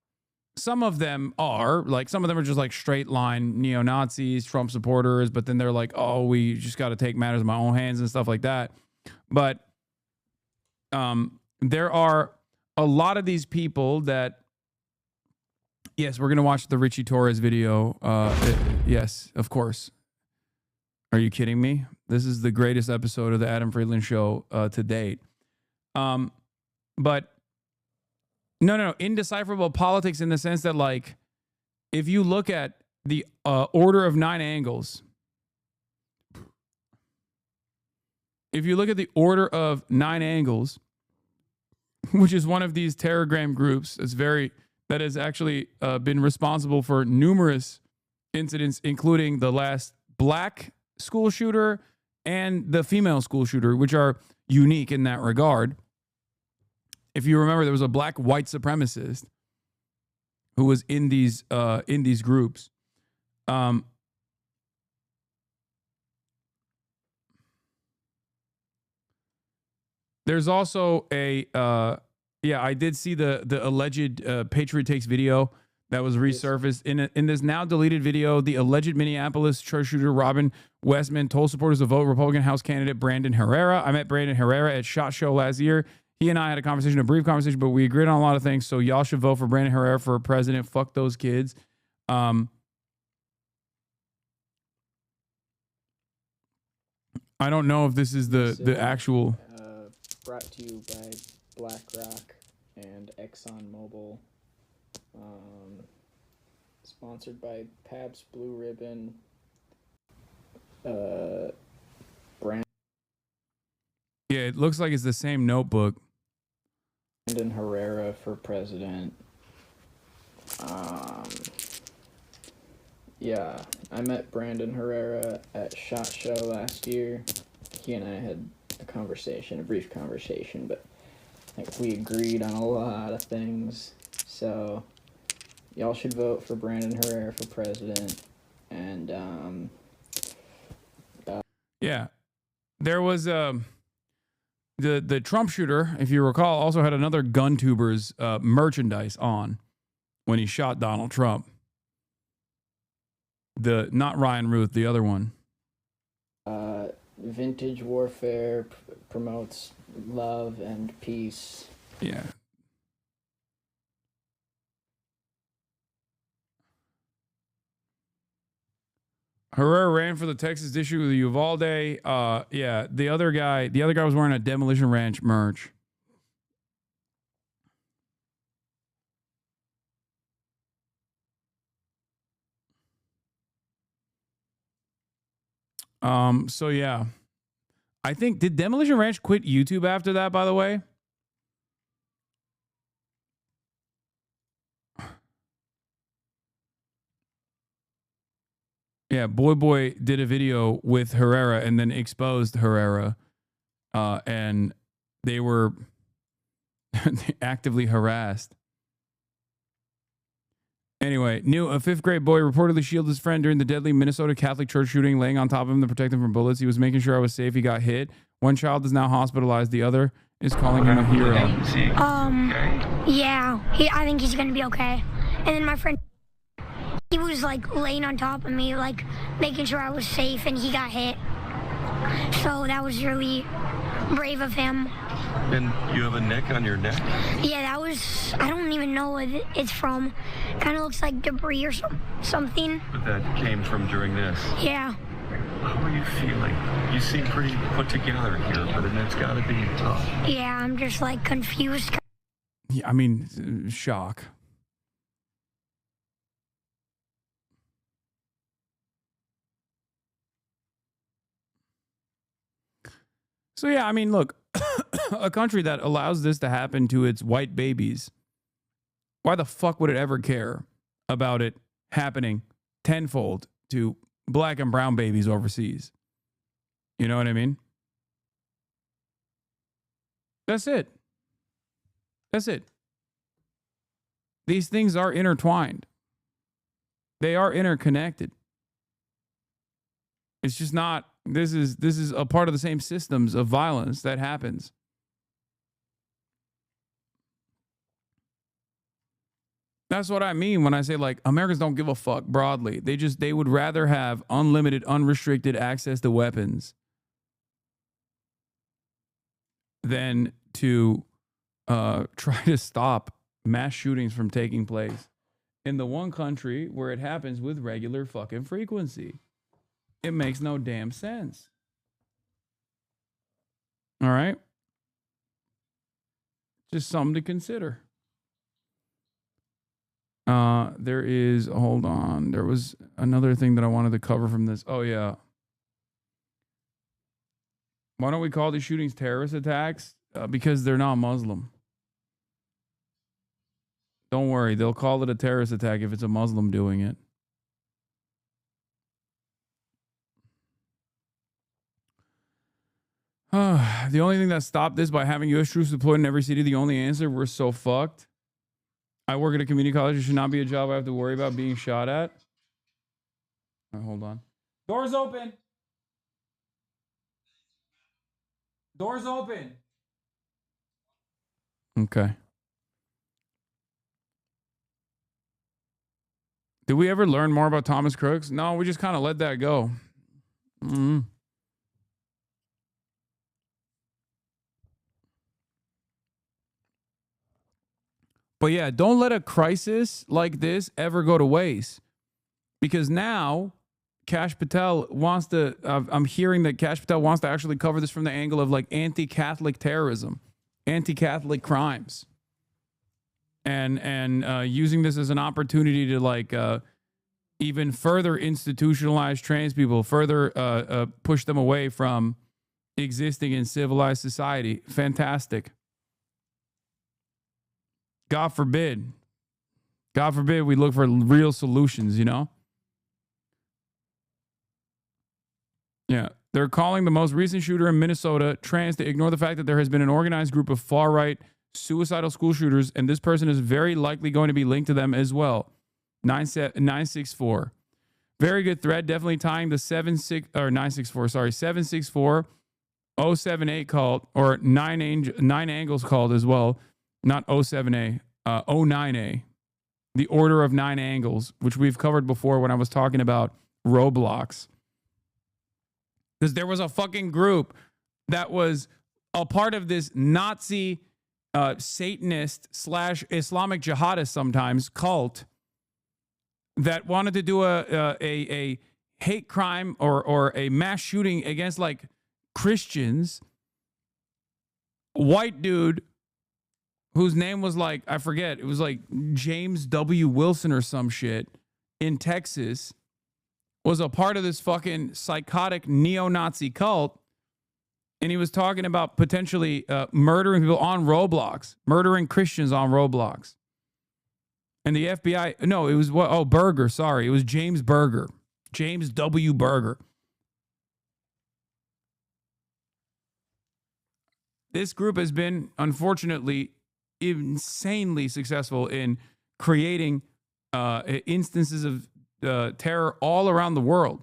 Some of them are just like straight line neo-Nazis, Trump supporters, but then they're like, oh, we just got to take matters in my own hands and stuff like that. But there are a lot of these people that, yes, we're going to watch the Richie Torres video. Yes, of course. Are you kidding me? This is the greatest episode of the Adam Friedland Show to date. But no, indecipherable politics in the sense that like if you look at the order of 9 angles, if you look at the order of 9 angles, which is one of these Telegram groups that has actually been responsible for numerous incidents, including the last black school shooter and the female school shooter, which are unique in that regard. If you remember, there was a black white supremacist who was in these groups. There's also I did see the alleged Patriot Takes video that was resurfaced in this now deleted video. The alleged Minneapolis church shooter Robin Westman told supporters to vote Republican House candidate Brandon Herrera. I met Brandon Herrera at SHOT Show last year. He and I had a brief conversation, but we agreed on a lot of things. So y'all should vote for Brandon Herrera for president. Fuck those kids. I don't know if this is the actual. Brought to you by BlackRock and ExxonMobil. Sponsored by Pabst Blue Ribbon. Brandon Yeah, it looks like it's the same notebook. Herrera for president. Yeah, I met Brandon Herrera at SHOT Show last year. He and I had a brief conversation, but I think we agreed on a lot of things. So y'all should vote for Brandon Herrera for president. And yeah, there was the Trump shooter, if you recall, also had another gun tubers merchandise on when he shot Donald Trump. Not Ryan Ruth, the other one. Vintage Warfare promotes love and peace. Yeah. Herrera ran for the Texas district with Uvalde. Yeah, the other guy was wearing a Demolition Ranch merch. So yeah. I think, did Demolition Ranch quit YouTube after that, by the way? Yeah, Boy did a video with Herrera and then exposed Herrera. And they were actively harassed. Anyway, a 5th grade boy reportedly shielded his friend during the deadly Minnesota Catholic church shooting, laying on top of him to protect him from bullets. He was making sure I was safe. He got hit. One child is now hospitalized. The other is calling him a hero. Yeah, I think he's gonna be okay. And then my friend, he was like laying on top of me, like making sure I was safe, and he got hit. So that was really brave of him. And you have a nick on your neck? Yeah, that was, I don't even know what it's from. Kind of looks like debris or something. But that came from during this? Yeah. How are you feeling? You seem pretty put together here, but it's got to be tough. Yeah, I'm just like confused. Yeah, I mean, shock. So yeah, I mean, look, a country that allows this to happen to its white babies, why the fuck would it ever care about it happening tenfold to black and brown babies overseas? You know what I mean? That's it. That's it. These things are intertwined. They are interconnected. It's just not, this is a part of the same systems of violence that happens. That's what I mean when I say, like, Americans don't give a fuck broadly. They would rather have unlimited, unrestricted access to weapons than to try to stop mass shootings from taking place in the one country where it happens with regular fucking frequency. It makes no damn sense. All right? Just something to consider. There is, hold on. There was another thing that I wanted to cover from this. Oh, yeah. Why don't we call these shootings terrorist attacks? Because they're not Muslim. Don't worry. They'll call it a terrorist attack if it's a Muslim doing it. The only thing that stopped this by having U.S. troops deployed in every city, the only answer, we're so fucked. I work at a community college. It should not be a job I have to worry about being shot at. All right, hold on. Doors open. Doors open. Okay. Did we ever learn more about Thomas Crooks? No, we just kind of let that go. Mm-hmm. But yeah, don't let a crisis like this ever go to waste. Because now Kash Patel wants to, I'm hearing that Kash Patel wants to actually cover this from the angle of like anti-Catholic terrorism, anti-Catholic crimes. And using this as an opportunity to like even further institutionalize trans people, further push them away from existing in civilized society. Fantastic. God forbid we look for real solutions, you know? Yeah. They're calling the most recent shooter in Minnesota trans to ignore the fact that there has been an organized group of far-right suicidal school shooters, and this person is very likely going to be linked to them as well. 964. Very good thread. Definitely tying the 764 078 called, or 9 angles called as well. Not 07A, 09A. The order of 9 angles, which we've covered before when I was talking about Roblox. Because there was a fucking group that was a part of this Nazi Satanist / Islamic jihadist sometimes cult that wanted to do a hate crime or a mass shooting against like Christians. White dude whose name was like, I forget, it was like James W. Wilson or some shit in Texas, was a part of this fucking psychotic neo-Nazi cult. And he was talking about potentially murdering people on Roblox, murdering Christians on Roblox. And the FBI, no, it was what? Oh, Berger, sorry. It was James Berger. James W. Berger. This group has been, unfortunately, insanely successful in creating instances of terror all around the world.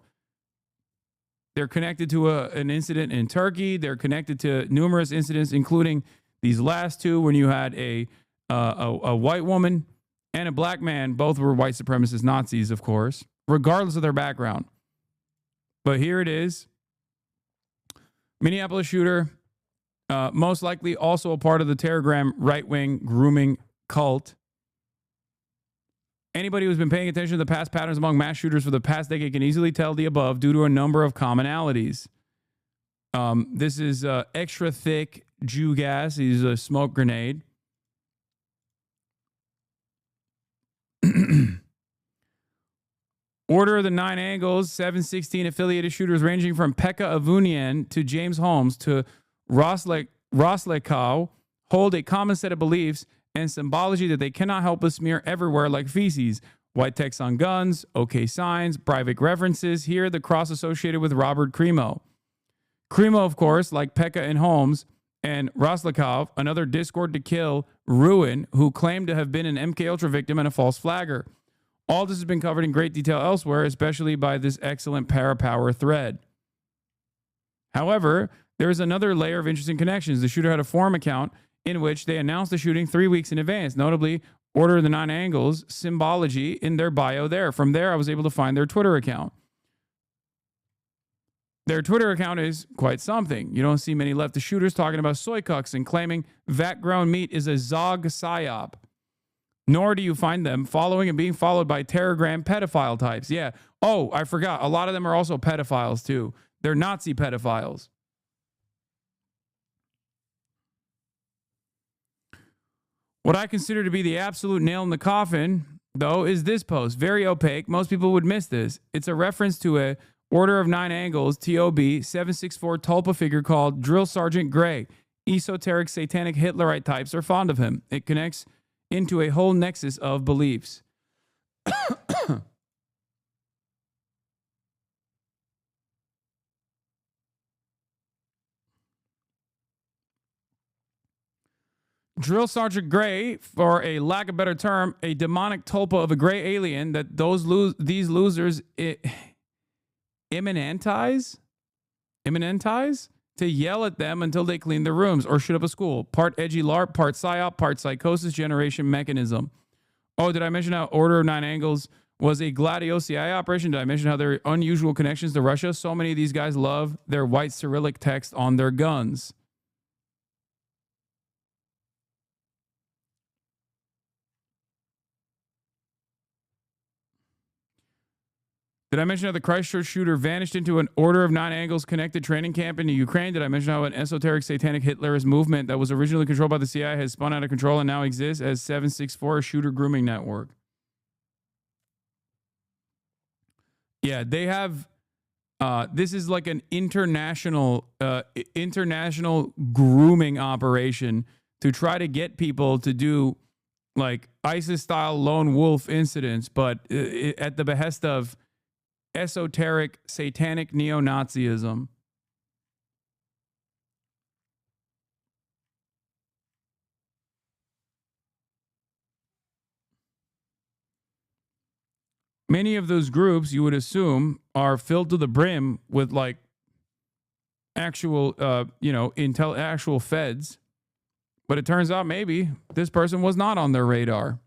They're connected to an incident in Turkey. They're connected to numerous incidents, including these last two, when you had a white woman and a black man. Both were white supremacist Nazis, of course, regardless of their background. But here it is. Minneapolis shooter, most likely also a part of the Telegram right-wing grooming cult. Anybody who's been paying attention to the past patterns among mass shooters for the past decade can easily tell the above due to a number of commonalities. This is extra thick Jew gas. He's a smoke grenade. Order of the 9 angles, 716 affiliated shooters ranging from Pekka Avunian to James Holmes to Roslekow hold a common set of beliefs and symbology that they cannot help but smear everywhere like feces. White text on guns, okay signs, private references. Here, the cross associated with Robert Crimo. Crimo, of course, like Pekka and Holmes, and Roslekow, another Discord to kill ruin, who claimed to have been an MKUltra victim and a false flagger. All this has been covered in great detail elsewhere, especially by this excellent Parapower thread. However, there is another layer of interesting connections. The shooter had a forum account in which they announced the shooting 3 weeks in advance, notably Order of the 9 Angles symbology in their bio there. From there, I was able to find their Twitter account. Their Twitter account is quite something. You don't see many leftist shooters talking about soy cucks and claiming vat-grown meat is a Zog psyop. Nor do you find them following and being followed by Telegram pedophile types. Yeah. Oh, I forgot. A lot of them are also pedophiles too. They're Nazi pedophiles. What I consider to be the absolute nail in the coffin though, is this post. Very opaque. Most people would miss this. It's a reference to a Order of Nine Angles, TOB, 764 Tulpa figure called Drill Sergeant Gray. Esoteric satanic Hitlerite types are fond of him. It connects into a whole nexus of beliefs. Drill Sergeant Gray, for a lack of a better term, a demonic tulpa of a gray alien that these losers immanentize to yell at them until they clean their rooms or shoot up a school. Part edgy LARP, part psyop, part psychosis generation mechanism. Oh, did I mention how Order of Nine Angles was a Gladio CIA operation? Did I mention how there are unusual connections to Russia? So many of these guys love their white Cyrillic text on their guns. Did I mention how the Christchurch shooter vanished into an Order of Nine Angles connected training camp in Ukraine? Did I mention how an esoteric satanic Hitlerist movement that was originally controlled by the CIA has spun out of control and now exists as 764, a shooter grooming network? Yeah, they have. This is like an international grooming operation to try to get people to do like ISIS-style lone wolf incidents, but at the behest of esoteric satanic neo-Nazism. Many of those groups, you would assume, are filled to the brim with like actual, actual feds. But it turns out maybe this person was not on their radar.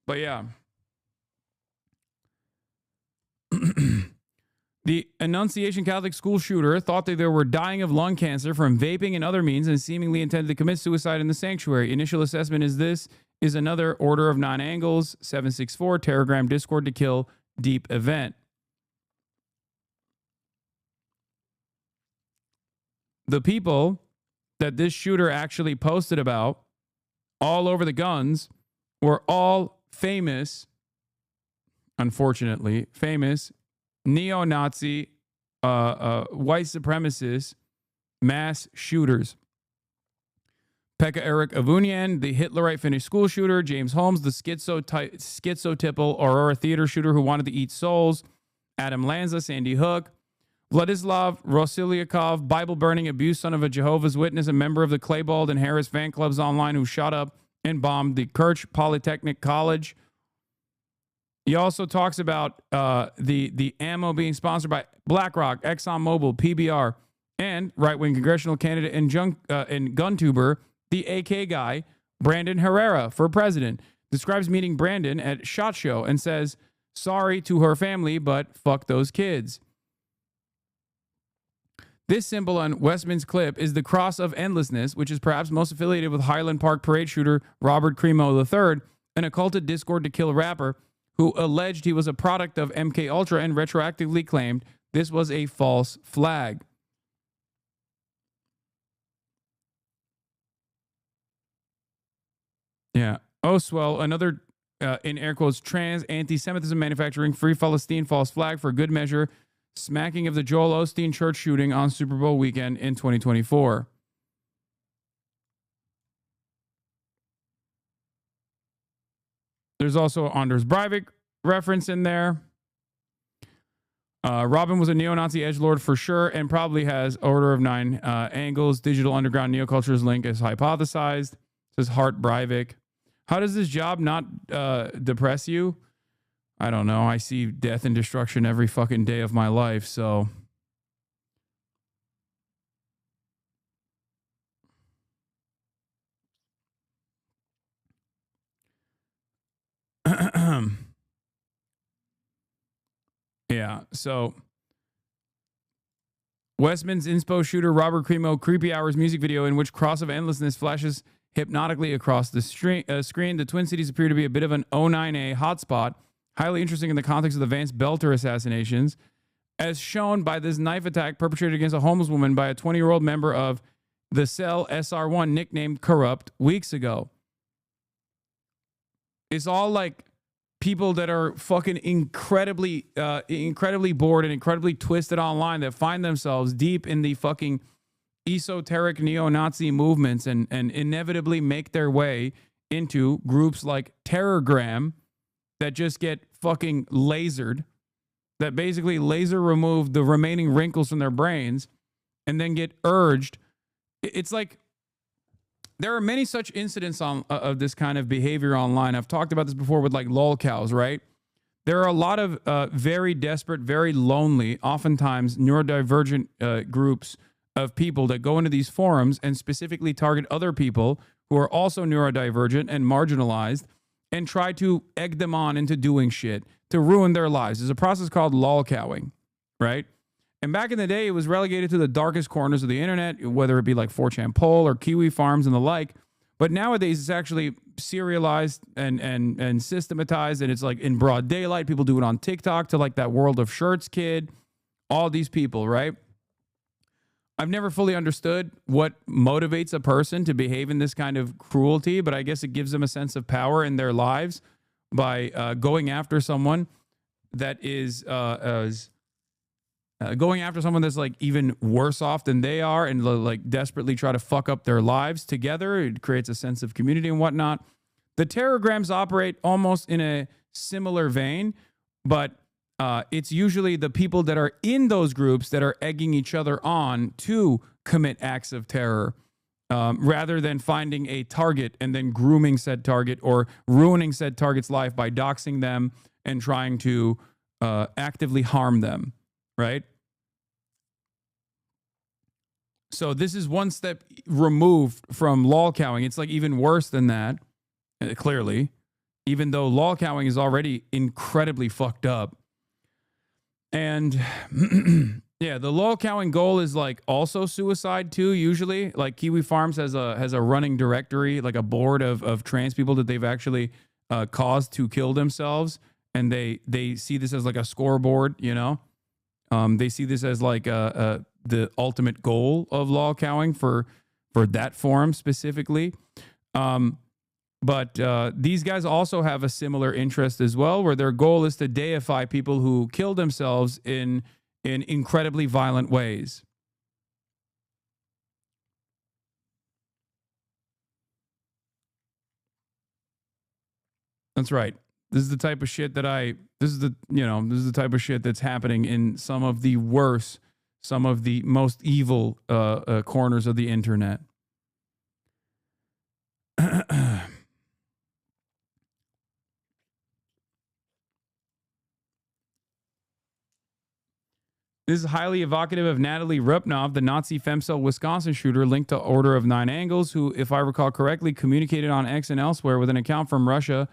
But yeah. The Annunciation Catholic school shooter thought that they were dying of lung cancer from vaping and other means and seemingly intended to commit suicide in the sanctuary. Initial assessment is this is another Order of Nine Angles, 764, Telegram Discord to kill deep event. The people that this shooter actually posted about all over the guns were all famous, unfortunately, famous neo-Nazi, white supremacist mass shooters. Pekka Eric Avunian, the Hitlerite Finnish school shooter. James Holmes, the schizotypal Aurora theater shooter who wanted to eat souls. Adam Lanza, Sandy Hook. Vladislav Rosiliakov, Bible-burning abuse son of a Jehovah's Witness, a member of the Claybald and Harris fan clubs online who shot up and bombed the Kirch Polytechnic College. He also talks about the ammo being sponsored by BlackRock, ExxonMobil, PBR, and right-wing congressional candidate and gun-tuber, the AK guy, Brandon Herrera, for president. Describes meeting Brandon at SHOT Show and says, sorry to her family, but fuck those kids. This symbol on Westman's clip is the Cross of Endlessness, which is perhaps most affiliated with Highland Park parade shooter Robert Crimo III, an occulted Discord to kill rapper who alleged he was a product of MK Ultra and retroactively claimed this was a false flag. Yeah. Oswell, another, in air quotes, trans anti-Semitism manufacturing Free Palestine false flag for good measure, smacking of the Joel Osteen church shooting on Super Bowl weekend in 2024. There's also Anders Breivik reference in there. Robin was a neo-Nazi edgelord for sure and probably has Order of Nine Angles, digital underground neocultures link as hypothesized. Says Hart Breivik. How does this job not depress you? I don't know. I see death and destruction every fucking day of my life, so. Yeah, so Westman's inspo shooter Robert Crimo Creepy Hours music video in which Cross of Endlessness flashes hypnotically across the screen. The Twin Cities appear to be a bit of an 09A hotspot, highly interesting in the context of the Vance Belter assassinations, as shown by this knife attack perpetrated against a homeless woman by a 20-year-old member of the cell SR1 nicknamed Corrupt weeks ago. It's all like people that are fucking incredibly bored and incredibly twisted online that find themselves deep in the fucking esoteric neo-Nazi movements and inevitably make their way into groups like Terrorgram that just get fucking lasered, that basically laser remove the remaining wrinkles from their brains and then get urged. It's like there are many such incidents of this kind of behavior online. I've talked about this before with like lolcows, right? There are a lot of very desperate, very lonely, oftentimes neurodivergent groups of people that go into these forums and specifically target other people who are also neurodivergent and marginalized and try to egg them on into doing shit to ruin their lives. There's a process called lolcowing, right? And back in the day, it was relegated to the darkest corners of the internet, whether it be like 4chan Poll or Kiwi Farms and the like. But nowadays, it's actually serialized and systematized, and it's like in broad daylight. People do it on TikTok to like that World of Shirts kid, all these people, right? I've never fully understood what motivates a person to behave in this kind of cruelty, but I guess it gives them a sense of power in their lives by going after someone that is going after someone that's like even worse off than they are and like desperately try to fuck up their lives together. It creates a sense of community and whatnot. The Terrorgrams operate almost in a similar vein, but it's usually the people that are in those groups that are egging each other on to commit acts of terror rather than finding a target and then grooming said target or ruining said target's life by doxing them and trying to actively harm them, right? So this is one step removed from lolcowing. It's like even worse than that, clearly, even though lolcowing is already incredibly fucked up. And yeah, the lolcowing goal is like also suicide too, usually. Like Kiwi Farms has a running directory, like a board of trans people that they've actually caused to kill themselves. And they see this as like a scoreboard, you know? They see this as like the ultimate goal of lolcowing for that forum specifically. But these guys also have a similar interest as well, where their goal is to deify people who kill themselves in incredibly violent ways. That's right. This is the type of shit that this is the type of shit that's happening in some of the worst, some of the most evil corners of the internet. This is highly evocative of Natalie Rupnov, the Nazi femcel Wisconsin shooter linked to Order of Nine Angles, who, if I recall correctly, communicated on X and elsewhere with an account from Russia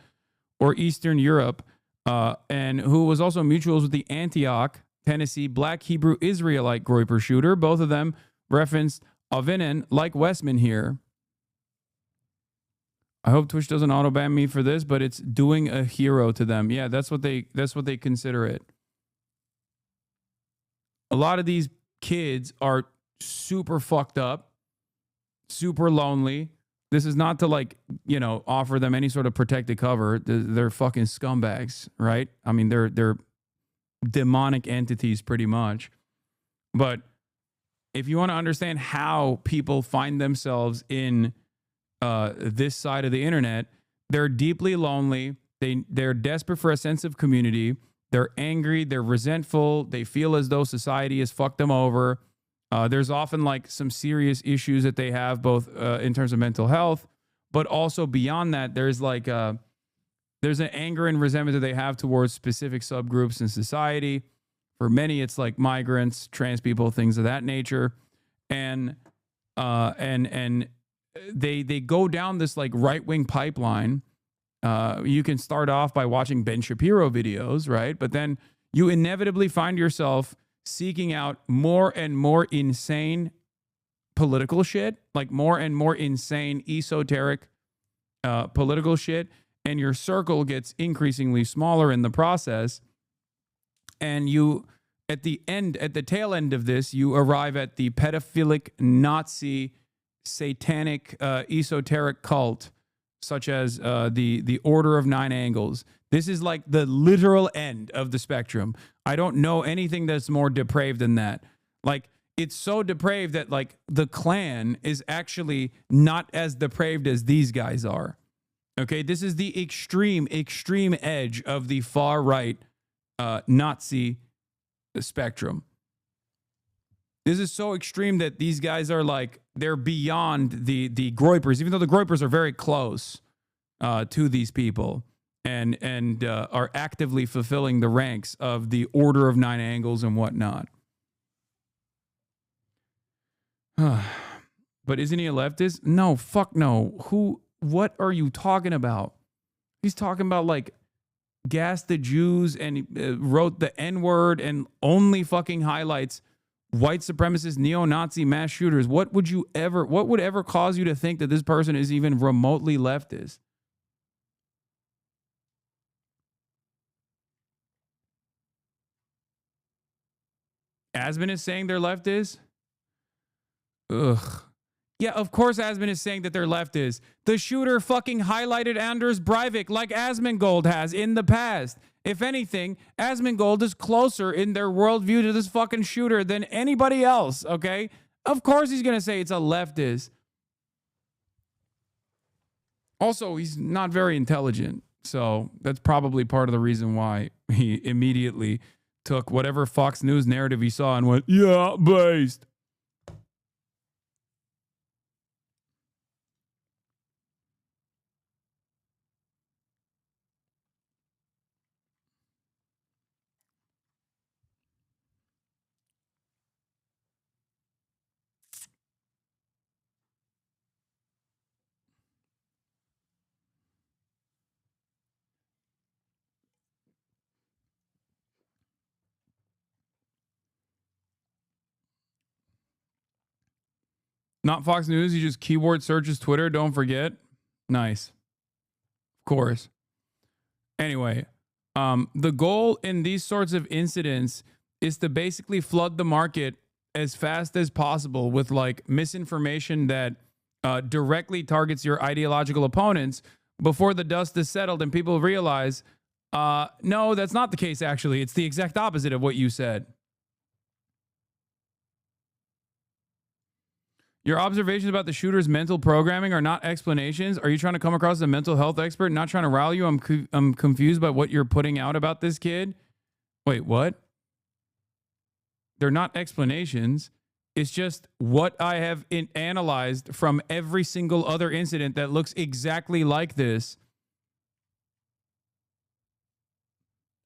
or Eastern Europe, and who was also mutuals with the Antioch, Tennessee, Black Hebrew Israelite Groyper shooter. Both of them referenced Avinin, like Westman here. I hope Twitch doesn't auto-ban me for this, but it's doing a hero to them. Yeah, that's what they consider it. A lot of these kids are super fucked up, super lonely. This is not to like, offer them any sort of protected cover. They're fucking scumbags, right? I mean, they're demonic entities pretty much. But if you want to understand how people find themselves in this side of the internet, they're deeply lonely. They're desperate for a sense of community. They're angry, they're resentful, they feel as though society has fucked them over. There's often like some serious issues that they have, both in terms of mental health, but also beyond that, there's like there's an anger and resentment that they have towards specific subgroups in society. For many, it's like migrants, trans people, things of that nature, and they go down this like right-wing pipeline. You can start off by watching Ben Shapiro videos, right? But then you inevitably find yourself seeking out more and more insane political shit, like more and more insane esoteric political shit, and your circle gets increasingly smaller in the process. And you, at the tail end of this, you arrive at the pedophilic Nazi satanic esoteric cult such as the Order of Nine Angles. This is like the literal end of the spectrum. I don't know anything that's more depraved than that. Like, it's so depraved that like the Klan is actually not as depraved as these guys are. Okay, this is the extreme edge of the far right Nazi spectrum. This is so extreme that these guys are like, they're beyond the Groypers, even though the Groypers are very close to these people and are actively fulfilling the ranks of the Order of Nine Angles and whatnot. But isn't he a leftist? No, fuck no. What are you talking about? He's talking about like gas the Jews and wrote the N-word and only fucking highlights white supremacist neo-Nazi mass shooters. What would ever cause you to think that this person is even remotely leftist? Asman is saying they're leftist? Ugh. Yeah, of course Asman is saying that they're leftist. The shooter fucking highlighted Anders Breivik like Asmongold has in the past. If anything, Asmongold is closer in their worldview to this fucking shooter than anybody else, okay? Of course he's going to say it's a leftist. Also, he's not very intelligent, so that's probably part of the reason why he immediately took whatever Fox News narrative he saw and went, yeah, based. Not Fox News. He just keyword searches Twitter. Don't forget. Nice. Of course. Anyway, the goal in these sorts of incidents is to basically flood the market as fast as possible with like misinformation that directly targets your ideological opponents before the dust is settled and people realize, no, that's not the case, actually. It's the exact opposite of what you said. Your observations about the shooter's mental programming are not explanations. Are you trying to come across as a mental health expert? Not trying to rally you. I'm confused by what you're putting out about this kid. Wait, what? They're not explanations. It's just what I have analyzed from every single other incident that looks exactly like this.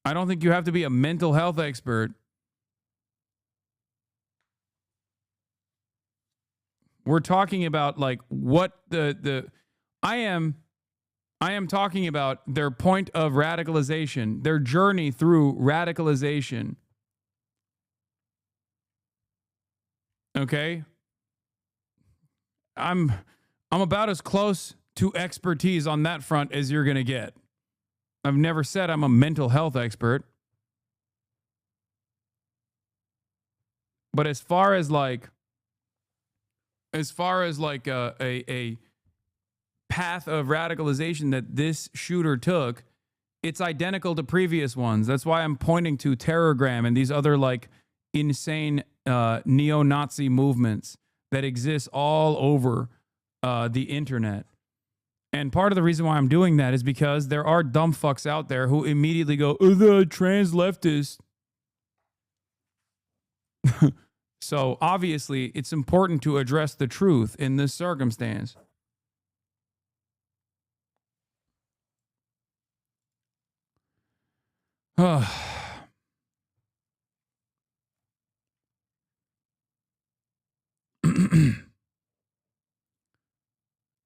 I don't think you have to be a mental health expert. We're talking about like what I am talking about their point of radicalization, their journey through radicalization. Okay? I'm about as close to expertise on that front as you're going to get. I've never said I'm a mental health expert. But as far as a path of radicalization that this shooter took, it's identical to previous ones. That's why I'm pointing to Terrorgram and these other like insane neo-Nazi movements that exist all over the internet. And part of the reason why I'm doing that is because there are dumb fucks out there who immediately go, oh, the trans leftist. So obviously, it's important to address the truth in this circumstance.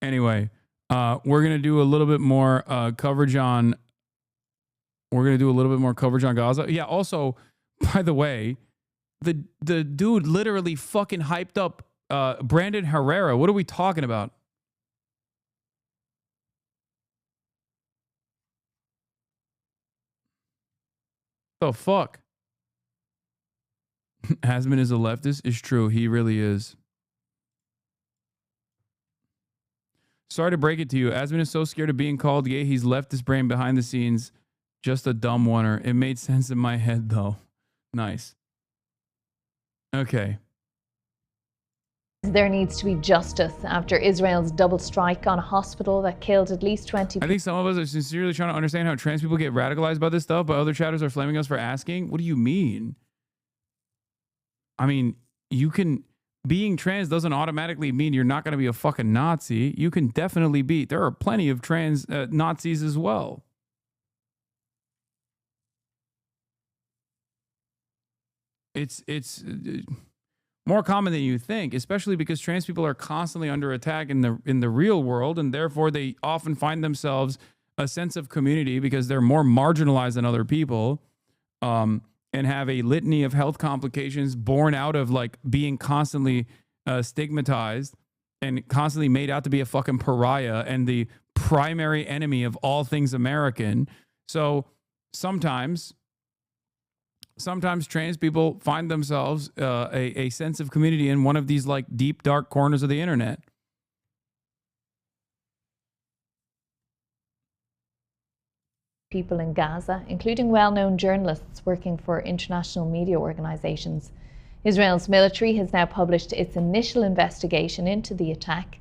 Anyway, we're gonna do a little bit more coverage on. We're gonna do a little bit more coverage on Gaza. Yeah. Also, by the way, the dude literally fucking hyped up Brandon Herrera. What are we talking about? The fuck? Hasman is a leftist? Is true. He really is. Sorry to break it to you. Asmin is so scared of being called gay, he's left his brain behind the scenes. Just a dumb oneer. It made sense in my head, though. Nice. Okay. There needs to be justice after Israel's double strike on a hospital that killed at least 20 I think some of us are sincerely trying to understand how trans people get radicalized by this stuff, but other chatters are flaming us for asking. What do you mean? I mean, being trans doesn't automatically mean you're not going to be a fucking Nazi. You can definitely be. There are plenty of trans Nazis as well. It's more common than you think, especially because trans people are constantly under attack in the real world, and therefore they often find themselves a sense of community because they're more marginalized than other people, and have a litany of health complications born out of like being constantly stigmatized and constantly made out to be a fucking pariah and the primary enemy of all things American. So sometimes trans people find themselves a sense of community in one of these like deep, dark corners of the internet. people in Gaza, including well-known journalists working for international media organizations. Israel's military has now published its initial investigation into the attack.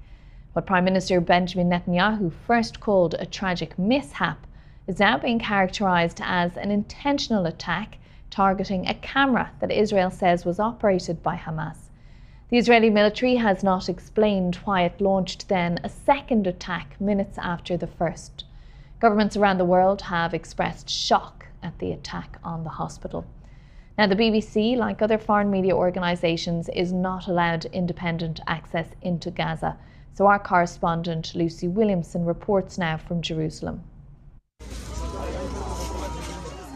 What Prime Minister Benjamin Netanyahu first called a tragic mishap is now being characterized as an intentional attack targeting a camera that Israel says was operated by Hamas. The Israeli military has not explained why it launched then a second attack minutes after the first. Governments around the world have expressed shock at the attack on the hospital. Now, the BBC, like other foreign media organisations, is not allowed independent access into Gaza. So our correspondent Lucy Williamson reports now from Jerusalem.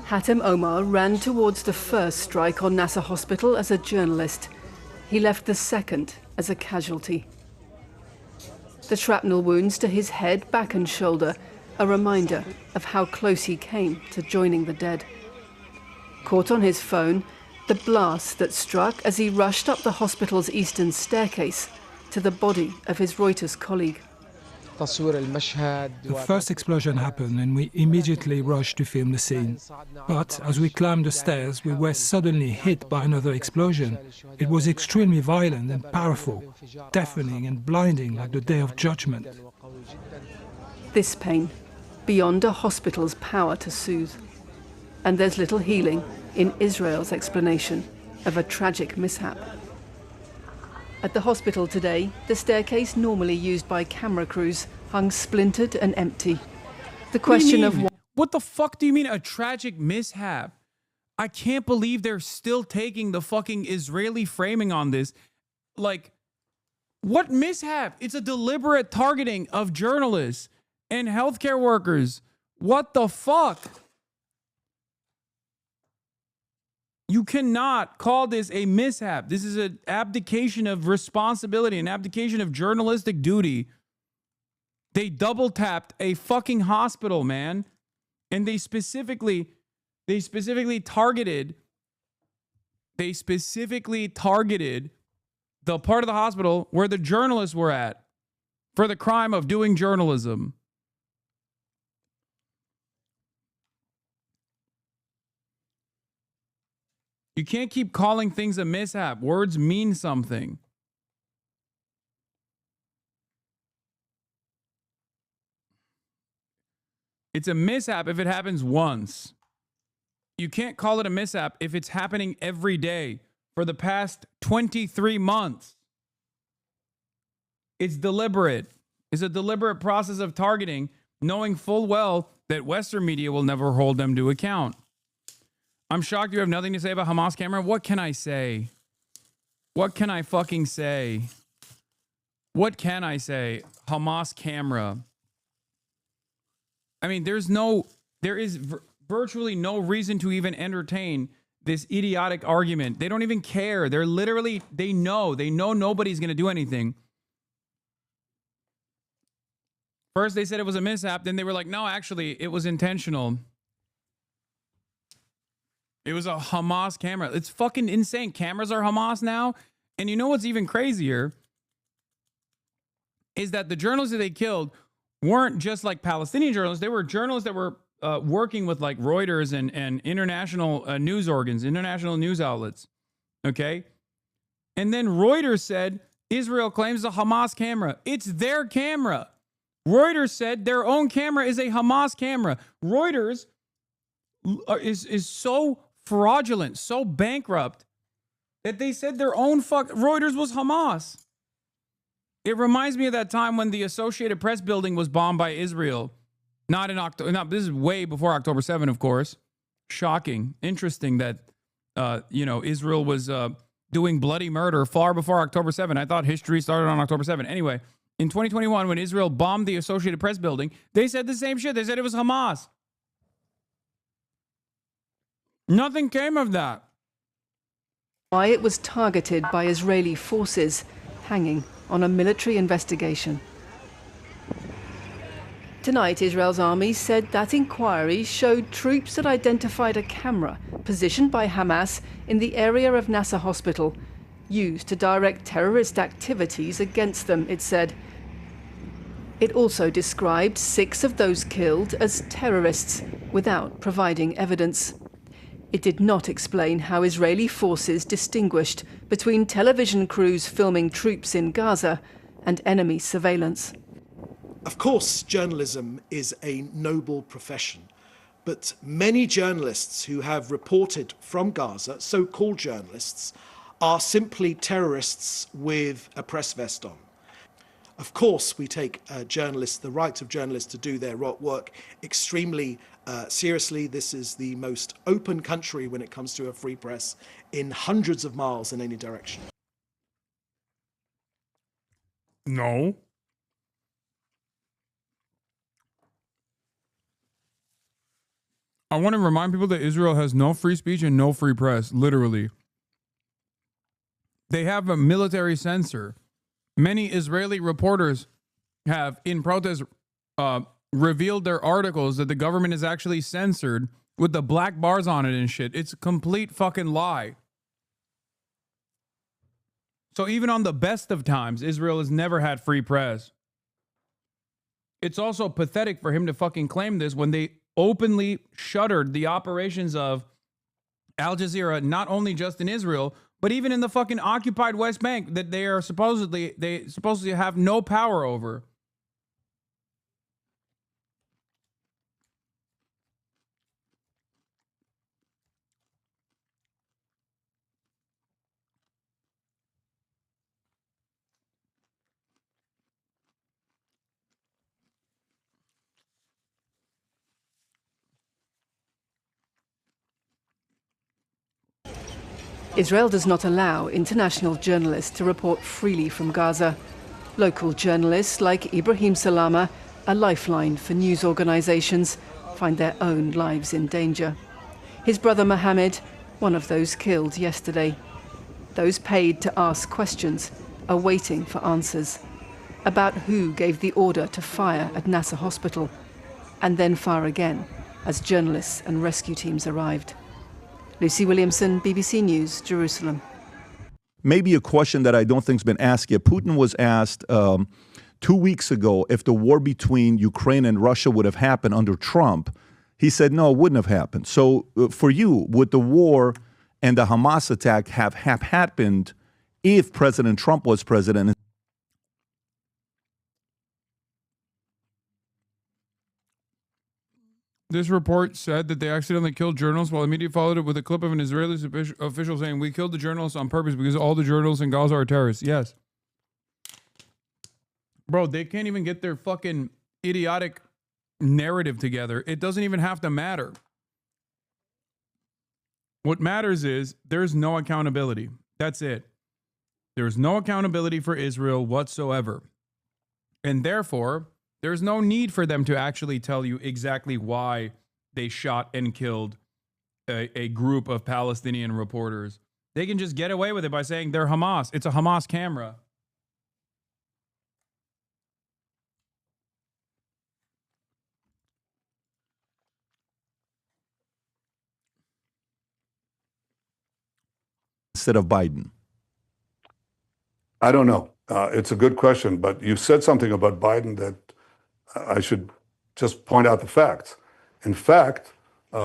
Hatem Omar ran towards the first strike on Nasser Hospital as a journalist. He left the second as a casualty. The shrapnel wounds to his head, back and shoulder, a reminder of how close he came to joining the dead. Caught on his phone, the blast that struck as he rushed up the hospital's eastern staircase to the body of his Reuters colleague. The first explosion happened and we immediately rushed to film the scene. But as we climbed the stairs, we were suddenly hit by another explosion. It was extremely violent and powerful, deafening and blinding like the Day of Judgment. This pain, beyond a hospital's power to soothe. And there's little healing in Israel's explanation of a tragic mishap. At the hospital today, the staircase normally used by camera crews hung splintered and empty. The question of what the fuck do you mean a tragic mishap? I can't believe they're still taking the fucking Israeli framing on this. Like, what mishap? It's a deliberate targeting of journalists and healthcare workers. What the fuck? You cannot call this a mishap. This is an abdication of responsibility, an abdication of journalistic duty. They double tapped a fucking hospital, man. And they specifically targeted the part of the hospital where the journalists were at for the crime of doing journalism. You can't keep calling things a mishap. Words mean something. It's a mishap if it happens once. You can't call it a mishap if it's happening every day for the past 23 months. It's deliberate. It's a deliberate process of targeting, knowing full well that Western media will never hold them to account. I'm shocked you have nothing to say about Hamas camera. What can I say? What can I fucking say? What can I say? Hamas camera. I mean, there is virtually no reason to even entertain this idiotic argument. They don't even care. They're literally, they know nobody's going to do anything. First, they said it was a mishap. Then they were like, no, actually, it was intentional. It was a Hamas camera. It's fucking insane. Cameras are Hamas now. And you know what's even crazier? is that the journalists that they killed weren't just like Palestinian journalists. They were journalists that were working with like Reuters and international news organs, international news outlets. Okay. And then Reuters said Israel claims a Hamas camera. It's their camera. Reuters said their own camera is a Hamas camera. Reuters is so fraudulent, so bankrupt that they said their own Reuters was Hamas. It reminds me of that time when the Associated Press building was bombed by Israel. Not in October. No, this is way before October 7, of course. Shocking. Interesting that, Israel was doing bloody murder far before October 7. I thought history started on October 7. Anyway, in 2021, when Israel bombed the Associated Press building, they said the same shit. They said it was Hamas. Nothing came of that. Why it was targeted by Israeli forces, hanging on a military investigation. Tonight, Israel's army said that inquiry showed troops had identified a camera positioned by Hamas in the area of Nasser Hospital, used to direct terrorist activities against them, it said. It also described 6 of those killed as terrorists, without providing evidence. It did not explain how Israeli forces distinguished between television crews filming troops in Gaza and enemy surveillance. Of course, journalism is a noble profession, but many journalists who have reported from Gaza, so-called journalists, are simply terrorists with a press vest on. Of course, we take the right of journalists to do their work extremely seriously. This is the most open country when it comes to a free press in hundreds of miles in any direction. No. I want to remind people that Israel has no free speech and no free press, literally. They have a military censor. Many Israeli reporters have, in protest, revealed their articles that the government is actually censored with the black bars on it and shit. It's a complete fucking lie. So even on the best of times, Israel has never had free press. It's also pathetic for him to fucking claim this when they openly shuttered the operations of Al Jazeera, not only just in Israel, but even in the fucking occupied West Bank that they supposedly have no power over. Israel does not allow international journalists to report freely from Gaza. Local journalists like Ibrahim Salama, a lifeline for news organizations, find their own lives in danger. His brother Mohammed, one of those killed yesterday. Those paid to ask questions are waiting for answers about who gave the order to fire at Nasser Hospital and then fire again as journalists and rescue teams arrived. Lucy Williamson, BBC News, Jerusalem. Maybe a question that I don't think's been asked yet. Putin was asked 2 weeks ago if the war between Ukraine and Russia would have happened under Trump. He said, no, it wouldn't have happened. So for you, would the war and the Hamas attack have happened if President Trump was president? This report said that they accidentally killed journalists while the media followed it with a clip of an Israeli official saying, we killed the journalists on purpose because all the journalists in Gaza are terrorists. Yes. Bro, they can't even get their fucking idiotic narrative together. It doesn't even have to matter. What matters is there's no accountability. That's it. There's no accountability for Israel whatsoever. And therefore, there's no need for them to actually tell you exactly why they shot and killed a group of Palestinian reporters. They can just get away with it by saying they're Hamas. It's a Hamas camera. Instead of Biden? I don't know. It's a good question, but you said something about Biden that I should just point out the facts. In fact,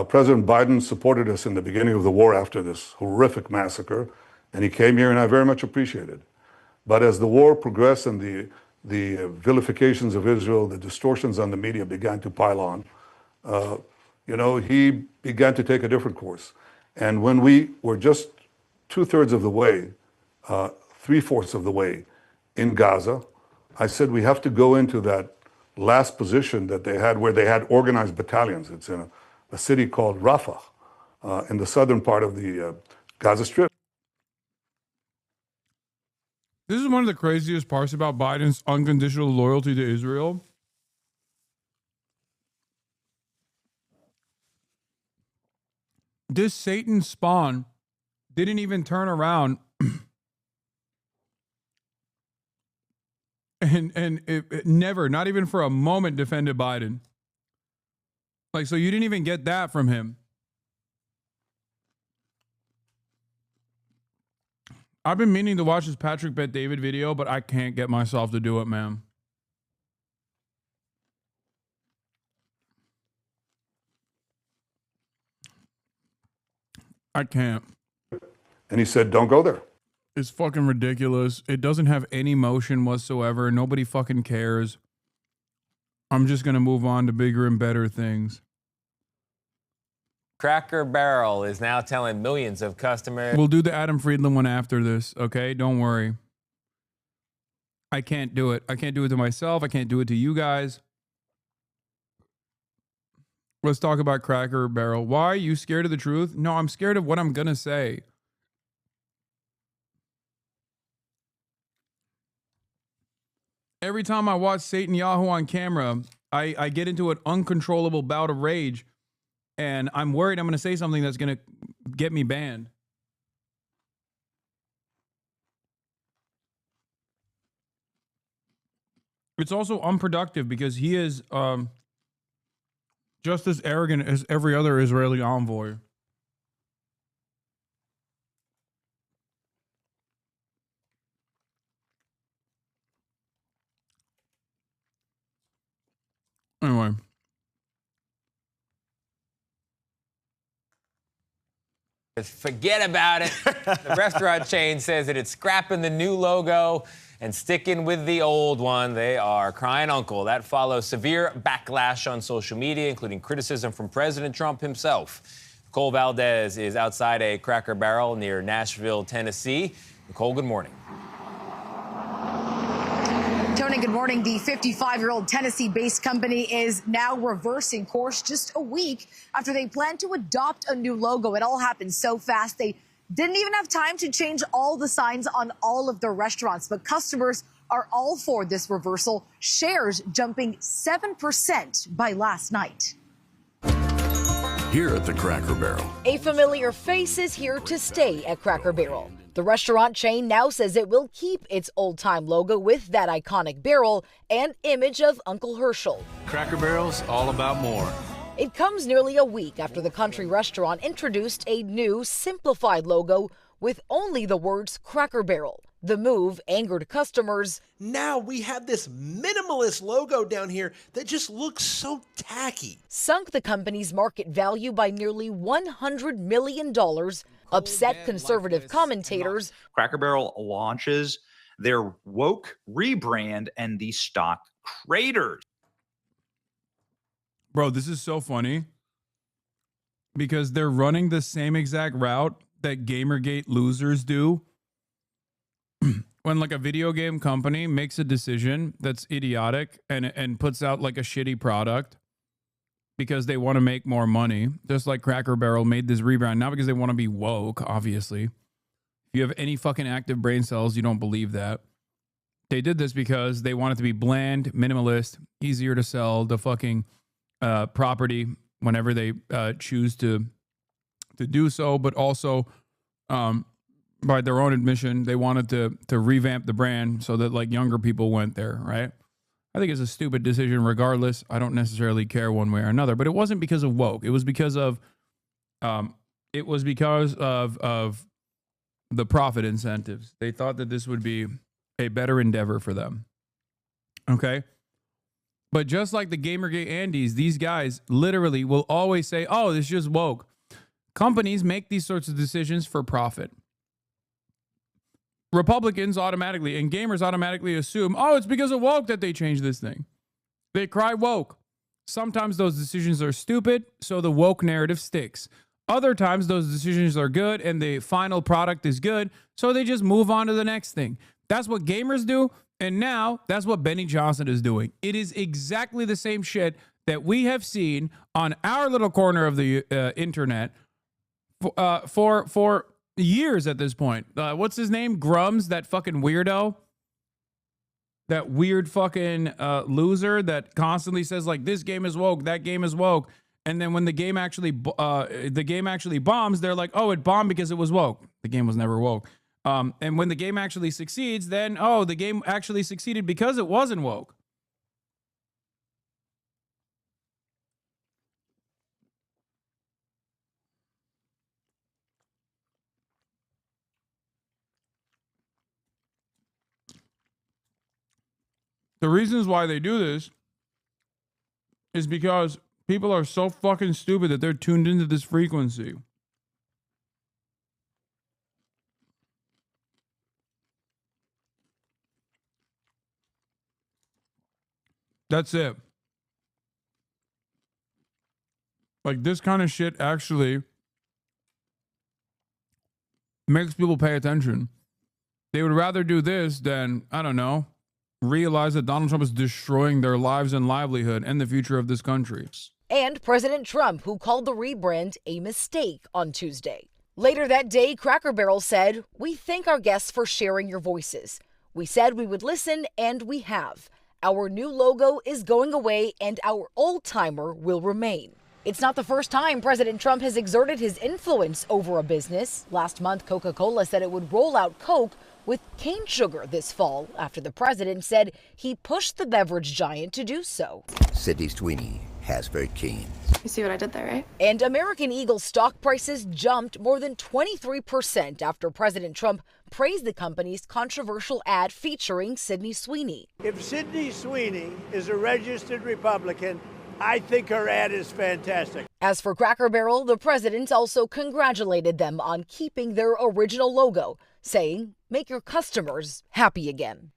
President Biden supported us in the beginning of the war after this horrific massacre, and he came here, and I very much appreciate it. But as the war progressed and the vilifications of Israel, the distortions on the media began to pile on, he began to take a different course. And when we were just 2/3 of the way, 3/4 of the way in Gaza, I said we have to go into that last position that they had where they had organized battalions. It's in a city called Rafah in the southern part of the Gaza Strip. This is one of the craziest parts about Biden's unconditional loyalty to Israel. This Satan spawn didn't even turn around and it never, not even for a moment, defended Biden. Like, so you didn't even get that from him. I've been meaning to watch this Patrick Bet David video, but I can't get myself to do it, man. I can't. And he said, don't go there. It's fucking ridiculous. It doesn't have any motion whatsoever. Nobody fucking cares. I'm just going to move on to bigger and better things. Crackbarrel is now telling millions of customers. We'll do the Adam Friedland one after this, okay? Don't worry. I can't do it. I can't do it to myself. I can't do it to you guys. Let's talk about Crackbarrel. Why are you scared of the truth? No, I'm scared of what I'm going to say. Every time I watch Satan Yahoo on camera, I get into an uncontrollable bout of rage. And I'm worried I'm going to say something that's going to get me banned. It's also unproductive because he is just as arrogant as every other Israeli envoy. Anyway. Forget about it. The restaurant chain says that it's scrapping the new logo and sticking with the old one. They are crying uncle. That follows severe backlash on social media, including criticism from President Trump himself. Nicole Valdez is outside a Cracker Barrel near Nashville, Tennessee. Nicole, good morning. Tony, good morning. The 55-year-old Tennessee-based company is now reversing course just a week after they plan to adopt a new logo. It all happened so fast, they didn't even have time to change all the signs on all of their restaurants. But customers are all for this reversal, shares jumping 7% by last night. Here at the Cracker Barrel, a familiar face is here to stay at Cracker Barrel. The restaurant chain now says it will keep its old-time logo with that iconic barrel and image of Uncle Herschel. Cracker Barrel's all about more. It comes nearly a week after the country restaurant introduced a new, simplified logo with only the words Cracker Barrel. The move angered customers. Now we have this minimalist logo down here that just looks so tacky. Sunk the company's market value by nearly $100 million. Upset conservative commentators. Cracker Barrel launches their woke rebrand and the stock craters. Bro, this is so funny because they're running the same exact route that Gamergate losers do. When like a video game company makes a decision that's idiotic and puts out like a shitty product because they want to make more money, just like Cracker Barrel made this rebrand, not because they want to be woke, obviously. If you have any fucking active brain cells, you don't believe that. They did this because they want it to be bland, minimalist, easier to sell the fucking property whenever they choose to do so, but also by their own admission, they wanted to revamp the brand so that like younger people went there, right? I think it's a stupid decision regardless. I don't necessarily care one way or another, but it wasn't because of woke. It was because of the profit incentives. They thought that this would be a better endeavor for them. Okay? But just like the Gamergate Andes, these guys literally will always say, oh, this is just woke. Companies make these sorts of decisions for profit. Republicans automatically and gamers automatically assume, oh, it's because of woke that they changed this thing. They cry woke. Sometimes those decisions are stupid, so the woke narrative sticks. Other times those decisions are good and the final product is good, so they just move on to the next thing. That's what gamers do, and now that's what Benny Johnson is doing. It is exactly the same shit that we have seen on our little corner of the internet for years at this point. What's his name? Grums, that fucking weirdo. That weird fucking loser that constantly says like this game is woke, that game is woke, and then when the game actually bombs, they're like, oh, it bombed because it was woke. The game was never woke. And when the game actually succeeds, then oh, the game actually succeeded because it wasn't woke. The reasons why they do this is because people are so fucking stupid that they're tuned into this frequency. That's it. Like, this kind of shit actually makes people pay attention. They would rather do this than, I don't know, realize that Donald Trump is destroying their lives and livelihood and the future of this country. And President Trump, who called the rebrand a mistake on Tuesday. Later that day, Cracker Barrel said, "We thank our guests for sharing your voices. We said we would listen, and we have. Our new logo is going away, and our old-timer will remain." It's not the first time President Trump has exerted his influence over a business. Last month, Coca-Cola said it would roll out Coke with cane sugar this fall after the president said he pushed the beverage giant to do so. Sydney Sweeney has very keen. You see what I did there, right? And American Eagle stock prices jumped more than 23% after President Trump praised the company's controversial ad featuring Sydney Sweeney. If Sydney Sweeney is a registered Republican, I think her ad is fantastic. As for Cracker Barrel, the president also congratulated them on keeping their original logo, saying, "Make your customers happy again."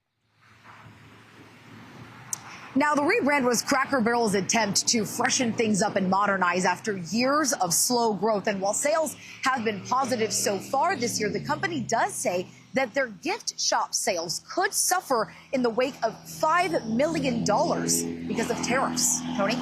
Now, the rebrand was Cracker Barrel's attempt to freshen things up and modernize after years of slow growth. And while sales have been positive so far this year, the company does say that their gift shop sales could suffer in the wake of $5 million because of tariffs. Tony?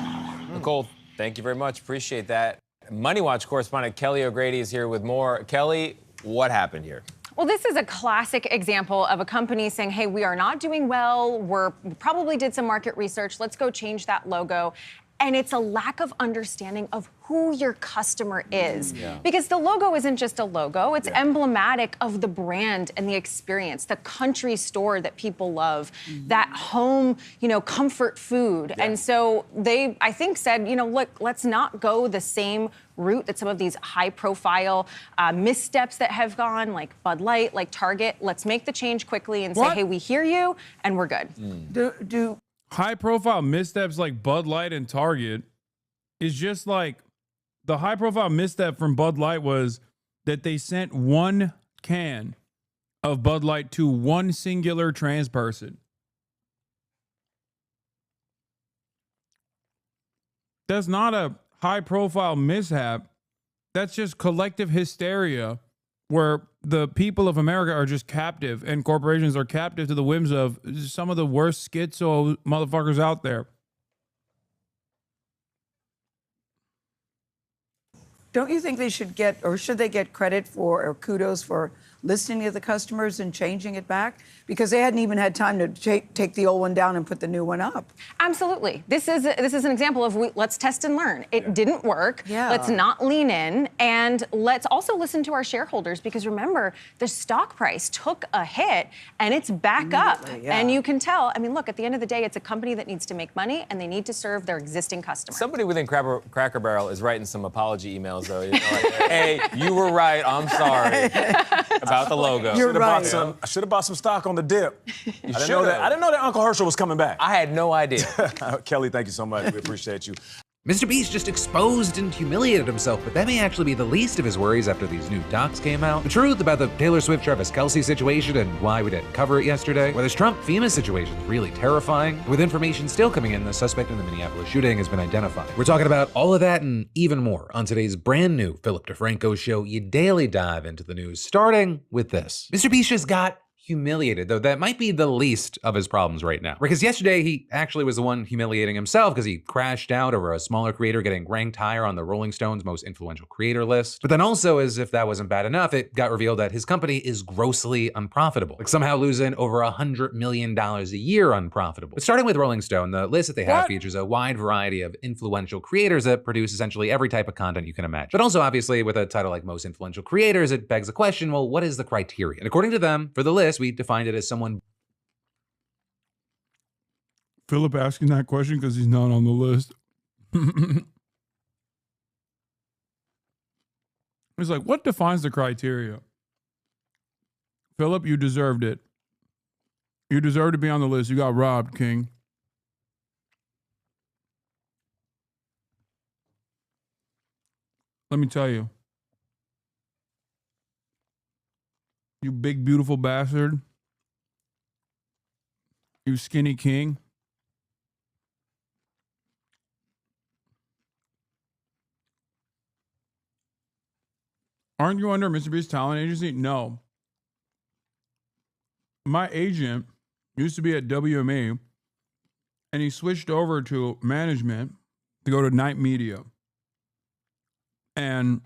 Nicole, thank you very much. Appreciate that. Money Watch correspondent Kelly O'Grady is here with more. Kelly, what happened here? Well, this is a classic example of a company saying, hey, we are not doing well. We probably did some market research. Let's go change that logo. And it's a lack of understanding of who your customer is. Yeah. Because the logo isn't just a logo. It's emblematic of the brand and the experience, the country store that people love, that home, comfort food. Yeah. And so they, I think, said, look, let's not go the same route that some of these high-profile missteps that have gone, like Bud Light, like Target. Let's make the change quickly and say, hey, we hear you, and we're good. Do high-profile missteps like Bud Light and Target is just like the high-profile misstep from Bud Light was that they sent one can of Bud Light to one singular trans person. That's not a high-profile mishap. That's just collective hysteria where the people of America are just captive and corporations are captive to the whims of some of the worst schizo motherfuckers out there. Don't you think they should get, or should they get credit for, or kudos for listening to the customers and changing it back? Because they hadn't even had time to take the old one down and put the new one up. Absolutely. This is an example of let's test and learn. It didn't work. Yeah. Let's not lean in. And let's also listen to our shareholders, because remember, the stock price took a hit and it's back up. Yeah. And you can tell, look, at the end of the day, it's a company that needs to make money and they need to serve their existing customers. Somebody within Cracker Barrel is writing some apology emails, though. Like, hey, you were right. I'm sorry about about the logo. You're right. I should have bought some stock on the dip. You I didn't should know that. have. I didn't know that Uncle Herschel was coming back. I had no idea. Kelly, thank you so much. We appreciate you. Mr. Beast just exposed and humiliated himself, but that may actually be the least of his worries after these new docs came out. The truth about the Taylor Swift-Travis Kelce situation and why we didn't cover it yesterday, why this Trump-FEMA situation is really terrifying. With information still coming in, the suspect in the Minneapolis shooting has been identified. We're talking about all of that and even more on today's brand new Philip DeFranco show. You daily dive into the news, starting with this. Mr. Beast just got humiliated, though that might be the least of his problems right now. Because yesterday, he actually was the one humiliating himself because he crashed out over a smaller creator getting ranked higher on the Rolling Stone's most influential creator list. But then also, as if that wasn't bad enough, it got revealed that his company is grossly unprofitable, like somehow losing over $100 million a year unprofitable. But starting with Rolling Stone, the list that they have features a wide variety of influential creators that produce essentially every type of content you can imagine. But also, obviously, with a title like most influential creators, it begs the question, well, what is the criteria? And according to them, for the list, we defined it as someone. Philip asking that question because he's not on the list. He's like, what defines the criteria? Philip, you deserved it. You deserve to be on the list. You got robbed, King. Let me tell you. You big, beautiful bastard. You skinny king. Aren't you under Mr. Beast's talent agency? No. My agent used to be at WME, and he switched over to management to go to Night Media. And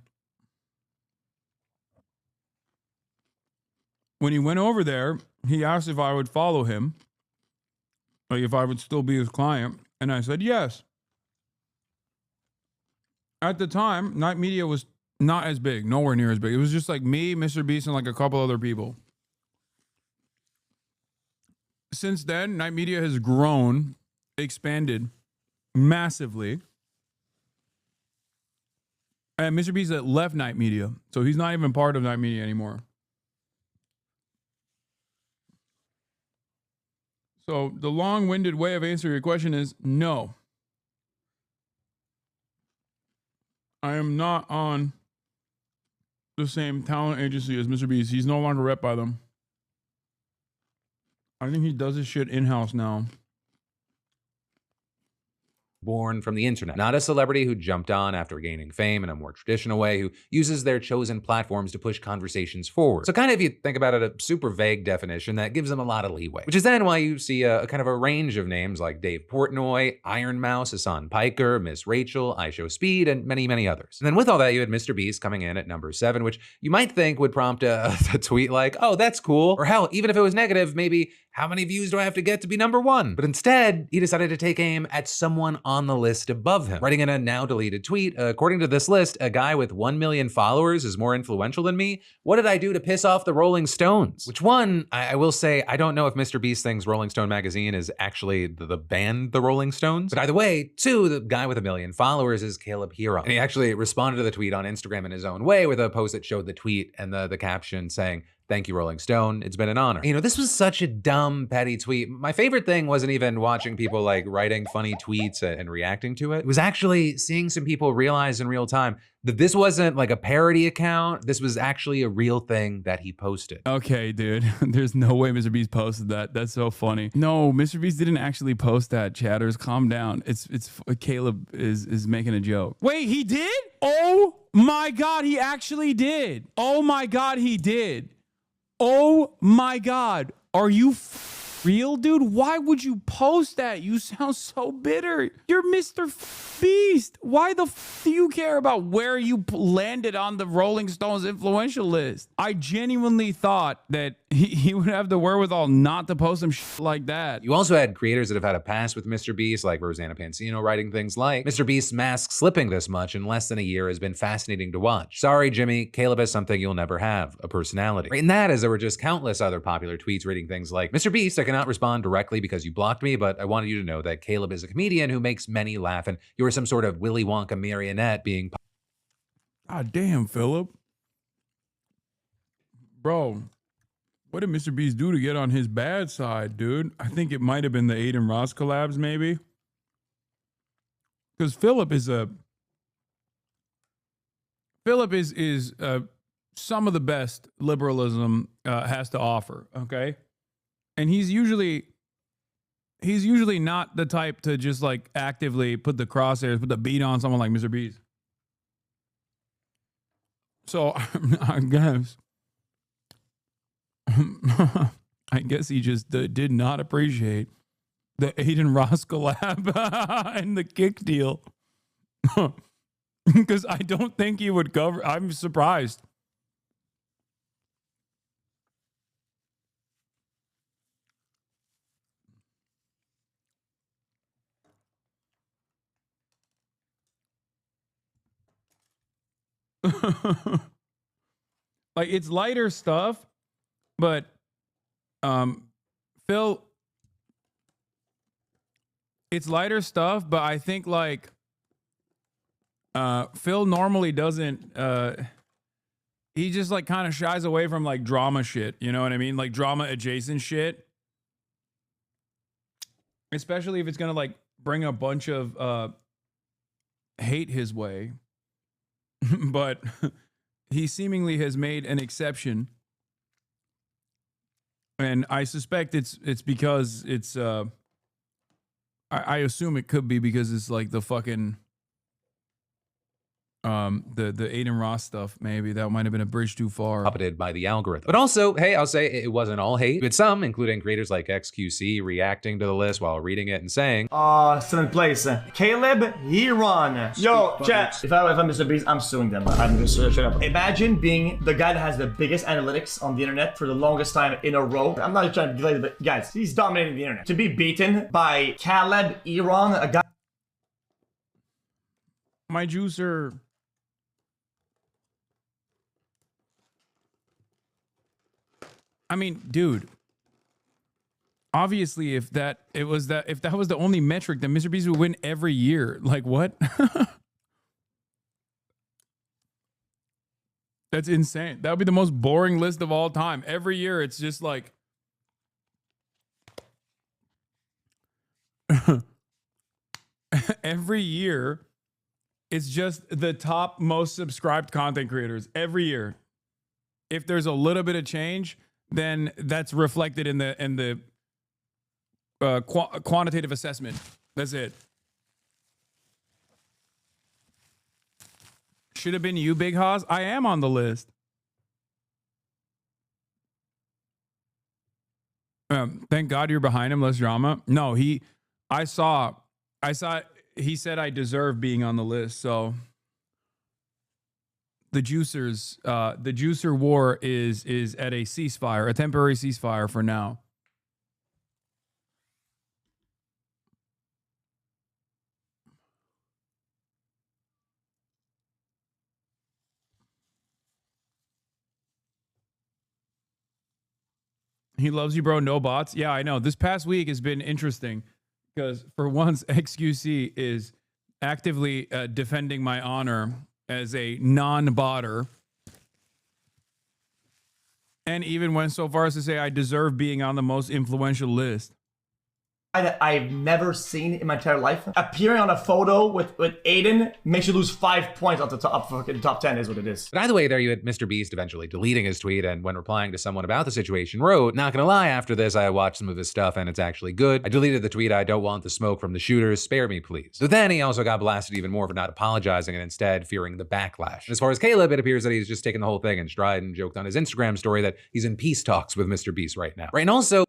when he went over there, he asked if I would follow him, like if I would still be his client, and I said yes. At the time, Night Media was not as big, nowhere near as big. It was just like me, Mr. Beast, and like a couple other people. Since then, Night Media has grown, expanded massively. And Mr. Beast left Night Media, so he's not even part of Night Media anymore. So the long-winded way of answering your question is no. I am not on the same talent agency as Mr. Beast. He's no longer rep by them. I think he does his shit in-house now. Born from the internet, not a celebrity who jumped on after gaining fame in a more traditional way, who uses their chosen platforms to push conversations forward. So kind of, if you think about it, a super vague definition that gives them a lot of leeway, which is then why you see a kind of a range of names like Dave Portnoy, Iron Mouse, Hassan Piker, Miss Rachel, iShowSpeed, and many, many others. And then with all that, you had Mr. Beast coming in at number 7, which you might think would prompt a tweet like, oh, that's cool. Or hell, even if it was negative, maybe, how many views do I have to get to be number 1? But instead, he decided to take aim at someone on the list above him, writing in a now deleted tweet, according to this list, a guy with 1 million followers is more influential than me. What did I do to piss off the Rolling Stones? Which one, I will say, I don't know if Mr. Beast thinks Rolling Stone magazine is actually the band, the Rolling Stones. But either way, 2, the guy with 1 million followers is Caleb Hero. And he actually responded to the tweet on Instagram in his own way with a post that showed the tweet and the caption saying, "Thank you, Rolling Stone. It's been an honor." You know, this was such a dumb, petty tweet. My favorite thing wasn't even watching people like writing funny tweets and reacting to it. It was actually seeing some people realize in real time that this wasn't like a parody account. This was actually a real thing that he posted. Okay, dude. There's no way Mr. Beast posted that. That's so funny. No, Mr. Beast didn't actually post that, chatters. Calm down. It's Caleb is making a joke. Wait, he did? Oh my God, he actually did. Oh my God, he did. Oh my God. Are you real, dude? Why would you post that? You sound so bitter. You're Mr. Beast. Why the do you care about where you landed on the Rolling Stones influential list? I genuinely thought that he would have the wherewithal not to post some shit like that. You also had creators that have had a past with Mr. Beast, like Rosanna Pansino, writing things like, Mr. Beast's mask slipping this much in less than a year has been fascinating to watch. Sorry, Jimmy, Caleb has something you'll never have, a personality. Right, and that, as there were just countless other popular tweets reading things like, Mr. Beast, I cannot respond directly because you blocked me, but I wanted you to know that Caleb is a comedian who makes many laugh, and you are some sort of Willy Wonka marionette being... God damn, Philip. Bro, what did Mr. Beast do to get on his bad side, dude? I think it might have been the Aiden Ross collabs, maybe. Because Philip is some of the best liberalism has to offer, okay? And he's usually not the type to just like actively put the crosshairs, put the beat on someone like Mr. Beast. So I guess he just did not appreciate the Aiden Ross collab and the kick deal. Because I don't think he would cover. I'm surprised. Like, it's lighter stuff, but Phil, it's lighter stuff, but I think like Phil normally doesn't he just like kind of shies away from like drama shit, you know what I mean? Like drama adjacent shit. Especially if it's gonna like bring a bunch of hate his way. But he seemingly has made an exception. And I suspect it's because it's I assume it could be because it's like the fucking the Aiden Ross stuff. Maybe that might have been a bridge too far. Puppeted by the algorithm. But also, hey, I'll say it wasn't all hate. But some, including creators like XQC, reacting to the list while reading it and saying, seventh place, Caleb Heron. Yo, chat. If I'm Mr. Beast, I'm suing them. I'm just straight up. Imagine being the guy that has the biggest analytics on the internet for the longest time in a row. I'm not trying to delay it, but guys, he's dominating the internet. To be beaten by Caleb Heron, a guy. My juicer. I mean, dude, obviously if that was the only metric, then Mr. Beast would win every year. Like, what? That's insane. That would be the most boring list of all time. Every year it's just like every year it's just the top most subscribed content creators every year. If there's a little bit of change, then that's reflected in the quantitative assessment. That's it. Should have been you, Big Haas. I am on the list. Thank God you're behind him. Less drama. No, I saw. He said I deserve being on the list. So the juicer war is at a ceasefire, a temporary ceasefire for now. He loves you, bro. No bots. Yeah, I know. This past week has been interesting because for once, XQC is actively defending my honor as a non-botter, and even went so far as to say I deserve being on the most influential list. That I've never seen in my entire life. Appearing on a photo with Aiden makes you lose 5 points off the top 10 is what it is. But either way, there you had Mr. Beast eventually deleting his tweet, and when replying to someone about the situation wrote, "Not gonna lie, after this I watched some of his stuff and it's actually good. I deleted the tweet. I don't want the smoke from the shooters. Spare me, please." So then he also got blasted even more for not apologizing and instead fearing the backlash. And as far as Caleb, it appears that he's just taken the whole thing in stride and joked on his Instagram story that he's in peace talks with Mr. Beast right now. Right, and also,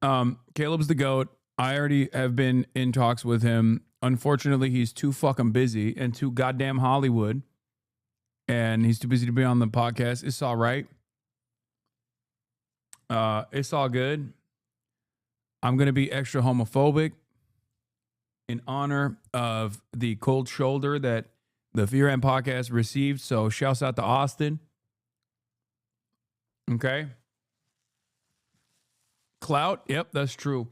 Caleb's the GOAT. I already have been in talks with him. Unfortunately, he's too fucking busy and too goddamn Hollywood. And he's too busy to be on the podcast. It's all right. It's all good. I'm going to be extra homophobic in honor of the cold shoulder that the Fear and podcast received. So shouts out to Austin. Okay. Clout. Yep, that's true.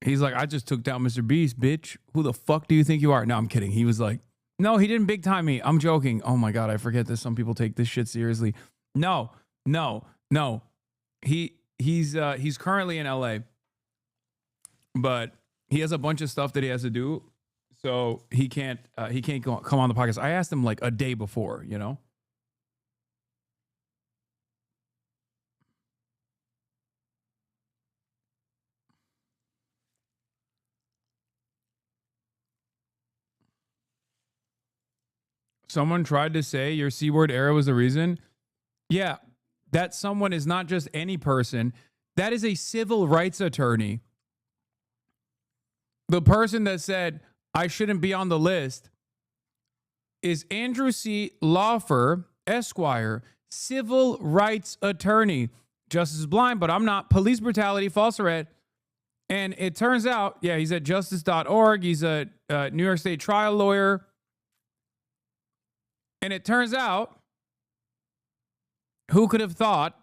He's like, I just took down Mr. Beast, bitch. Who the fuck do you think you are? No, I'm kidding. He was like, no, he didn't big time me. I'm joking. Oh my God, I forget that some people take this shit seriously. No, No. He's currently in LA, but he has a bunch of stuff that he has to do, so he can't come on the podcast. I asked him like a day before, you know. Someone tried to say your C-word era was the reason. Yeah, that someone is not just any person. That is a civil rights attorney. The person that said, I shouldn't be on the list is Andrew C. Lawfer, Esquire, civil rights attorney. Justice is blind, but I'm not. Police brutality, false arrest. And it turns out, yeah, he's at justice.org. He's a New York State trial lawyer. And it turns out, who could have thought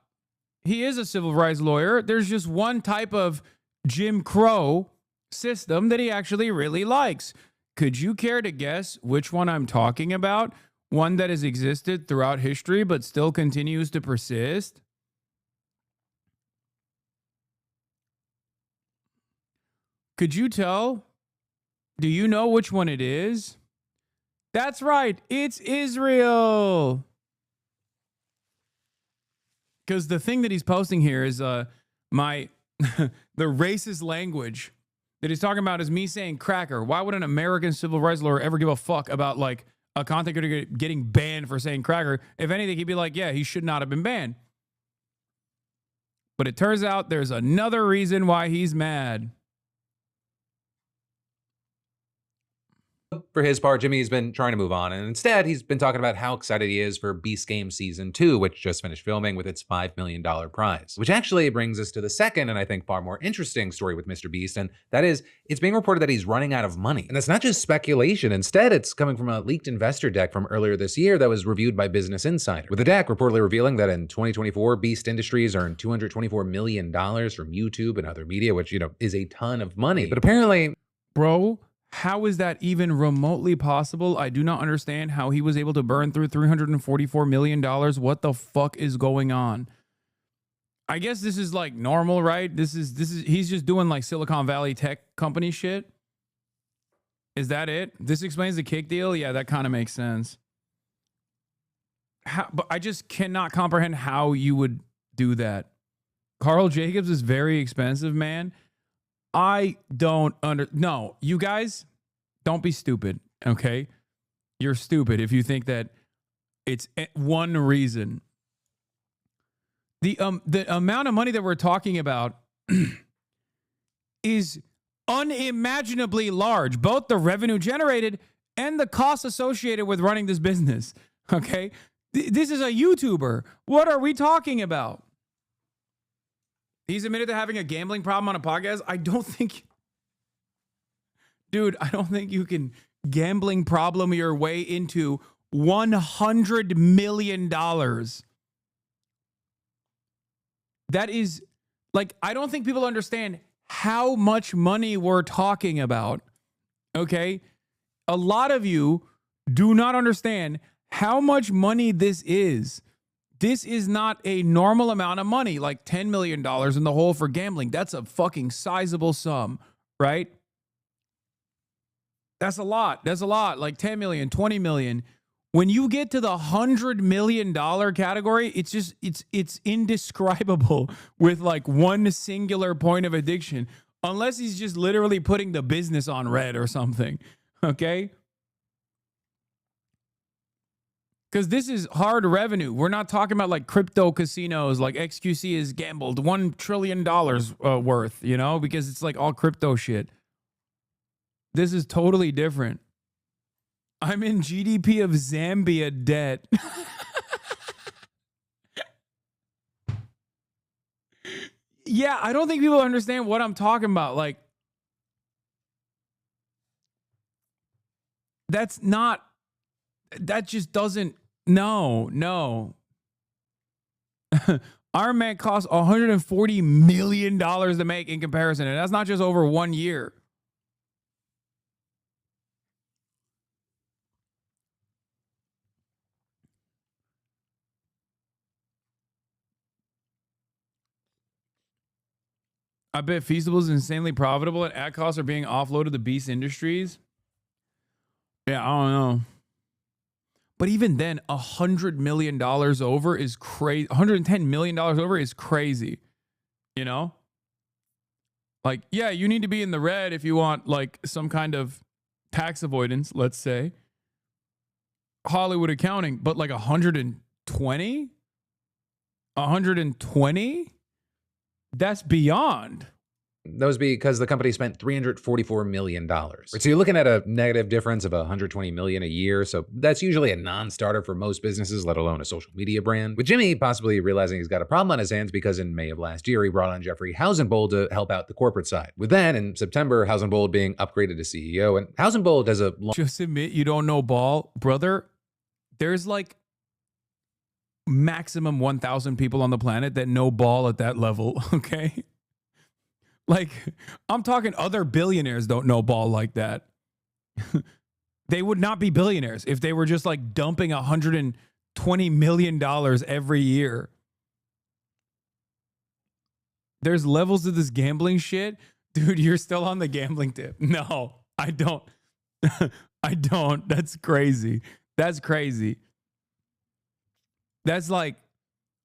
he is a civil rights lawyer? There's just one type of Jim Crow system that he actually really likes. Could you care to guess which one I'm talking about? One that has existed throughout history but still continues to persist? Could you tell? Do you know which one it is? That's right. It's Israel. Because the thing that he's posting here is my the racist language that he's talking about is me saying cracker. Why would an American civil rights lawyer ever give a fuck about like a content creator getting banned for saying cracker? If anything, he'd be like, yeah, he should not have been banned. But it turns out there's another reason why he's mad. For his part, Jimmy's been trying to move on, and instead he's been talking about how excited he is for Beast Game Season 2, which just finished filming with its $5 million prize. Which actually brings us to the second, and I think far more interesting story with Mr. Beast, and that is, it's being reported that he's running out of money. And that's not just speculation. Instead, it's coming from a leaked investor deck from earlier this year that was reviewed by Business Insider, with the deck reportedly revealing that in 2024, Beast Industries earned $224 million from YouTube and other media, which, you know, is a ton of money. But apparently, bro, how is that even remotely possible? I do not understand how he was able to burn through $344 million. What the fuck is going on? I guess this is like normal, right? This is he's just doing like Silicon Valley tech company shit. Is that it? This explains the kick deal? Yeah, that kind of makes sense. But I just cannot comprehend how you would do that. Carl Jacobs is very expensive, man. I don't no, you guys, don't be stupid, okay? You're stupid if you think that it's one reason. The amount of money that we're talking about is unimaginably large, both the revenue generated and the costs associated with running this business, okay? This is a YouTuber. What are we talking about? He's admitted to having a gambling problem on a podcast. I don't think you can gambling problem your way into $100 million. That is, like, I don't think people understand how much money we're talking about, okay? A lot of you do not understand how much money this is. This is not a normal amount of money, like $10 million in the hole for gambling. That's a fucking sizable sum, right? That's a lot. That's a lot. Like 10 million, 20 million. When you get to the $100 million category, it's indescribable with like one singular point of addiction, unless he's just literally putting the business on red or something, okay? Because this is hard revenue. We're not talking about like crypto casinos, like XQC has gambled $1 trillion worth, you know, because it's like all crypto shit. This is totally different. I'm in GDP of Zambia debt. Yeah, I don't think people understand what I'm talking about. Like, that just doesn't, no. Iron Man costs $140 million to make in comparison, and that's not just over 1 year. I bet Feastables is insanely profitable and ad costs are being offloaded to Beast Industries. Yeah, I don't know. But even then, $100 million over is crazy. $110 million over is crazy. You know? Like, yeah, you need to be in the red if you want like some kind of tax avoidance, let's say. Hollywood accounting, but like 120? 120? That's beyond. That was because the company spent $344 million. So you're looking at a negative difference of $120 million a year. So that's usually a non-starter for most businesses, let alone a social media brand. With Jimmy possibly realizing he's got a problem on his hands because in May of last year, he brought on Jeffrey Hausenbold to help out the corporate side. With then, in September, Hausenbold being upgraded to CEO. And Hausenbold has a Just admit you don't know ball. Brother, there's like maximum 1,000 people on the planet that know ball at that level, okay? Like, I'm talking other billionaires don't know ball like that. They would not be billionaires if they were just like dumping $120 million every year. There's levels of this gambling shit. Dude, you're still on the gambling tip. No, I don't. I don't. That's crazy. That's crazy. That's like,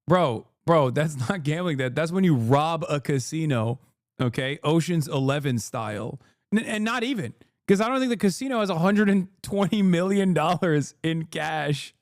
bro, that's not gambling. That's when you rob a casino. Okay, Ocean's 11 style. And not even, because I don't think the casino has $120 million in cash.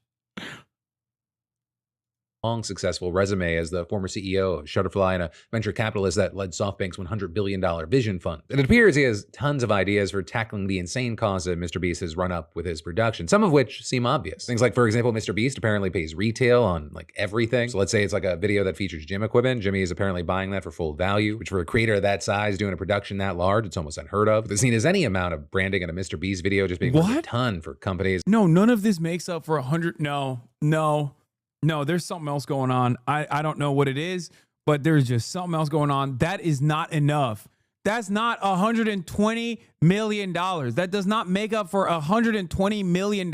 long, successful resume as the former CEO of Shutterfly and a venture capitalist that led SoftBank's $100 billion vision fund. It appears he has tons of ideas for tackling the insane costs that MrBeast has run up with his production, some of which seem obvious. Things like, for example, MrBeast apparently pays retail on like everything. So let's say it's like a video that features gym equipment. Jimmy is apparently buying that for full value, which for a creator of that size doing a production that large, it's almost unheard of. The scene is any amount of branding in a MrBeast video just being worth a ton for companies. No, none of this makes up for 100. No, there's something else going on. I don't know what it is, but there's just something else going on. That is not enough. That's not $120 million. That does not make up for $120 million.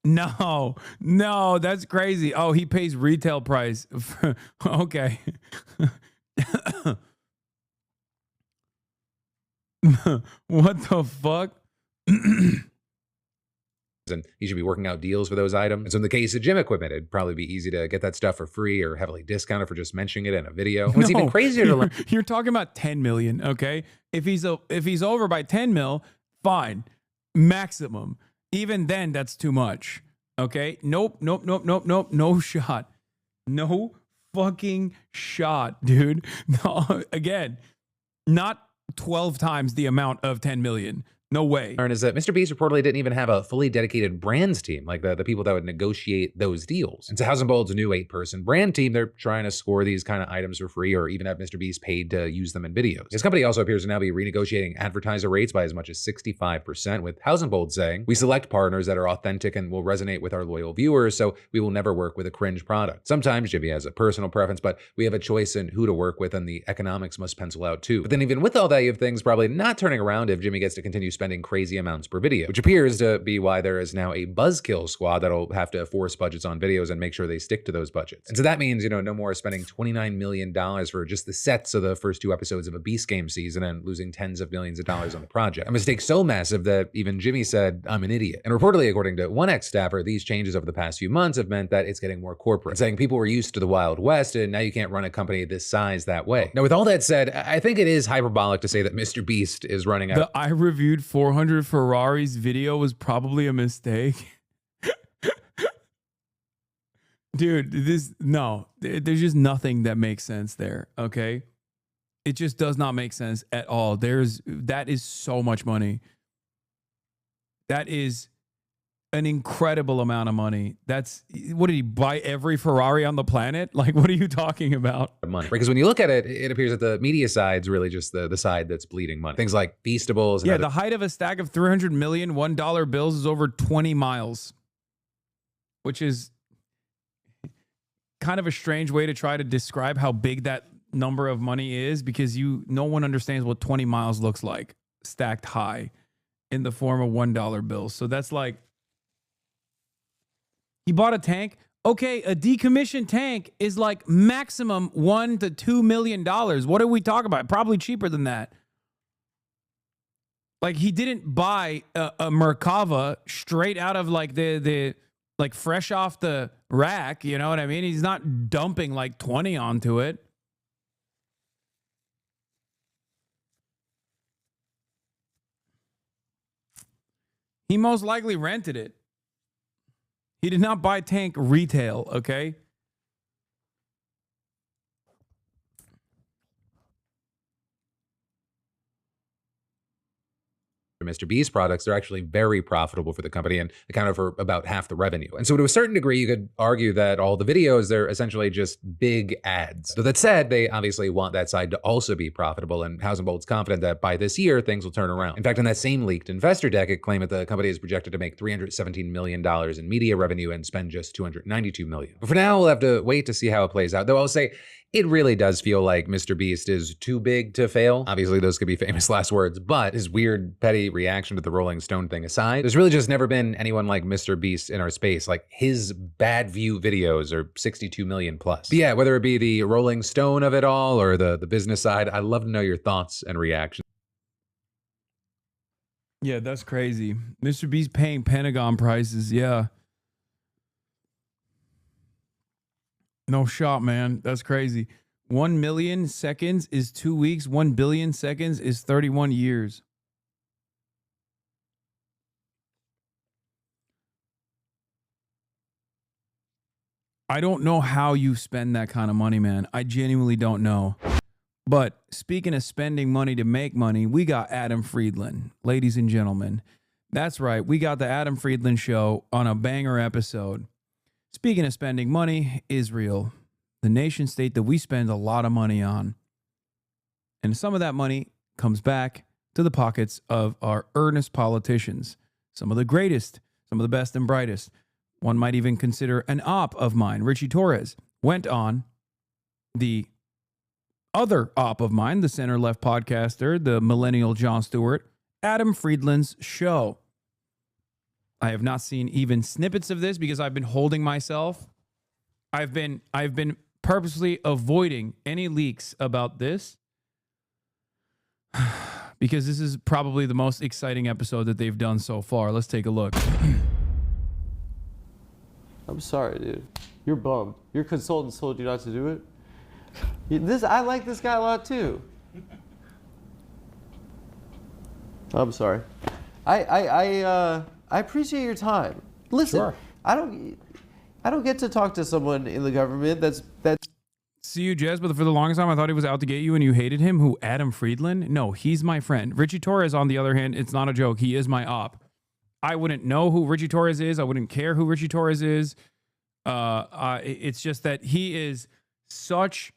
No, that's crazy. Oh, he pays retail price. Okay. What the fuck? And he should be working out deals for those items. And so in the case of gym equipment, it'd probably be easy to get that stuff for free or heavily discounted for just mentioning it in a video. And what's even crazier to learn. You're talking about 10 million, okay? If he's over by 10 mil, fine. Maximum. Even then, that's too much. Okay? Nope. No shot. No fucking shot, dude. No, again, not 12 times the amount of 10 million. No way. Is that MrBeast reportedly didn't even have a fully dedicated brands team, like the people that would negotiate those deals. And so Hausenbold's new 8-person brand team, they're trying to score these kind of items for free or even have MrBeast paid to use them in videos. His company also appears to now be renegotiating advertiser rates by as much as 65%, with Hausenbold saying, "We select partners that are authentic and will resonate with our loyal viewers, so we will never work with a cringe product." Sometimes Jimmy has a personal preference, but we have a choice in who to work with and the economics must pencil out too. But then even with all that, you have things probably not turning around if Jimmy gets to continue spending crazy amounts per video, which appears to be why there is now a buzzkill squad that'll have to force budgets on videos and make sure they stick to those budgets. And so that means, no more spending $29 million for just the sets of the first 2 episodes of a Beast Game season and losing tens of millions of dollars on the project. A mistake so massive that even Jimmy said, "I'm an idiot." And reportedly, according to one ex-staffer, these changes over the past few months have meant that it's getting more corporate, saying people were used to the Wild West and now you can't run a company this size that way. Now, with all that said, I think it is hyperbolic to say that MrBeast is running out. The I reviewed 400 Ferraris video was probably a mistake. Dude, there's just nothing that makes sense there, okay? It just does not make sense at all. That is so much money. That is an incredible amount of money. What did he buy every Ferrari on the planet? Like, what are you talking about? Money. Because when you look at it, it appears that the media side's really just the side that's bleeding money. Things like Feastables. And the height of a stack of 300 million $1 bills is over 20 miles, which is kind of a strange way to try to describe how big that number of money is, because no one understands what 20 miles looks like stacked high in the form of $1 bills. So that's like, he bought a tank Okay, a decommissioned tank is like maximum $1 to $2 million. What are we talking about? Probably cheaper than that. Like, he didn't buy a Merkava straight out of like the like fresh off the rack. You know what I mean? He's not dumping like 20 onto it. He most likely rented it. He did not buy tank retail, okay? Mr. Beast products, they're actually very profitable for the company and accounted for about half the revenue. And so to a certain degree, you could argue that all the videos, they're essentially just big ads. So that said, they obviously want that side to also be profitable, and House & Bolt's confident that by this year, things will turn around. In fact, in that same leaked investor deck, it claimed that the company is projected to make $317 million in media revenue and spend just $292 million. But for now, we'll have to wait to see how it plays out. Though I'll say, it really does feel like Mr. Beast is too big to fail. Obviously, those could be famous last words, but his weird, petty reaction to the Rolling Stone thing aside, there's really just never been anyone like Mr. Beast in our space. Like, his bad view videos are 62 million plus. But yeah, whether it be the Rolling Stone of it all or the business side, I'd love to know your thoughts and reactions. Yeah, that's crazy. Mr. Beast paying Pentagon prices, yeah. No shot, man. That's crazy. 1 million seconds is 2 weeks. 1 billion seconds is 31 years. I don't know how you spend that kind of money, man. I genuinely don't know. But speaking of spending money to make money, we got Adam Friedland, ladies and gentlemen. That's right. We got the Adam Friedland Show on a banger episode. Speaking of spending money, Israel, the nation state that we spend a lot of money on. And some of that money comes back to the pockets of our earnest politicians. Some of the greatest, some of the best and brightest. One might even consider an op of mine, Richie Torres, went on the other op of mine, the center-left podcaster, the millennial Jon Stewart, Adam Friedland's show. I have not seen even snippets of this because I've been holding myself. I've been purposely avoiding any leaks about this because this is probably the most exciting episode that they've done so far. Let's take a look. I'm sorry, dude. You're bummed. Your consultant told you not to do it. I like this guy a lot too. I'm sorry. I appreciate your time. Listen, sure. I don't get to talk to someone in the government that's. See you, Jez, but for the longest time I thought he was out to get you and you hated him. Who, Adam Friedland? No, he's my friend. Richie Torres, on the other hand, it's not a joke. He is my op. I wouldn't know who Richie Torres is. I wouldn't care who Richie Torres is. It's just that he is such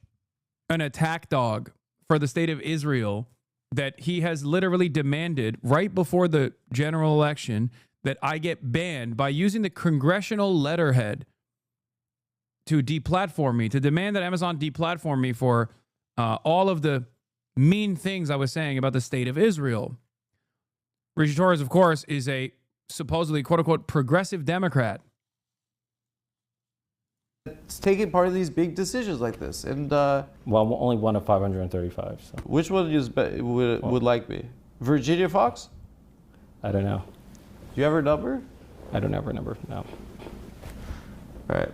an attack dog for the state of Israel that he has literally demanded right before the general election that I get banned by using the congressional letterhead to deplatform me, to demand that Amazon deplatform me for all of the mean things I was saying about the state of Israel. Richie Torres, of course, is a supposedly, quote-unquote, progressive Democrat. It's taking part of these big decisions like this. And well, only one of 535. So. Which one would like me? Virginia Fox? I don't know. Do you have her number? I don't have her number, no. All right.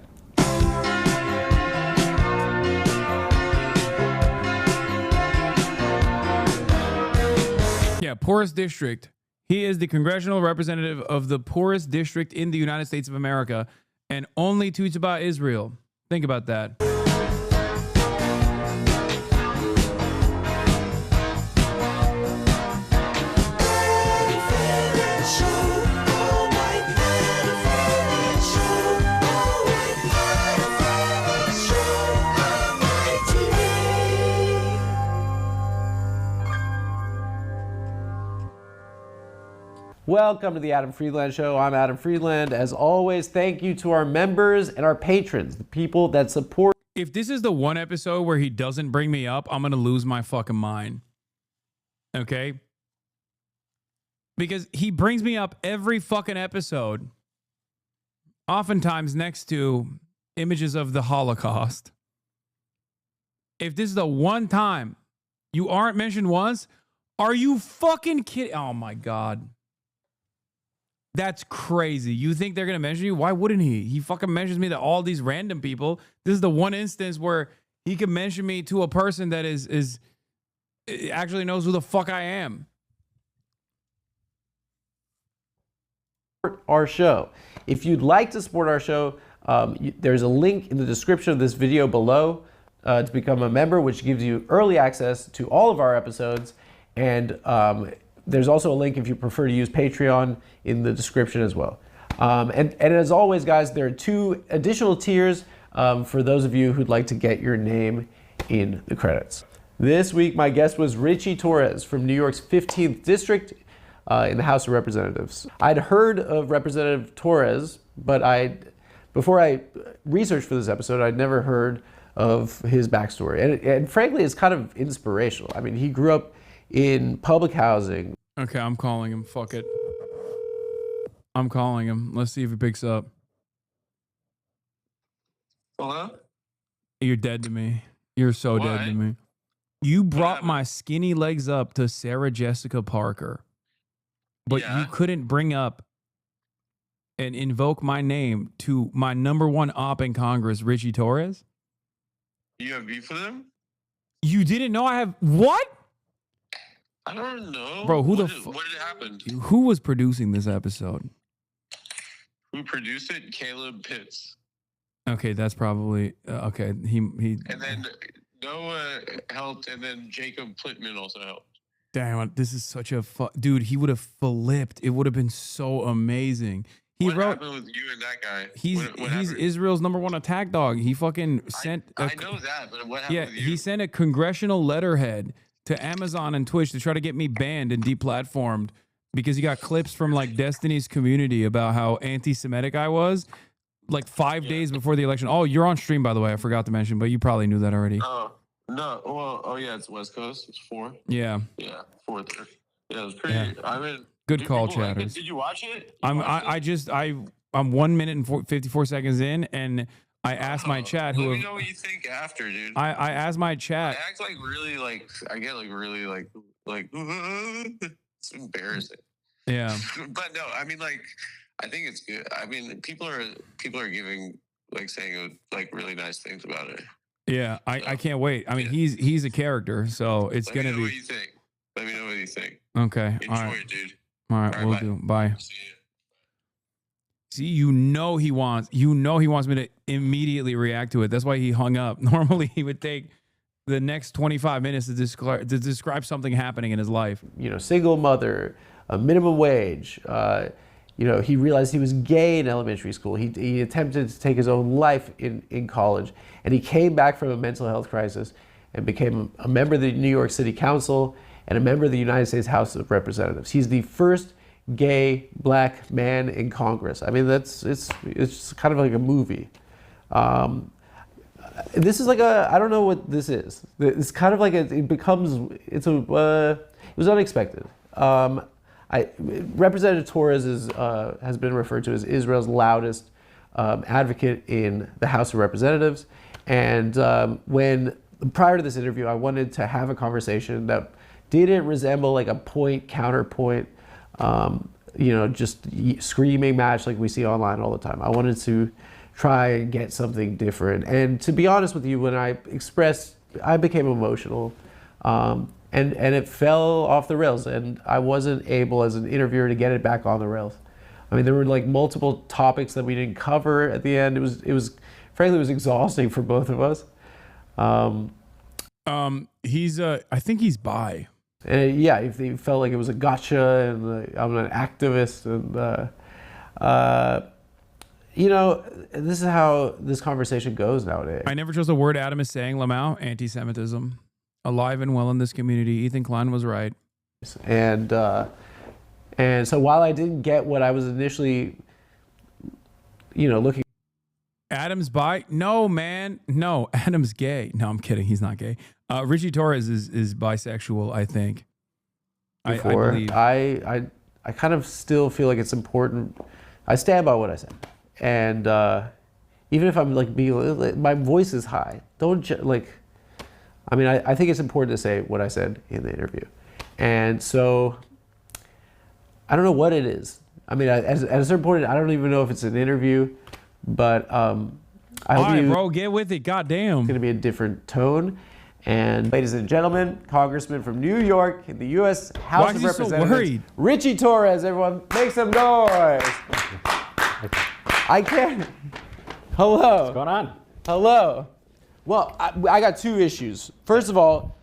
Yeah, poorest district. He is the congressional representative of the poorest district in the United States of America and only tweets about Israel. Think about that. Welcome to the Adam Friedland Show. I'm Adam Friedland. As always, thank you to our members and our patrons, the people that support. If this is the one episode where he doesn't bring me up, I'm going to lose my fucking mind. Okay? Because he brings me up every fucking episode, oftentimes next to images of the Holocaust. If this is the one time you aren't mentioned once, are you fucking kidding? Oh my God. That's crazy. You think they're going to mention you? Why wouldn't he? He fucking mentions me to all these random people. This is the one instance where he can mention me to a person that is actually knows who the fuck I am. Our show. If you'd like to support our show, there's a link in the description of this video below to become a member, which gives you early access to all of our episodes. And there's also a link if you prefer to use Patreon in the description as well. And as always, guys, there are 2 additional tiers for those of you who'd like to get your name in the credits. This week, my guest was Richie Torres from New York's 15th District in the House of Representatives. I'd heard of Representative Torres, but before I researched for this episode, I'd never heard of his backstory. And frankly, it's kind of inspirational. I mean, he grew up in public housing. Okay, I'm calling him. Fuck it. I'm calling him. Let's see if he picks up. Hello? You're dead to me. You're so dead to me. You brought my skinny legs up to Sarah Jessica Parker, but you couldn't bring up and invoke my name to my #1 op in Congress, Richie Torres? You have beef with him? You didn't know I have what? I don't know. Bro, what did happen? Who was producing this episode? Who produced it? Caleb Pitts. Okay, that's probably okay. He And then Noah helped, and then Jacob Plitman also helped. Damn, this is such a dude. He would have flipped. It would have been so amazing. What happened with you and that guy? He's happened? Israel's #1 attack dog. He fucking sent. I know that, but what happened with you? He sent a congressional letterhead to Amazon and Twitch to try to get me banned and deplatformed because he got clips from like Destiny's Community about how anti-Semitic I was, like 5 days before the election. Oh, you're on stream, by the way. I forgot to mention, but you probably knew that already. Oh no! Well, oh yeah, it's West Coast. It's 4. Yeah. Yeah, 4:30. Yeah, it was pretty. Yeah. I mean, Good call, people like it. chatters. Did you watch it? I'm 1 minute and 54 seconds in, and I asked my chat Let me know what you think after, dude. I asked my chat. I act like really like I get like really like it's embarrassing. Yeah. But no, I mean like I think it's good. I mean people are giving like saying like really nice things about it. Yeah, I can't wait. I mean, he's a character, so it's Let gonna me know be. what you think. Let me know what you think. Okay. Enjoy all right. it, dude. All right, we'll bye. do. Bye. See, you know he wants me to immediately react to it. That's why he hung up. Normally, he would take the next 25 minutes to describe something happening in his life. You know, single mother, a minimum wage. You know, he realized he was gay in elementary school. He attempted to take his own life in college, and he came back from a mental health crisis and became a member of the New York City Council and a member of the United States House of Representatives. He's the first gay black man in Congress. I mean, it's kind of like a movie. This is like I don't know what this is. It's kind of like it was unexpected. Representative Torres has been referred to as Israel's loudest advocate in the House of Representatives. And prior to this interview, I wanted to have a conversation that didn't resemble like a counterpoint, just screaming match like we see online all the time. I wanted to try and get something different. And to be honest with you, when I became emotional. And it fell off the rails, and I wasn't able as an interviewer to get it back on the rails. I mean, there were like multiple topics that we didn't cover at the end. It was frankly, it was exhausting for both of us. I think he's bi. And yeah, he felt like it was a gotcha, and I'm an activist, and this is how this conversation goes nowadays. I never trust a word Adam is saying. Lamau, anti-Semitism. Alive and well in this community. Ethan Klein was right. And so while I didn't get what I was initially, looking. Adam's bi? No, man. No, Adam's gay. No, I'm kidding. He's not gay. Richie Torres is bisexual, I think. Before. I believe. I kind of still feel like it's important. I stand by what I said. And, even if I'm like being, my voice is high. Don't like. I mean, I think it's important to say what I said in the interview, and so I don't know what it is. I mean, at a certain point, I don't even know if it's an interview, but I hope all right, bro, get with it. Goddamn. It's going to be a different tone. And ladies and gentlemen, Congressman from New York in the U.S. House of Representatives, Richie Torres. Everyone, make some noise. I can't. Hello. What's going on? Hello. Well, I got two issues. First of all,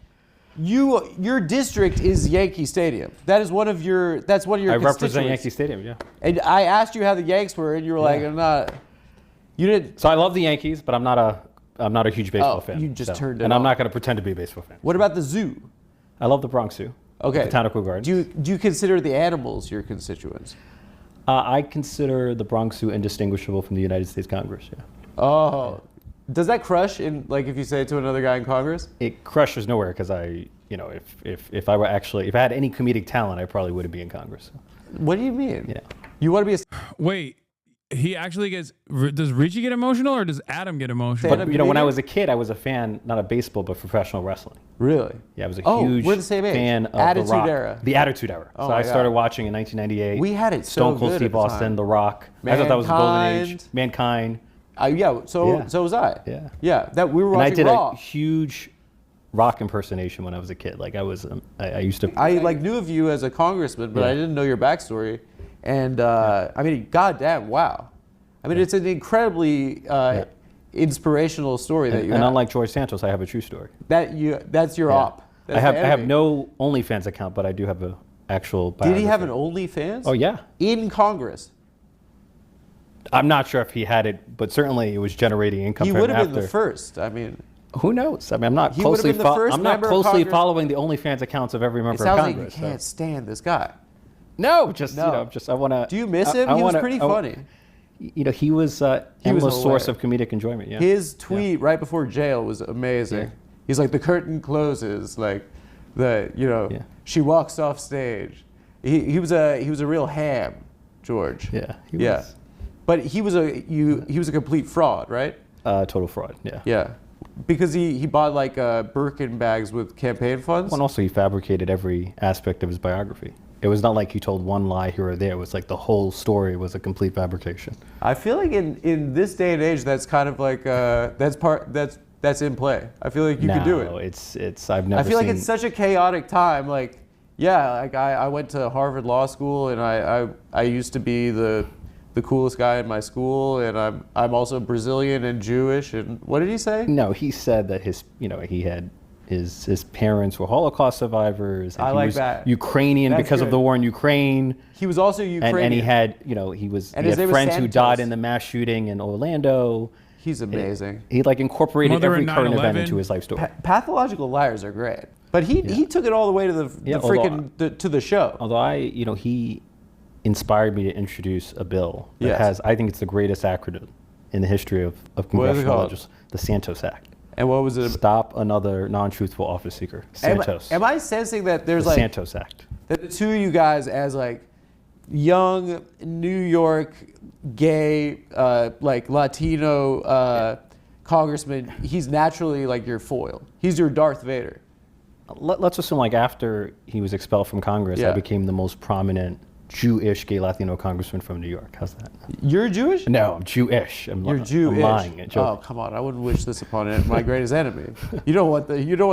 your district is Yankee Stadium. That is one of your. That's one of your. I constituents. represent Yankee Stadium. Yeah. And I asked you how the Yanks were, and you were like, "I'm not." You didn't. So I love the Yankees, but I'm not a huge baseball fan. You just turned it and off. I'm not going to pretend to be a baseball fan. What about the zoo? I love the Bronx Zoo. Okay. Botanical Gardens. Do you consider the animals your constituents? I consider the Bronx Zoo indistinguishable from the United States Congress. Yeah. Oh, does that crush in like if you say it to another guy in Congress? It crushes nowhere because if I had any comedic talent, I probably wouldn't be in Congress. What do you mean? Yeah. You want to be a Wait. He actually gets. Does Richie get emotional or does Adam get emotional? But when I was a kid, I was a fan, not of baseball, but professional wrestling. Really? Yeah, I was a we're the huge same age. fan of Attitude The Rock. Era. The Attitude Era. Oh So my I started God. watching in 1998. We had it so Stone Cold good Steve at the time. Austin, The Rock. I thought that was the golden age. Mankind. So was I. Yeah. Yeah. That we were And I watching did Raw. a huge Rock impersonation when I was a kid. Like I was, I used to. I like knew of you as a congressman, but I didn't know your backstory. And I mean, goddamn, wow. I mean, it's an incredibly inspirational story that you have. And unlike George Santos, I have a true story. That's your op. That's I have the I have enemy. no OnlyFans account, but I do have an actual. Did he have an biography. OnlyFans? Oh yeah. In Congress. I'm not sure if he had it, but certainly it was generating income. He for him would have been after. the first. I mean, who knows? I mean, I'm not He would have closely. been the first I'm not member of closely Congress. following the OnlyFans accounts of every it member of sounds like Congress. you can't stand this guy. No, just No. I want to. Do you miss him? He was pretty funny. He was endless source hilarious. of comedic enjoyment. Yeah. His tweet right before jail was amazing. Yeah. He's like, the curtain closes, like she walks off stage. He was a real ham, George. Yeah. He Yeah. was. But he was a complete fraud, right? Total fraud. Yeah. Yeah. Because he bought like Birkin bags with campaign funds. And also he fabricated every aspect of his biography. It was not like he told one lie here or there. It was like the whole story was a complete fabrication. I feel like in this day and age, that's kind of like that's in play. I feel like you could do it. No, it's I've never. I feel like seen- it's such a chaotic time. Like, yeah, like I went to Harvard Law School, and I used to be the coolest guy in my school, and I'm also Brazilian and Jewish. And what did he say? No, he said that he had. His parents were Holocaust survivors. And I he like was that. Ukrainian That's because of good. the war in Ukraine. He was also Ukrainian. And he had, he was And he his had name was friends who Santos. died in the mass shooting in Orlando. He's amazing. He like incorporated Mother every in current event 9/11. into his life story. Pathological liars are great, but he took it all the way to to the show. Although he inspired me to introduce a bill that Yes. has, I think it's the greatest acronym in the history of What is it congressional called? legislation, the Santos Act. And what was it? Stop another non-truthful office seeker. Santos. Am I sensing that there's the like Santos Act. that the two of you guys as like young New York gay like Latino congressman, he's naturally like your foil. He's your Darth Vader. Let's assume like after he was expelled from Congress, Yeah. I became the most prominent Jewish gay Latino congressman from New York. How's that? You're Jewish? No, I'm Jewish. You're Jewish. I'm lying. Oh, come on. I wouldn't wish this upon my greatest enemy. You don't want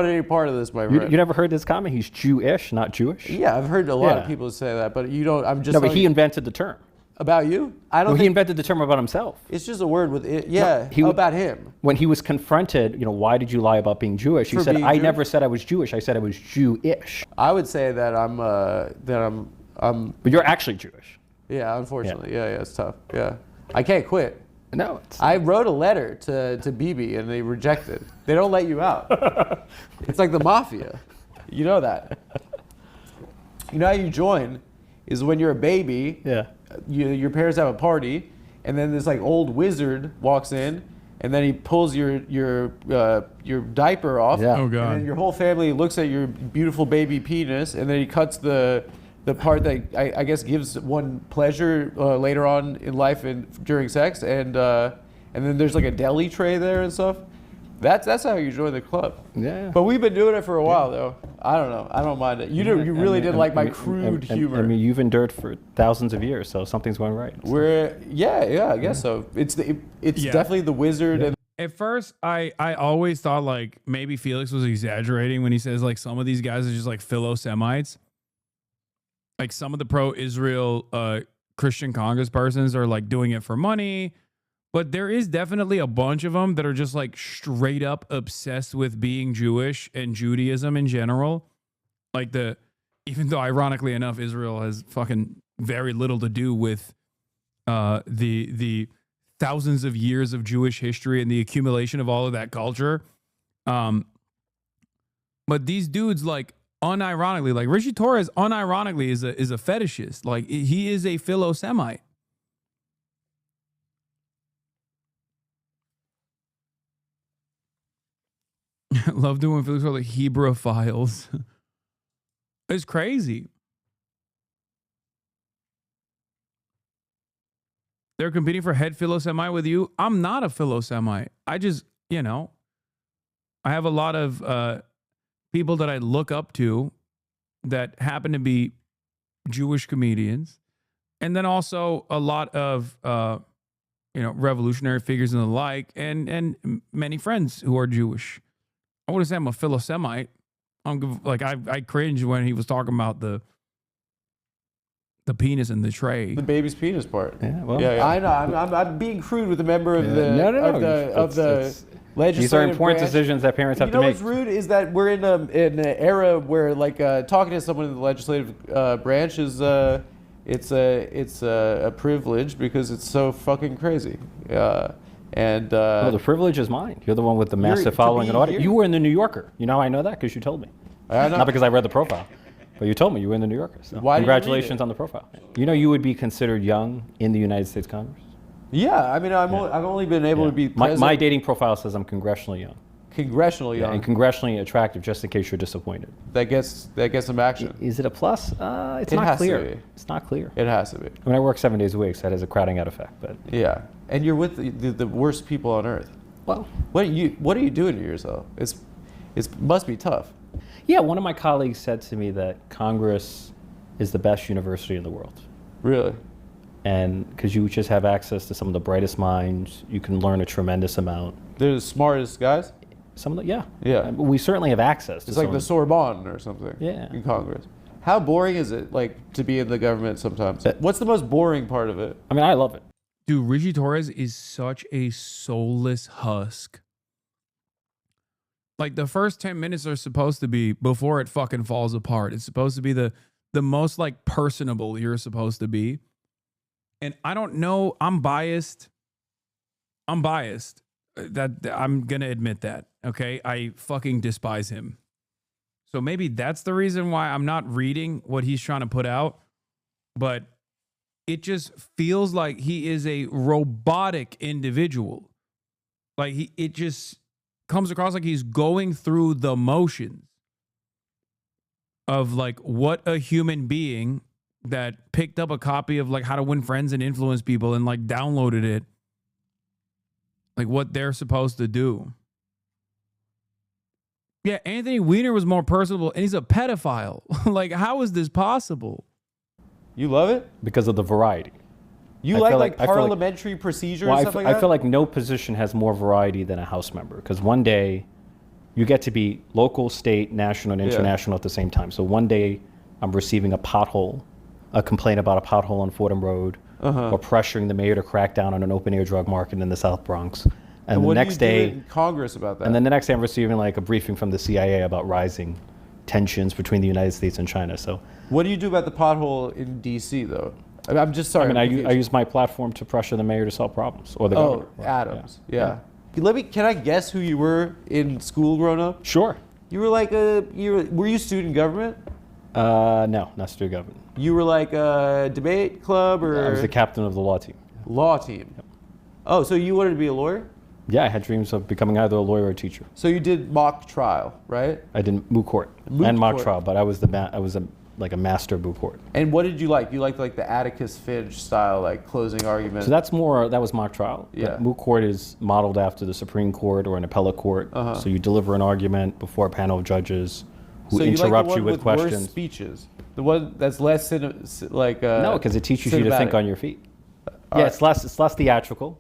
any part of this, my friend. You never heard this comment? He's Jewish, not Jewish? Yeah, I've heard a lot of Yeah. people say that, but you don't. I'm just. No, but telling he you- invented the term. About you? I don't. No, he think, invented the term about himself. It's just a word with it. Yeah, he would- about him. When he was confronted, why did you lie about being Jewish? He For said, being I Jewish? never said I was Jewish. I said I was Jewish. I would say that I'm. But you're actually Jewish. Yeah, unfortunately. Yeah, it's tough. Yeah, I can't quit. No, I wrote a letter to Bibi and they rejected. They don't let you out. It's like the mafia. You know that. You know how you join is when you're a baby. Yeah. Your parents have a party, and then this like old wizard walks in, and then he pulls your diaper off. Yeah. Oh, God. And then your whole family looks at your beautiful baby penis, and then he cuts the part that I guess gives one pleasure later on in life and during sex, and and then there's like a deli tray there and stuff. That's how you join the club. Yeah. But we've been doing it for a while though. I don't know. I don't mind it. You really didn't like my crude humor. I mean, you've endured for thousands of years, so something's going right. I guess so. It's definitely the wizard. And at first, I always thought like maybe Felix was exaggerating when he says like some of these guys are just like Philo-Semites. Like some of the pro-Israel Christian congresspersons are like doing it for money. But there is definitely a bunch of them that are just like straight up obsessed with being Jewish and Judaism in general. Like even though ironically enough, Israel has fucking very little to do with the thousands of years of Jewish history and the accumulation of all of that culture. But these dudes like unironically, like Richie Torres unironically is a fetishist. Like he is a Philo-Semite. Love doing Felix called like Hebraphiles. It's crazy. They're competing for head Philo-Semite with you. I'm not a Philo-Semite. I just, I have a lot of people that I look up to that happen to be Jewish comedians. And then also a lot of, revolutionary figures and the like, and many friends who are Jewish. I wouldn't say I'm a Philo-Semite. I cringe when he was talking about the penis in the tray. The baby's penis part. Yeah, well, I know. I'm being crude with a member of the legislative. These are important decisions that parents have to make. You know what's rude is that we're in an era where talking to someone in the legislative branch is it's a privilege because it's so fucking crazy. The privilege is mine. You're the one with the massive following and audience. You were in the New Yorker. You know I know that because you told me. Not because I read the profile, but you told me you were in the New Yorker. So congratulations on the profile. You would be considered young in the United States Congress. Yeah, I mean, I've only been able to be president. My dating profile says I'm congressionally young. Congressionally young. And congressionally attractive, just in case you're disappointed. That gets some action. Is it a plus? It's not clear. It's not clear. It has to be. I mean, I work 7 days a week, so that has a crowding out effect. But yeah, and you're with the worst people on earth. Well, what are you doing to yourself? It must be tough. Yeah, one of my colleagues said to me that Congress is the best university in the world. Really? And because you just have access to some of the brightest minds, you can learn a tremendous amount. They're the smartest guys? Some of them, yeah. We certainly have access to It's like the Sorbonne or something in Congress. How boring is it to be in the government sometimes? What's the most boring part of it? I mean, I love it. Dude, Richie Torres is such a soulless husk. Like the first 10 minutes are supposed to be before it fucking falls apart. It's supposed to be the most like personable you're supposed to be. And I don't know, I'm biased. That I'm going to admit that. Okay? I fucking despise him. So maybe that's the reason why I'm not reading what he's trying to put out. But it just feels like he is a robotic individual. Like it just comes across like he's going through the motions of like what a human being that picked up a copy of like How to Win Friends and Influence People and like downloaded it, like what they're supposed to do. Yeah, Anthony Weiner was more personable and he's a pedophile. Like, how is this possible? You love it? Because of the variety. You like parliamentary procedure and stuff like that? I feel like no position has more variety than a House member. Because one day you get to be local, state, national, and international at the same time. So one day I'm receiving a complaint about a pothole on Fordham Road, or pressuring the mayor to crack down on an open-air drug market in the South Bronx. And the next day, in Congress about that? And then the next day I'm receiving like a briefing from the CIA about rising tensions between the United States and China. So what do you do about the pothole in D.C. though? I'm just sorry. I mean, I use my platform to pressure the mayor to solve problems, or the governor. Adams. Yeah. Can I guess who you were in school growing up? Sure. You were like were you student government? No, not student government. You were like a debate club, or? I was the captain of the law team. Law team. Yep. Oh, so you wanted to be a lawyer? Yeah, I had dreams of becoming either a lawyer or a teacher. So you did mock trial, right? I did moot court and mock trial, but I was like a master moot court. And what did you like? You liked like the Atticus Finch style, like closing argument. So that was mock trial. Yeah. Moot court is modeled after the Supreme Court or an appellate court. So you deliver an argument before a panel of judges who interrupt you with questions. Worse speeches. The one that's less no, because it teaches you to think on your feet. It's less theatrical.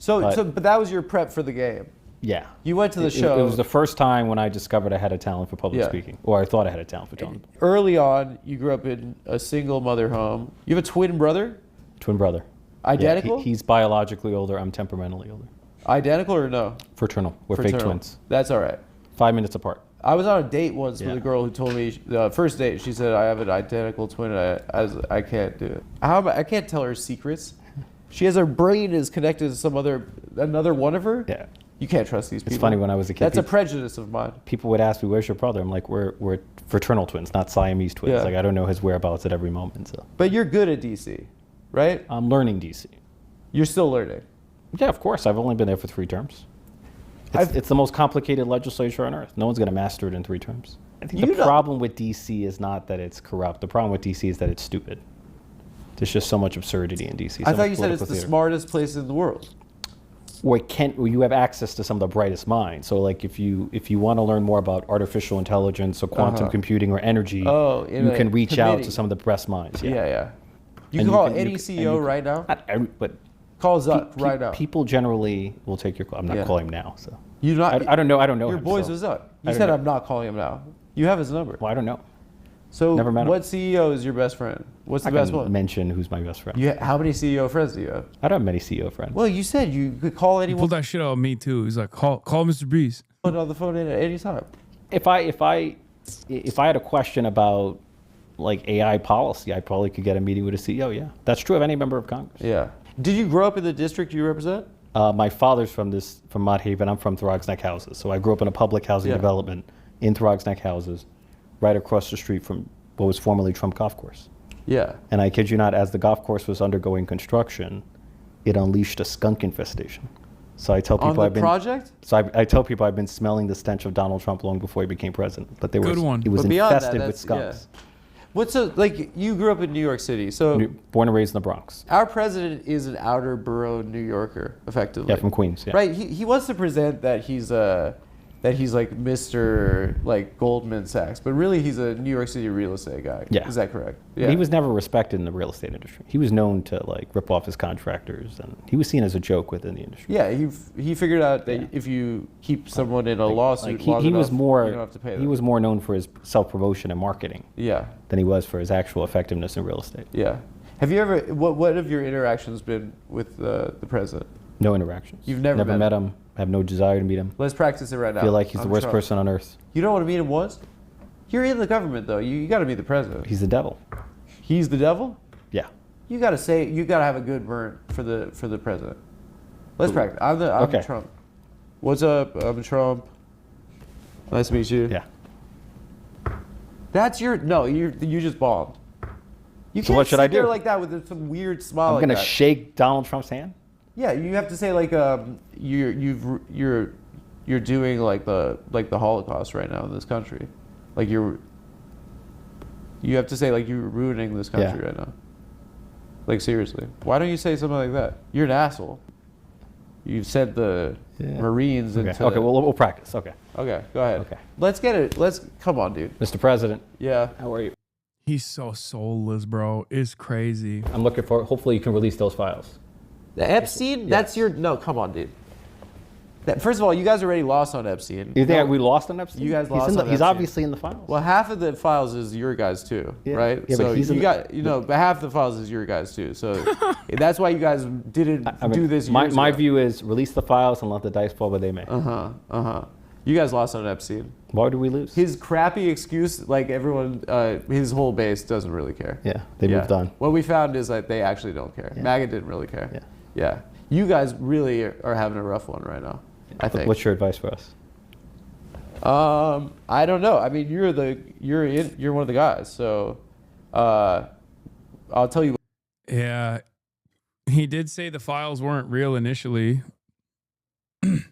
But that was your prep for the game. Yeah. You went to the show. It was the first time when I discovered I had a talent for public speaking, or I thought I had a talent for talking. Early on, you grew up in a single mother home. You have a twin brother? Twin brother. Identical? Yeah, he's biologically older. I'm temperamentally older. Identical or no? Fraternal. We're fake twins. That's all right. 5 minutes apart. I was on a date once with a girl who told me, the first date, she said, I have an identical twin, and I can't do it. I can't tell her secrets. She has her brain is connected to another one of her. Yeah. You can't trust these people. It's funny, when I was a kid. That's a prejudice of mine. People would ask me, where's your brother? I'm like, we're fraternal twins, not Siamese twins. Yeah. Like, I don't know his whereabouts at every moment. So. But you're good at DC, right? I'm learning DC. You're still learning? Yeah, of course. I've only been there for 3 terms. It's the most complicated legislature on earth. No one's going to master it in 3 terms. I think the problem with DC is not that it's corrupt. The problem with DC is that it's stupid. There's just so much absurdity in DC. I thought you said it's the smartest place in the world. Or you have access to some of the brightest minds. So, like, if you want to learn more about artificial intelligence or quantum computing or energy, you can reach out to some of the best minds. Yeah. You can call any CEO right now. But call Zuck right now. People generally will take your call. I'm not calling him now. So I don't know. Your boy's with Zuck. You said I'm not calling him now. You have his number. Well, I don't know. So never met him. What CEO is your best friend? What's the best one? Mention who's my best friend. How many CEO friends do you have? I don't have many CEO friends. Well, you said you could call anyone. He pulled that shit out of me too. He's like, call Mr. Breeze. Put on the phone in at any time. If I had a question about like AI policy, I probably could get a meeting with a CEO. Yeah, that's true of any member of Congress. Yeah. Did you grow up in the district you represent? My father's from Mott Haven. I'm from Throgs Neck Houses. So I grew up in a public housing development in Throgs Neck Houses, right across the street from what was formerly Trump Golf Course. Yeah. And I kid you not, as the golf course was undergoing construction, it unleashed a skunk infestation. So I tell people I tell people I've been smelling the stench of Donald Trump long before he became president. But it was infested with skunks. You grew up in New York City, so born and raised in the Bronx. Our president is an outer borough New Yorker, effectively. Yeah, from Queens. Yeah. Right. He wants to present that he's like Mr. like Goldman Sachs, but really he's a New York City real estate guy. Yeah. Is that correct? Yeah. He was never respected in the real estate industry. He was known to like rip off his contractors, and he was seen as a joke within the industry. Yeah, he figured out that if you keep someone in a lawsuit long he enough, was more you don't have to pay them. He was more known for his self-promotion and marketing. Yeah. Than he was for his actual effectiveness in real estate. Yeah. Have you ever? What have your interactions been with the president? No interactions. You've never met him. I have no desire to meet him. Let's practice it right now. I feel like he's the worst person on earth. You don't want to meet him once? You're in the government though. You got to meet the president. He's the devil. He's the devil? Yeah. You got to have a good burn for the president. Let's practice. I'm Trump. What's up? I'm Trump. Nice to meet you. Yeah. That's you just bombed. You so can't what should I sit there do? like that with some weird smile. I'm gonna shake Donald Trump's hand. Yeah, you have to say like you're doing like the Holocaust right now in this country, like you have to say like you're ruining this country right now. Like seriously, why don't you say something like that? You're an asshole. You've sent the Marines into. Okay, we'll practice. Okay, go ahead. Okay, let's get it. Come on, dude. Mr. President. Yeah. How are you? He's so soulless, bro. It's crazy. I'm looking for. Hopefully, you can release those files. The Epstein? That's your no. Come on, dude. First of all, you guys already lost on Epstein. You think we lost on Epstein? You guys lost on Epstein. He's obviously in the files. Well, half of the files is your guys too, right? Yeah, so but he's but half the files is your guys too. So that's why you guys didn't do this. My view is release the files and let the dice fall where they may. You guys lost on Epstein. Why did we lose? His crappy excuse, like everyone, his whole base doesn't really care. Yeah, they moved on. What we found is that they actually don't care. MAGA didn't really care. Yeah. You guys really are having a rough one right now, I think. What's your advice for us? I don't know. I mean, you're one of the guys, so I'll tell you. Yeah, he did say the files weren't real initially, and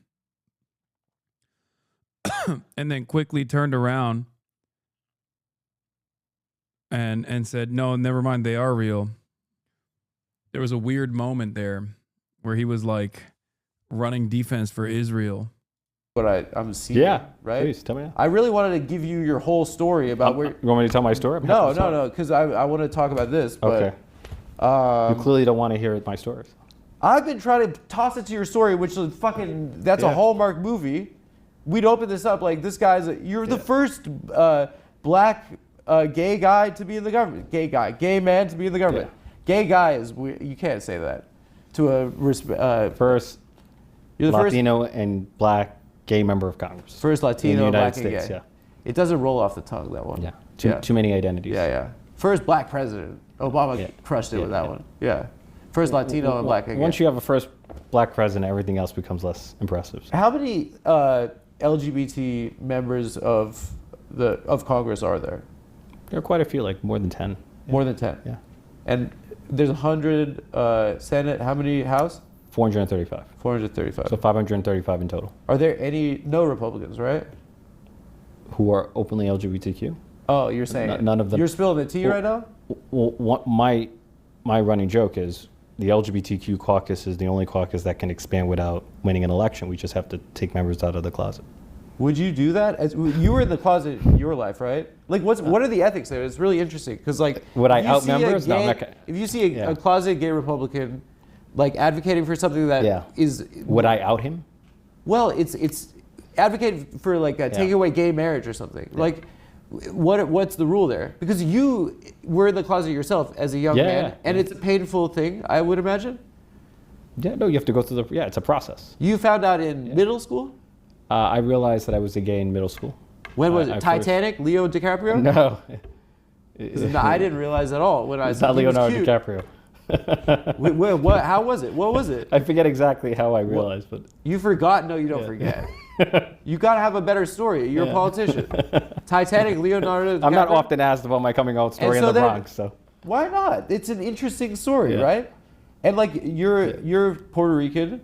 then quickly turned around and said, no, never mind, they are real. There was a weird moment there where he was like running defense for Israel. What I'm seeing, Yeah, right? please, tell me that. I really wanted to give you your whole story about where... You want me to tell my story? No, because I want to talk about this, but... Okay. You clearly don't want to hear my stories. I've been trying to toss it to your story, which is fucking... That's a Hallmark movie. We'd open this up like, this guy's... You're the first black gay guy to be in the government. Gay man to be in the government. Gay guy is... You can't say that. To a... First you're the Latino and black gay member of Congress. First Latino, in the black United and States, gay. yeah. It doesn't roll off the tongue, that one. Yeah. Too many identities. Yeah. First black president. Obama crushed it with that one. Yeah. First Latino and black and gay. Once you have a first black president, everything else becomes less impressive. How many LGBT members of Congress are there? There are quite a few, like more than 10. More than 10? Yeah. And there's 100 Senate. How many House? 435. 435. So 535 in total. Are there no Republicans, right? Who are openly LGBTQ? Oh, you're saying none of them. You're spilling the tea right now? Well, my running joke is the LGBTQ caucus is the only caucus that can expand without winning an election. We just have to take members out of the closet. Would you do that? You were in the closet in your life, right? Like, what are the ethics there? It's really interesting because, like, would I out members? No, I'm not gonna, if you see a closet gay Republican, like advocating for something that is, would I out him? Well, it's advocating for like taking away gay marriage or something. Like, what's the rule there? Because you were in the closet yourself as a young man, and it's a painful thing, I would imagine. Yeah, no, you have to go through it's a process. You found out in middle school? I realized that I was a gay in middle school. When was it? Titanic? Leo DiCaprio? No. No, I didn't realize at all when I saw Leonardo DiCaprio. Wait, what? How was it? What was it? I forget exactly how I realized, but you forgot. No, you don't forget. You gotta have a better story. You're a politician. Titanic, Leonardo DiCaprio. I'm not often asked about my coming out story in the Bronx, so why not? It's an interesting story, right? And like you're Puerto Rican.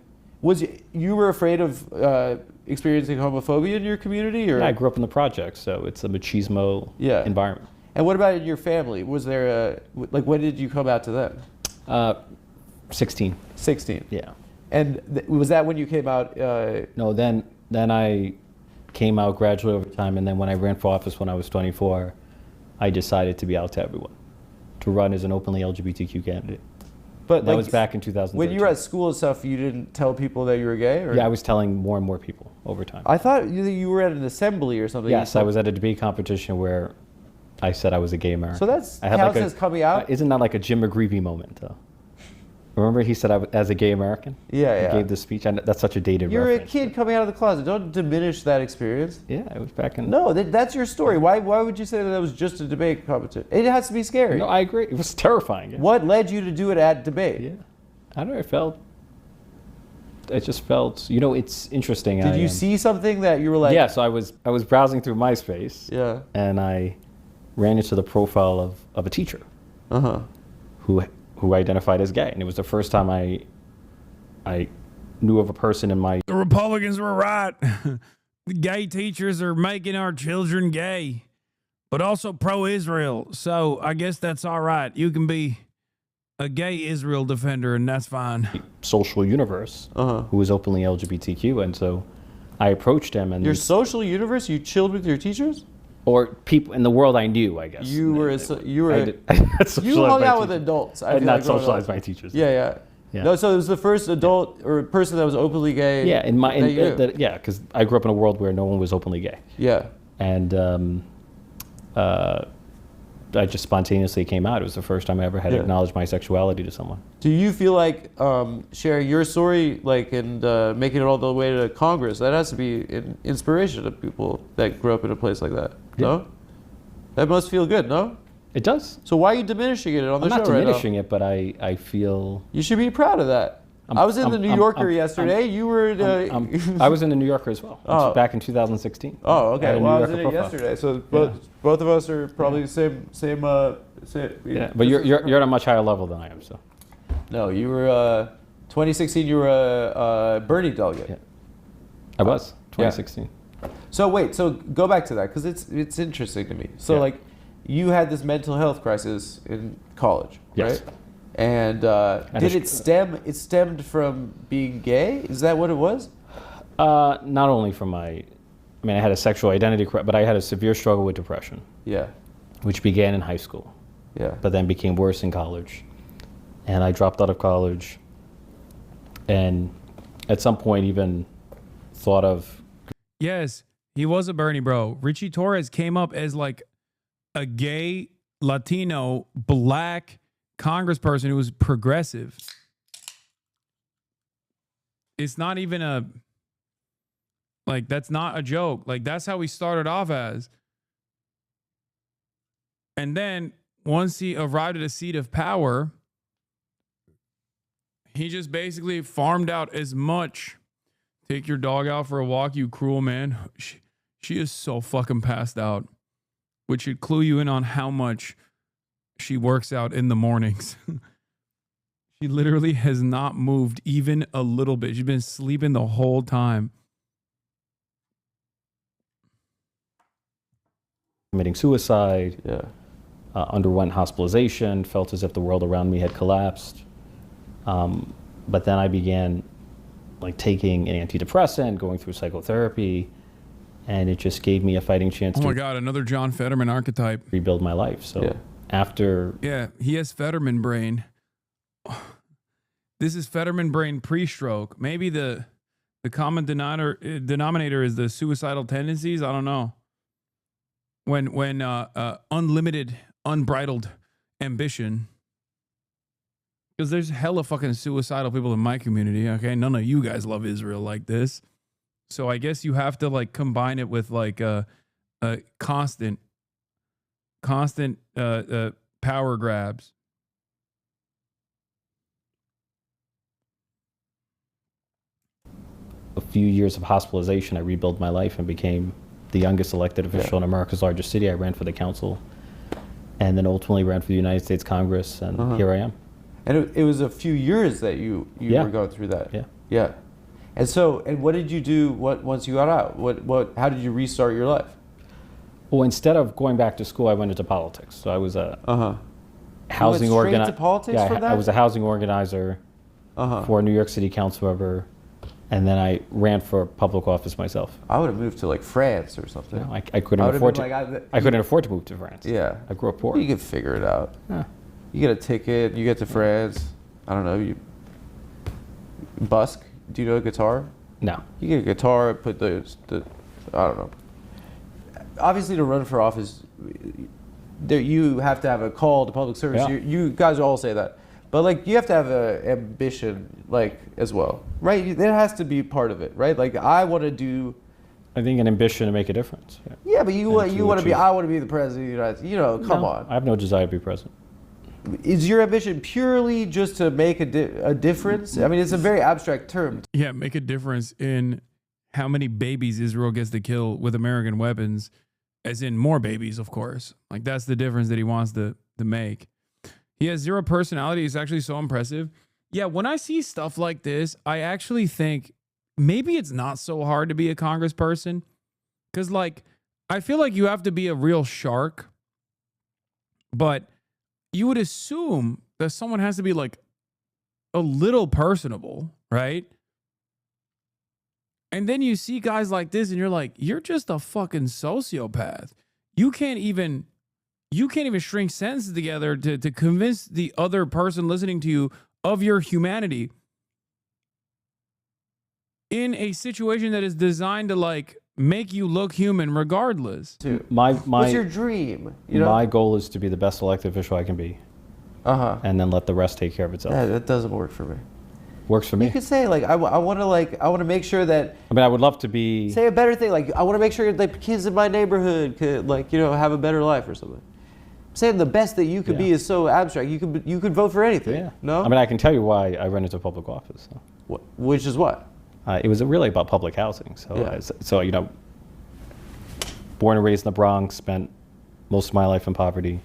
You were afraid of experiencing homophobia in your community, or? Yeah, I grew up in the projects, so it's a machismo environment. And what about in your family? Was there when did you come out to them? 16. 16. Yeah. And was that when you came out? No, then I came out gradually over time, and then when I ran for office when I was 24, I decided to be out to everyone, to run as an openly LGBTQ candidate. But that was back in 2013. When you were at school and stuff, you didn't tell people that you were gay? Or? Yeah, I was telling more and more people over time. I thought you were at an assembly or something. Yes, I was at a debate competition where I said I was a gay American. So that's counts as coming out? Isn't that like a Jim McGreevey moment, though? Remember he said I was as a gay American? Yeah. He gave this speech. That's such a dated You're reference. a kid coming out of the closet. Don't diminish that experience. Yeah, it was back in... No, that's your story. Why would you say that was just a debate competition? It has to be scary. No, I agree. It was terrifying. Yeah. What led you to do it at debate? Yeah. I don't know. It just felt, it's interesting. Did you see something that you were like... Yeah, so I was browsing through MySpace. Yeah. And I ran into the profile of a teacher. Who identified as gay. And it was the first time I knew of a person in my... The Republicans were right. The gay teachers are making our children gay, but also pro-Israel. So I guess that's all right. You can be a gay Israel defender, and that's fine. Social universe, who was openly LGBTQ, and so I approached him. And your social universe? You chilled with your teachers? Or people in the world I knew, I guess. You hung out with adults. I did not socialize my teachers. Yeah. No, so it was the first adult or person that was openly gay. Yeah, because I grew up in a world where no one was openly gay. Yeah. And I just spontaneously came out. It was the first time I ever had acknowledged my sexuality to someone. Do you feel like sharing your story, and making it all the way to Congress, that has to be an inspiration to people that grew up in a place like that? Yeah. No? That must feel good, no? It does. So why are you diminishing it on the show right now? I'm not diminishing it, but I feel... You should be proud of that. I was in the New Yorker yesterday. You were... I was in the New Yorker as well. Back in 2016. Oh, okay. Well, I was in it yesterday. So both of us are probably the same. Yeah, but you're at a much higher level than I am. So. No, you were 2016. You were a Bernie delegate. Yeah. I was 2016. So wait. So go back to that because it's interesting to me. So you had this mental health crisis in college, Yes. right? And did it stem? It stemmed from being gay. Is that what it was? Not only from I had a sexual identity, but I had a severe struggle with depression. Yeah. Which began in high school. Yeah. But then became worse in college. And I dropped out of college. And at some point even thought of... Yes, he was a Bernie bro. Richie Torres came up as like a gay, Latino, black congressperson who was progressive. It's not even a... Like, that's not a joke. Like, that's how he started off as. And then, once he arrived at a seat of power, he just basically farmed out as much. Take your dog out for a walk, you cruel man. She is so fucking passed out, which should clue you in on how much she works out in the mornings. She literally has not moved even a little bit. She's been sleeping the whole time. Committing suicide, underwent hospitalization, felt as if the world around me had collapsed. But then I began like taking an antidepressant, going through psychotherapy, and it just gave me a fighting chance Oh to my God, another John Fetterman archetype. rebuild my life. So after... Yeah, he has Fetterman brain. This is Fetterman brain pre-stroke. Maybe the common denominator is the suicidal tendencies. I don't know. When unlimited, unbridled ambition, because there's hella fucking suicidal people in my community. Okay, none of you guys love Israel like this, so I guess you have to like combine it with like a constant power grabs. A few years of hospitalization, I rebuilt my life and became the youngest elected official in America's largest city. I ran for the council and then ultimately ran for the United States Congress, and here I am. And it was a few years that you were going through that. Yeah. Yeah. And so, and what did you do once you got out? How did you restart your life? Well, instead of going back to school, I went into politics. So I was a housing organizer. Straight to politics for that? I was a housing organizer for a New York City council member. And then I ran for public office myself. I would have moved to like France or something. No, I couldn't afford to. I couldn't afford to move to France. Yeah, I grew up poor. You could figure it out. Yeah. You get a ticket. You get to France. I don't know. You busk. Do you know a guitar? No. You get a guitar. Put the I don't know. Obviously, to run for office, you have to have a call to public service. Yeah. You guys all say that. But like you have to have an ambition, like as well, right? There has to be part of it, right? Like I want to do. I think an ambition to make a difference. Yeah, but you want to be. I want to be the president of the United States. You know, come on. I have no desire to be president. Is your ambition purely just to make a difference? I mean, it's a very abstract term. Yeah, make a difference in how many babies Israel gets to kill with American weapons, as in more babies, of course. Like that's the difference that he wants to make. He has zero personality. It's actually so impressive. Yeah, when I see stuff like this, I actually think maybe it's not so hard to be a congressperson. Because, like, I feel like you have to be a real shark. But you would assume that someone has to be, like, a little personable, right? And then you see guys like this and you're like, you're just a fucking sociopath. You can't even string sentences together to convince the other person listening to you of your humanity in a situation that is designed to like make you look human regardless. What's your dream? You know? My goal is to be the best elected official I can be. And then let the rest take care of itself. Yeah, that doesn't work for me. Works for me. You could say like I want to make sure that. I mean, I would love to be. Say a better thing, like I want to make sure that kids in my neighborhood could have a better life or something. Saying the best that you could be is so abstract. You could vote for anything. Yeah. No. I mean, I can tell you why I ran into public office. So. Which is what? It was really about public housing. So you know, born and raised in the Bronx, spent most of my life in poverty,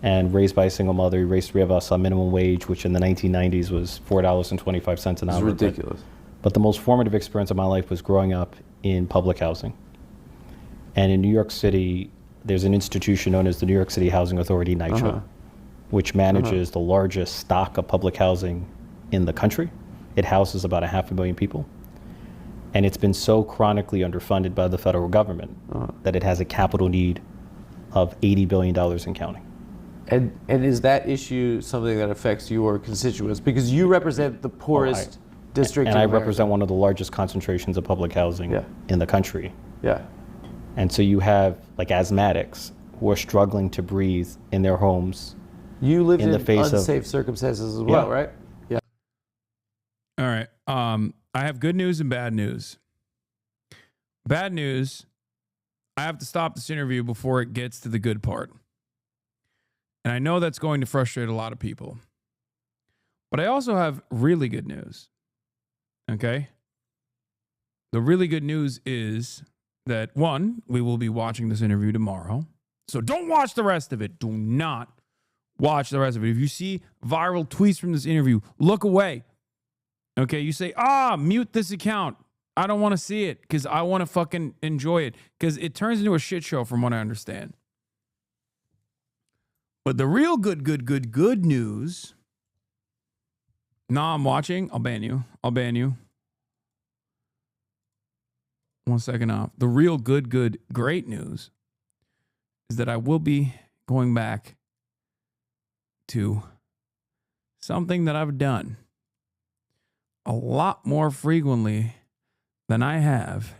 and raised by a single mother. We raised three of us on minimum wage, which in the 1990s was $4.25 an hour. It's ridiculous. But the most formative experience of my life was growing up in public housing. And in New York City, there's an institution known as the New York City Housing Authority, NYCHA, which manages the largest stock of public housing in the country. It houses about 500,000 people. And it's been so chronically underfunded by the federal government that it has a capital need of $80 billion and counting. And is that issue something that affects your constituents? Because you represent the poorest district And in I America. represent one of the largest concentrations of public housing in the country. Yeah. And so you have like asthmatics who are struggling to breathe in their homes. You lived in the face unsafe circumstances as well, right? Yeah. All right. I have good news and bad news. Bad news, I have to stop this interview before it gets to the good part. And I know that's going to frustrate a lot of people. But I also have really good news. Okay? The really good news is that, one, we will be watching this interview tomorrow. So don't watch the rest of it. Do not watch the rest of it. If you see viral tweets from this interview, look away. Okay? You say, mute this account. I don't want to see it because I want to fucking enjoy it because it turns into a shit show from what I understand. But the real good news. Nah, I'm watching. I'll ban you. 1 second off. The real great news is that I will be going back to something that I've done a lot more frequently than I have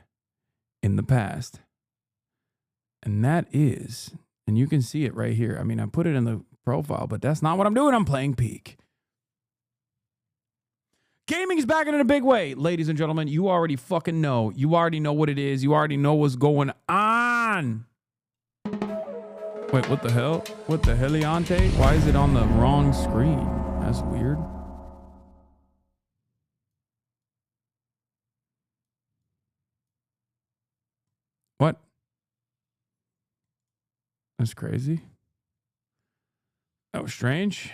in the past. And that is, and you can see it right here. I mean, I put it in the profile, but that's not what I'm doing. I'm playing Peak. Gaming is back in a big way. Ladies and gentlemen, you already fucking know. You already know what it is. You already know what's going on. Wait, what the hell? What the heliante? Why is it on the wrong screen? That's weird. What? That's crazy. That was strange.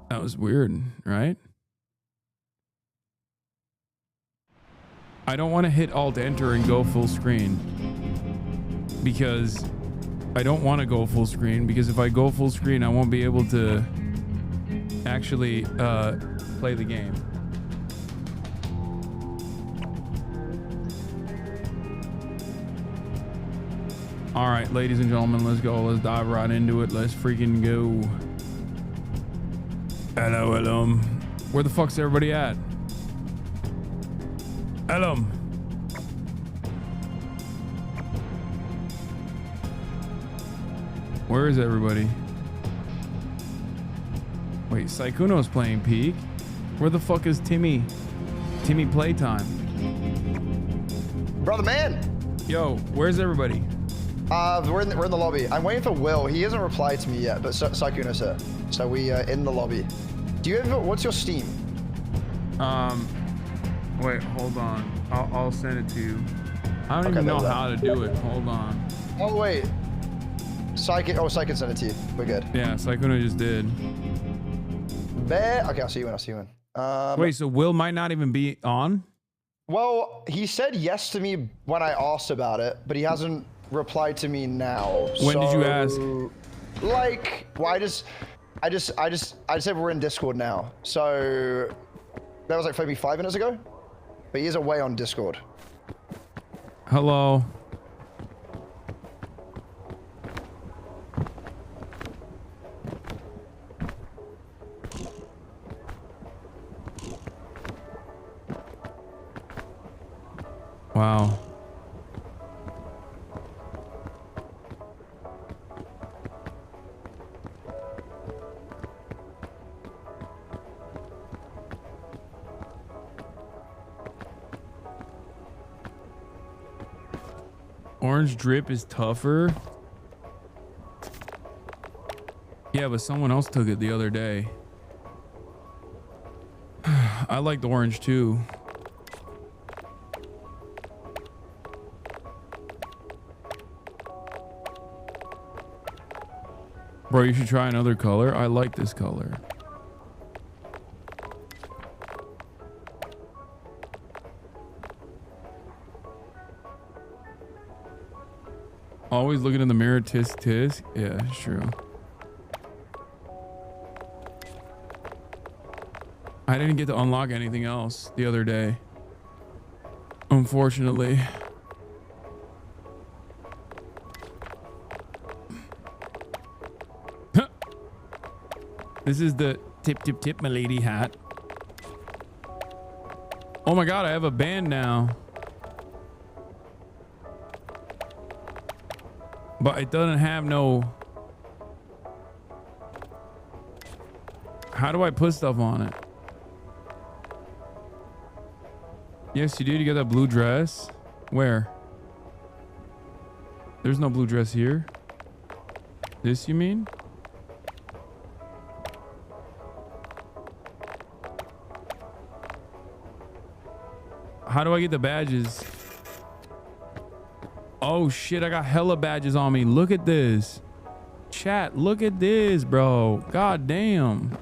That was weird, right? I don't want to hit Alt Enter and go full screen because I don't want to go full screen because if I go full screen, I won't be able to actually play the game. All right, ladies and gentlemen, let's go. Let's dive right into it. Let's freaking go. Hello. Where the fuck's everybody at? Hello. Where is everybody? Wait, Saikuno's playing Peak. Where the fuck is Timmy? Timmy Playtime. Brother man. Yo, where's everybody? We're in the lobby. I'm waiting for Will. He hasn't replied to me yet, but Saikuno's here. So we are in the lobby. Do you have, what's your Steam? Wait, hold on. I'll send it to you. I don't even know how to do it. Hold on. Oh wait. Psychic sent it to you. We're good. Yeah, Saikuno just did. Okay, I'll see you in. Wait, so Will might not even be on? Well, he said yes to me when I asked about it, but he hasn't replied to me now. When did you ask? Like, well, I said we're in Discord now. So that was like maybe 5 minutes ago. But he is away on Discord. Hello. Wow. Orange drip is tougher. Yeah, but someone else took it the other day. I like the orange too. Bro, you should try another color. I like this color. Always looking in the mirror, tisk tisk. Yeah, it's true. I didn't get to unlock anything else the other day, unfortunately. This is the tip tip tip my lady hat. Oh my god, I have a band now. But it doesn't have no... How do I put stuff on it? Yes, you did. You got that blue dress. Where? There's no blue dress here. This, you mean? How do I get the badges? Oh shit, I got hella badges on me. Look at this. Chat, look at this, bro. God damn.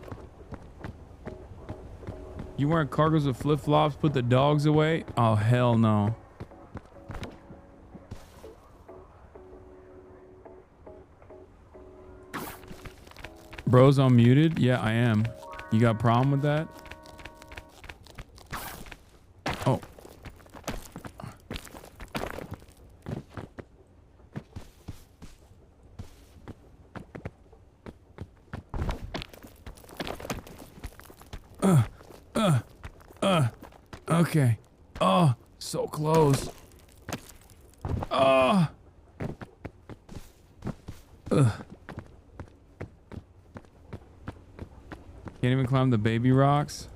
You wearing cargos with flip-flops, put the dogs away? Oh, hell no. Bro's unmuted? Yeah, I am. You got a problem with that? Oh. Okay. Oh, so close. Oh. Can't even climb the baby rocks.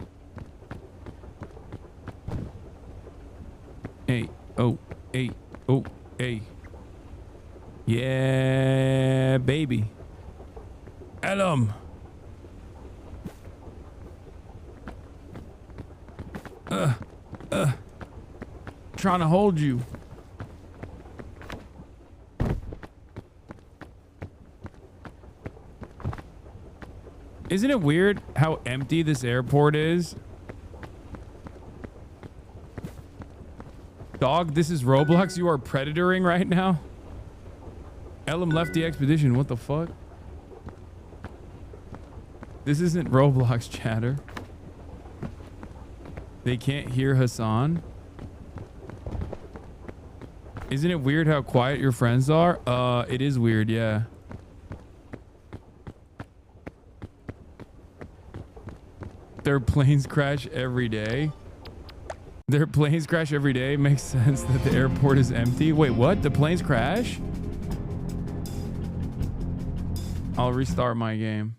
Hey, oh, hey, oh, hey. Yeah, baby. Adam. Trying to hold you. Isn't it weird how empty this airport is? Dog, this is Roblox. You are predatoring right now. Elam left the expedition. What the fuck? This isn't Roblox, chatter. They can't hear Hasan. Isn't it weird how quiet your friends are? It is weird, yeah. Their planes crash every day. Their planes crash every day. Makes sense that the airport is empty. Wait, what? The planes crash? I'll restart my game.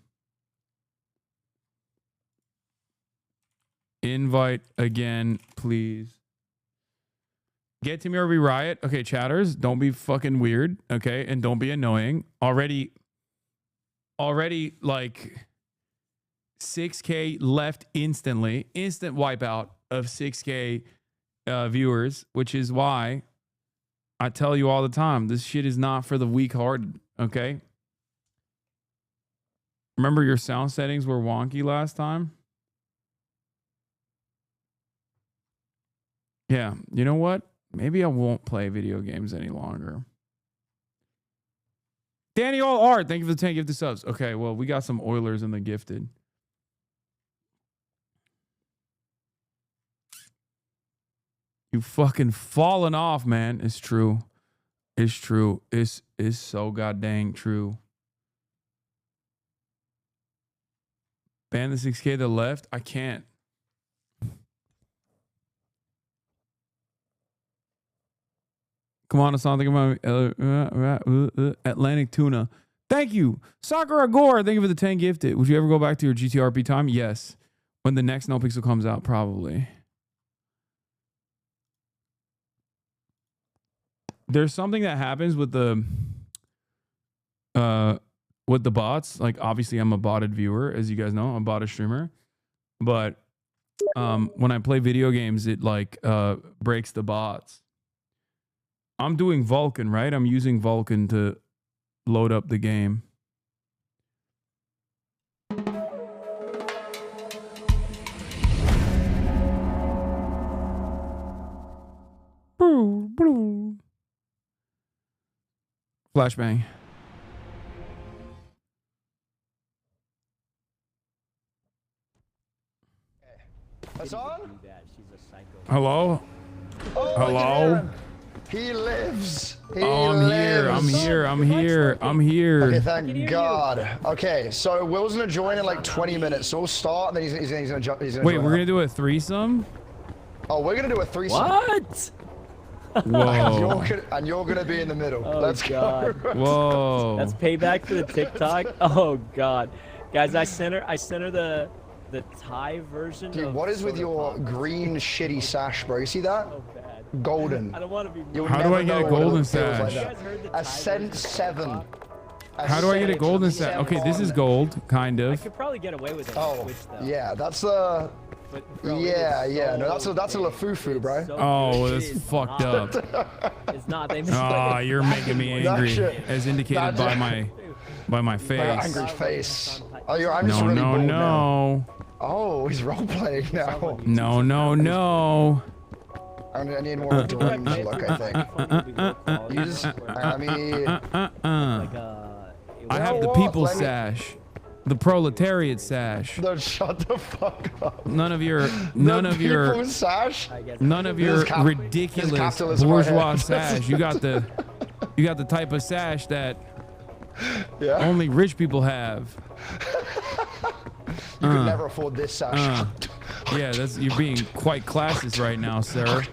Invite again, please. Get to me or we riot. Okay, chatters, don't be fucking weird, okay? And don't be annoying. Already like 6K left instantly. Instant wipeout of 6K viewers, which is why I tell you all the time, this shit is not for the weak-hearted, okay? Remember your sound settings were wonky last time? Yeah, you know what? Maybe I won't play video games any longer. Danny All Art, thank you for the 10 gifted subs. Okay, well, we got some Oilers in the gifted. You fucking fallen off, man. It's true. It's true. It's so goddamn true. Ban the 6K to the left? I can't. Come on, Hasan, think about Atlantic Tuna. Thank you. Sakura Gore, thank you for the 10 gifted. Would you ever go back to your GTRP time? Yes. When the next No Pixel comes out, probably. There's something that happens with the bots. Like, obviously, I'm a botted viewer, as you guys know. I'm a botted streamer. But when I play video games, it like breaks the bots. I'm doing Vulkan, right? I'm using Vulkan to load up the game. Flashbang. Hasan? Hello? Oh, Hello? He lives. He I'm here. I'm lives. here. I'm here. I'm here. Okay, thank God. Okay, so Will's gonna join in like 20 minutes. So we'll start, and then he's gonna jump. He's gonna Wait, join we're up. gonna do a threesome? Oh, we're gonna do a threesome. What? Whoa. and you're gonna be in the middle. Oh, Let's God. go. Whoa. That's payback for the TikTok. Oh God, guys, I sent her the Thai version. Dude, of what is with soda your pop. green shitty sash, bro? You see that? So bad. Golden. I don't want to be. You'll How do I never get a know what it golden feels like sash? that. Ascent 7. How do I get a golden sash? Okay, this is gold, kind I of. could probably get away with it. Oh, Switch, though. yeah, that's the. But, bro, Yeah, it is yeah, so no, that's a Lafufu, bro. so Oh, good. well, It that's is fucked not. up. It's not. They Oh, you're making me That angry, shit- as indicated by my Like an face. angry face. Oh, I'm just No, really no, bored now. no. Oh, he's role playing now. No, no, no. I need more of a dream look, I think. You just, I mean, I have the what? people's Let me- sash, the proletariat sash. no, shut the fuck up. None of your, The people's sash? none of This your is this is ridiculous capitalism right bourgeois here. sash. You got the type of sash that Yeah. only rich people have. You could never afford this sash. Yeah, you're being quite classist right now, sir.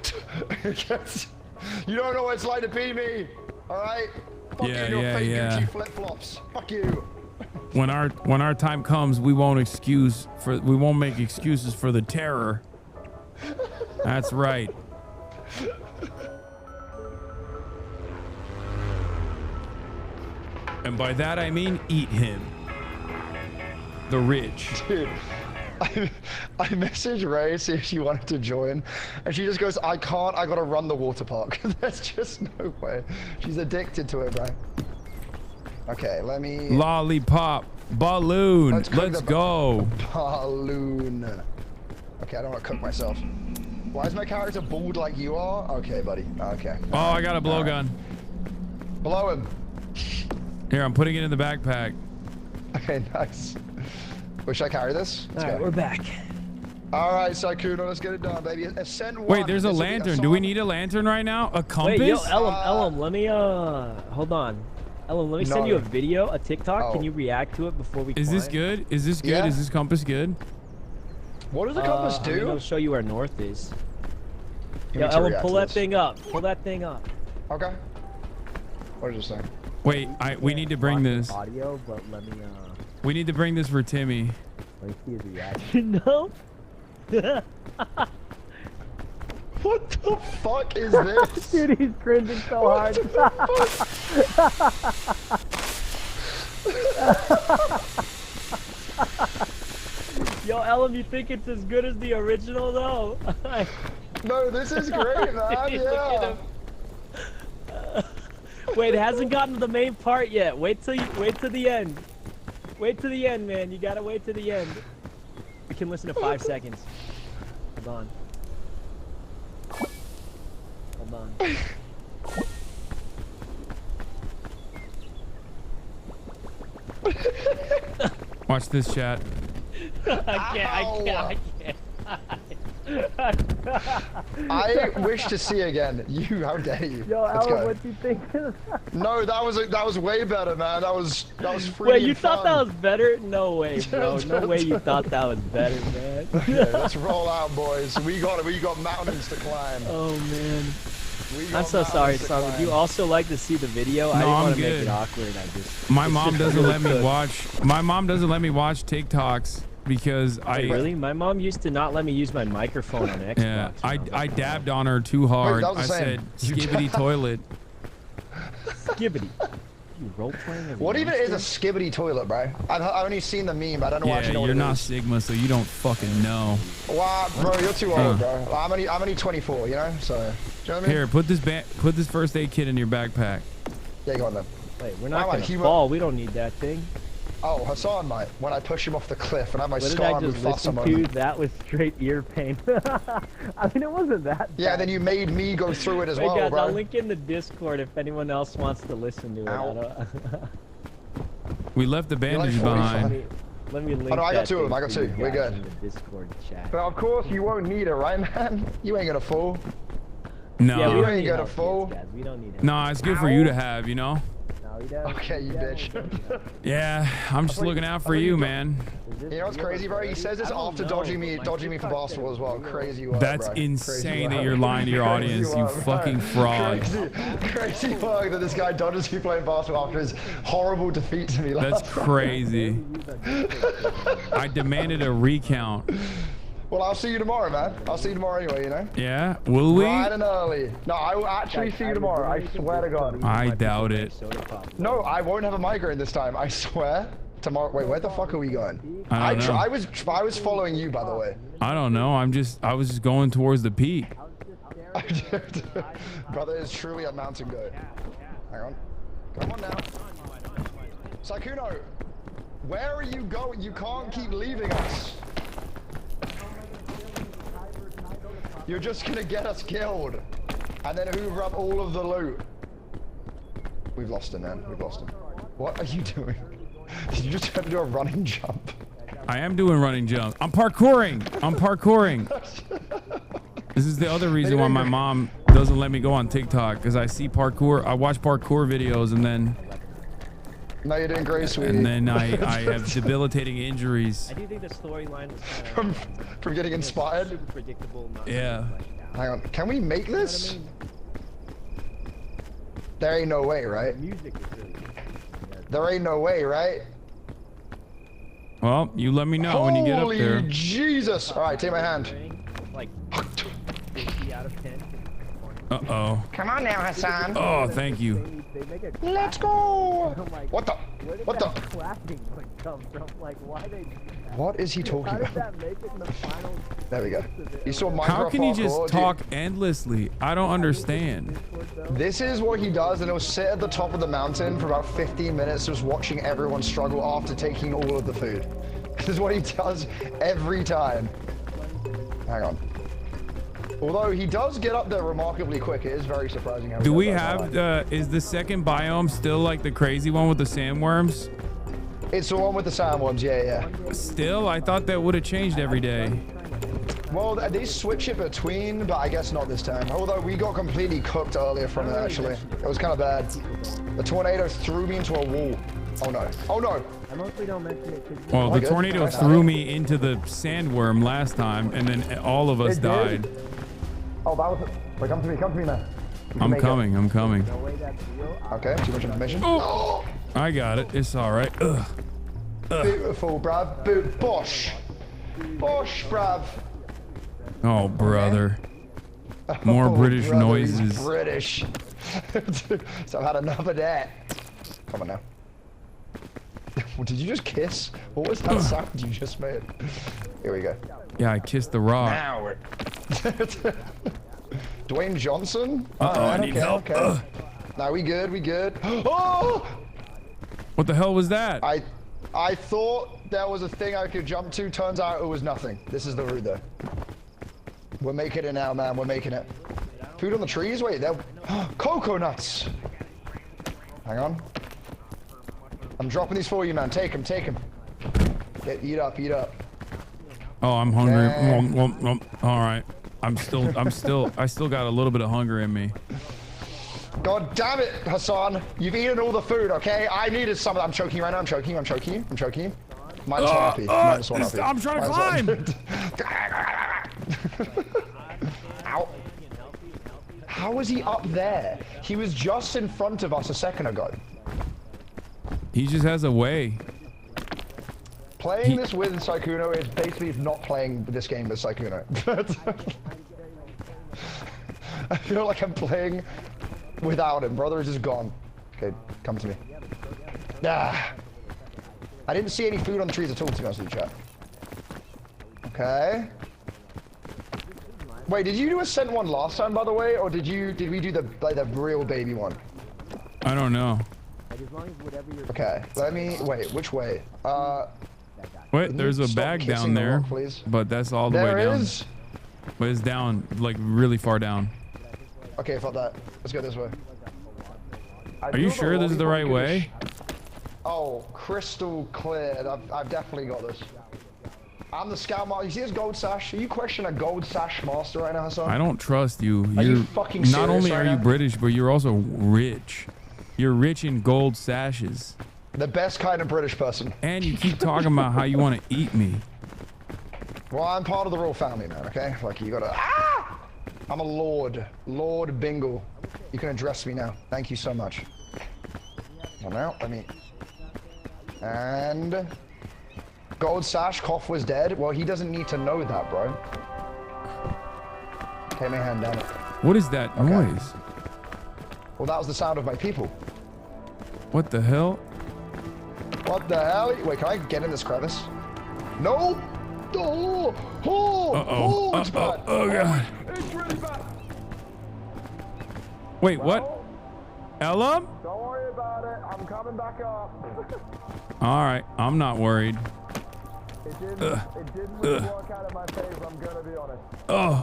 You don't know what it's like to be me, all right? Fuck Yeah, you, your yeah, fake yeah. Gucci flip-flops. Fuck you. When our time comes, we won't make excuses for the terror. That's right. And by that I mean eat him. The rich. Dude, I messaged Ray, see if she wanted to join, and she just goes, I can't, I gotta run the water park. There's just no way. She's addicted to it, bro. Okay, let me... Lollipop. Balloon. Let's go. Balloon. Okay, I don't want to cook myself. Why is my character bald like you are? Okay, buddy. Okay. Oh, I got a blowgun. Blow him. Here, I'm putting it in the backpack. Okay, nice. Wait, should I carry this? All right, we're back. All right, Saikuno, let's get it done, baby. Ascend 1. Wait, there's a lantern. Do we need a lantern right now? A compass? Wait, yo, Ellum, let me hold on. Ellum, let me send you a video, a TikTok. Can you react to it before we Is this climb? good? Is this good? Yeah. Is this compass good? What does the compass do? I mean, I'll show you where north is. You Yo, need to Ellum, react pull to that this. thing up. Pull that thing up. Okay. What did you say? Wait, we need to bring this. Audio, but let me We need to bring this for Timmy. let me see his reaction. No. What the fuck is this? Dude, he's cringing so hard. Yo, Ellum, you think it's as good as the original, though? No, this is great, man. Look at Yeah. him. Wait, it hasn't gotten to the main part yet. Wait till the end. Wait to the end, man. You gotta wait to the end. We can listen to 5 seconds. Hold on. Hold on. Watch this, chat. I can't. I wish to see again. You, how dare you? Yo, Let's Alan, go. what you thinking? No, that was way better, man. That was free. Wait, you thought that was better? No way, bro. No way you thought that was better, man. Okay, let's roll out, boys. We got mountains to climb. Oh man. We got I'm so sorry, mountains to son. Would climb. you also like to see the video? I No, didn't I'm want to make good. it awkward. I just. My it's mom just doesn't really let me quick. watch. My mom doesn't let me watch TikToks because I. Really? My mom used to not let me use my microphone on Xbox. Yeah, I dabbed on her too hard. that was I the said same. skibbity toilet. Skibbity. You role playing? What even is a skibbity toilet, bro? I've only seen the meme. I don't know Yeah, actually know what you're it not is. Sigma, so you don't fucking know. Wow, bro, you're too old, bro. I'm only 24, you know. So, do you know what I mean? Here, put this first aid kit in your backpack. Yeah, go on then. Wait, we're not Wow, gonna he- fall. We don't need that thing. Oh, Hasan might. When I push him off the cliff and I have my What did scar I and just Mufasa listen to? moment. That was straight ear pain. I mean, it wasn't that Yeah, bad. then you made me go through it as Wait, well, guys, bro. I'll link in the Discord if anyone else wants to listen to it. We left the bandages behind. Let me link Oh no, I got that two of them. thing I got for you two. We're guys good. in the Discord chat. But of course you won't need it, right, man? You ain't gonna fall. No. Yeah, we You don't ain't need gonna help, fall. guys. We don't need help. No, it's good for you to have, you know? No, we don't. Okay, you bitch. Yeah, I'm just looking out for you, man. You know what's crazy, bro? He says this after dodging me for basketball as well. Crazy work, That's bro. insane Crazy that you're lying to your Crazy audience, you work, bro. fucking fraud. Crazy work that this guy dodges me playing basketball after his horrible defeat to me last That's crazy. I demanded a recount. Well, I'll see you tomorrow, man. I'll see you tomorrow anyway, you know? Yeah, will we? Bright and early. No, I will actually see you tomorrow. I swear to God. I doubt it. No, I won't have a migraine this time. I swear. Tomorrow. Wait, where the fuck are we going? I don't know. I was following you, by the way. I don't know. I was just going towards the peak. Brother is truly a mountain goat. Hang on. Come on now. Sakuno, where are you going? You can't keep leaving us. You're just gonna get us killed. And then hoover up all of the loot. We've lost him, man. We've lost him. What are you doing? Did you just have to do a running jump? I am doing running jumps. I'm parkouring. This is the other reason why my mom doesn't let me go on TikTok, because I see parkour. I watch parkour videos and then. No, you're doing great, sweetie. And then I have debilitating injuries. I do think the storyline was from getting inspired. super predictable. Yeah. Hang on. Can we make this? There ain't no way, right? There ain't no way, right? Well, you let me know when you get up there. Holy Jesus! All right, take my hand. Like 50 out of 10. Uh-oh. Come on now, Hasan. Oh, thank you. Let's go! What the? What the? Clapping like come from? Like why they? What is he talking How did about? that make it in the final? There we go. You saw Minecraft How can he parkour, just dude. talk endlessly? I don't understand. This is what he does, and he'll sit at the top of the mountain for about 15 minutes just watching everyone struggle after taking all of the food. This is what he does every time. Hang on. Although he does get up there remarkably quick, it is very surprising how he Do does we that. have is the second biome still like the crazy one with the sandworms? It's the one with the sandworms, yeah. Still? I thought that would have changed every day. Well, they switch it between, but I guess not this time. Although we got completely cooked earlier from it, actually. It was kind of bad. The tornado threw me into a wall. Oh no. Oh no. I mostly don't mention it because. Well, the tornado threw me into the sandworm last time, and then all of us It did? died. Oh, that was it. Wait, come to me, man. I'm coming. Okay, too much information. Oh, I got it. It's all right. Ugh. Beautiful, bruv. Bosh. Bosh, bruv. Oh, brother. More British brother, he's noises. British. So I've had enough of that. Come on now. Did you just kiss? What was that sound you just made? Here we go. Yeah, I kissed the rock. Now we're... Dwayne Johnson? Uh-oh, I need help. Okay. Now we good. Oh! What the hell was that? I thought there was a thing I could jump to. Turns out it was nothing. This is the route though. We're making it now, man. We're making it. Food on the trees? Wait, they're... Cocoa nuts! Hang on. I'm dropping these for you, man. Take them. Eat up. Oh, I'm hungry. Yeah. All right. I still got a little bit of hunger in me. God damn it, Hasan. You've eaten all the food, okay? I needed some of that. I'm choking you right now. I'm choking you. -1 HP. -1 HP. I'm trying to climb. Ow. How was he up there? He was just in front of us a second ago. He just has a way. Playing this with Saikuno is basically not playing this game with Saikuno. I feel like I'm playing without him. Brother is just gone. Okay, come to me. Ah. I didn't see any food on the trees at all, to be honest with you, chat. Okay. Wait, did you do a scent one last time, by the way, or did we do the real baby one? I don't know. Like as long as whatever you're. Okay, let me wait. Which way? Wait, there's a stop bag kissing down the there, rock, please. but that's all the There way down. is? But it's down, like really far down. Okay, fuck that. Let's go this way. Are you sure this is the right way? Oh, crystal clear. I've definitely got this. I'm the scout master. You see this gold sash? Are you questioning a gold sash master right now, Hasan? I don't trust you. Are you You're fucking not serious only right are you now? British, but you're also rich. You're rich in gold sashes. The best kind of British person. And you keep talking about how you want to eat me. Well, I'm part of the royal family, man, okay? Like, you gotta... Ah! I'm a lord. Lord Bingle. You can address me now. Thank you so much. Well, now, let me... And... Gold sash, Koff was dead. Well, he doesn't need to know that, bro. Okay, my hand down. What is that noise? Well, that was the sound of my people. What the hell? What the hell? Wait, can I get in this crevice? No! Oh! Oh! Oh, it's bad. Oh, God. It's really bad. Wait, what? Ella? Don't worry about it. I'm coming back up. All right, I'm not worried. It didn't really work out in my favor, I'm gonna be honest.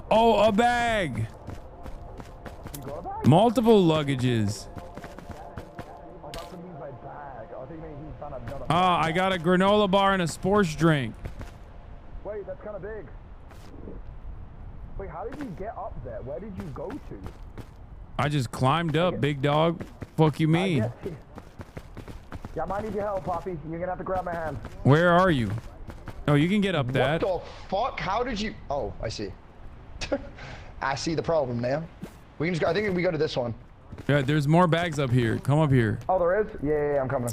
Oh, a bag. You got a bag? Multiple luggages. Oh, that's what means by bag. I think maybe he found another I got a granola bar and a sports drink. Wait, that's kind of big. Wait, how did you get up there? Where did you go to? I just climbed up, big dog. Fuck you mean? Yeah, I might need your help, Poppy. You're gonna have to grab my hand. Where are you? Oh, you can get up that. What the fuck? How did you? Oh, I see. I see the problem now. We can just go. I think we go to this one. Yeah, there's more bags up here. Come up here. Oh, there is? Yeah, I'm coming.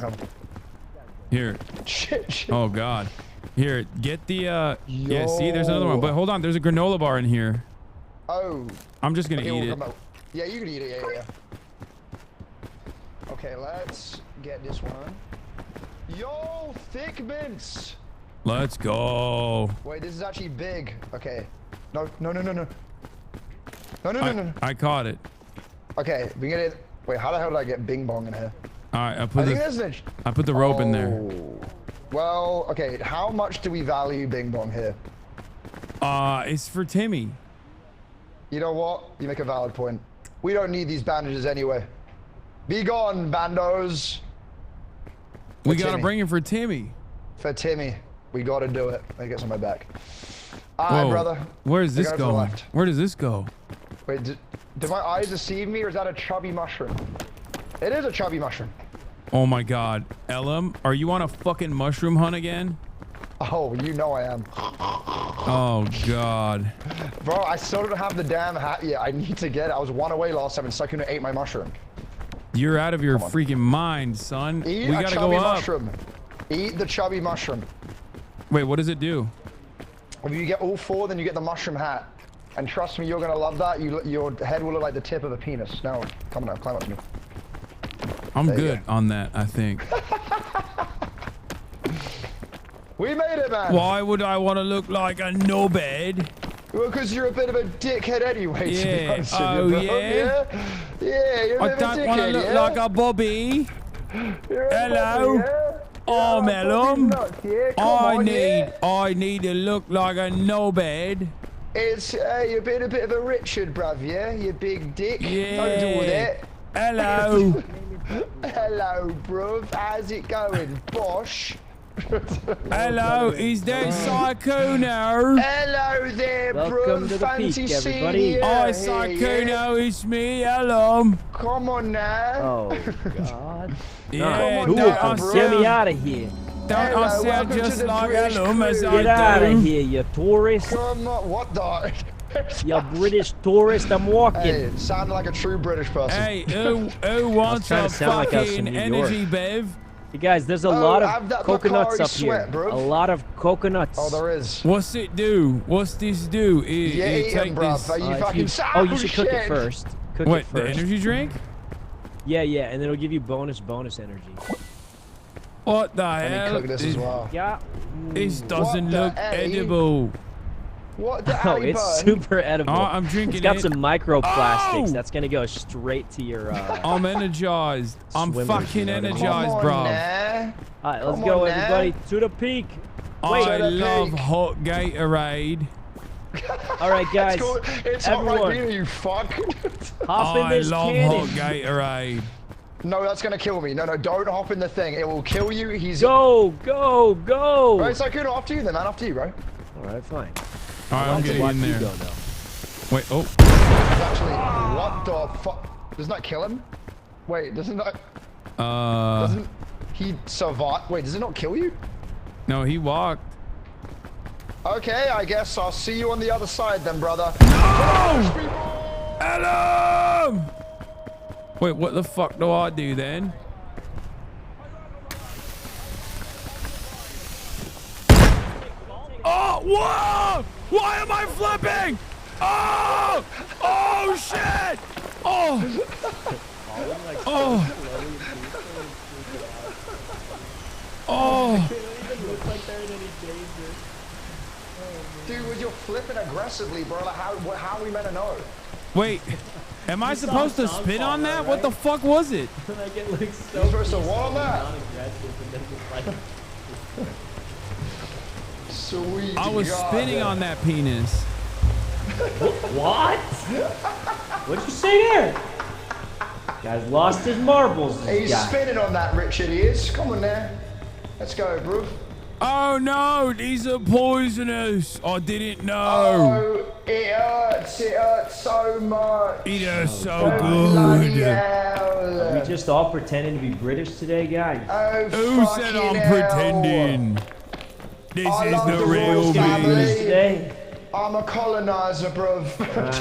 Here. Shit. Oh God. Here, get the yeah, see, there's another one. But hold on, there's a granola bar in here. Oh. I'm just gonna Okay, eat we'll it. come out. Yeah, you can eat it. Yeah. Okay, let's get this one. Yo, thick mints. Let's go. Wait, this is actually big. Okay. No. I caught it. Okay, we get it. Wait, how the hell did I get Bing Bong in here? All right, I put the rope in there. Well, okay. How much do we value Bing Bong here? It's for Timmy. You know what? You make a valid point. We don't need these bandages anyway. Be gone, bandos. We gotta bring it for Timmy. For Timmy. We gotta do it. Let me get some of my back. All right, Whoa. brother. Where's We this go to the going? left. Where does this go? Wait, did my eyes deceive me, or is that a chubby mushroom? It is a chubby mushroom. Oh my God, Elam, are you on a fucking mushroom hunt again? Oh, you know I am. Oh God. Bro, I still don't have the damn hat yet. I need to get it. I was one away last time and so I couldn't ate my mushroom. You're out of your freaking mind, son. Eat We a gotta chubby go up. mushroom. Eat the chubby mushroom. Wait, what does it do? If you get all four, then you get the mushroom hat. And trust me, you're gonna love that. Your head will look like the tip of a penis. Now, come on, climb up to me. I'm There you good on that, I think. We made it, man. Why would I want to look like a knobhead? Well, because you're a bit of a dickhead anyway, to be Yeah. honest with Oh, you, bro. yeah? Yeah, you're a I bit don't of a want to dickhead, look yeah? like a Bobby. You're a Hello. Bobby, yeah? Oh, Melum. nuts, yeah? Come on, yeah? I need to look like a knobhead. It's, you're being a bit of a Richard, bruv, yeah? You big dick. Yeah. Don't do all that. Hello. Hello, bruv. How's it going, Bosh? Hello, is there Sykuno? Hello there, Welcome bruv. to the Fancy peak, seeing everybody. you. Hi, here, Sykuno, it's me. Hello. Come on now. Oh God. Yeah, Come on don't now, I bro. Get me sound, out of here. don't I Hello, sound welcome to just the like British Hello as crew. I Get out of do? here, you tourist. Come on, what the? You British tourist. I'm walking. Hey, it sounded like a true British person. Hey, who wants trying a to sound like us fucking from New energy, York. Bev? You guys, there's a Oh, lot have of that coconuts Bacardi up sweat, here. bro. A lot of coconuts. Oh, there is. What's it do? What's this do? Yeah, eat 'em, bruv. Are you if fucking oh, you should cook shit. it first. Cook What, it the first. energy drink? Yeah, and it'll give you bonus energy. What the Let me hell? cook this as well. Yeah. This doesn't What the look A? edible. What the Oh, it's super edible. Oh, I'm drinking It's got it. some microplastics. Oh! That's gonna go straight to your. I'm energized. I'm Swimmers, fucking you know what I mean? energized, Come bro. on, nah. All right, let's Come go, on, everybody, to the peak. I to the love peak. hot Gatorade. All right, guys. It's cool. It's not everyone, right here, you fuck. hop in I this love cannon. hot Gatorade. No, that's gonna kill me. No, don't hop in the thing. It will kill you. He's. Go, go, go. Right, it's okay. After you then, man. After you, bro. All right, fine. All right, I'm getting in there. Go, though. Wait, oh. Actually, what the fuck? Doesn't that kill him? Wait, doesn't that? Doesn't he survive? Wait, does it not kill you? No, he walked. Okay, I guess I'll see you on the other side then, brother. No! Hello! Wait, what the fuck do I do then? Oh, whoa! Why am I flipping? Oh! Oh, shit! Oh! Oh! Oh! Dude, was you flipping aggressively, bro? Like, how are we meant to know? Wait, am I supposed to spin on that? What the fuck was it? I get like so You're supposed to what on that? non-aggressive and then just like. Sweet. I was spinning on that penis. What? What'd you say there? Guy's lost his marbles. He's spinning on that, Richard. He is. Come on now. Let's go, bro. Oh no, these are poisonous. I didn't know. Oh, it hurts. It hurts so much. It hurts so Bloody good. hell. Are we just all pretending to be British today, guys? Oh, Who said I'm fucking hell. pretending? This I is love the the real royal family. me. Today? I'm a colonizer, bruv.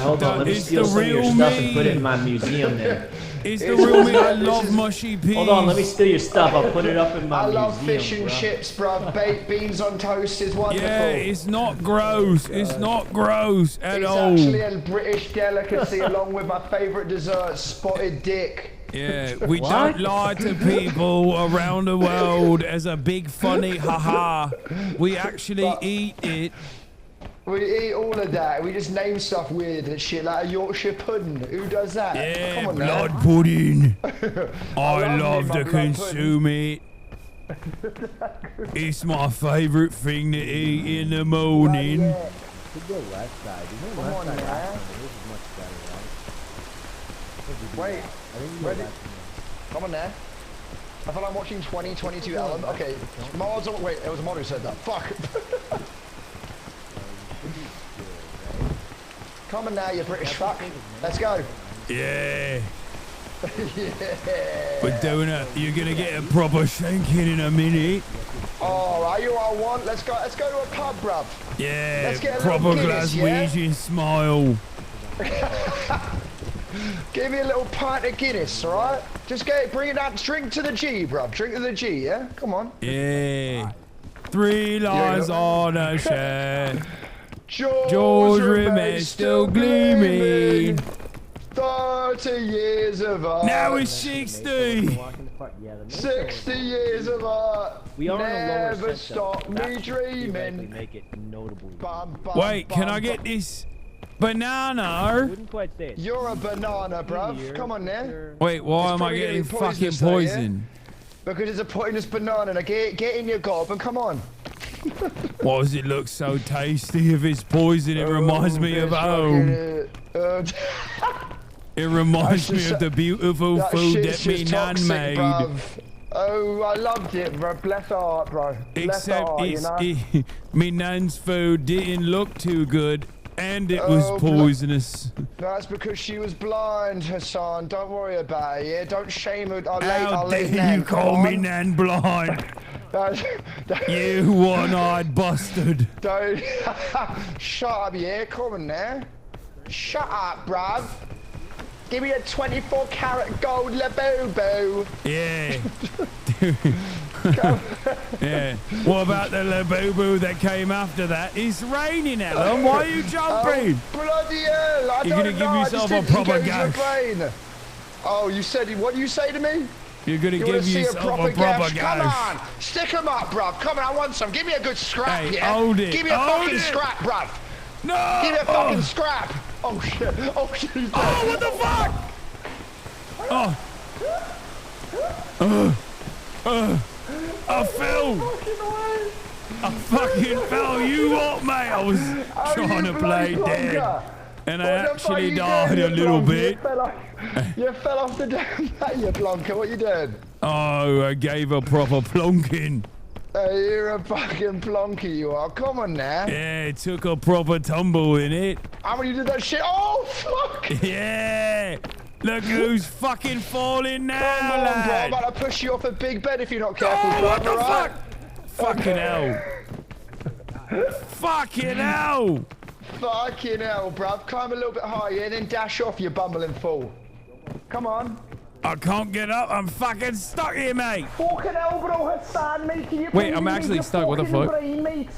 Hold on, let me It's steal the some of your real stuff me. and put it in my museum then. It's the real me. I love mushy peas. Hold on, let me steal your stuff. I'll put it up in my I museum. love fish and bro. chips, bruv. Baked beans on toast is wonderful. Yeah, it's not gross. It's not gross at It's all. actually a British delicacy along with my favourite dessert, spotted dick. Yeah, we don't lie to people around the world as a big funny haha. We actually eat it. We eat all of that. We just name stuff weird and shit, like a Yorkshire pudding. Who does that? Yeah, Come on, blood man. pudding. I love love me to my blood consume it. It's my favourite thing to eat in the morning. Could go left side. You know, Come left on, side man. actually is much better, right? Wait, I think you go ready? left. Come on there. I thought I'm watching 2022 Ellen. Okay, mods on. Wait, it was a mod who said that. Fuck. Come on now, you British fuck. Let's go. Yeah, Yeah. we're doing it. You're gonna get a proper shanking in a minute. Oh, are you what I want? Let's go to a pub, bruv. Yeah, Let's get a little proper Guinness, yeah? Glaswegian smile. Give me a little pint of Guinness, alright? Just bring it out, drink to the G, bruv. Drink to the G, yeah? Come on. Yeah, 3 lines on a shirt. George remains still gleaming. 30 years of art. Now he's 60. 60 years of art. We are on a lower Never set, stop though. me That would dreaming. make it notably. Wait, can I get this banana? Wouldn't quite say it. You're a banana, bruv. Come on now. Wait, why It's am I probably gonna getting be fucking poisonous though, yeah? poisoned? Because it's a poisonous banana. Now get in your gob and come on. Why does it look so tasty? If it's poison, it reminds me of home. It reminds me of the beautiful food that me nan made. Bruv. Oh, I loved it, bro. Bless her heart, bro. Bless her Except heart, you know? me nan's food didn't look too good, and it was Oh, poisonous. That's because she was blind, Hasan. Don't worry about it, yeah? Don't shame her. I'll How lay dare you call me nan blind? You one-eyed bastard. Don't. Shut up, yeah? Come on now. Shut up, bruv. Give me a 24-karat gold Labubu. Yeah. Yeah. What about the Labubu that came after that? It's raining, Ellen. Why are you jumping? Oh, bloody hell. I You're don't gonna give know. I yourself just a didn't proper engage my gash. brain. Oh, you said, what do you say to me? You're gonna You wanna give see yourself a proper gash? Come gash. on, stick 'em up, bruv. Come on, I want some. Give me a good scrap, Hey, yeah? hold it, Give me a hold fucking it. scrap, bruv. No! Give me a fucking scrap! Oh shit! Oh shit! He's dead. Oh, what the fuck? I fell! I fucking fell! You what, mate? I was trying to play dead. And I actually died a little bit. You fell off the damn you plonker. What you doing? Oh, I gave a proper plonking. You're a fucking plonker, you are. Come on now. Yeah, it took a proper tumble in it. How many did that shit? Oh, fuck! Yeah! Look who's fucking falling now, Come on, lad. bro. I'm about to push you off a big bed if you're not careful. Oh, what the right? fuck? Fucking hell. Fucking hell. Fucking hell, bruv. Climb a little bit higher and then dash off, you bumbling fool. Come on. I can't get up. I'm fucking stuck here, mate. Fucking hell, bro. Hassan, mate. Can you Wait, I'm actually stuck. What the fuck? Brain, mate?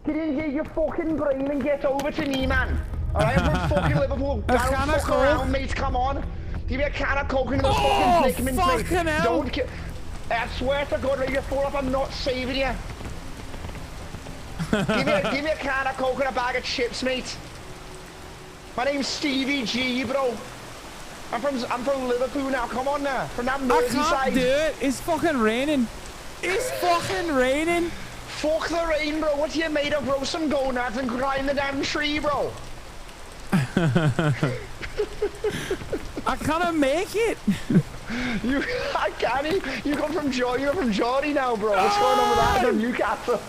Can you get your fucking brain and get over to me, man? Alright, I'm from fucking Liverpool. Don't fuck around, mate. Come on. Give me a can of coke into the fucking predicament, mate. Hell. Don't I swear to God, when you fall off, I'm not saving you. give me a can of coke and a bag of chips, mate. My name's Stevie G, bro. I'm from Liverpool now. Come on now. From that Merseyside. I can't do it. It's fucking raining. It's fucking raining. Fuck the rain, bro. What are you made of, bro? Some gonads and climb the damn tree, bro. I can't make it. I can't. You come from You're from Geordie now, bro. What's going on with that? From Newcastle.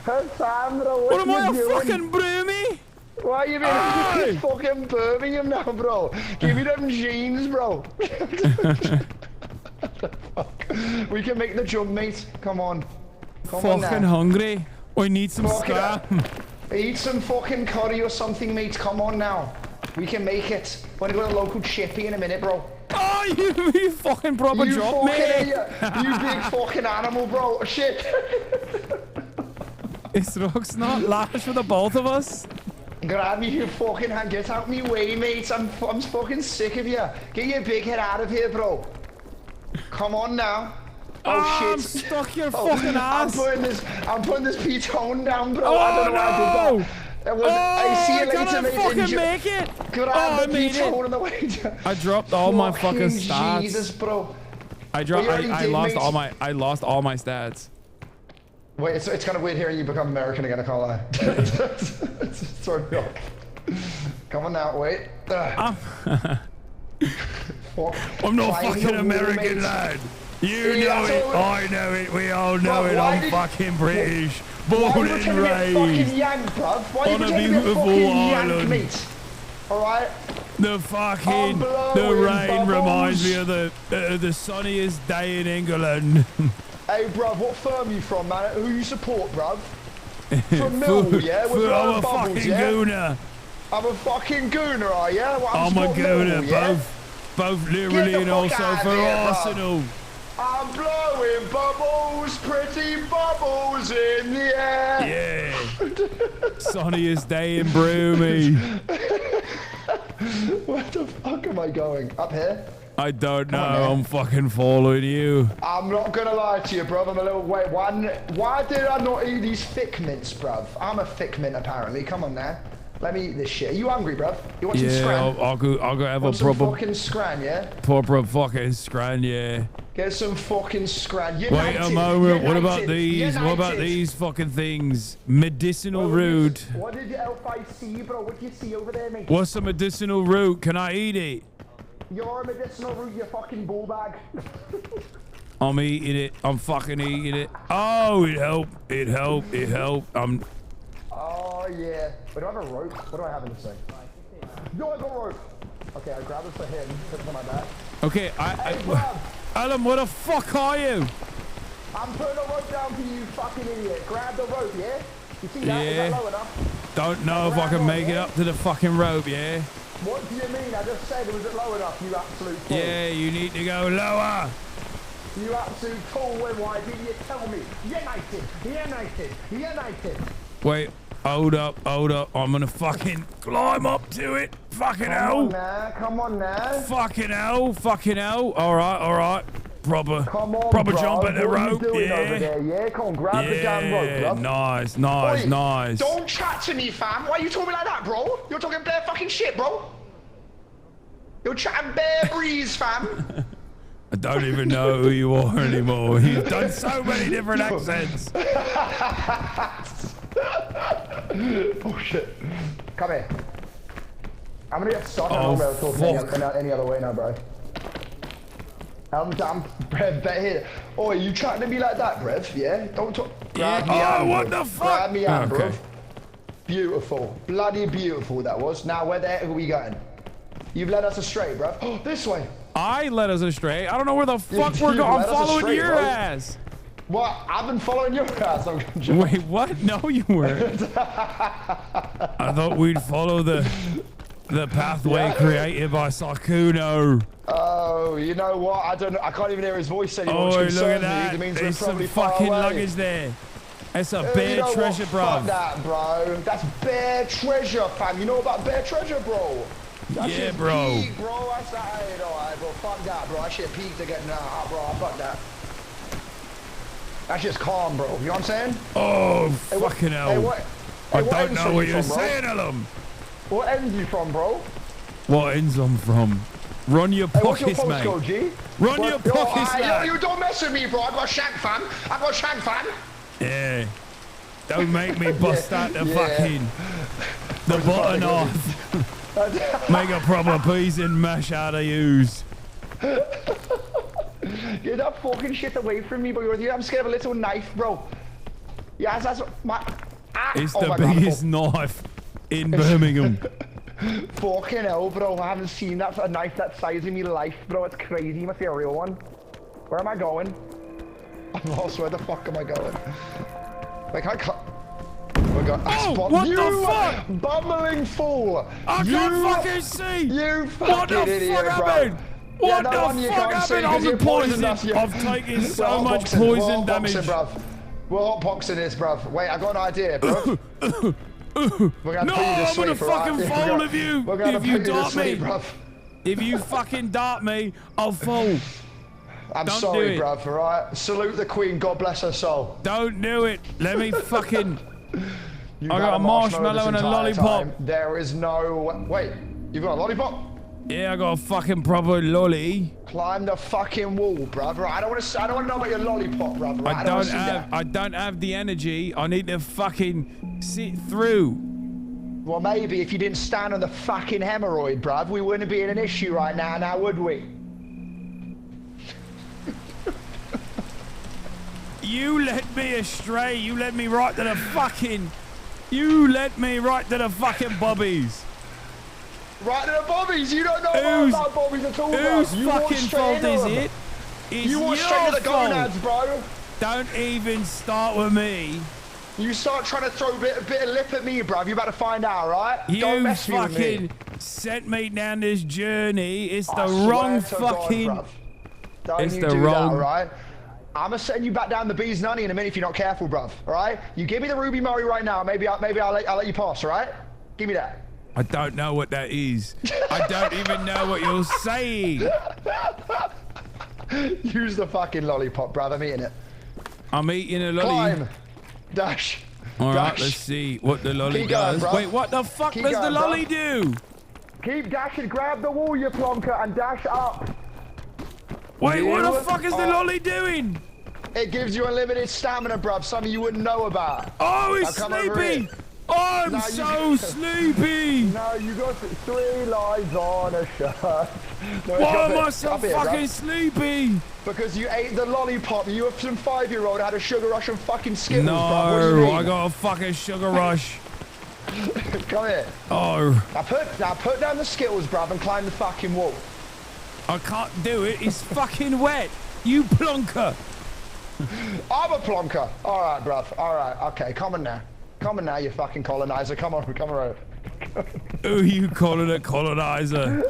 Hassan, bro. What am I, a fucking broomy? Why are you being fucking Birmingham now, bro? Give me them jeans, bro. We can make the jump, mate. Come on. Come on now. Fucking hungry. I need some scrap. Eat some fucking curry or something, mate. Come on now. We can make it. We're gonna go to the local chippy in a minute, bro. Oh, you fucking proper drop me. You big fucking animal, bro. Shit. Is Rox not lash for the both of us? Grab me your fucking hand. Get out me way, mate. I'm fucking sick of you. Get your big head out of here, bro. Come on now. Oh shit. I'm stuck your fucking ass. I'm putting this P-tone down, bro. I don't know why I did that. I see you later, mate. Fucking make it. Grab the P-tone on the way down. I dropped all my fucking stats. Jesus, bro. I lost all my stats. Wait, it's kind of weird hearing you become American again, I can't lie. It's sort of off. Come on now, wait. I'm not fucking American, lad. You know it, I know it, we all know it. I'm fucking British. Born and raised on a beautiful island. Alright? The rain reminds me of the sunniest day in England. Hey, bruv, what firm you from, man? Who you support, bruv? From Mill, yeah? I'm a fucking gooner. I'm a fucking gooner, are you? Well, I'm a gooner, both literally and also for Arsenal. I'm blowing bubbles, pretty bubbles in the air. Yeah. Sunniest day in Broomy. Where the fuck am I going? Up here? I don't know. I'm fucking following you. I'm not gonna lie to you, bruv. I'm a little wait. Why did I not eat these thick mints, bruv? I'm a thick mint apparently. Come on now. Let me eat this shit. Are you hungry, bruv? You want some scran? I'll go have a proper fucking scran, yeah? Proper fucking scran, yeah. Get some fucking scran. Wait a moment. What about these? What about these fucking things? Medicinal root. What did you L5 see, bro? What do you see over there, mate? What's a medicinal root? Can I eat it? You're a medicinal root, you fucking ball bag. I'm eating it. I'm fucking eating it. Oh, it helped. It helped. It helped. Oh, yeah. Wait, do I have a rope? What do I have in this thing? No, I got a rope. Okay, I grabbed it for him. Put it on my back. Okay, Alan, where the fuck are you? I'm putting a rope down for you, fucking idiot. Grab the rope, yeah? You see that? Is that low enough? Don't know if I can make it up to the fucking rope, yeah? What do you mean? I just said, was it low enough, you absolute fool? Yeah, you need to go lower. You absolute fool, why didn't you tell me? United. Wait, hold up. I'm gonna fucking climb up to it. Fucking hell. Come on now. Fucking hell. All right. proper Come on, proper bro. jump at the What are you rope. doing over Yeah. there? Yeah, come on, grab the damn rope, bro. Nice, Oi, nice. Don't chat to me, fam. Why are you talking like that, bro? You're talking bare fucking shit, bro. You're chatting bare breeze, fam. I don't even know who you are anymore. You've done so many different accents. Oh shit. Come here. I'm gonna get stuck. I Oh, don't know if fuck. any other way now, bro. Damn, Brev, bet here. Oh, you chatting to me like that, Brev? Yeah? Don't talk. Grab me hand, what bro. the fuck? Grab me hand, Okay. bro. Beautiful. Bloody beautiful that was. Now, where the heck are we going? You've led us astray, bro. Oh, this way. I led us astray. I don't know where the fuck You we're going. I'm led us following astray, your bro. ass. What? I've been following your ass. Wait, what? No, you weren't. I thought we'd follow the pathway created by Sakuno. Oh, you know what? I don't know. I can't even hear his voice anymore. Oh, which look at concerns me. that. It means There's we're probably some far fucking away. luggage there. That's a You bare know treasure, what? bro. Fuck that, bro. That's bare treasure, fam. You know about bare treasure, bro? That Yeah, shit bro. Peak, bro. That's that. Hey, alright, bro. Fuck that, bro. That shit peaked again. Nah, bro. Fuck that. That's just calm, bro. You know what I'm saying? Oh, Hey, what- fucking hell. hey, what- I hey, what don't ends know are what you you're from, bro? saying, Ellum. What ends you from, bro? What ends I'm from? Run your Hey, what's your pockets, mate. postcode, G? Run What- your Yo, pockets, yo, lad. you don't mess with me, bro. I got shank, fam. I got shank, fam. Yeah. Don't make me bust out the fucking the Where's button the off. fucking- Make a proper piece and mash out of yous. Get that fucking shit away from me, bro. I'm scared of a little knife, bro. Yes, that's my. Ah, It's oh the my God, biggest knife in Birmingham. Fucking hell, bro. I haven't seen that a knife that size in my life, bro. It's crazy. You must be a real one. Where am I going? I'm lost. Where the fuck am I going? Like, I can't. Oh my God. Oh, what you the fuck? Bumbling fool. I can't fucking see. You What the fucking idiot, fuck bro. happened? What no the one you fuck can't see happened? 'cause I'm you poisoned poisoned. us, you- I've taken so We're much hotboxing, poison we're damage. hotboxing, bruv. We're hotboxing this, bruv. Wait, I got an idea, bro. We're gonna No, put you to I'm gonna sleep, alright? fucking We're fall gonna- if you We're gonna if you put you to dart me. sleep, bruv. If you fucking dart me, I'll fall. I'm Don't sorry, do it. bruv, alright? Salute the Queen, God bless her soul. Don't do it. Let me fucking. You've I had got a marshmallow this and a entire lollipop. time. There is no... Wait, you've got a lollipop? Yeah, I got a fucking proper lolly. Climb the fucking wall, bruv. Right? I don't want to know about your lollipop, bruv. Right? I don't wanna don't see that. have the energy. I need to fucking sit through. Well, maybe if you didn't stand on the fucking hemorrhoid, bruv, we wouldn't be in an issue right now, would we? You led me astray. You led me right to the fucking. You led me right to the fucking bobbies. Right to the bobbies. You don't know Whose- about bobbies at all, Whose bruv. You walk fucking straight fault into is them. it? It's You walk your straight to the fault. gonads, bro. Don't even start with me. You start trying to throw a bit of lip at me, bruv. You about to find out, right? Don't You mess with me. fucking sent me down this journey. It's the I swear wrong to God, fucking. bruv. Don't It's you the do wrong- that, right? I'm gonna send you back down the bees nunny in a minute if you're not careful, bruv. All right? You give me the Ruby Murray right now. Maybe I'll let you pass. All right? Give me that. I don't know what that is. I don't even know what you're saying. Use the fucking lollipop, bruv. I'm eating it. I'm eating a lolly. Climb. Dash. All right, Dash. let's see what the lolly Keep going, does. bruv. Wait, what the fuck Keep does the going, lolly bruv. do? Keep dashing. Grab the wall, you plonker, and dash up. Wait, what the You fuck is the are- lolly doing? It gives you unlimited stamina, bruv. Something you wouldn't know about. Oh, it's Now come over sleepy. here. I'm No, so sleepy. No, you got 3 lines on a shirt. No, Why come am I here. so Up here, bruv. fucking sleepy? Because you ate the lollipop. You were some 5-year-old had a sugar rush and fucking Skittles, No, bruv. What do you mean? I got a fucking sugar rush. Come here. Oh, Now put down the Skittles, bruv, and climb the fucking wall. I can't do it. It's fucking wet. You plonker. I'm a plonker. All right, bruv. All right. Okay, come on now. Come on now, you fucking colonizer. Come on over. Who you calling a colonizer?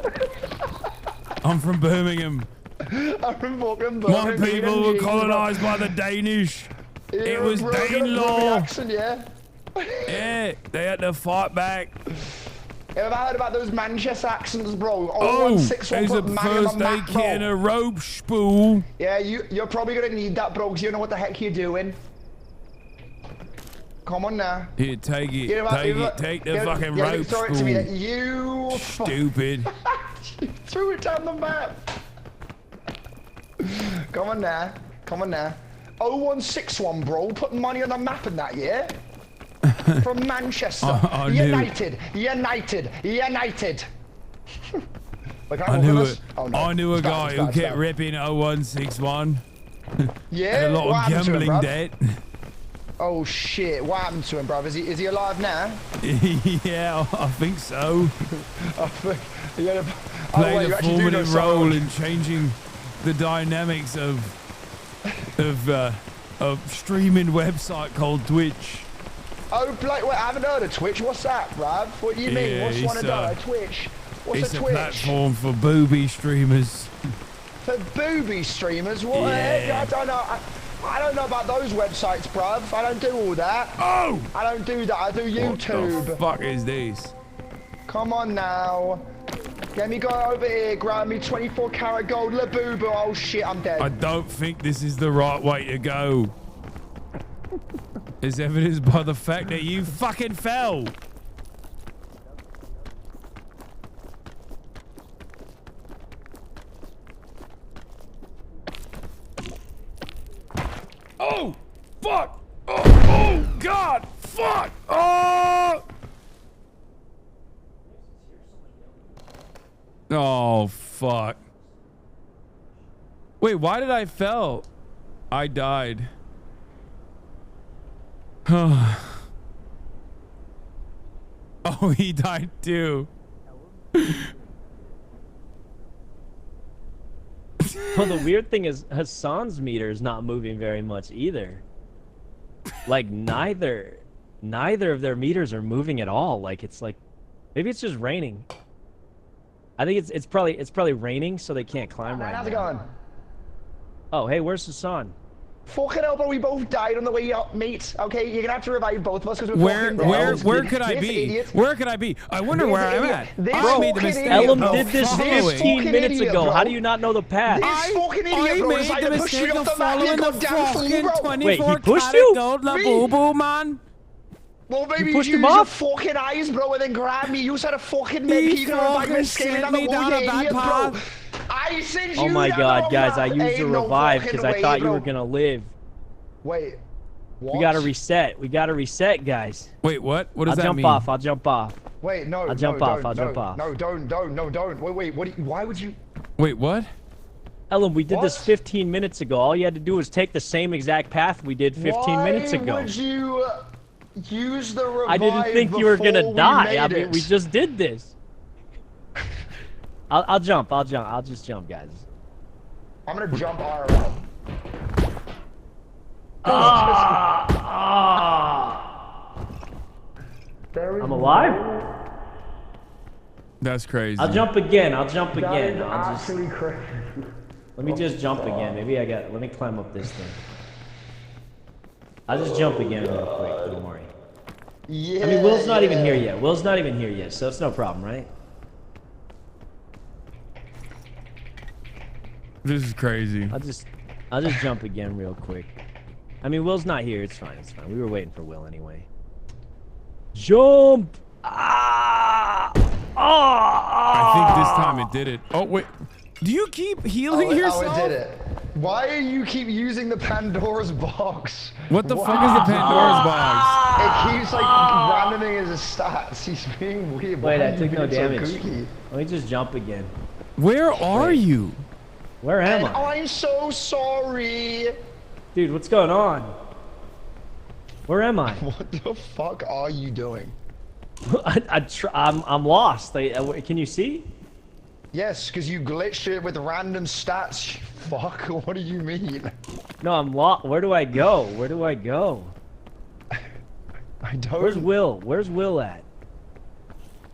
I'm from Birmingham. I'm from fucking My Birmingham, people were jeans, colonized by the Danish. bruv. It You're was broken up Danelaw. Birmingham accent, yeah? Yeah, they had to fight back. Have I heard about those Manchester accents, bro? Oh, 0161 there's a put man on first the aid map, kit bro. and a rope spool. Yeah, you're probably gonna need that, bro, because you know what the heck you're doing. Come on now. Here, take it. You know what, Take the fucking rope throw it to me. spool. You Stupid. You threw it down the map. Come on now. Come on now. 0161, bro. Put money on the map and that, yeah? From Manchester. I United. United. United. Like, I knew a guy who kept ripping 0161. Yeah? Had a lot What of happened to him, gambling bruv? debt. Oh shit, what happened to him, bruv? Is he alive now? Yeah, I think so. Played Played a formative role in changing the dynamics of streaming website called Twitch. Oh, wait, I haven't heard of Twitch. What's that, bruv? What do you mean? Yeah, What's one it's, of those? Twitch? What's It's a a Twitch? platform for booby streamers. For booby streamers? What the heck? Yeah. I don't know about those websites, bruv. I don't do all that. Oh! I don't do that. I do YouTube. What the fuck is this? Come on now. Let me go over here, grab me 24 karat gold Labubu. Oh shit, I'm dead. I don't think this is the right way to go. As evidenced by the fact that you fucking fell. Oh, fuck. Oh, God, fuck. Oh. Oh, fuck. Wait, why did I fell? I died. Oh, he died too. Well, the weird thing is Hasan's meter is not moving very much either. Like neither of their meters are moving at all. Like it's like maybe it's just raining. I think it's probably raining, so they can't climb right now. How's it going? Oh, hey, where's Hasan? Fucking hell, bro, we both died on the way up, mate. Okay, you're gonna have to revive both of us because we're Where could I be? Idiot. Where could I be? I wonder where I'm at. Bro, made the mistake Ellum of did this following. 15 minutes idiot, ago. bro. How do you not know the path? This fucking idiot, I bro, made decided the to push me mistake off of the map, you following the goddamn fool, fucking bro. 24 Wait, he pushed you? gold Labubu, man. Well, maybe pushed you him use your off? fucking eyes, bro, and then grab me. You said a fucking med. You can revive me scaling down the wall, you idiot, bro. I sent you Oh my down god, the guys, I map. used a Ain't no revive fucking because I way, thought you bro. were gonna live. Wait, what? We gotta reset. We gotta reset, guys. Wait, what? What does I'll that jump mean? off. I'll jump off. Wait, no, I'll jump no, off. don't, I'll jump off. No, don't. Wait, what? Why would you? Wait, what? Ellen, we did this What? 15 minutes ago. All you had to do was take the same exact path we did 15 minutes ago. Why would you use the revive I didn't think you were gonna before we die. made I mean, it? we just did this. I'll jump. I'll just jump, guys. I'm gonna jump IRL. I'm alive? That's crazy. I'll jump again. I'll jump That again. is I'll just, actually crazy. let me just jump again. Maybe let me climb up this thing. I'll just jump again real quick. Don't worry. Yeah. I mean, Will's not even here yet. Will's not even here yet, so it's no problem, right? This is crazy. I'll just jump again real quick. I mean, Will's not here. It's fine. It's fine. We were waiting for Will anyway. Jump! I think this time it did it. Oh, wait. Do you keep healing yourself? Oh, it did it. Why do you keep using the Pandora's box? What the fuck is the Pandora's box? It keeps like randoming his stats. He's being weird. Wait, Why I are took you no being so damage. kooky? Let me just jump again. Where are you? Where am And I? I'm so sorry. Dude, what's going on? Where am I? What the fuck are you doing? I'm lost. Can you see? Yes, because you glitched it with random stats. Fuck, what do you mean? No, I'm lost. Where do I go? Where do I go? I don't. Where's Will? Where's Will at?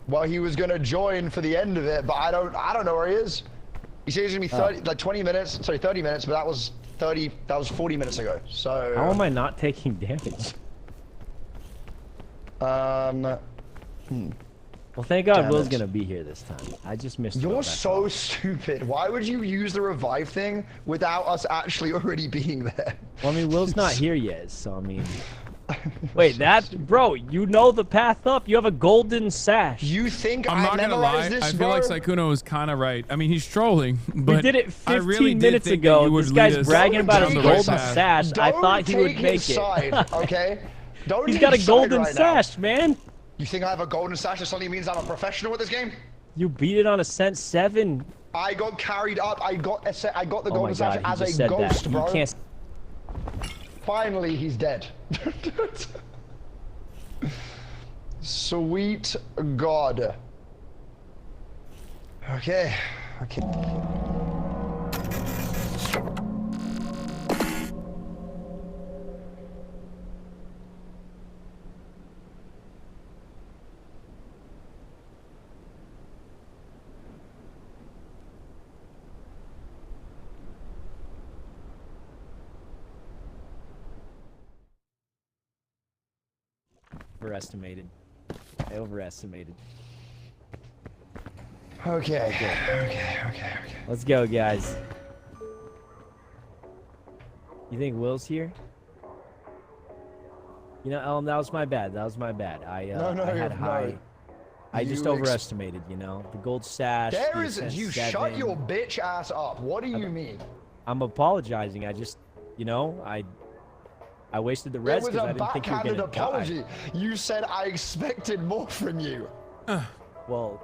Well, he was gonna join for the end of it, but I don't know where he is. He said he's gonna be 30 minutes, but that was 40 minutes ago. So How am I not taking damage? Well, thank God Damn Will's it. gonna be here this time. I just missed. Will, You're that's so all. stupid. Why would you use the revive thing without us actually already being there? Well, I mean, Will's not here yet, so I mean. Wait, bro, you know the path up. You have a golden sash. You think I'm not gonna lie. I feel like Sykkuno was kind of right. I mean, he's trolling, but We did it I 15 really did minutes think ago. that you would This guy's lead us bragging about down his the right golden path. sash. I thought he would take make his it. side, okay? Don't He's take got a his side golden right now. sash, man. You think I have a golden sash that suddenly means I'm a professional at this game? You beat it on Ascent 7. I got carried up. I got the Oh my golden sash God, he as just a said ghost, that. bro. You can't. Finally, he's dead. Sweet God. Okay. Overestimated. I overestimated. Okay. Let's go, guys. You think Will's here? You know, Ellen, that was my bad. I had high. I just overestimated, you know, the gold sash. You shut your bitch ass up. What do you mean? I'm apologizing. I just, you know, I wasted the rest because I didn't think you were backhanded gonna apology. die. You said I expected more from you. Well,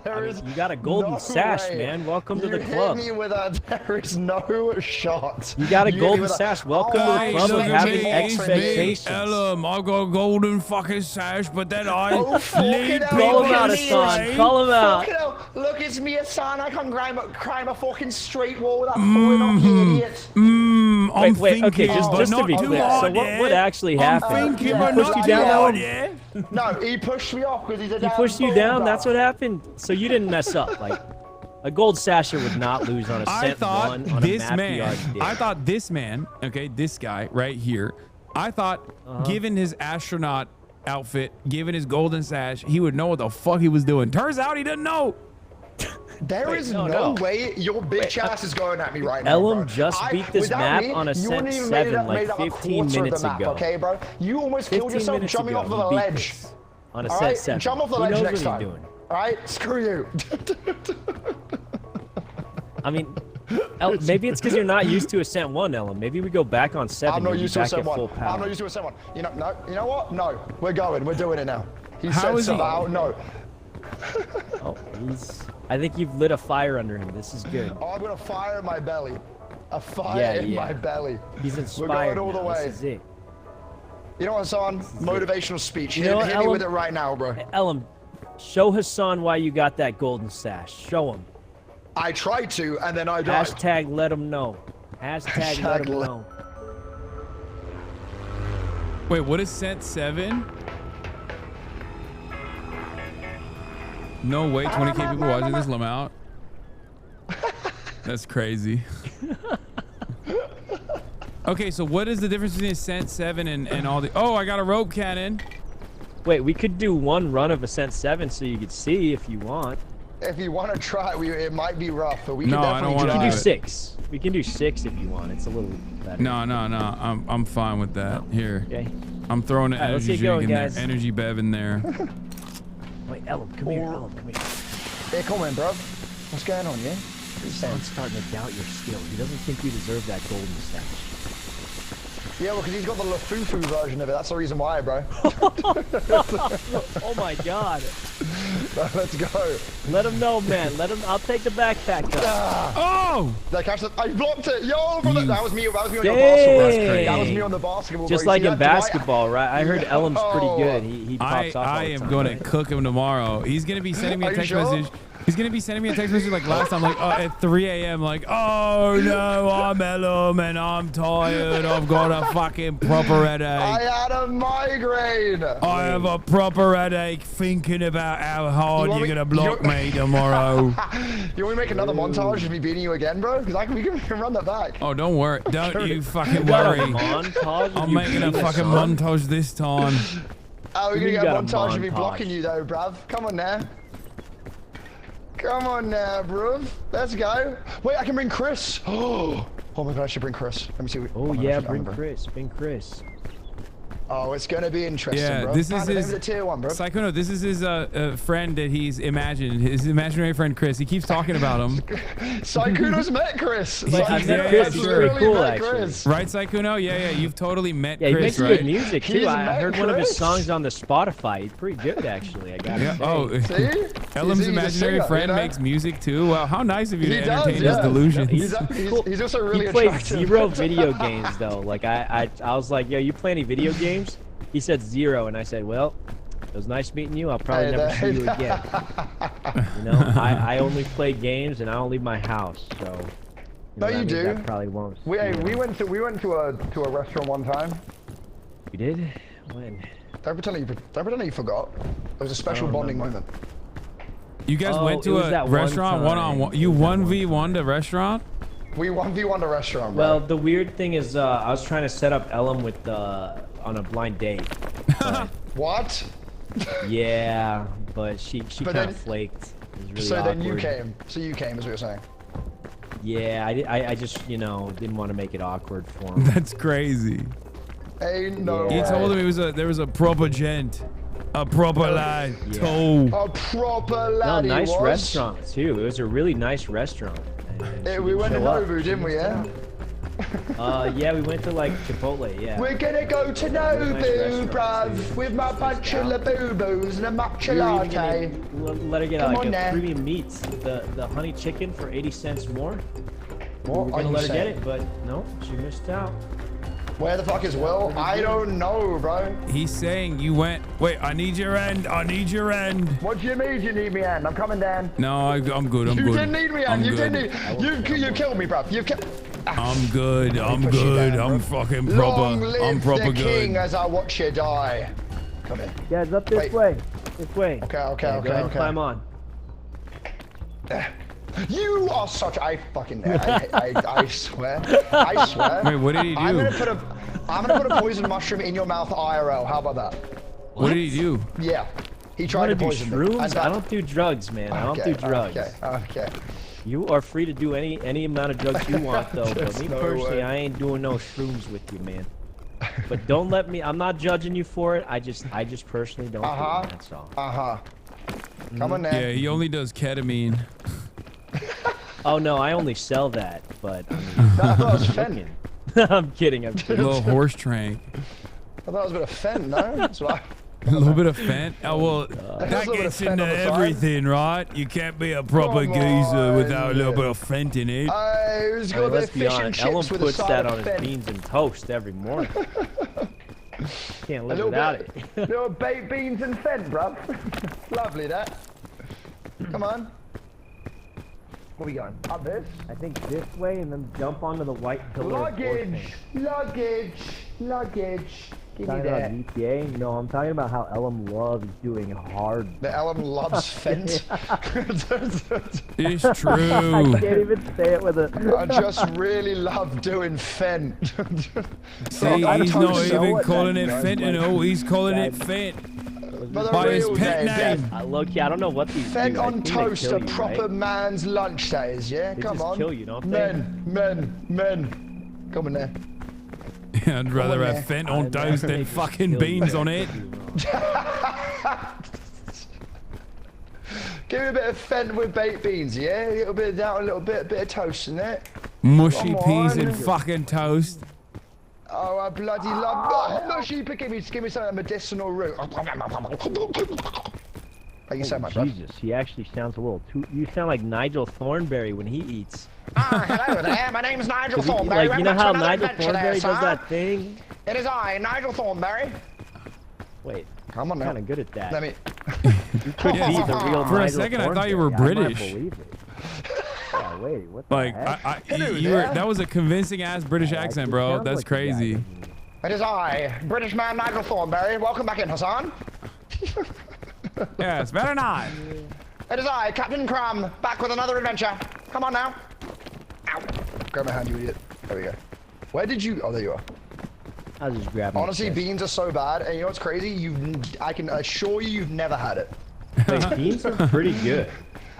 There you got a golden no sash, way. man. Welcome to You the club. hit me with a, there is no shot. You got a hit me golden with sash. Welcome to the club of having expectations. Ellum, I've got a golden fucking sash, but then I Fucking lead people Call him out, astray. Hasan. Call him out. Fucking hell. Look, it's me, Hasan. I can climb a fucking straight wall without falling off, you idiot. I'm Wait, okay, thinking, just to but be not clear. too hard, So what actually happened? He pushed you down, Ellum? No, he pushed me off because he's a He pushed you down? That's what happened? So you didn't mess up. Like, a gold sasher would not lose on a I cent thought one on a this map man, yard did. I thought this man, okay, this guy right here, I thought given his astronaut outfit, given his golden sash, he would know what the fuck he was doing. Turns out he didn't know. There is no way your bitch ass is going at me right now, Ellum bro. just beat this without map me, on a you wouldn't cent even 7 made like up a 15 quarter of minutes the map, ago. okay, bro? You almost killed 15 yourself minutes jumping ago, off of he the beat ledge. this on a All cent right, 7. jump off the He ledge knows next what time. he's doing. All right, screw you. I mean, maybe it's because you're not used to Ascent 1, Ellum. Maybe we go back on 7. I'm not you'll be used to back Ascent at 1. full power. I'm not used to Ascent 1. You know, no. You know what? No. We're going. We're doing it now. He How said is he? so. No. Oh, I think you've lit a fire under him. This is good. Oh, I'm gonna fire in my belly. A fire in my belly. He's inspired. We're going all the now. way. This is it. You know what, Hassan? Motivational speech. You know what, hit me Ellum? with it right now, bro. Ellum, show Hasan why you got that golden sash. Show him. I tried to, and then I died. Hashtag let him know. Hashtag let him know. Wait, what is cent 7? No way, 20K people watching this, let 'em out. That's crazy. Okay, so what is the difference between a cent 7 and all the... Oh, I got a rope cannon. Wait, we could do one run of Ascent 7 so you could see if you want. If you want to try, it might be rough, but we can No, I definitely don't wanna try. We can do it. 6. We can do 6 if you want. It's a little better. No. I'm fine with that. Here. Okay. I'm throwing an All right, let's energy get going, drink in guys. there. Energy bev in there. Wait, Ellum, come here. Ellum, come here. Hey, come in, bro. What's going on, yeah? Hasan's starting to doubt your skill. He doesn't think you deserve that golden stash. Yeah, well, because he's got the LaFufu version of it. That's the reason why, bro. Oh my God. Let's go. Let him know, man. Let him. I'll take the backpack up. Oh! Did I catch that? I blocked it. Yo, brother. That was me. That was me on your Dang. basketball. That was me on the basketball. Just bro. like You see in that? Dwight- basketball, right? I heard Ellum's pretty good. He pops off all I the am time. going to cook him tomorrow. He's going to be sending me a Are you text sure? message. He's going to be sending me a text message like last time, like at 3 a.m. Like, oh no, I'm Ellum and I'm tired. I've got a fucking proper headache. I had a migraine. I have a proper headache thinking about how hard want you're me- going to block you- me tomorrow. You want me to make another montage of me beating you again, bro? Because we can run that back. Oh, don't worry. Don't you fucking You got a worry. montage of I'm you making a beating fucking Hasan? montage this time. Oh, we're You gonna get a got a montage of me montage. blocking you though, bruv. Come on now. Come on now, bruv. Let's go. Wait, I can bring Chris. Oh my god, I should bring Chris. Let me see. Oh my yeah, God, bring Chris. Bring Chris. Oh, it's gonna be interesting, Yeah, bro. this is Panda, name his of the tier 1, bro. Psycho. No, this is his friend that he's imagined. His imaginary friend Chris. He keeps talking about him. Psycho's met Chris. I met Chris. He's pretty cool, actually. Right, Psycho? Yeah. You've totally met Yeah, he Chris, makes right? good music too. He's I met heard one of his Chris. songs on the Spotify. He's pretty good, actually. I gotta say. Oh, Elam's He's a imaginary singer, friend you know? makes music too. Wow, how nice of you He to does, entertain yeah. his delusions. He's also really He plays attractive. 0 video games though. Like I was like, yo, you play any video games? He said 0, and I said, well, it was nice meeting you. I'll probably never see you again. You know, I only play games and I don't leave my house, so. No, you do. I probably won't. We see you. went to a restaurant one time. You did? When? Don't pretend you forgot. It was a special bonding moment. You guys went it to was a that one restaurant time. one-on-one. You 1v1'd a restaurant? We 1v1 a restaurant, bro. Well, the weird thing is, I was trying to set up Elam with on a blind date. But, what? yeah, but she But kind then- of flaked. It was really So then you awkward. came. So you came, is what you're saying. Yeah, I just, you know, didn't want to make it awkward for him. That's crazy. Ain't no He way. told him there was a proper gent, a proper lad. Toe. A proper No, laddie nice was. restaurant too. It was a really nice restaurant. And she We went to show up. Nobu, didn't we, yeah? Yeah, we went to like Chipotle, yeah. We're gonna go to Nobu, restaurants, bruv, with my bunch of laboo-boos and a matcha We were even latte. gonna let her get Come like on a now. premium meats, the honey chicken for 80 cents more. What We were are gonna you let her get saying? it, but no, she missed out. Where the fuck is Will? I don't know, bro. He's saying you went. Wait, I need your end. I need your end. What do you mean you need me, Ann? I'm coming down. No, I'm good. I'm You good. didn't need me, Ann. I'm You good. didn't need. You killed me, bruv. You killed. I'm good. I'm push you good. down, I'm bro. fucking Long proper. live I'm proper the king good. as I watch you die. Come in. Yeah, it's up this Wait. way. This way. Okay, Yeah, okay, go okay, ahead and okay. climb on. You are such. I fucking. I swear. I swear. Wait, what did he do? I'm gonna put a poison mushroom in your mouth IRL. How about that? What did he do? Yeah. He You tried wanna to do poison me. shrooms? And I don't do drugs, man. I don't Okay, do drugs. Okay. You are free to do any amount of drugs you want, though. But There's me no personally, way. I ain't doing no shrooms with you, man. But don't let me. I'm not judging you for it. I just personally don't. Do it, that's all. Come on now. Yeah, he only does ketamine. Oh no, I only sell that. But I mean, I thought it was Fen. I'm kidding. I'm A kidding. little horse trank. I thought it was a bit of Fen, no? That's what A little bit of fent. Oh well, That's that a little bit gets of fent into on the side. everything, right? You can't be a proper Come geezer without a on. little bit of fent in it. It's got a bit Let's of be fish and honest. chips Ellen with a puts side that of on his Fen. beans and toast every morning. Can't A live little without bit, it. little baked beans and Fen, bruv. Lovely that. Come on. Where we going? Up this? I think this way, and then jump onto the white pillar. of horse Luggage. Give me Talking about that. GTA? No, I'm talking about how Ellen loves doing hard. The Ellen loves Fent. It's I true. can't even say it with a. I just really love doing Fent. See, he's not even calling it fentanyl. He's calling it fent. But By the his real pet name. name. Low-key, I don't know what these Fent do. I on think they toast, kill a you, proper right? man's lunch days, yeah? They Come just on. kill you, don't they? Men. Come on there. I'd rather have fent on toast than fucking beans on it. Give me a bit of Fent with baked beans, yeah? A little bit of that, a little bit of toast in it. Mushy Come peas on. and fucking toast. Oh, I bloody love mushy. Give me some medicinal root. Thank you so much, bro. Jesus, he actually sounds a little too. You sound like Nigel Thornberry when he eats. Hello there, my name's Nigel Thornberry. Like, you know how Nigel Thornberry does that thing? It is I, Nigel Thornberry. Wait, come on now. Kind of good at that. Let me. You could be the real For a Nigel second, I thought you Thornberry. were I might British. believe it. Yeah, wait, what the Like, heck? that was a convincing ass British accent, bro. That's crazy. It is I, British man Nigel Thornberry. Welcome back in, Hasan. Yes, better not. It is I, Captain Crumb, back with another adventure. Come on now. Ow. Grab my hand, you idiot. There we go. Where did you? Oh, there you are. I was just grabbing. Honestly, beans are so bad, and you know what's crazy? I can assure you've never had it. Wait, beans are pretty good.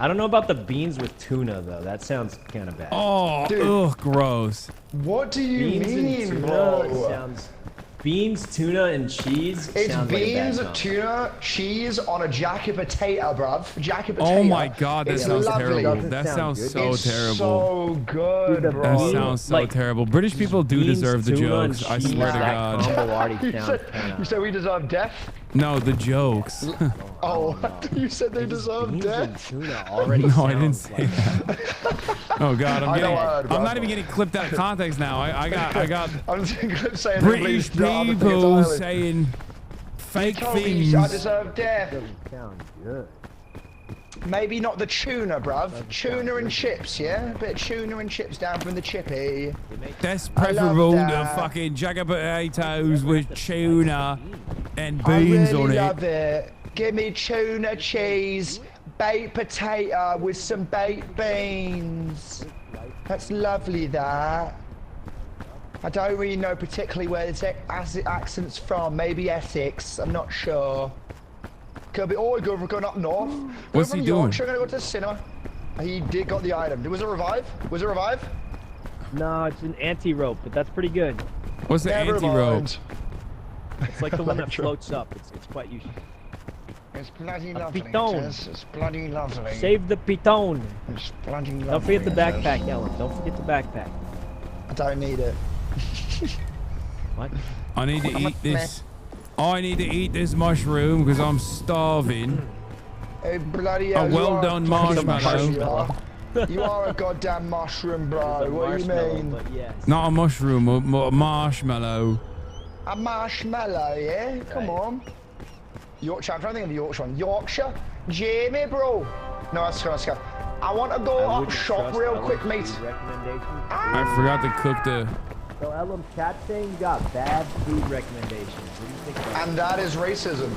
I don't know about the beans with tuna though. That sounds kind of bad. Oh, ugh, gross. What do you beans mean, and tuna bro? sounds. Beans, tuna, and cheese. It's sounds beans, like a bad tuna, cheese on a jacket potato, bruv. Jacket potato. Oh my god, that It's sounds lovely. terrible. That sounds so It's terrible. so good, bro. That sounds so terrible. British people do beans, deserve the tuna, and jokes. I cheese, swear to that God. combo already You sounds said, kinda- you said we deserve death? No, the jokes. Oh, you said they deserve death? Tuna already No, I didn't sounds say that. Oh God, I'm not bro. even getting clipped out of context now. I got I'm just saying British people saying You fake told me things. I deserve death. Sounds good. Maybe not the tuna, bruv. Tuna and chips, yeah? A bit of tuna and chips down from the chippy. That's I love preferable to that. fucking jacket potatoes with tuna and I beans really on it. love it. Give me tuna, cheese, baked potato with some baked beans. That's lovely, that. I don't really know particularly where this accent's from. Maybe Essex. I'm not sure. Could be. Oh, going up north. What's Going he from doing? Yorkshire, gonna go to the cinema. He did got the item. Was it revive? Was it revive? No, it's an anti-rope, but that's pretty good. What's the Never anti-rope? mind. It's like the one that Electro. floats up. It's quite useful. It's bloody A lovely. piton. It's bloody lovely. Save the piton. It's bloody lovely. Don't forget the it is. backpack, Ellen. Don't forget the backpack. I don't need it. What? I need to eat this. I need to eat this mushroom because I'm starving. Hey, bloody A hell, you well are done fucking marshmallow. mushroom, you are. You are a goddamn mushroom, bro. What do you mean? But yes. Not a mushroom, a marshmallow. A marshmallow, yeah? Come on. Yorkshire, I'm trying to think of the Yorkshire one. Yorkshire? Jamie, bro. No, let's go. I want to go up shop real quick, mate. I forgot to cook the. So Ellen, chat saying you got bad food recommendations. What do you think about And that is racism.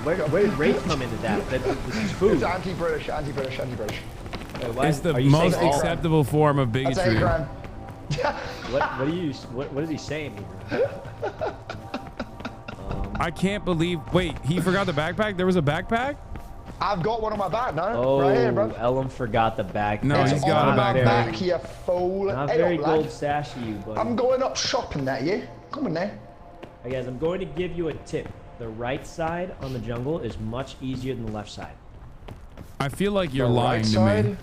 Wait, where did race come into that? This is food. It's anti-British, anti-British, anti-British. Wait, why- It's the are you most saying all- acceptable form of That's bigotry. 8 grand. What is he saying here? I can't believe. Wait, he forgot the backpack? There was a backpack? I've got one on my back, no? Oh, Right here, bro. Ellen forgot the backpack. No, he's got a On my backpack. back, you fool. Not Hey, very up, gold lad. sash of you, buddy. I'm going up shopping there, yeah? Come on there. Hey guys, I'm going to give you a tip. The right side on the jungle is much easier than the left side. I feel like you're The lying right to me. side?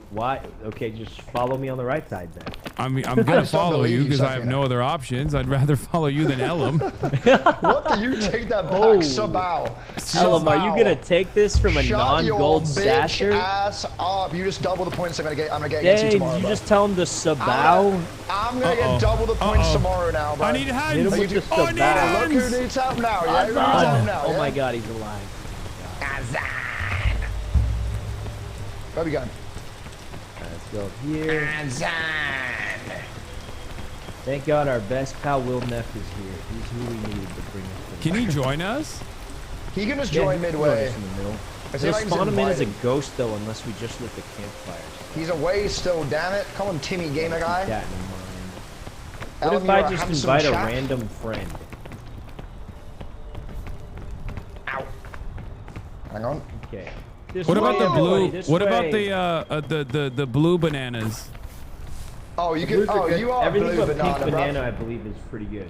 Why? Okay, just follow me on the right side then. I mean, I'm gonna just don't follow believe you you, because I have Safina. no other options. I'd rather follow you than Ellum. What do you take that back, Oh. Sabao? Ellen, are you gonna take this from a Shut your non-gold bitch sasher? ass up. You just double the points I'm gonna get against you Dave, tomorrow, you bro. just tell him to Sabao? I'm gonna get double the points tomorrow now, bro. I need hands. Hit him with the Sabao. Look who needs help now, yeah? Who needs help Hasan. now, Oh yeah? my god, he's alive. Where we going? Let's go here. Thank God our best pal Will Neff is here. He's who we needed to bring us. Can he join us? He can just Yeah, join he can midway. us in the middle. Let's see They'll if I can spawn him in as a invite ghost though, unless we just lit the campfires. He's away still, damn it. Come on, Timmy, gamer guy. That in mind. What Ellen, if I you're a just handsome invite a chap. random friend? Ow. Hang on. Okay. This What about way, the blue? everybody, this What about way. the blue bananas? Oh, you Blues can. are Oh, good. you are Everything blue but banana, pink banana, bro. I believe, is pretty good.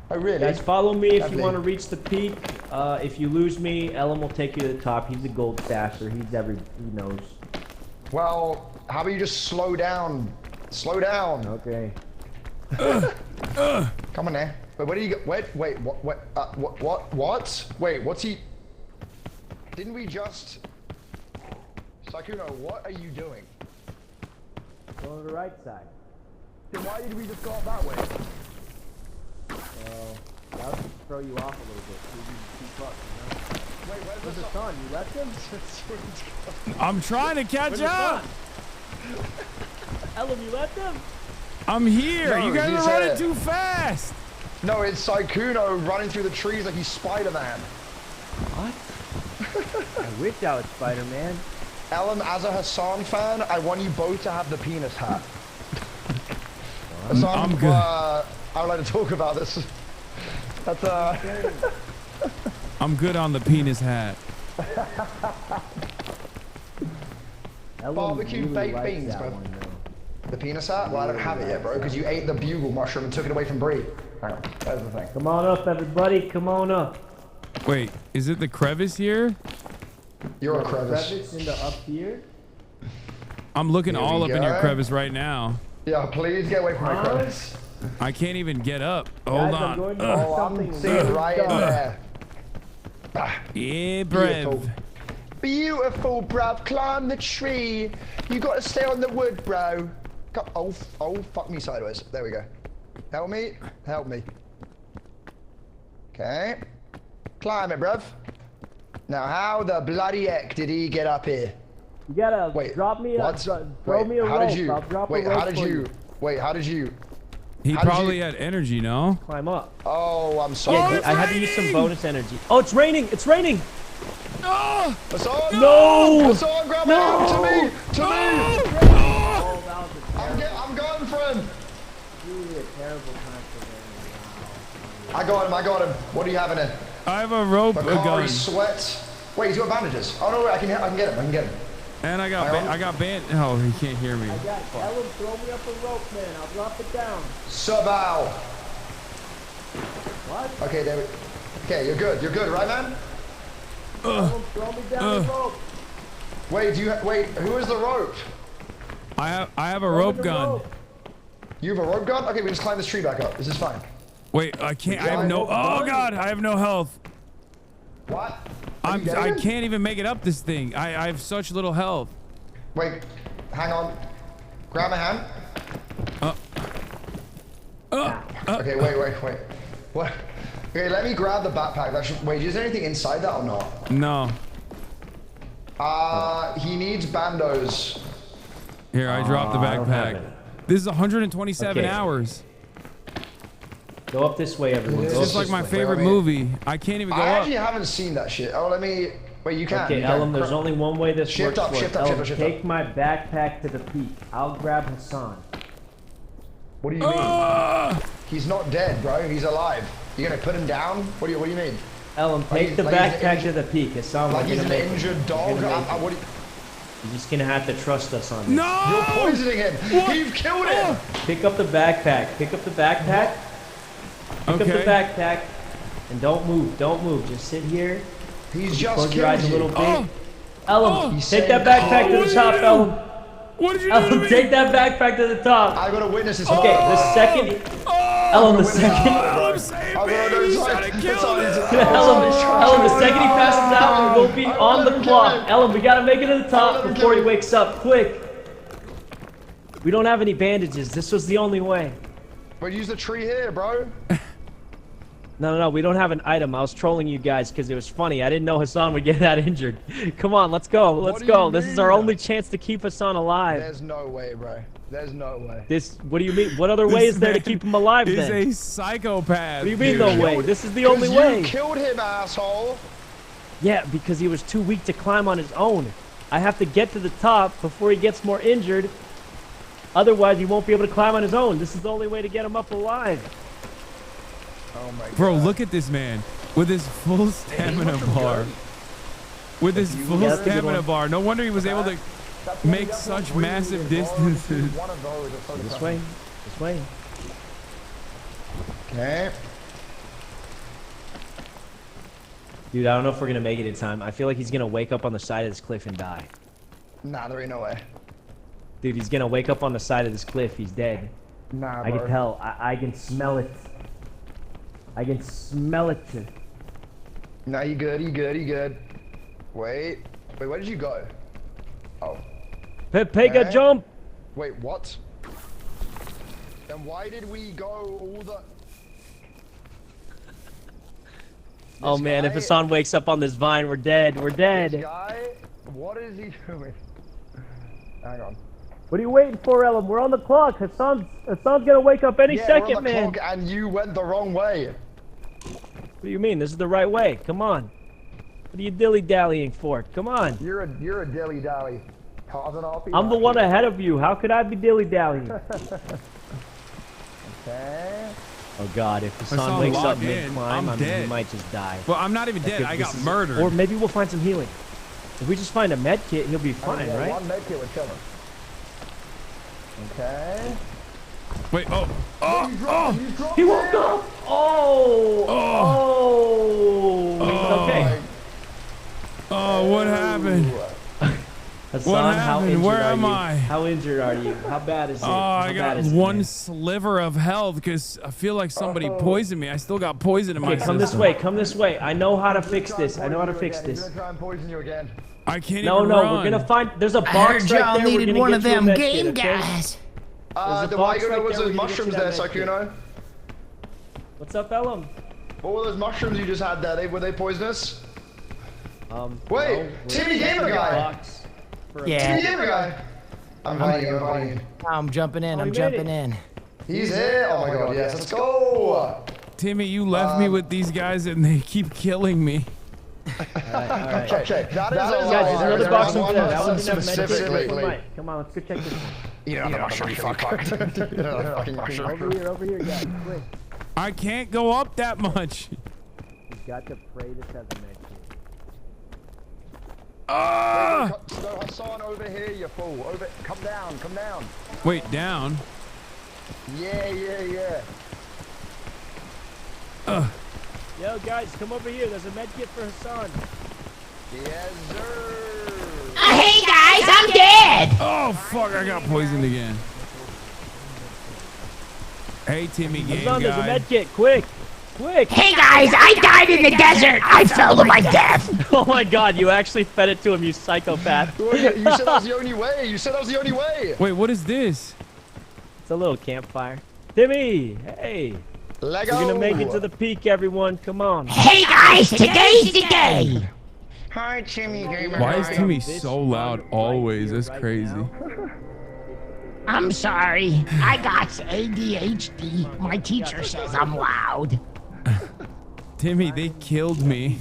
Oh, really? Guys, follow me if Lovely. you want to reach the peak. If you lose me, Ellen will take you to the top. He's a gold stasher. He knows. Well, how about you just slow down? Slow down. Okay. Come on there. Wait, where do you go? Wait, what? Wait, what's he? Didn't we just? Sakuno, what are you doing? Go to the right side. Then why did we just go up that way? Well, that would just throw you off a little bit. So you keep up, you know? Wait, where's Where's the the sun? sun? You left him? I'm trying to catch Where's the up. sun? Ellen, you left him? I'm here. No, You guys he's are running here. too fast. No, it's Saikuno running through the trees like he's Spider-Man. What? I wish I was Spider-Man. Ellen, as a Hasan fan, I want you both to have the penis hat. I'm good. I would like to talk about this. That's I'm good on the penis hat. Barbecue baked beans, bro. The penis hat? Well, I don't have it yet, bro, because you ate the bugle mushroom and took it away from Brie. Hang on, there's the thing. Come on up, everybody. Come on up. Wait, is it the crevice here? You're a crevice. Crevice into up here. I'm looking Here all we up in your go. crevice right now. Yeah, please get away from my crevice. I can't even get up. Hold Guys, I'm on. going to do Oh, something I'm seeing right in there. Yeah, Beautiful. brev. Beautiful, bruv. Climb the tree. You gotta stay on the wood, bro. Oh, fuck me sideways. There we go. Help me. Help me. Okay. Climb it, bruv. Now, how the bloody heck did he get up here? You gotta drop me what? throw me a how rope. did you? I'll drop Wait, a rope how did for you? Wait, how did you? He How did probably you- had energy, no? Climb up. Oh, I'm sorry. Yeah, I had to use some bonus energy. Oh, it's raining! It's raining! Hassan! No! Hassan, grab my arm! To me! To me! Oh, I'm going for him! really a terrible time for I got him. What do you have in it? I have a rope, a gun. Bakari sweat. Wait, he's got bandages. Oh no, wait, I can get him. And I got band. Oh, he can't hear me. I got Ellen, throw me up a rope, man. I'll drop it down. Subal. What? Okay, there we. Okay, you're good, right, man? Ellen, throw me down the rope. Wait, who is the rope? I have a rope gun. You have a rope gun? Okay, we just climb this tree back up. This is fine. Wait, I can't. I have no. Oh God, I have no health. What? I can't even make it up this thing. I have such little health. Wait, hang on. Grab my hand. Okay, wait. What? Okay, let me grab the backpack. Wait, is there anything inside that or not? No. He needs bandos. Here, I dropped the I don't have backpack. it. This is 127 Okay. hours. Go up this way, everyone. It's Go just up like this my way. favorite movie. I can't even go I up. actually haven't seen that shit. Oh, let me. Wait, you can. Okay, you can. Ellen, there's only one way this Shift works. up, for shift us. up, Ellen, shift up. take my backpack to the peak. I'll grab Hasan. What do you mean? He's not dead, bro. He's alive. You're gonna put him down? What do you mean? Ellen, take the backpack to the peak. Hasan, Like we're he's gonna an make it. injured dog? We're gonna make What do it. You're just gonna have to trust us on this. No! You're poisoning him. What? You've killed him. Pick up the backpack. Pick up the backpack. Pick up the backpack. And don't move. Don't move. Just sit here. He's just Close your eyes a little killed bit. Ellen, take that backpack to the top, Ellen. What did you do Ellen, to me? take that backpack to the top. I gotta witness this. Okay, the second. Ellen, the second. Ellen, save me! He's trying to kill me! Ellen, the second he passes out, we will be on the clock. Ellen, we gotta make it to the top before he wakes up. Quick. We don't have any bandages. This was the only way. But use the tree here, bro. No, we don't have an item. I was trolling you guys because it was funny. I didn't know Hasan would get that injured. Come on, let's go. Let's go. This is our only chance to keep Hasan alive. There's no way, bro. There's no way. What do you mean? What other way is there to keep him alive He's then? a psychopath. What do you mean no way? This is the only way. You killed him, asshole. Yeah, because he was too weak to climb on his own. I have to get to the top before he gets more injured. Otherwise, he won't be able to climb on his own. This is the only way to get him up alive. Oh my God. Bro, look at this man with his full stamina bar. With his full that's a good stamina one. bar. No wonder he was able to make such massive distances. One of those. This way. This way. Okay. Dude, I don't know if we're going to make it in time. I feel like he's going to wake up on the side of this cliff and die. Nah, there ain't no way. Dude, he's going to wake up on the side of this cliff. He's dead. Nah, I bro. can tell. I can smell it. I can smell it. Nah, you good. Wait, where did you go? Oh. Piker, Okay. jump! Wait, what? Then why did we go all the... Oh man, if Hasan wakes up on this vine, we're dead. We're dead. This guy, what is he doing? Hang on. What are you waiting for, Ellen? We're on the clock. Hasan's gonna wake up any Yeah, second, we're on the man. clock and you went the wrong way. What do you mean? This is the right way. Come on. What are you dilly-dallying for? Come on. You're a dilly-dally. I'm the one ahead of you. How could I be dilly-dallying? Okay. Oh God, if I saw Hasan him wakes up logged in. mid-climb, I'm he dead. might just die. Well, I'm not even dead. I got murdered. Or maybe we'll find some healing. If we just find a med kit, he'll be fine, right? One med kit would kill him. Okay. Wait, oh. He woke up! Oh! Okay. Oh, what happened? Hasan, What how happened? injured Where are am you? I? How injured are you? How bad is it? Oh, I got one sliver of health because I feel like somebody poisoned me. I still got poison in my Okay, system. come this way. Come this way. I know how to fix this. I know how to fix He's this. gonna try and poison you again. I can't No, even no, run. we're gonna find. There's a box heard right y'all there. We're needed gonna one get of you a them med game kit, okay? guys. The box Wagon right was there, those we're gonna get mushrooms you there, that med kit. Sakuno? What's up, Ellum? What were those mushrooms you just had there? Were they poisonous? no, Wait, we're Timmy gonna Gamer get a Guy! box for a- Yeah. Timmy Gamer Guy! I'm inviting you. I'm jumping in. I'm made jumping it. in. He's here! Oh my god, yes, let's go! Timmy, you left me with these guys and they keep killing me. Alright. Okay, that is Guys, all. there's another box There's over there. one That one's enough med kit. specifically. Come on, let's go check this one. You know the mushroom, you fuck. You know the fucking mushroom. Over here, guys. Quick. I can't go up that much. You've got to pray this has a med kit. Ah! No, Hasan, over here, you fool. Come down, come down. Wait, down. Yeah. Yo, guys, come over here. There's a med kit for Hasan. Yes, sir. Hey guys, I'm dead. Oh, fuck, I got poisoned again. Hey, Timmy, game Hasan, there's a guy. med kit. Quick. Quick. Hey guys, I died in the desert. I fell to my death. Oh my god, you actually fed it to him, you psychopath. You said that was the only way. You said that was the only way. Wait, what is this? It's a little campfire. Timmy, hey. Lego. We're gonna make it to the peak, everyone. Come on. Hey guys, today's the day. Hi, Timmy Gamer. Why is Timmy so loud always? That's crazy. I'm sorry. I got ADHD. My teacher says I'm loud. Timmy, they killed me.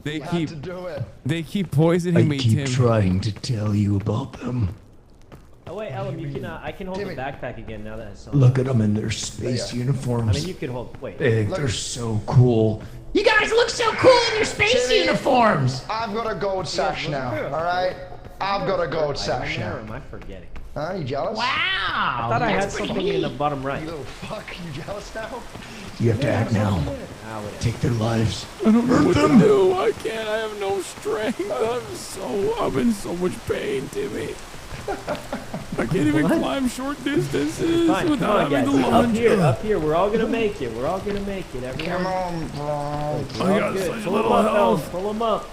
They keep to do it. poisoning me, Tim. trying to tell you about them. Oh wait, Ellum, you can. I can hold Timmy. the backpack again now that it's on. Look at them in their space uniforms. I mean, you can hold. Wait. They think they're so cool. You guys look so cool in your space Timmy, uniforms. I've got a gold sash now, alright? I've got a gold sash Or now. am I forgetting? Huh? You jealous? Wow. I thought I had something in the bottom right. You little fuck, you jealous now? You have to act now. Take their lives. I don't know what to do. I can't. I have no strength. I'm in so much pain, Timmy. I can't even climb short distances Fine, come without on, having guys. to lunge. Up here. We're all gonna make it. We're all gonna make it. Everyone. Come on, bro. I got Good. such Pull little him up, Ellum. health. Pull him up.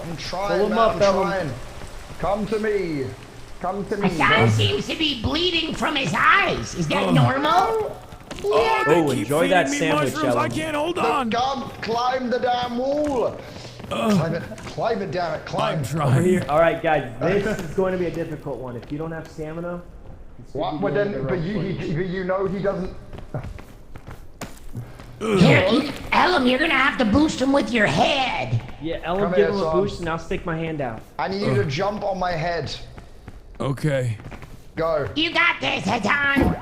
I'm trying, Pull him man, up, I'm Ellum. trying. Come to me. Come to me. The guy seems to be bleeding from his eyes. Is that normal? Oh, they Oh, keep enjoy that feeding me sandwich, mushrooms. I Ellum. can't hold on. Come, climb the damn wall. Climb it, damn it, climb. I'm trying. All right, guys. This is going to be a difficult one. If you don't have stamina. What? But then, but you know he doesn't. Here, Ellum, you're gonna have to boost him with your head. Yeah, Ellum, Come give here, him a son. boost, and I'll stick my hand out. I need you to jump on my head. Okay. Go. You got this, Hasan.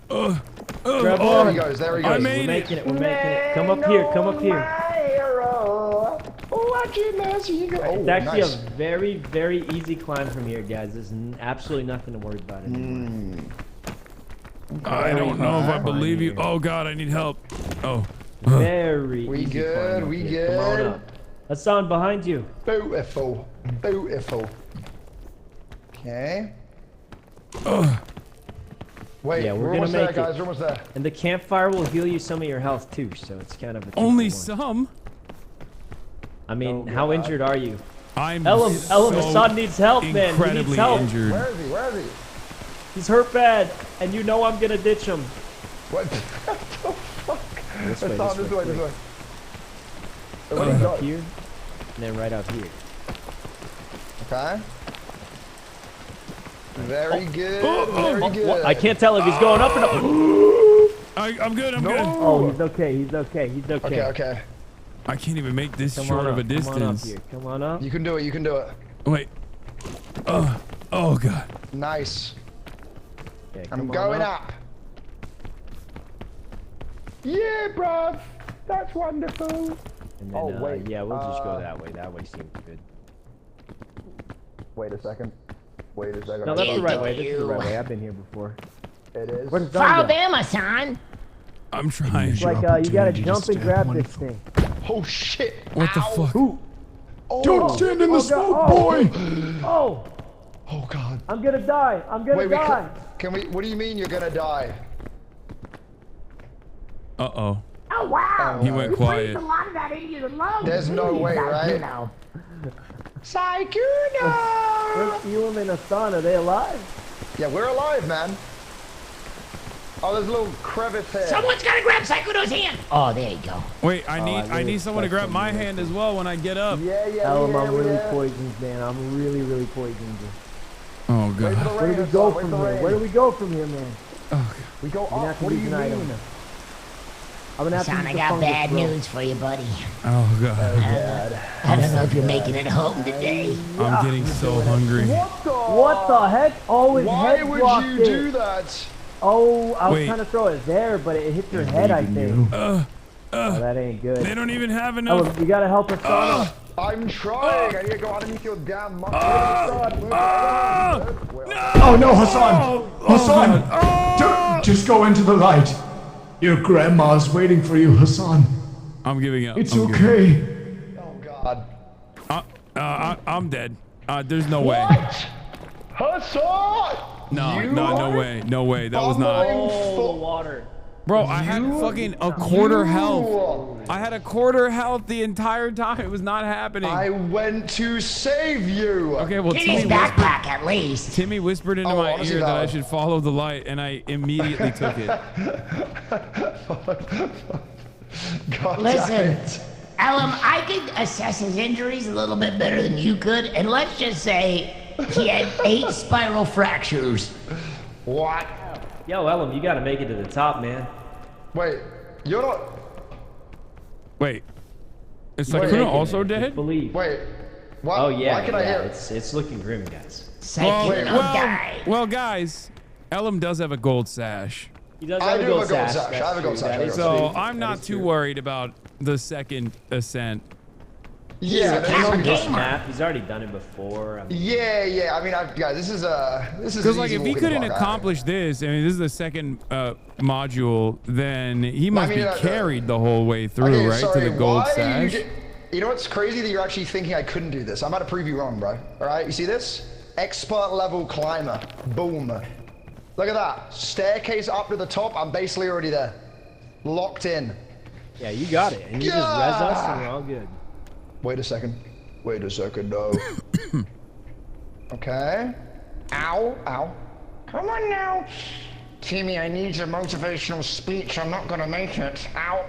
Grab There on. he goes. There he I goes. made We're making it. We're making it. Come up here. Come up here. It's actually nice. a very, very easy climb from here, guys. There's absolutely nothing to worry about anymore. I don't know if I believe you. Oh God, I need help. Oh. Very We easy good, climb we up here. Come on good. up. Hasan, behind you. Beautiful. Beautiful. Okay. Wait, Yeah, we're we're gonna almost there, make it. guys. We're almost there. And the campfire will heal you some of your health too, so it's kind of a Only 2-for-1. some. I mean, how injured are you? I'm Ellum, so Hasan needs help, man. He needs incredibly help. injured. Where is he? Where is he? He's hurt bad, and you know I'm gonna ditch him. What the fuck? This way, This this way, way, this way. Right What up here, and then right out here. Okay. Very good. Very good. I can't tell if he's going up or not. I'm good. I'm good. Oh, he's okay. He's okay. He's okay. Okay, okay. I can't even make this Come short on of up. a Come on up distance. here. Come on up. You can do it. You can do it. Wait. Oh God. Nice. I'm going up. Yeah, bruv. That's wonderful. And then, yeah, we'll just go that way. That way seems good. Wait a second. Wait a second. No, that's the right way. This is the right way. I've been here before. It is. Where's Follow Donja? them, Hassan. I'm trying. It's like you gotta jump and grab this thing. Oh shit! What the fuck? Oh. Don't stand in the smoke, boy! Oh! Oh god. I'm gonna die. I'm gonna die. Can we? What do you mean you're gonna die? Uh-oh. Oh wow! He went quiet. You a lot of that into the load. There's no way, right? You know. Saikuno! Elam and Hassan, are they alive? Yeah, we're alive, man. Oh, there's a little crevice here. Someone's gotta grab Saikuno's hand. Oh, there you go. Wait, I need someone to grab my hand as well when I get up. Yeah, Elam, I'm really poisoned, man. I'm really poisoned. Oh god. Where do we go from here? Where do we go from here, man? Oh, we go up. What do you mean? I'm gonna have Hassan, to I use the got fungus bad rope. news for you, buddy. Oh god. I don't know if you're making it home today. I'm getting so hungry. What the heck? Oh, his Why head would blocked you it. do that? Oh, I was Wait. trying to throw it there, but it hit your head, I think. Oh, that ain't good. They don't even have enough. Elam, you gotta help Hassan. I'm trying. I need to go underneath your damn muscle. Oh no, Hassan! Hassan! Just go into the light. Your grandma's waiting for you, Hassan. I'm giving up. It's I'm okay. Oh god. I'm dead. There's no way. Hassan! No way. No way. That was not. Oh, water. Bro, I had fucking a quarter health. I had a quarter health the entire time. It was not happening. I went to save you. Okay, well, Get his backpack at least. Timmy whispered into my ear that I should follow the light, and I immediately took it. God Listen, Elam, I could assess his injuries a little bit better than you could, and let's just say he had 8 spiral fractures. What? Yo, Elam, you gotta make it to the top, man. Wait, you're not. Wait. Is Sakuna also dead? Believe. Wait. What? Oh yeah, Why can I hear? it's looking grim, guys. Well, guys, Elam does have a gold sash. He does I have do a gold have a gold sash. sash. I have a gold sash. So I'm not too worried about the second ascent. Yeah, He's already done it before. I mean, yeah. I mean, guys, this is because like if he couldn't accomplish this, I mean, this is the second module, then he must be carried the whole way through, right, to the gold sash. You know what's crazy that you're actually thinking I couldn't do this. I'm about to prove you wrong, bro. All right, you see this? Expert level climber. Boom. Look at that. Staircase up to the top. I'm basically already there. Locked in. Yeah, you got it. And you just res us and we're all good. Wait a second. No. Okay. Ow. Come on now. Timmy, I need a motivational speech. I'm not gonna make it. Ow.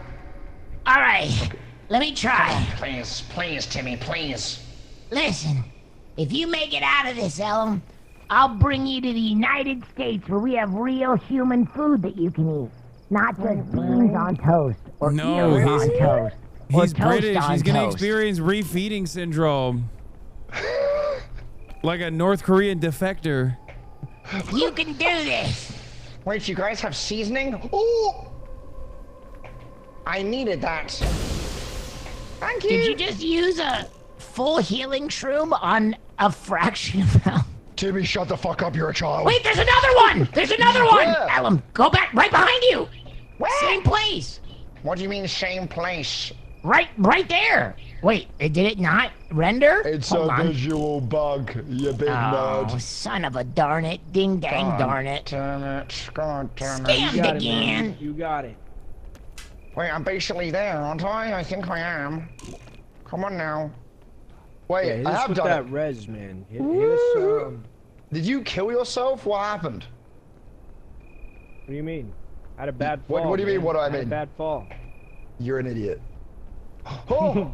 All right, let me try. Please, Timmy, please. Listen, if you make it out of this, Elam, I'll bring you to the United States where we have real human food that you can eat. Not just beans on toast or eels on toast. He's British. He's gonna experience refeeding syndrome, like a North Korean defector. You can do this. Wait, you guys have seasoning? Ooh! I needed that. Thank you. Did you just use a full healing shroom on a fraction of health? Timmy, shut the fuck up. You're a child. Wait, there's another one. There's another one. Where? Elam, go back right behind you. Where? Same place. What do you mean same place? Right there. Wait, did it not render? It's Hold a on. visual bug, you big Oh, nerd. son of a darn it. Ding dang God darn it. Damn it. God damn it. Scammed again. You got it. Wait, I'm basically there, aren't I? I think I am. Come on now. Wait, Yeah, hit I us have with done that it. res, man. Hit us, Did you kill yourself? What happened? What do you mean? I had a bad fall. What do you mean, what do I had a mean? bad fall. You're an idiot. Oh!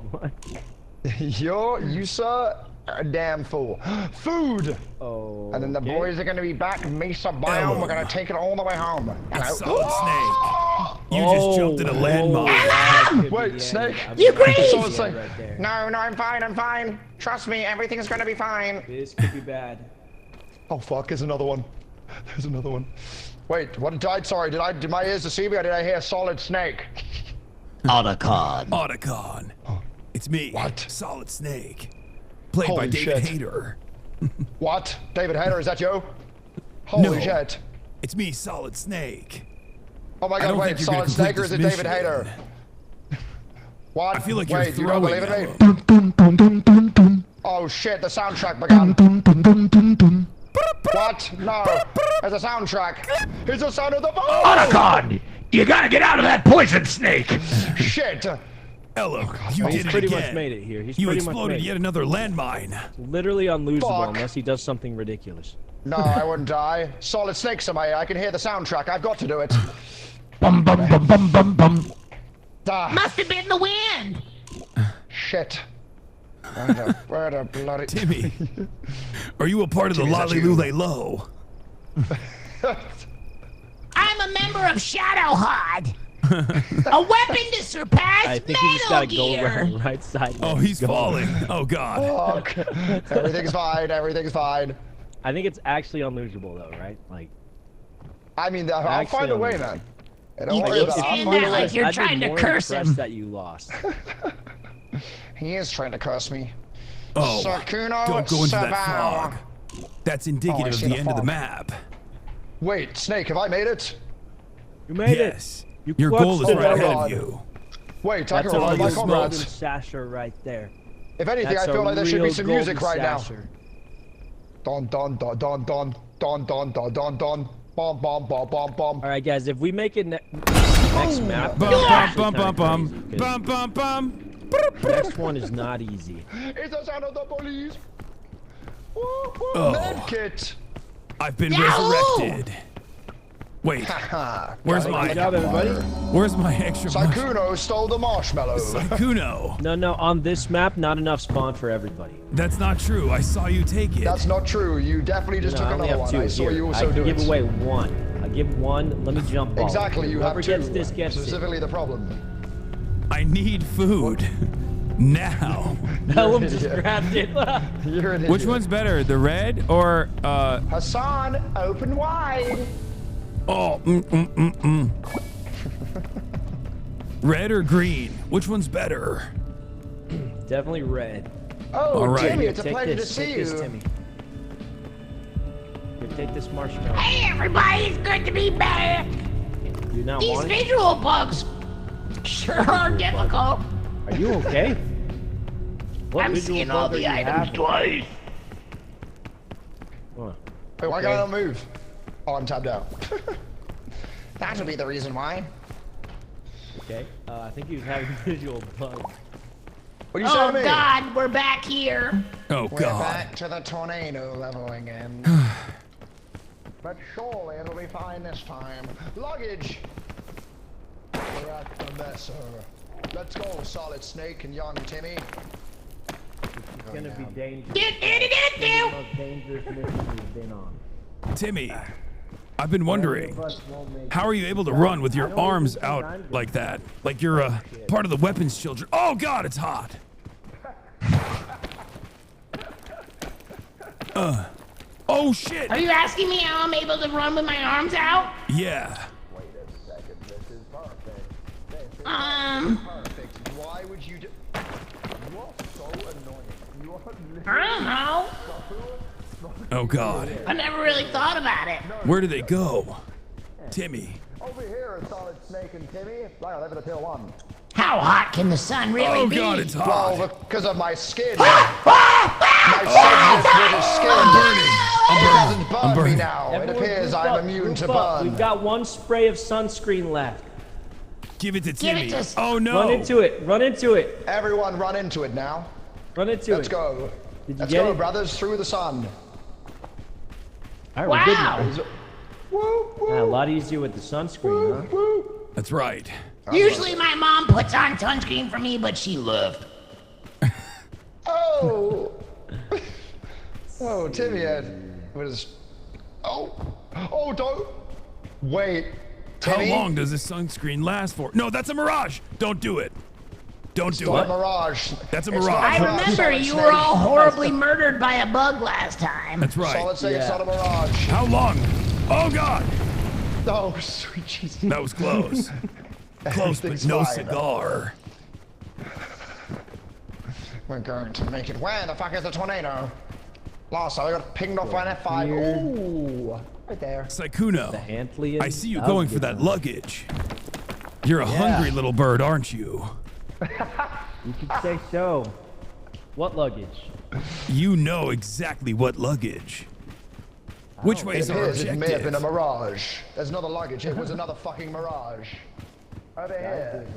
you sir, are a damn fool. Food! Oh. And then the boys are gonna be back in Mesa Biome. We're gonna take it all the way home. Hello. Solid Snake. You just jumped in a landmine. Wait, Snake? You grieve! Solid Snake. No, I'm fine. Trust me, everything's gonna be fine. This could be bad. Oh fuck, there's another one. There's another one. Wait, what died? Sorry, did my ears deceive me or did I hear Solid Snake? Otacon. Otacon. It's me. What? Solid Snake. Played by Holy David shit. Hayter. What? David Hayter, is that you? Holy No. shit. It's me, Solid Snake. Oh my I god, don't wait, think you're gonna Solid Snake complete or is it this David mission. Hayter? What? I feel like wait, you're you don't throwing believe in them. me? Oh shit, the soundtrack began. What? No. There's a soundtrack. It's the sound of the bomb! Otacon! You gotta get out of that poison snake! Shit! Ella, you He's did it pretty again. much made it here. He's You pretty much exploded made yet it. another landmine. Literally unlosable Fuck. unless he does something ridiculous. No, I wouldn't die. Solid Snake's in my ear. I can hear the soundtrack. I've got to do it. Bum bum bum bum bum bum. Must have been the wind. Shit. Where the bloody... Timmy, are you a part of the Timmy, is that Lolly you? Lule Low? I'm a member of Shadowhide. A weapon to surpass I think you just Metal gotta go Gear. around right side. Oh, there. he's Go. falling. Oh, God. Fuck. Everything's fine. Everything's fine. I think it's actually unlosable though, right? Like, I mean, I'll Actually, find a way, I'm- man. Don't You worry keep about it. I'll saying find that a like way. you're I'd be trying to more curse impressed him. that you lost. He is trying to curse me. Oh, Sakuno don't go into that Sabao. fog. That's Oh, I indicative of see the the end of the fog. map. Wait, Snake, have I made it? You made Yes. it. Your goal is clutched right it. ahead God. of you. Wait, I That's can a ride real my golden comrades. sasher right there. If anything, That's I feel a like there should be real some music golden right now. sasher. Don don don don don don don don don don. Bomb bomb bomb bomb bomb. All right, guys, if we make it next map, Bum, that's bum, actually bum, kinda bum, crazy, 'cause bum, bum, bum. Next one is not easy. It's the sound of the police. Woo, woo, Oh. Medkit. I've been Yahoo! resurrected. Wait, Haha. where's Good my job, everybody. where's my extra Sakuno stole the marshmallow. Sakuno? No, on this map, not enough spawn for everybody. That's not true. I saw you take it. That's not true. You definitely just No, I took only another have one. two. I saw Here, you I also can do give it. away one. I give one. Let me jump ball. Exactly, you Whoever have two. gets this gets it. Specifically the problem. I need food. Now. Ellum just grabbed it. You're an Which idiot. one's better, the red or Hasan, open wide. oh, red or green? Which one's better? Definitely red. Oh, All right. Timmy, it's a Take pleasure this, to see take you. this, Timmy. Here, take this marshmallow. Hey, everybody, it's good to be back. You not These want it? visual bugs sure are difficult. Are you okay? What I'm visual seeing all bug are the you items having? twice. Huh. Wait, why can't I not move? Oh, I'm tabbed out. That would be the reason why. Okay. I think he was having visual bug. What do you say Oh to me? God, we're back here. Oh We're God. back to the tornado level again. But surely it'll be fine this time. Luggage! We're at the messer. Let's go, Solid Snake and young Timmy. It's gonna be dangerous. Get in it, It's the most dangerous mission we've been on. Timmy, I've been wondering, how are you able to run with your arms out like that? Like you're a part of the weapons children. Oh God, it's hot. Oh shit. Are you asking me how I'm able to run with my arms out? Yeah. Wait a second, this is perfect. This is perfect. Why would you do... You are so annoying. You are I don't know. Oh God. I never really thought about it. Where do they go? Timmy. Over here is Solid Snake and Timmy. Right, I'll leave it at tier 1. How hot can the sun really Oh be? God, it's hot. Well, because of my skin. My sensitive skin. I'm burning. It doesn't burn I'm burning. me now. It Everyone appears group I'm up, immune to group up. burn. We've got one spray of sunscreen left. Give it to Give it Timmy. to- Oh no. Run into it. Run into it. Everyone run into it now. Run into Let's it. go. Did you Let's get go, it? brothers, through the sun. All right, we're good now. Wow. Woo, woo, A lot easier with the sunscreen, huh? woo. That's right. Usually my mom puts on sunscreen for me, but she left. Oh. Oh, Timmy was... Oh. Oh, don't... Wait. Timmy? How long does this sunscreen last for? No, that's a mirage. Don't do it. Don't do Not it. a mirage. That's a It's not mirage. I a remember Solid you Snake. were all horribly murdered by a bug last time. That's right. Solid Snake, it's Yeah. not a mirage. How long? Oh God! Oh, sweet Jesus. That was close. Close, but no cigar. We're going to make it. Where the fuck is the tornado? Last time I got pinged off by an F5. Ooh, right there. Saikuno, I see you going for that luggage. You're a hungry little bird, aren't you? You could say so. What luggage? You know exactly what luggage. Which way is our It may have been a objective? mirage. There's another luggage. It was another fucking mirage. Over here.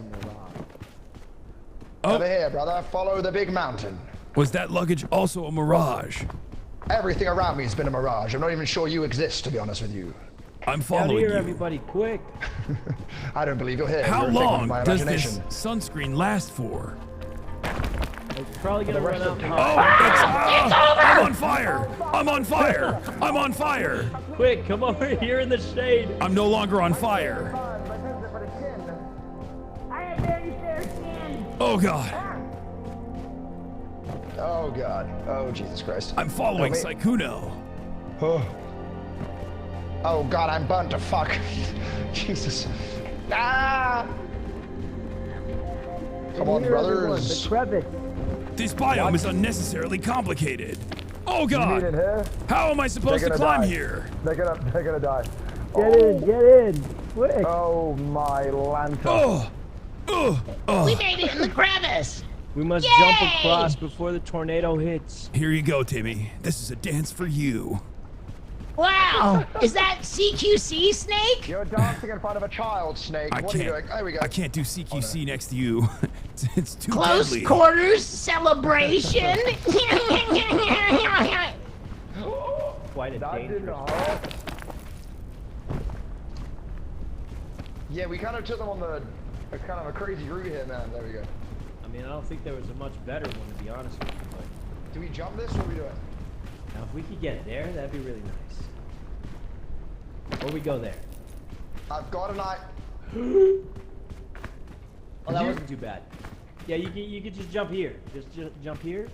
Over here, brother. Follow the big mountain. Was that luggage also a mirage? Everything around me has been a mirage. I'm not even sure you exist, to be honest with you. I'm Out following here, you. everybody, quick. I don't believe you're here. How You're a figment of long my does this imagination. sunscreen last for? It's probably gonna run out. I'm on fire! I'm on fire! I'm on fire! Quick, come over here in the shade. I'm no longer on fire. Oh God! Oh God. Oh Jesus Christ. I'm following Oh, Saikuno. Oh God, I'm burnt to fuck. Jesus. Ah! Come on, brothers. This biome is unnecessarily complicated. Oh You need God! it here? How am I supposed to They're climb gonna die. here? They're gonna die. Get in, quick. Oh my lantern. We made it in the crevice. We must Yay! jump across before the tornado hits. Here you go, Timmy. This is a dance for you. Wow, is that CQC, Snake? You're dancing in front of a child, Snake. What are you doing? There we go. I can't do CQC next to you. It's too Close deadly. quarters celebration. Quite a dangerous. Yeah, we kind of took them on a kind of a crazy route here, man. There we go. I mean, I don't think there was a much better one, to be honest with you. But Do we jump this or are we doing? now, if we could get there, that'd be really nice. Or we go there. I've got an eye. Oh, that wasn't too bad. Yeah, you could just jump here. Just jump here.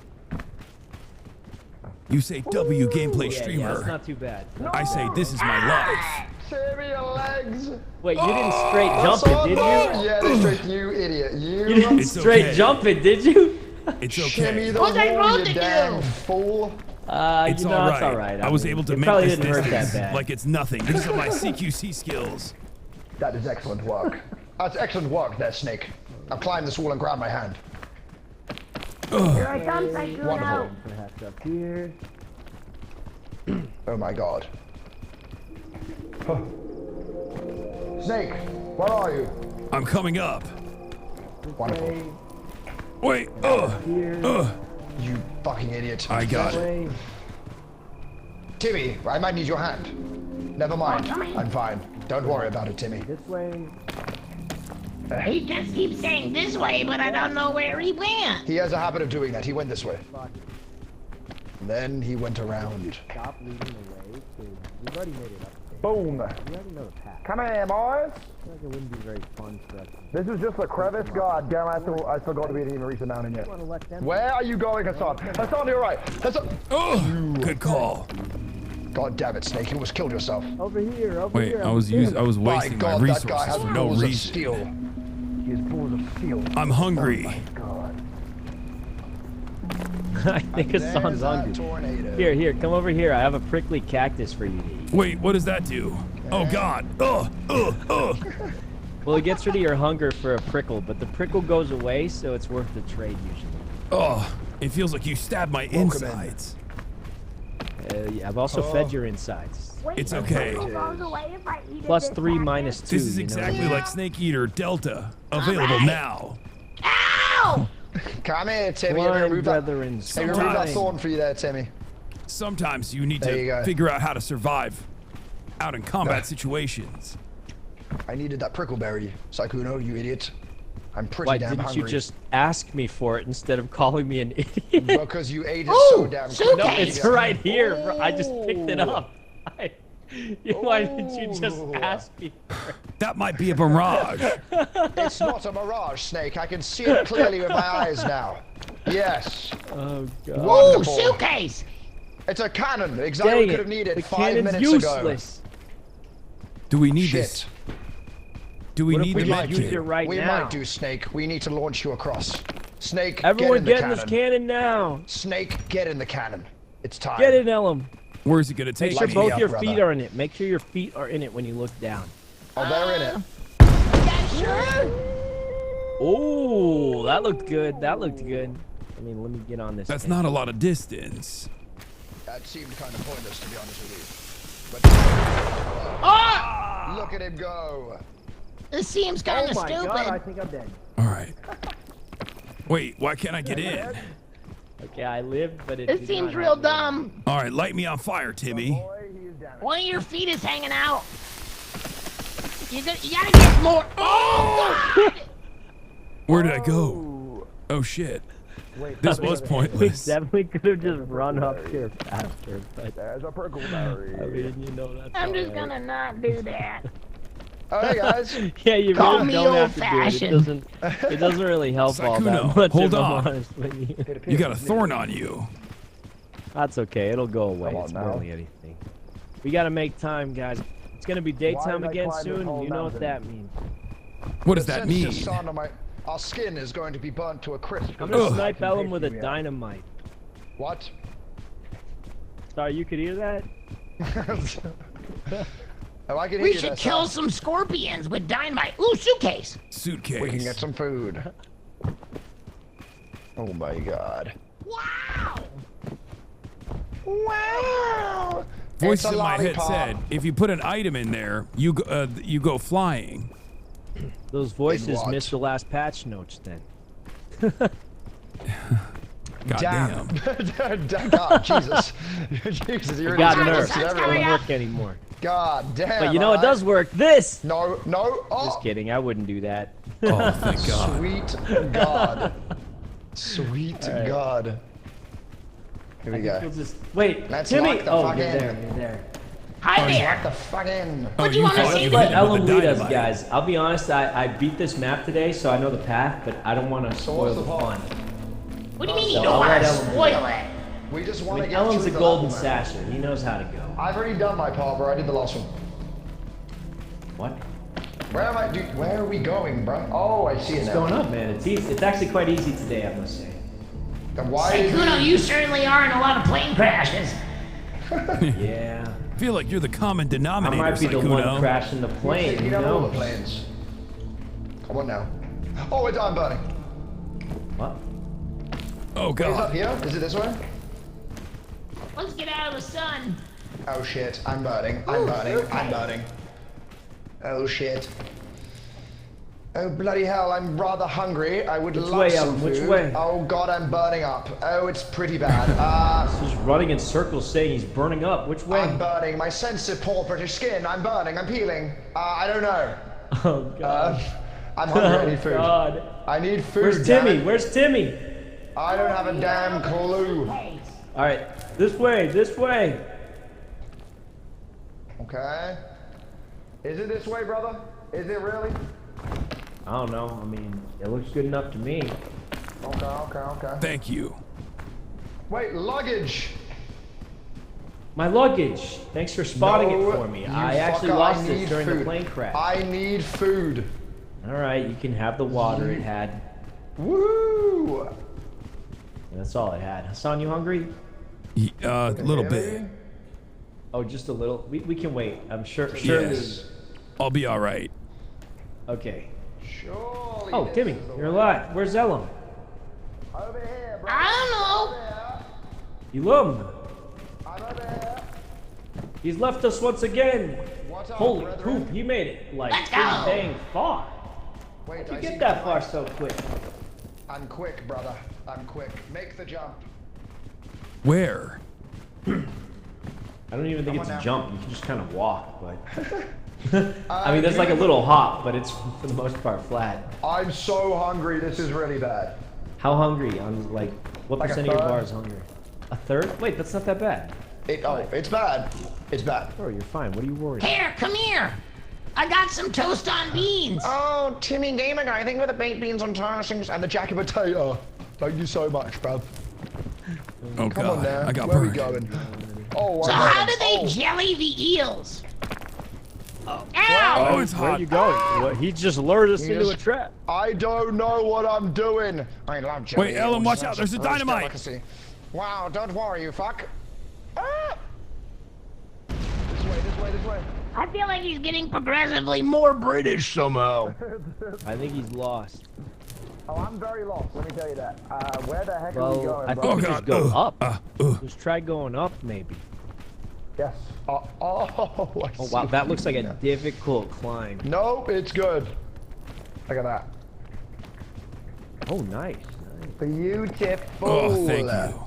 You say W gameplay Yeah, streamer. that's not too bad. I say this is my life. Timmy, your legs. Wait, you didn't straight jump it, did you? Yeah, they straight, you idiot. You didn't It's straight okay. jump it, did you? It's Timmy okay. the What's I wall, wrong you to damn do? fool. It's you know, all it's right. all right. I was mean, able to it make probably this didn't hurt that distance bad. like it's nothing because of my CQC skills. That is excellent work. That's excellent work there, Snake. Now climb this wall and grab my hand. Here I come, Saikuno. Wonderful. Perhaps up here. Oh my God. Huh. Snake, where are you? I'm coming up. Wonderful. Wait. You fucking idiot. I got it. Timmy, I might need your hand. Never mind. I'm fine. Don't worry about it, Timmy. This way. He just keeps saying this way, but I don't know where he went. He has a habit of doing that. He went this way. And then he went around. Stop leading the way. We've already made it up. Boom. We already know the path. Come here, boys. I feel like it wouldn't be very fun for us. This is just a crevice. God damn, I forgot to be even reach the mountain yet. Want to let them? Where are you going, Hasan? Hasan, you're right. Hasan. Oh, good call. God damn it, Snake. You almost killed yourself. Over here. Over Wait, here. I was wasting My my God, that guy resources has for no balls of reason. steel. He has balls of steel. I'm hungry. God. I think Hasan's hungry. Here, come over here. I have a prickly cactus for you to eat. Wait, what does that do? Oh God. Well, it gets rid of your hunger for a prickle, but the prickle goes away, so it's worth the trade usually. Oh, it feels like you stabbed my insides. Yeah, I've also fed your insides. It's okay. Plus 3, minus 2. This is exactly like Snake Eater Delta. Available now. Ow! Come here, Timmy. Climb, Let me remove brethren, that. Let me remove that thorn for you there, Timmy. Sometimes you need There you to go. figure out how to survive out in combat situations. I needed that prickleberry, Saikuno, you idiot. I'm pretty Why damn didn't hungry. you just ask me for it instead of calling me an idiot? Because you ate it so damn quick. No, it's right here. Bro. I just picked it up. Why didn't you just ask me for it? That might be a mirage. It's not a mirage, Snake. I can see it clearly with my eyes now. Yes. Oh, God. Ooh, Wonderful. suitcase. It's a cannon. Exactly what Dang we it. could have needed The 5 cannon's minutes useless. ago. Do we need Shit. this? Do we What if need we the just med use kit? it right we now? might do, Snake. We need to launch you across. Snake, Everyone get get in the this cannon. cannon now. Snake, get in the cannon. It's time. Get in, Ellum. Where's it gonna take Make sure me? both up, your brother. feet are in it. Make sure your feet are in it when you look down. Oh, they're in it. Oh, that looked good. That looked good. I mean, let me get on this. That's thing. not a lot of distance. That seemed kind of pointless, to be honest with you. But Ah! look at him go. This seems kind Oh of my stupid. god, I think I'm dead. All right. Wait, why can't I get in? Okay, I lived, but it This did seems not real happen. dumb. All right, light me on fire, Timmy. One of your feet is hanging out. You gotta get more. Oh, God! Where did I go? Oh shit. This was We pointless. definitely could have just run up here faster, but there's a purple berry. I mean, you know that's I'm just all right. gonna not do that. Oh, hey guys. Yeah, you Call really me don't have to do it. old-fashioned. It doesn't really help all that Sakuno, much. hold if I'm on. honest with you. You got a thorn on you. That's okay. It'll go away. Come on It's now. barely anything. We gotta make time, guys. It's gonna be daytime did I again climb this soon. whole You know what mountain? that means. What does that Since mean? the sun on our skin is going to be burnt to a crisp. I'm gonna Ugh. snipe Ellum with a dynamite. What? Sorry, you could hear that? Oh, I can hear We you should there, kill son. some scorpions with dynamite. Ooh, suitcase. Suitcase. We can get some food. Oh my god. Wow. Wow. Voice It's a in my head lollipop. said, if you put an item in there, you go flying. Those voices what? missed the last patch notes then. Goddamn. God, Jesus. Jesus, you're It got really nerfed. twisted It everywhere. doesn't work anymore. God damn. But you know it alright. does work. This! No, no. Oh, Just kidding. I wouldn't do that. Oh, thank God. sweet God. Sweet Alright. God. Here we We'll go. just wait. Let's Timmy! lock the Oh, fuck you're in. there. You're there. Hi Lock there. the fuck in. What do you want to thought see? you Let hit it Ellum with the lead us, dynamite. guys. I'll be honest. I beat this map today, so I know the path, but I don't want to spoil what's the the point? fun. What do you mean you So don't I'll want let to Ellum do spoil it? We just I want to mean, get Ellen's a through the golden level, man. sasser. He knows how to go. I've already done my part, bro. I did the last one. What? Where am I? Dude, where are we going, bro? Oh, I see it It's now. going up, man. It's easy. It's actually quite easy today, I must say. Then why Hey, is Kuno, he- you certainly are in a lot of plane crashes. Yeah. I feel like you're the common I denominator, might be the one Sakuno. crashing the plane. You Who know all the knows? planes. Come on now. Oh, it's on burning. What? Oh, Wait, is up God. here? Is it this way? Let's get out of the sun. Oh shit, I'm burning. I'm burning. I'm burning. Oh shit. Oh bloody hell, I'm rather hungry. I would Which love way, some Ellen? food. Which way? Oh god, I'm burning up. Oh, it's pretty bad. He's running in circles saying he's burning up. Which way? I'm burning. My sensitive, poor British skin. I'm burning. I'm peeling. I don't know. Oh, God. I'm hungry. I need food. God. I need food. Where's damn Timmy? it. Where's Timmy? I don't have a damn clue. All right. This way. This way. Okay. Is it this way, brother? Is it really? I don't know. I mean, it looks good enough to me. Okay. Thank you. Wait, luggage. My luggage. Thanks for spotting No, it for me. you I actually fucker, lost I it need during the food. plane crash. I need food. All right, you can have the water it had. Woo! That's all it had. Hasan, you hungry? A little bit. Oh, just a little. We can wait. I'm sure. Surely. Yes. I'll be all right. Okay. Surely Oh, this Timmy, is the you're way. alive. Where's Ellum? Over here, bro. I Elum. I'm over here. He's left us once again. What's up, Holy brethren? poop, he made it like Let's pretty go. dang far. Wait, How'd I you see get that the- far so quick? I'm quick, brother. I'm quick. Make the jump. Where? I don't even think Come it's on a now. jump. You can just kind of walk, but. I mean, there's like a little hop, but it's for the most part flat. I'm so hungry. This is really bad. How hungry? On like, what Like a percent of your third. bar is hungry? A third? Wait, that's not that bad. It's bad. It's bad. Bro, you're fine. What are you worried? Here, come here. I got some toast on beans. Oh, Timmy Gamer Guy. Thank you for the baked beans on toastings and the jacket potato. Thank you so much, bruv. Oh, Come on God. now. I got Where are we burned. going? Oh, So I how got do it. they Oh. jelly the eels? Ow! it's Where are hot. you going? What, he just lured us into a trap. I don't know what I'm doing. I love jelly. Wait, Ellen, watch out. There's a dynamite. Delicacy. Wow, don't worry, you fuck. Ah! This way, this way, this way. I feel like he's getting progressively more British somehow. I think he's lost. Oh, I'm very lost, let me tell you that. Where the heck are we Well, going, I bro? think we just go up. Just try going up, maybe. Yes. I Oh wow, see. that looks like a difficult climb. Nope, it's good. Look at that. Oh, nice. Beautiful. Oh, thank you.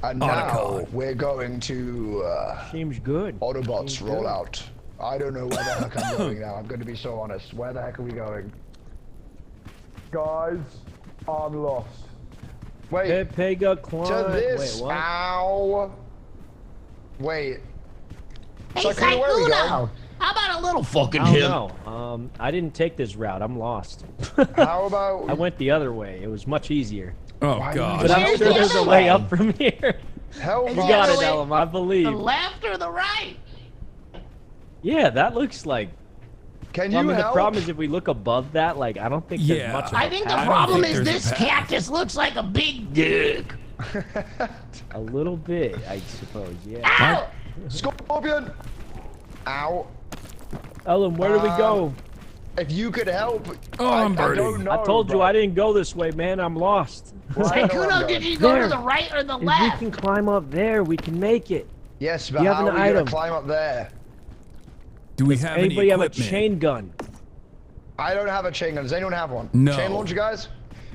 And now we're going to Seems good. Autobots Seems roll good. out. I don't know where the heck I'm going now. I'm going to be so honest. Where the heck are we going? Guys, I'm lost. Wait. Pega climb. To this. Wait, what? Ow. Wait. Hey, So, where are we going? Saikuno, how about a little fucking I him? don't know. I didn't take this route. I'm lost. How about... I went the other way. It was much easier. Oh, God. But I'm Where's sure the there's a other way way? up from here. Help Is You the got other it, way Ellum. I believe. The left or the right? Yeah, that looks like. Can I you mean, help? the problem is if we look above that, like, I don't think there's much of I a think the path. problem is this cactus looks like a big dick. A little bit, I suppose, yeah. Ow! Scorpion! Ow. Ellum, where do we go? If you could help. Oh, I'm I burning. don't know, I told you bro. I didn't go this way, man. I'm lost. Saikuno, did you go There. to the right or the If we left? can climb up there, we can make it. Yes, but You have how an are we going item. to climb up there? Do we have any Anybody have a equipment? chain gun? I don't have a chain gun. Does anyone have one? No. Chain launcher, guys?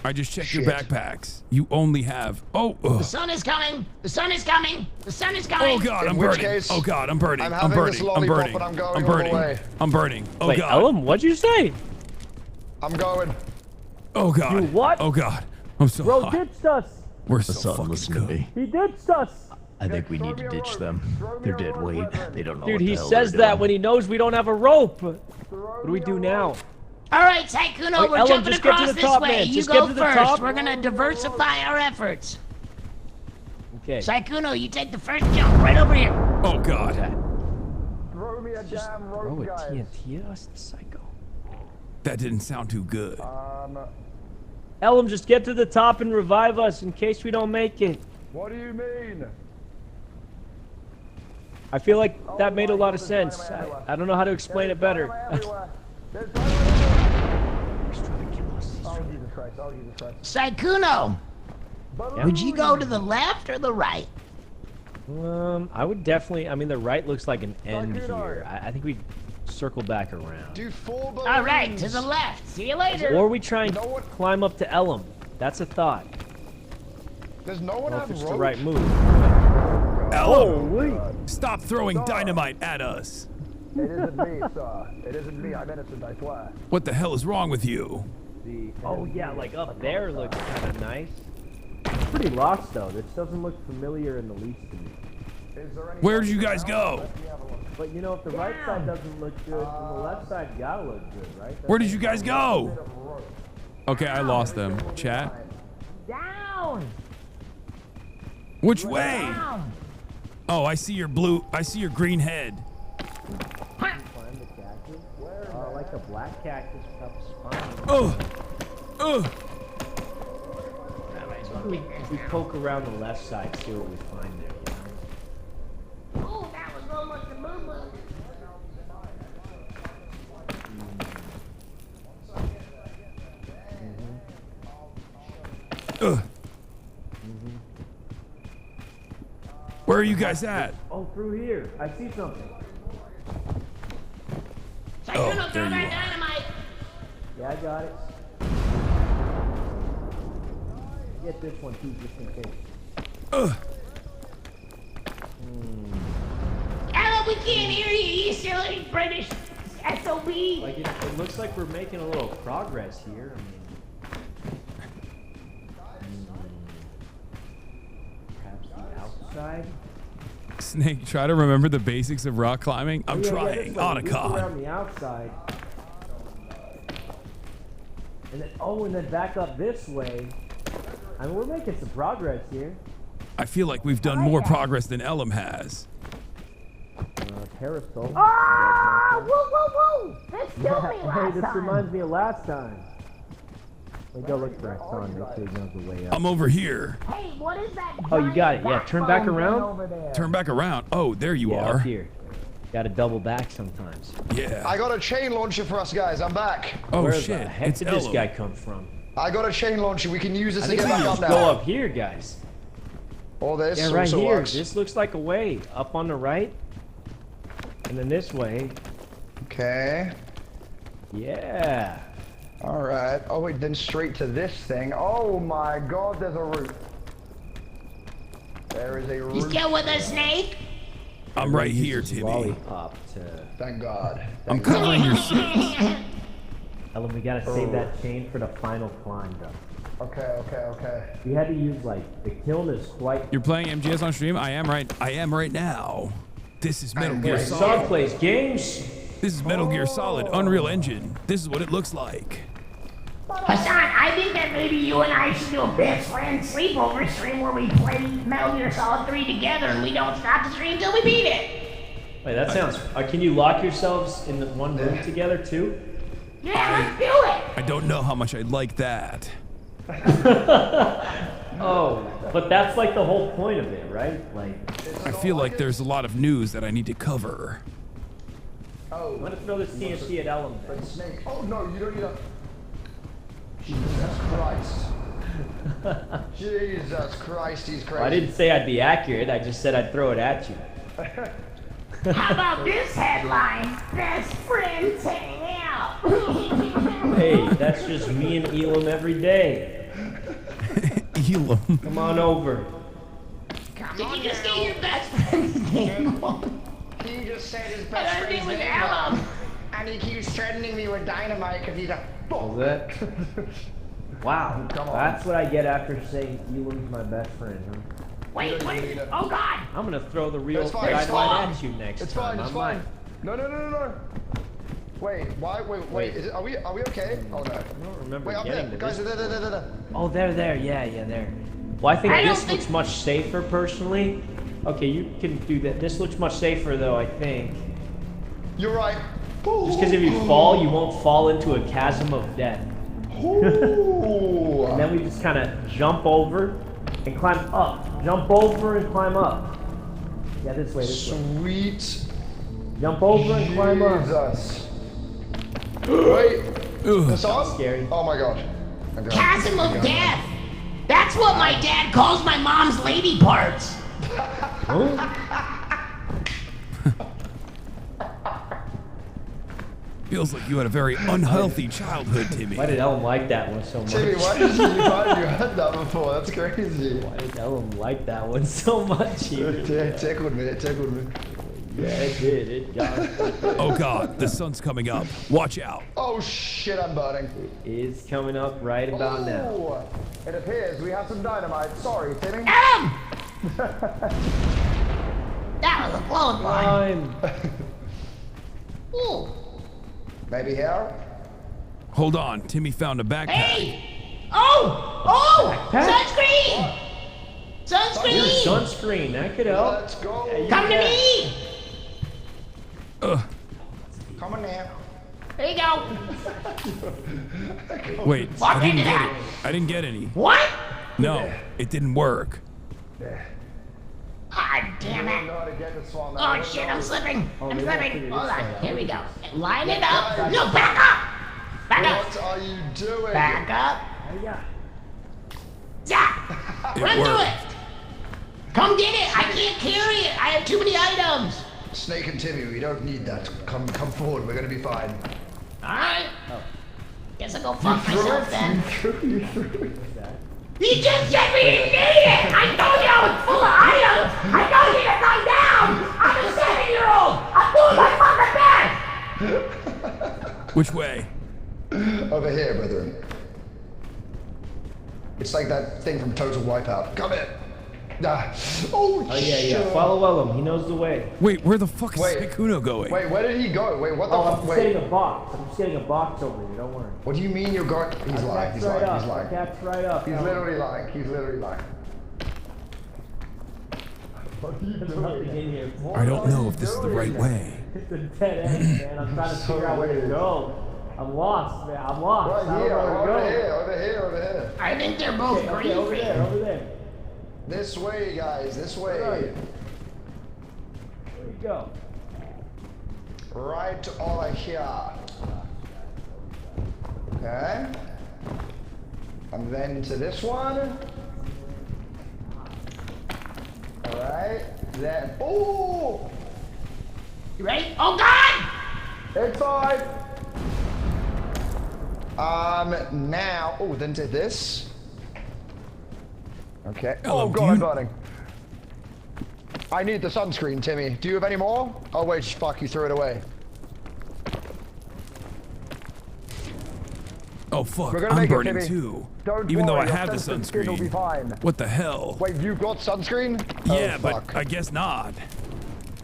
I just checked your Shit. backpacks. You only have. Oh. The Ugh. sun is coming. The sun is coming. The sun is coming. Oh God, In I'm which burning. case, Oh God, I'm burning. I'm I'm having this burning. I'm lollipop burning. and I'm going I'm all the burning. way. I'm burning. Oh Wait, God. Ellum, what'd you say? I'm going. Oh God. You what? Oh God. I'm so Bro hot. ditched us. We're so Hassan, fucking listen good. to me. He ditched us. I think we need to ditch them. They're dead weight. They don't know Dude, what he the hell says they're that doing. when he knows we don't have a rope. What do we do now? All right, Saikuno, Wait, we're Ellum, jumping just get to across the this top, way. man. You Just go get to the first. top. We're gonna diversify our efforts. Okay. Saikuno, you take the first jump right over here. Oh God. Throw me a damn rope, Throw a guys. TNT at us, psycho. That didn't sound too good. Ellum, just get to the top and revive us in case we don't make it. What do you mean? I feel like that made a lot of sense. I don't know how to explain it better. Saikuno, would you go to the left or the right? I would definitely. I mean, the right looks like an end here. I think we circle back around. Do 4 balloons. All right, to the left. See you later. Or we try and climb up to Ellum. That's a thought. Does no one Well, have if it's rope? the right move. Ellum, stop throwing dynamite at us. It isn't me, sir. It isn't me. I'm innocent, I swear. What the hell is wrong with you? Oh yeah, like up there looks kind of nice. It's pretty lost though. This doesn't look familiar in the least to me. Where did you guys go? But you know, if the right side doesn't look good, then the left side gotta look good, right? Where did you guys go? Okay, I lost them. Chat. Down. Which way? Down. Oh, I see your blue. I see your green head. Climb the cactus. Like the black cactus cup spine. Ugh. If we poke around the left side, see what we find there. Oh, that was almost a boo-boo. Ugh. Where are you guys at? Oh, through here. I see something. Saikuno, throw there you that are. dynamite. Yeah, I got it. Get this one too, just in case. Ugh. Ella, we can't hear you. You silly British SOB. Like it looks like we're making a little progress here. I mean, perhaps the outside. Snake, try to remember the basics of rock climbing. I'm Yeah, trying. this way. Loop Otacon. around the outside. And then back up this way. I mean, we're making some progress here. I feel like we've done more progress than Ellum has. parasol. Oh, whoa, whoa, whoa! This killed me Hey, last this time. reminds me of last time. Let me go look for Hasan, make sure he knows the way up. I'm over here. Hey, what is that? Oh, you got it. Yeah, turn back backbone around. over there? Turn back around. Oh, there you Yeah, are. up here. Got to double back sometimes. Yeah. I got a chain launcher for us, guys. I'm back. Oh, Where shit. the heck It's did this Elo. guy come from? I got a chain launcher. We can use this I to think get we back can up just now. go up here, guys. Or this Yeah, right also here. works. This looks like a way. Up on the right. And then this way. Okay. Yeah. All right. Oh wait, then straight to this thing. Oh my God, there's a route. There is a route. You still with us, Snake? I'm right here, Timmy. Lollipop to... Thank God. I'm covering your shit. Ellen, we gotta save that chain for the final climb, though. Okay. We had to use like the kiln is quite. You're playing MGS on stream? I am right now. This is Metal Gear Hasan Solid. plays games. This is Metal Gear Solid Unreal Engine. This is what it looks like. Hassan, I think that maybe you and I should do a best friend sleepover stream where we play Metal Gear Solid 3 together and we don't stop the stream until we beat it. Wait, that sounds. Can you lock yourselves in the one room together too? Yeah, let's do it. I don't know how much I'd like that. Oh, but that's like the whole point of it, right? Like. I feel like there's a lot of news that I need to cover. Oh. I'm gonna throw this TNT at Ellen. Snake. Oh no, you don't need a. Jesus Christ. Jesus Christ, he's crazy. Well, I didn't say I'd be accurate. I just said I'd throw it at you. How about this headline? Best friends hang out. Hey, that's just me and Elam every day. Elam. Come on over. Did you just get your best friend's name? He just said his And best her friend's name was name. Ella. And he keeps threatening me with dynamite because he's a. Was that? Wow. Come on. That's what I get after saying Elam's my best friend, huh? Wait, oh God. I'm gonna throw the real It's fine, it's dynamite fine. at you next It's time. fine, it's I might. fine. No. Wait, why? Wait. Is it, are we okay? Oh no. I don't remember Wait, up getting there. to Guys, this there. Oh, there. Yeah, there. Well, I think I don't this think- looks much safer personally. Okay, you can do that. This looks much safer though, I think. You're right. Just because if you fall, you won't fall into a chasm of death. And then we just kind of jump over and climb up. Jump over and climb up. Yeah, this way. Sweet. Jump over and climb up. Jesus. Wait. That's scary. Oh my God. Chasm of death. That's what my dad calls my mom's lady parts. Feels like you had a very unhealthy childhood, Timmy. Why did Ellen like that one so much? Timmy, why did you heard that before? That's crazy. Why did Ellen like that one so much? It tickled me. Yeah, it did. It got Oh God, the sun's coming up. Watch out. Oh shit, I'm burning. It is coming up right about now. Oh, it appears we have some dynamite. Sorry, Timmy. That was a close one. Ooh. Maybe here? Hold on, Timmy found a backpack. Hey! Oh! Sunscreen! Your Sunscreen! sunscreen, that could help. Let's go. Yeah, you Come to got- me! Come on now. There you go. Wait, Walk I didn't into get that. it. I didn't get any. What? No, it didn't work. Ah, damn it. Oh shit, I'm slipping. I'm slipping. Hold on. Here we go. Line it up. No, back up. Back up. What are you doing? Back up. Yeah. Yeah. It Run to worked. it. Come get it. I can't carry it. I have too many items. Snake and Timmy, we don't need that. Come forward. We're gonna be fine. All right. Guess I'll go fuck myself then. You just said we didn't need it! I told you I was full of items! I don't need to lie down! I'm a 7-year-old! I'm full of my fucking bed! Which way? Over here, brethren. It's like that thing from Total Wipeout. Come in. Ah. Oh, Oh yeah. shit. Follow Ellen. He knows the way. Wait, where the fuck is Wait. Sekuno going? Wait, where did he go? Wait, what the Oh, fuck? I'm Wait. setting a box. I'm setting a box over here. Don't worry. What do you mean you're going? He's lying. He's lying. He's lying. Cat's right up. He's literally lying. He's literally lying. I don't know if this is the right way. It's a dead end, man. I'm trying to figure out where to go. I'm lost, man. I'm lost. Right here, over here. I think they're both Okay, over there. This way, guys, this way. Where you go? Right over here. Okay. And then to this one. Alright. Then. Oh! You ready? Oh, God! Inside! Now. Oh, then to this. Okay. Oh, God, I'm burning. I need the sunscreen, Timmy. Do you have any more? Oh, wait, fuck, you threw it away. Oh fuck, We're gonna I'm make it, burning Timmy. too. Don't Even though worry, I your have the sensitive skin will be sunscreen. fine. What the hell? Wait, you got sunscreen? Yeah, Oh, but fuck. I guess not.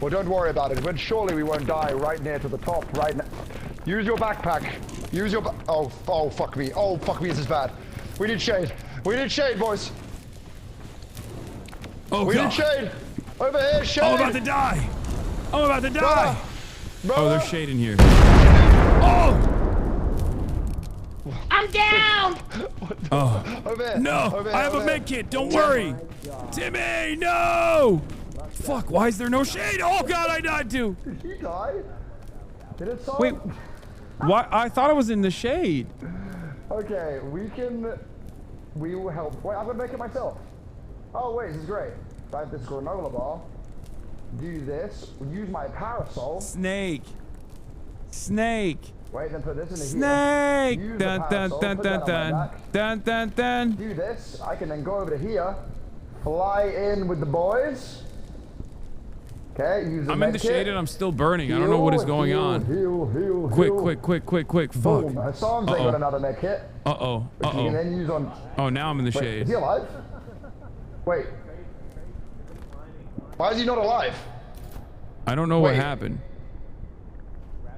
Well, don't worry about it. But surely we won't die right near to the top right now. Use your backpack. Use your oh, fuck me. Oh, fuck me, this is bad. We need shade. We need shade, boys. Oh, we God. need shade. Over here, shade. I'm about to die. I'm about to die. Brother. Oh, there's shade in here. Oh! I'm down! Oh. Over here. No, Over here, I have a over here. med kit. Don't worry. Timmy, no! Fuck, why is there no shade? Oh, God, I died too. Did he die? Did it solve? Wait, why? I thought I was in the shade. Okay, we will help. Wait, I'm gonna make it myself. Oh, wait, this is great. I have this granola bar. Do this. Use my parasol. Snake. Snake. Wait, then put this in the Snake. Use Dun the dun parasol, dun put dun that on my dun back. dun dun dun. Do this. I can then go over to here. Fly in with the boys. Okay, use the I'm in the med kit. shade and I'm still burning. I don't know what is going on. Heal. Quick. Fuck. Boom. Hassan's got another med kit. Uh-oh. Which you can then use on... Oh, now I'm in the Wait, shade. is he alive? Wait. Why is he not alive? I don't know what happened.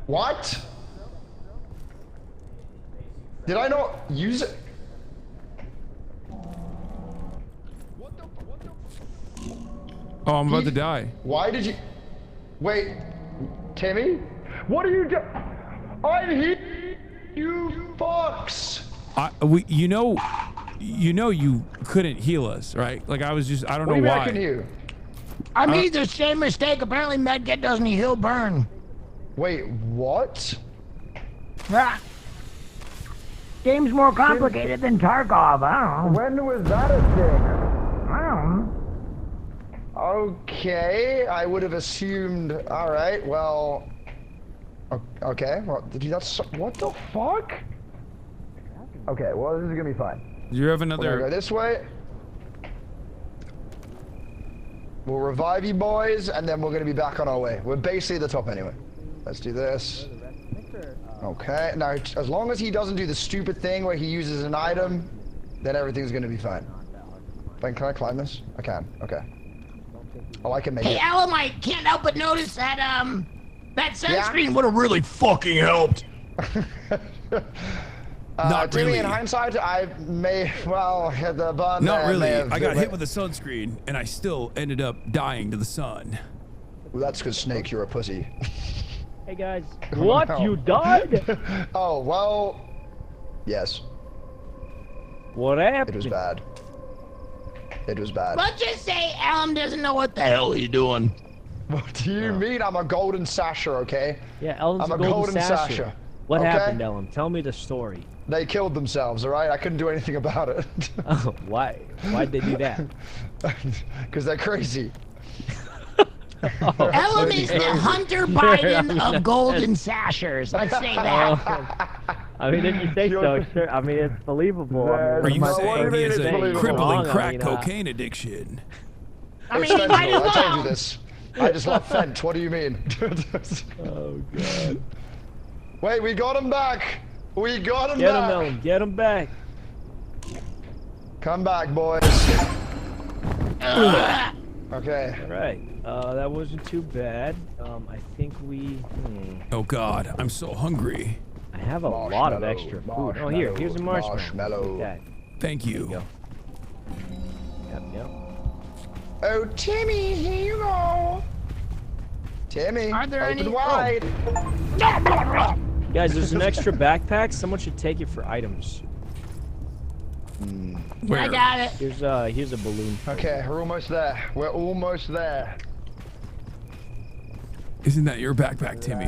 What? Did I not use it? Oh, I'm about to die. Why did you... Wait. Timmy? What are you doing? I'm here, you fucks! You know you couldn't heal us, right? Like I was just, I don't know why. What do you reckon I made the same mistake. Apparently, medkit doesn't heal burn. Wait, what? Ah. Game's more complicated than Tarkov. I don't know. When was that a thing? I don't know. Okay, I would have assumed. All right, well. Okay, well, that's what the fuck? Okay, well, this is gonna be fine. Do you have We're another? gonna go this way. We'll revive you boys, and then we're gonna be back on our way. We're basically at the top anyway. Let's do this. Okay, now as long as he doesn't do the stupid thing where he uses an item, then everything's gonna be fine. Then can I climb this? I can. Okay. Oh, I can make Hey, it. Alan, I can't help but notice that that sunscreen would have really fucking helped. Not Timmy, really. in hindsight, I may, well, the burn Not there really. may have I got been- hit with a sunscreen and I still ended up dying to the sun. Well, that's because Snake, you're a pussy. Hey guys. Oh, What? no. You died? Oh, well, yes. What happened? It was bad. It was bad. Let's just say Alan doesn't know what the hell he's doing. What do you mean? I'm a golden sasher, okay? Yeah, Ellen's I'm a a golden sasher. sasher. What okay? happened, Ellen? Tell me the story. They killed themselves, all right? I couldn't do anything about it. Oh, why? Why'd they do that? Because they're crazy. Ellen is the Hunter Biden of golden sashers. Let's say that. I mean, if you say so, sure. I mean, it's believable. Are you saying he has a believable? crippling I crack mean, cocaine addiction? I It's mean, he might fentanyl, as I told you well. this. I just love Fent. What do you mean? Oh, God. Wait, we got him back. We got him Get him, back. Ellen. Get him back. Come back, boys. Okay. All right. That wasn't too bad. I think we... Oh God, I'm so hungry. I have a lot of extra food. Oh, here's a marshmallow. Marshmallow. Take that. Thank you. There you go. Yep. Oh, Timmy, here you go. Timmy, Are there open any- wide. Guys, there's an extra backpack. Someone should take it for items. I got it. Here's a balloon. Okay, we're almost there. We're almost there. Isn't that your backpack, Timmy?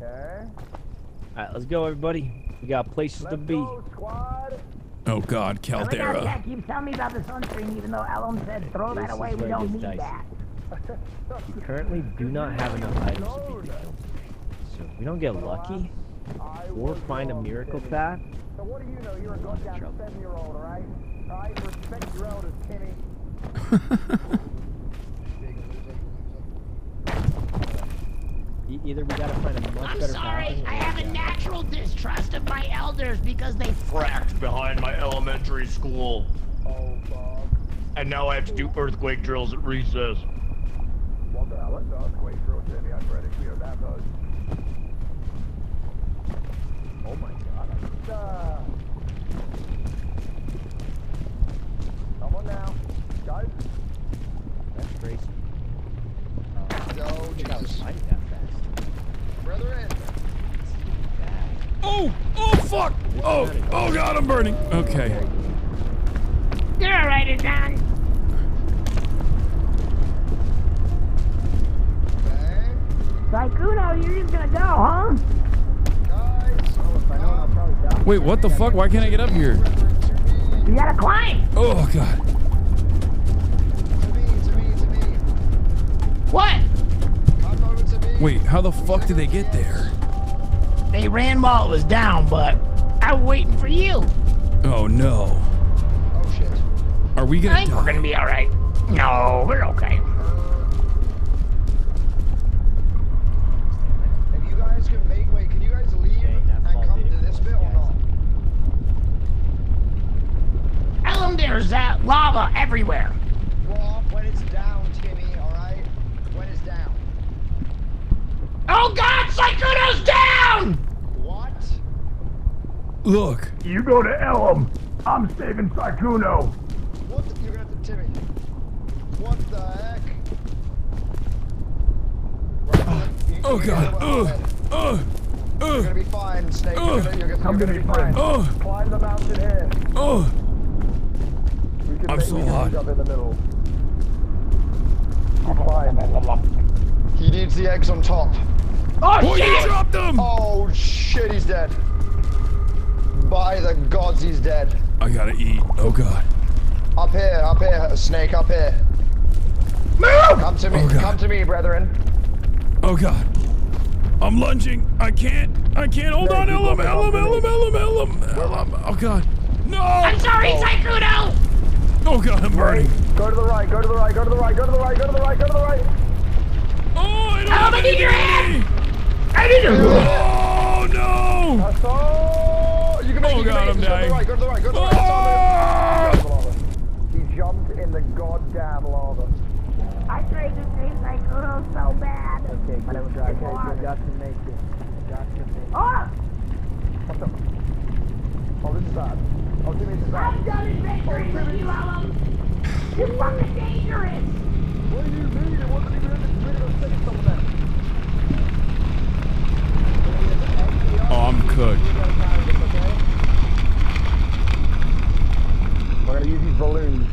Okay. Alright, let's go, everybody. We got places to be. Oh God, Every guy Caldera. keeps telling me about the sunscreen, even though Ellen said throw that This away. is We where it don't gets need dicey. that. We currently do not have enough items to beat the kill. So if we don't get lucky or find a miracle path, So what do you know? You're a goddamn 7-year-old, all right? All right, respect your elders, Timmy. Either we gotta find a much I'm better sorry. path. I have a natural distrust of my elders because they Fracked behind my elementary school. Oh, fuck. And now I have to do earthquake drills at recess. What the hell is the earthquake drill, Timmy? I'm ready to hear that, though. Oh my god. Come on now. Guys. That's crazy. Go, Jesus. Mighty that fast. Brethren. Oh! Oh fuck! Oh! Oh God, I'm burning. Okay. You're alright, it's on. Saikuno, you're just gonna go, huh? Wait, what the fuck? Why can't I get up here? You gotta climb. Oh God. What? Wait, how the fuck did they get there? They ran while it was down, but I was waiting for you. Oh no. Oh shit. Are we I gonna think we're gonna be alright. No, we're okay. If you guys can make way, can you guys leave and come to this bit or not? Tell them there's lava everywhere. Well, when it's down, Timmy, alright? When it's down. Oh God, Saikuno's down! What? Look. You go to Elam. I'm saving Saikuno. What the, you're gonna have to, Timmy. What the heck? Oh God. You're gonna be fine, Snake. You're gonna be fine. Climb the mountain here. Oh. We can I'm make so we can hot. jump in the middle. Keep climbing. He needs the eggs on top. Oh shit! shit! You dropped him! Oh shit, he's dead. By the gods, he's dead. I gotta eat. Oh God. Up here, Snake, up here. Move! Come to me, Oh, God. come to me, brethren. Oh God. I'm lunging. I can't. Hold on, Elam. Oh God. No! I'm sorry, Saikuno! Oh God, I'm burning. Go to the right, go to the right, go to the right, go to the right, go to the right, go to the right. Oh, I don't Elam, I need your hand! I need your Oh no! That's you can make Oh, it, you God, can I'm make it. dying. Go to the right, go to the right, go to the right. He jumped in the goddamn lava. I tried to save Saikuno so bad. Okay, but it was good too guy. hard. You got to make it. You got to make it. Oh! What the? Oh, this is bad. Oh, Timmy, this is bad. I'm done adventuring with you, Elam. You're fucking dangerous. What do you mean? It wasn't even in the video of saying some of that. Oh, I'm cooked. We're gonna use these balloons,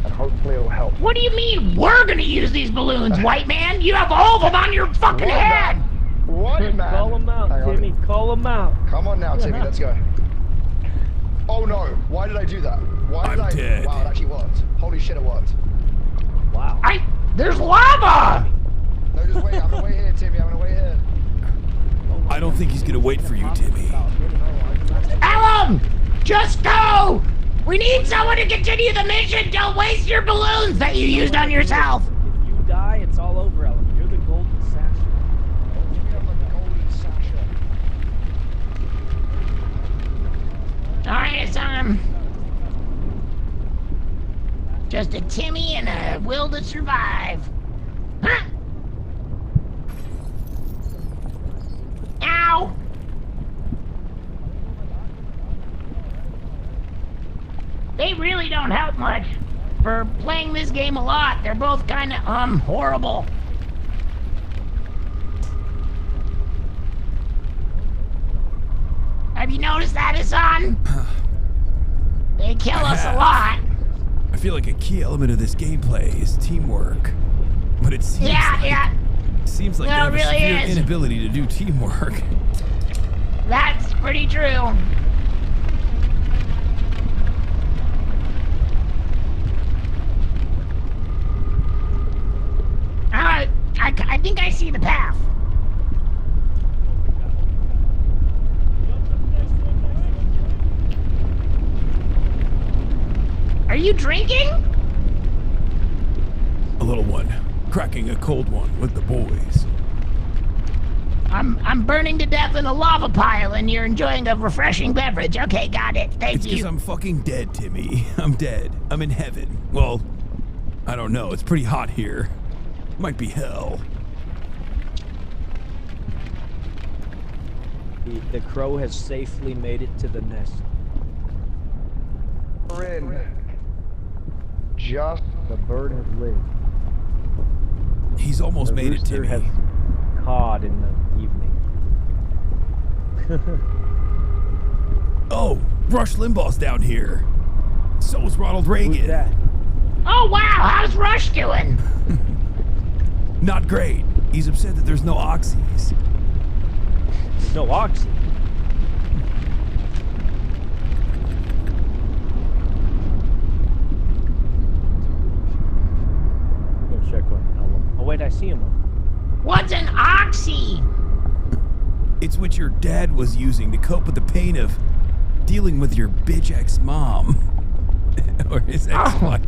and hopefully it'll help. What do you mean we're gonna use these balloons, white man? You have all of them on your fucking head. What, man? Call him out, Hang on. Timmy. Call him out. Come on now, Timmy, let's go. Oh no, why did I do that? Why did I'm I? dead. Wow, it actually worked. Holy shit, it worked. Wow. There's lava! No, just wait, I'm gonna wait here, Timmy, I'm gonna wait here. I don't think he's gonna wait for you, Timmy. Elam! Just go! We need someone to continue the mission! Don't waste your balloons that you used on yourself! If you die, it's all over, Ellen. You're the golden Sasha. Alright, it's just a Timmy and a will to survive. Huh? Ow! They really don't help much. for playing this game a lot. They're both kind of, horrible. Have you noticed that, Hasan? They kill us a lot. I feel like a key element of this gameplay is teamwork. But it seems seems like No, they have it a really severe is. inability to do teamwork. That's pretty true. I think I see the path. Are you drinking? A little one, cracking a cold one with the boys. I'm burning to death in a lava pile and you're enjoying a refreshing beverage. Okay, got it. Thank It's you. because I'm fucking dead, Timmy. I'm dead. I'm in heaven. Well, I don't know. It's pretty hot here. Might be hell. The crow has safely made it to the nest. We're in. Just the bird has lived. He's almost made it, Timmy. Has cawed in the evening. Oh, Rush Limbaugh's down here. So is Ronald Reagan. Oh wow, how's Rush doing? Not great. He's upset that there's no oxys. No oxy. Go check on Ellen. Oh wait, I see him. What's an oxy? It's what your dad was using to cope with the pain of dealing with your bitch ex-mom. Or his ex-wife.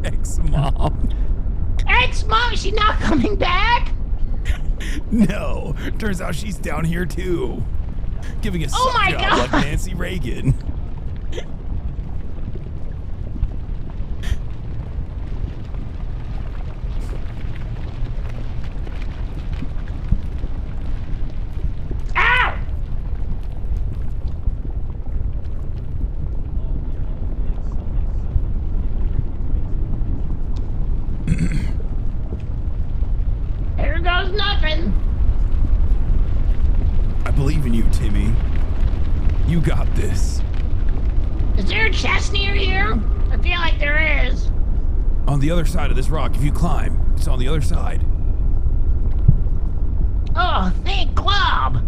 Ex-mom. Ex-mom, she's not coming back? No, turns out she's down here too. Giving a Oh my suck job God. like Nancy Reagan. Ow! Here goes nothing. I believe in you, Timmy. You got this. Is there a chest near here? I feel like there is. On the other side of this rock, if you climb, it's on the other side. Oh, thick club.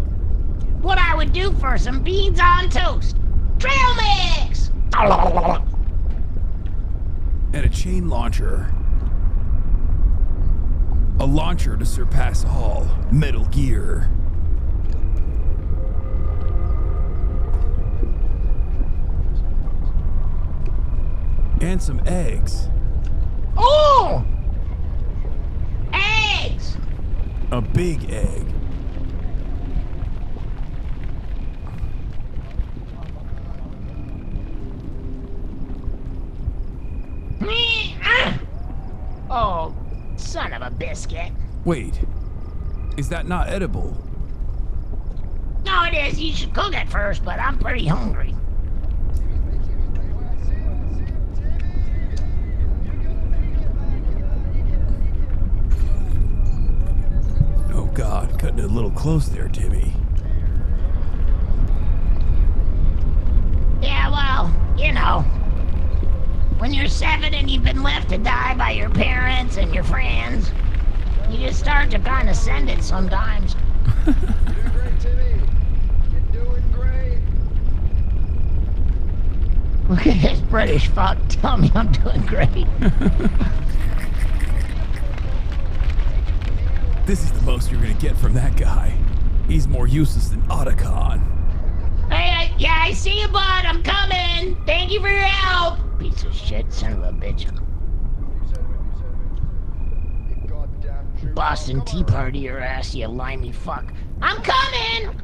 What I would do for some beans on toast. Trail mix! And a chain launcher. A launcher to surpass all. Metal Gear. And some eggs. Oh! Eggs! A big egg. Oh, son of a biscuit. Wait, is that not edible? No, it is. You should cook it first, but I'm pretty hungry. Oh God, cutting it a little close there, Timmy. Yeah, well, you know. When you're 7 and you've been left to die by your parents and your friends, you just start to kind of send it sometimes. You're doing great, Timmy. You're doing great. Look at this British fuck. Tell me I'm doing great. This is the most you're gonna get from that guy. He's more useless than Otacon. Hey, yeah, I see you, bud. I'm coming. Thank you for your help. Piece of shit, son of a bitch. Boston Tea Party your ass, you limey fuck. I'm coming!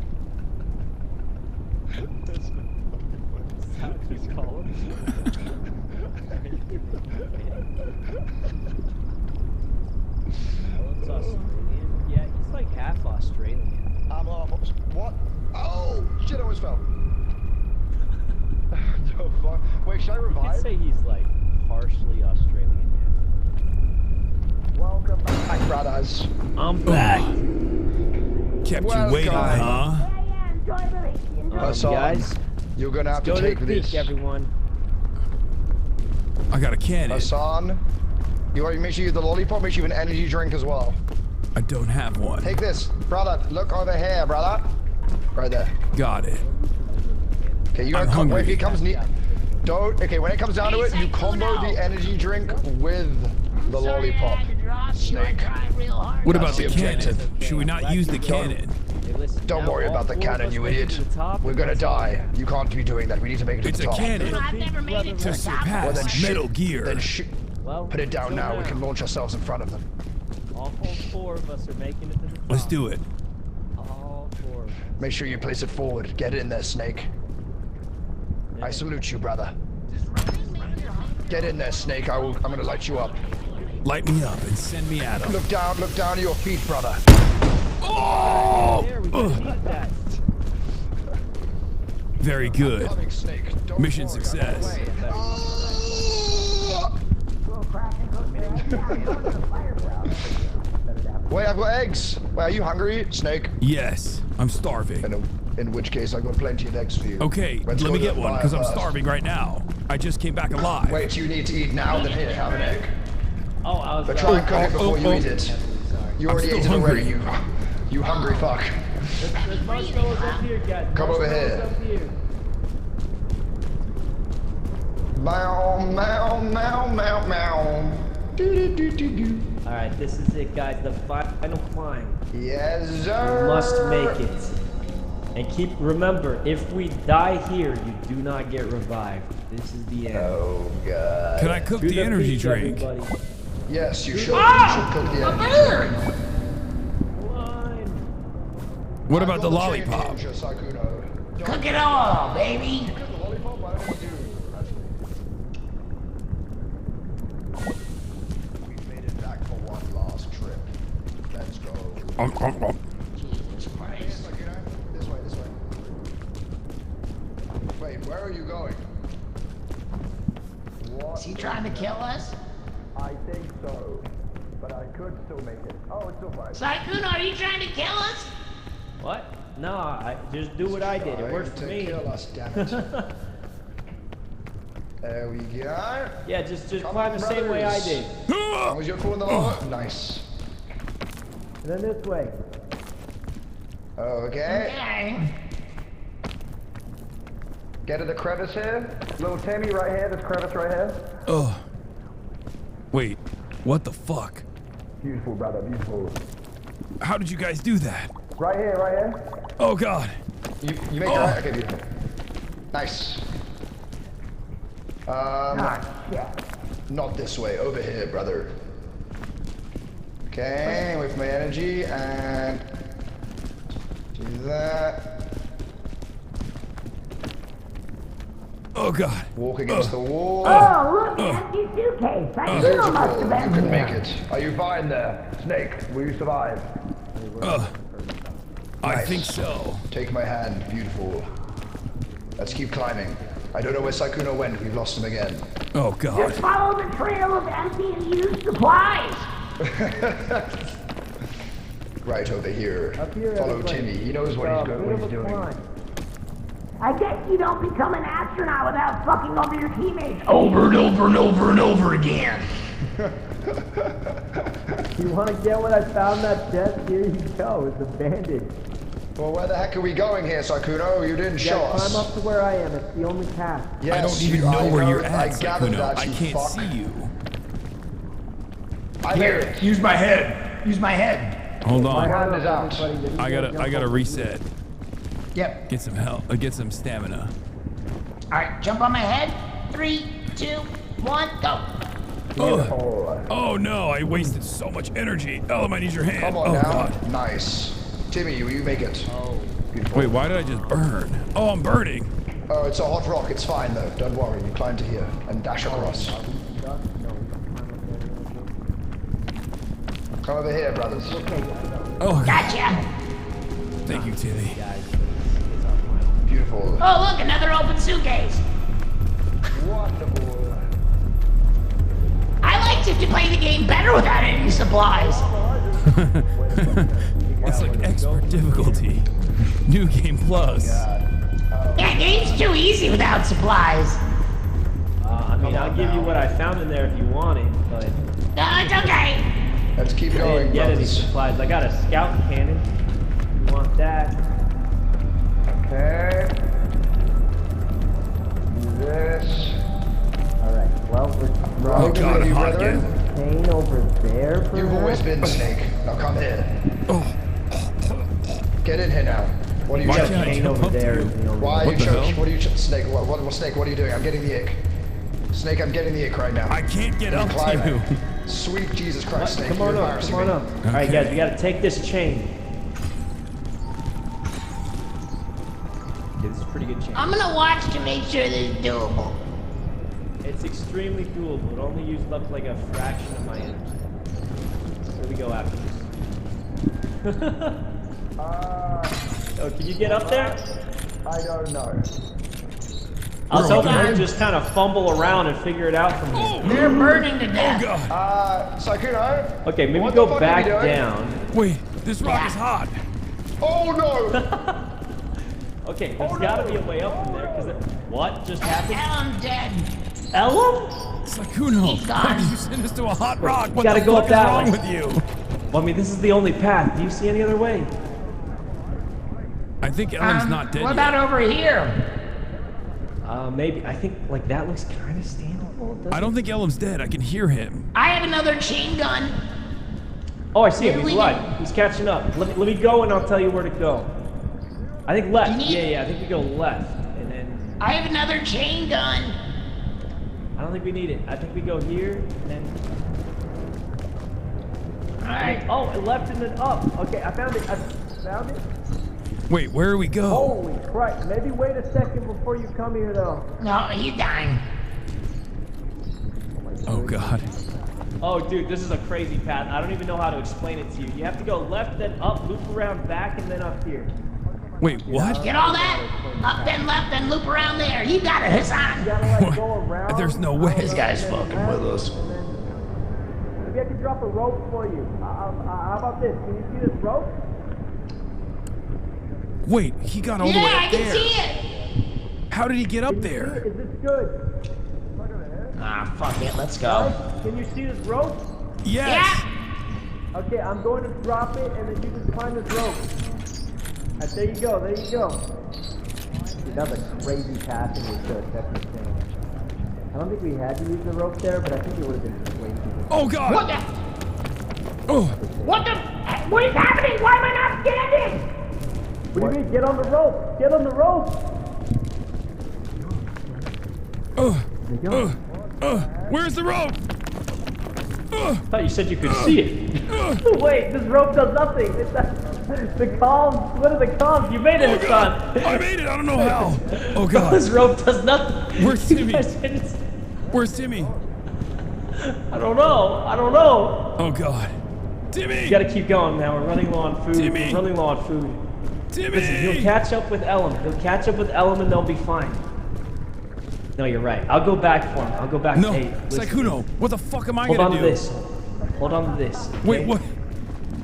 Alan's Australian? Yeah, he's like half Australian. I'm half. What? Oh, shit, I almost fell. No, fuck. Wait, should I revive? I'd say he's like partially Australian. Welcome back, brothers. I'm back. Kept Welcome. you waiting, huh? Hasan, guys, you're gonna have to go to take the this. peak, everyone. I got a cannon. Hasan, you want to make sure you have the lollipop, make sure you have an energy drink as well. I don't have one. Take this, brother. Look over here, brother. Right there. Got it. Okay, you gotta come. When it comes don't. Okay, when it comes down to it, you combo the energy drink with the lollipop. Snake. What about the objective. cannon? Should we not use the cannon? Don't worry about the cannon, you idiot. We're gonna die. You can't be doing that. We need to make it to It's the a top. cannon to surpass Metal Gear. Then put it down now. We can launch ourselves in front of them. All 4 of us are making it to the top. Let's do it. All 4 of us. Make sure you place it forward. Get it in there, Snake. I salute you, brother. Get in there, Snake. I'm gonna light you up. Light me up and send me at him. Look down to your feet, brother. Oh! There we go. Keep that. Very good. Mission success. Wait, I've got eggs. Wait, are you hungry, Snake? Yes, I'm starving. In which case, I've got plenty of eggs for you. Okay, Let's let go me to get the one fire because I'm first. starving right now. I just came back alive. Wait, you need to eat now, then here, have an egg. Oh, I was But try and cook it before you eat it. You already ate it already, you hungry fuck. There's marshmallows up here, guys. Come over here. Up here. Meow, meow, meow, meow, meow. All right, this is it, guys. The final climb. Yes, sir. You must make it. And remember, if we die here, you do not get revived. This is the end. Oh, God. Can I cook Do the energy peak, drink? everybody. Yes, you should. You should cook the energy drink. What about the lollipop? Cook it all, baby. We made it back for one last trip. Let's go. Jesus Christ. This way, this way. Wait, where are you going? What? Is he trying to kill us? I think so. But I could still make it. Oh, it's still fine. Sykkuno, are you trying to kill us? What? No, I just do what I did. It works for me. Kill us, damn it. There we go. Yeah, just climb the same way I did. As long as you're cool in the lower. Nice. And then this way. Okay. Get to the crevice here. Little Timmy right here. This crevice right here. Oh. Wait, what the fuck? Beautiful, brother. Beautiful. How did you guys do that? Right here, right here. Oh God. You make it right? Okay, beautiful. Nice. Not this way. Over here, brother. Okay, with my energy and do that. Oh God. Walk against the wall. Oh, look, empty suitcase. Sykkuno must have been You can here. make it. Are you fine there, Snake? Will you survive? I think so. Take my hand. Beautiful. Let's keep climbing. I don't know where Sykkuno went. We've lost him again. Oh God. Just follow the trail of empty and used supplies. Right over here. Up here, Follow everybody. Timmy. He knows what he's doing. I guess you don't become an astronaut without fucking over your teammates Over and over and over and over again. You want to get what I found that chest? Here you go. It's a bandage. Well, where the heck are we going here, Sykkuno? You didn't show us. Climb up to where I am. It's the only path. Yes, I don't even know where you're I at, gathered Sykkuno. that, I you can't fuck. see you. I made Here, it. use my head. Use my head. Hold My on. hand is out. I gotta reset. Yep. Get some help. Get some stamina. All right, jump on my head. 3, 2, 1, go. Oh no! I wasted so much energy. Ellum, I need your hand. Come on Oh now. God. Nice. Timmy, will you make it? Oh. Beautiful. Wait, why did I just burn? Oh, I'm burning. Oh, it's a hot rock. It's fine though. Don't worry. You climb to here and dash across. Come over here, brothers. Oh, Gotcha. thank you, Timmy. Beautiful. Oh, look, another open suitcase. Wonderful. play the game better without any supplies. It's like expert difficulty. New game plus. Yeah, game's too easy without supplies. I mean, I'll give you what I found in there if you want it, but... No, it's okay. Let's keep I going. didn't get any brothers. supplies. I got a scout cannon. You want that? Okay. Do this. Alright, well, we're Right, gonna you get brethren. Kane over there for You've always been Snake. Now come here. Get in here now. What are you choking? Kane over there. Why are you choking? What are you Snake? What Snake? What are you doing? I'm getting the ick. Snake, I'm getting the ick right now. I can't get up to climbing. you. Sweet Jesus Christ, Snake. Come you're on up, embarrassing come on me. up. Alright, guys, we gotta take this chain. Okay, this is a pretty good chain. I'm gonna watch to make sure this is doable. It's extremely doable. It only used up like a fraction of my energy. Here we go after this. Oh, can you get up there? I don't know. I was hoping we'd just kind of fumble around and figure it out from here. You're burning to death. Sykkuno? Okay, maybe what go the fuck back are you doing? down. Wait, this rock is hot. Oh no! Okay, there's gotta be a way up from there, because what just happened? Ellen's dead. Ellen? Sykkuno, He's why gone. did you send us to a hot rock? What Gotta the go fuck up is that wrong way. with you? Well, I mean, this is the only path. Do you see any other way? I think Ellen's not dead What yet. about over here? Maybe. I think, like, that looks kind of standable. I don't think Ellen's dead. I can hear him. I have another chain gun. Oh, I see him. Maybe He's we right. He's catching up. Let me go and I'll tell you where to go. I think left. Yeah, I think we go left. And then... I have another chain gun. I don't think we need it. I think we go here and then... Alright. Oh, left and then up. Okay, I found it. I found it. Wait, where do we go? Holy Christ. Maybe wait a second before you come here, though. No, he's dying. Oh, God. Oh, dude, this is a crazy path. I don't even know how to explain it to you. You have to go left, then up, loop around, back, and then up here. Wait, what? Get all that? Up, then left, then loop around there. You got it, Hasan. You gotta, like, go around. There's no way. This guy's fucking with us. Maybe I can drop a rope for you. How about this? Can you see this rope? Wait, he got all the way Yeah, up I can there. see it. How did he get up there? Is this good? Ah, fuck it. Let's go. Can you see this rope? Yes. Yeah. Okay, I'm going to drop it, and then you just climb this rope. There you go. There you go. Dude, that was a crazy path, and we took. That's insane. I don't think we had to use the rope there, but I think it would have been crazy. Oh, God. What the? Oh. What the? What is happening? Why am I not standing? What do you mean? Get on the rope. Get on the rope. Where's the rope? I thought you said you could see it. Wait, this rope does nothing. The columns. What are the columns? You made it, Hasan. I made it. I don't know how. Oh, God. This rope does nothing. Where's Timmy? Where's Timmy? I don't know. I don't know. Oh, God. Timmy! You gotta keep going now. We're running low on food. Timmy! We're running low on food. Timmy! Listen, he'll catch up with Ellen. He'll catch up with Ellen and they'll be fine. No, you're right. I'll go back for him. I'll go back. No, Hey, listen. Sykkuno, what the fuck am I Hold gonna on do? to this. Hold on to this. Okay? Wait, what?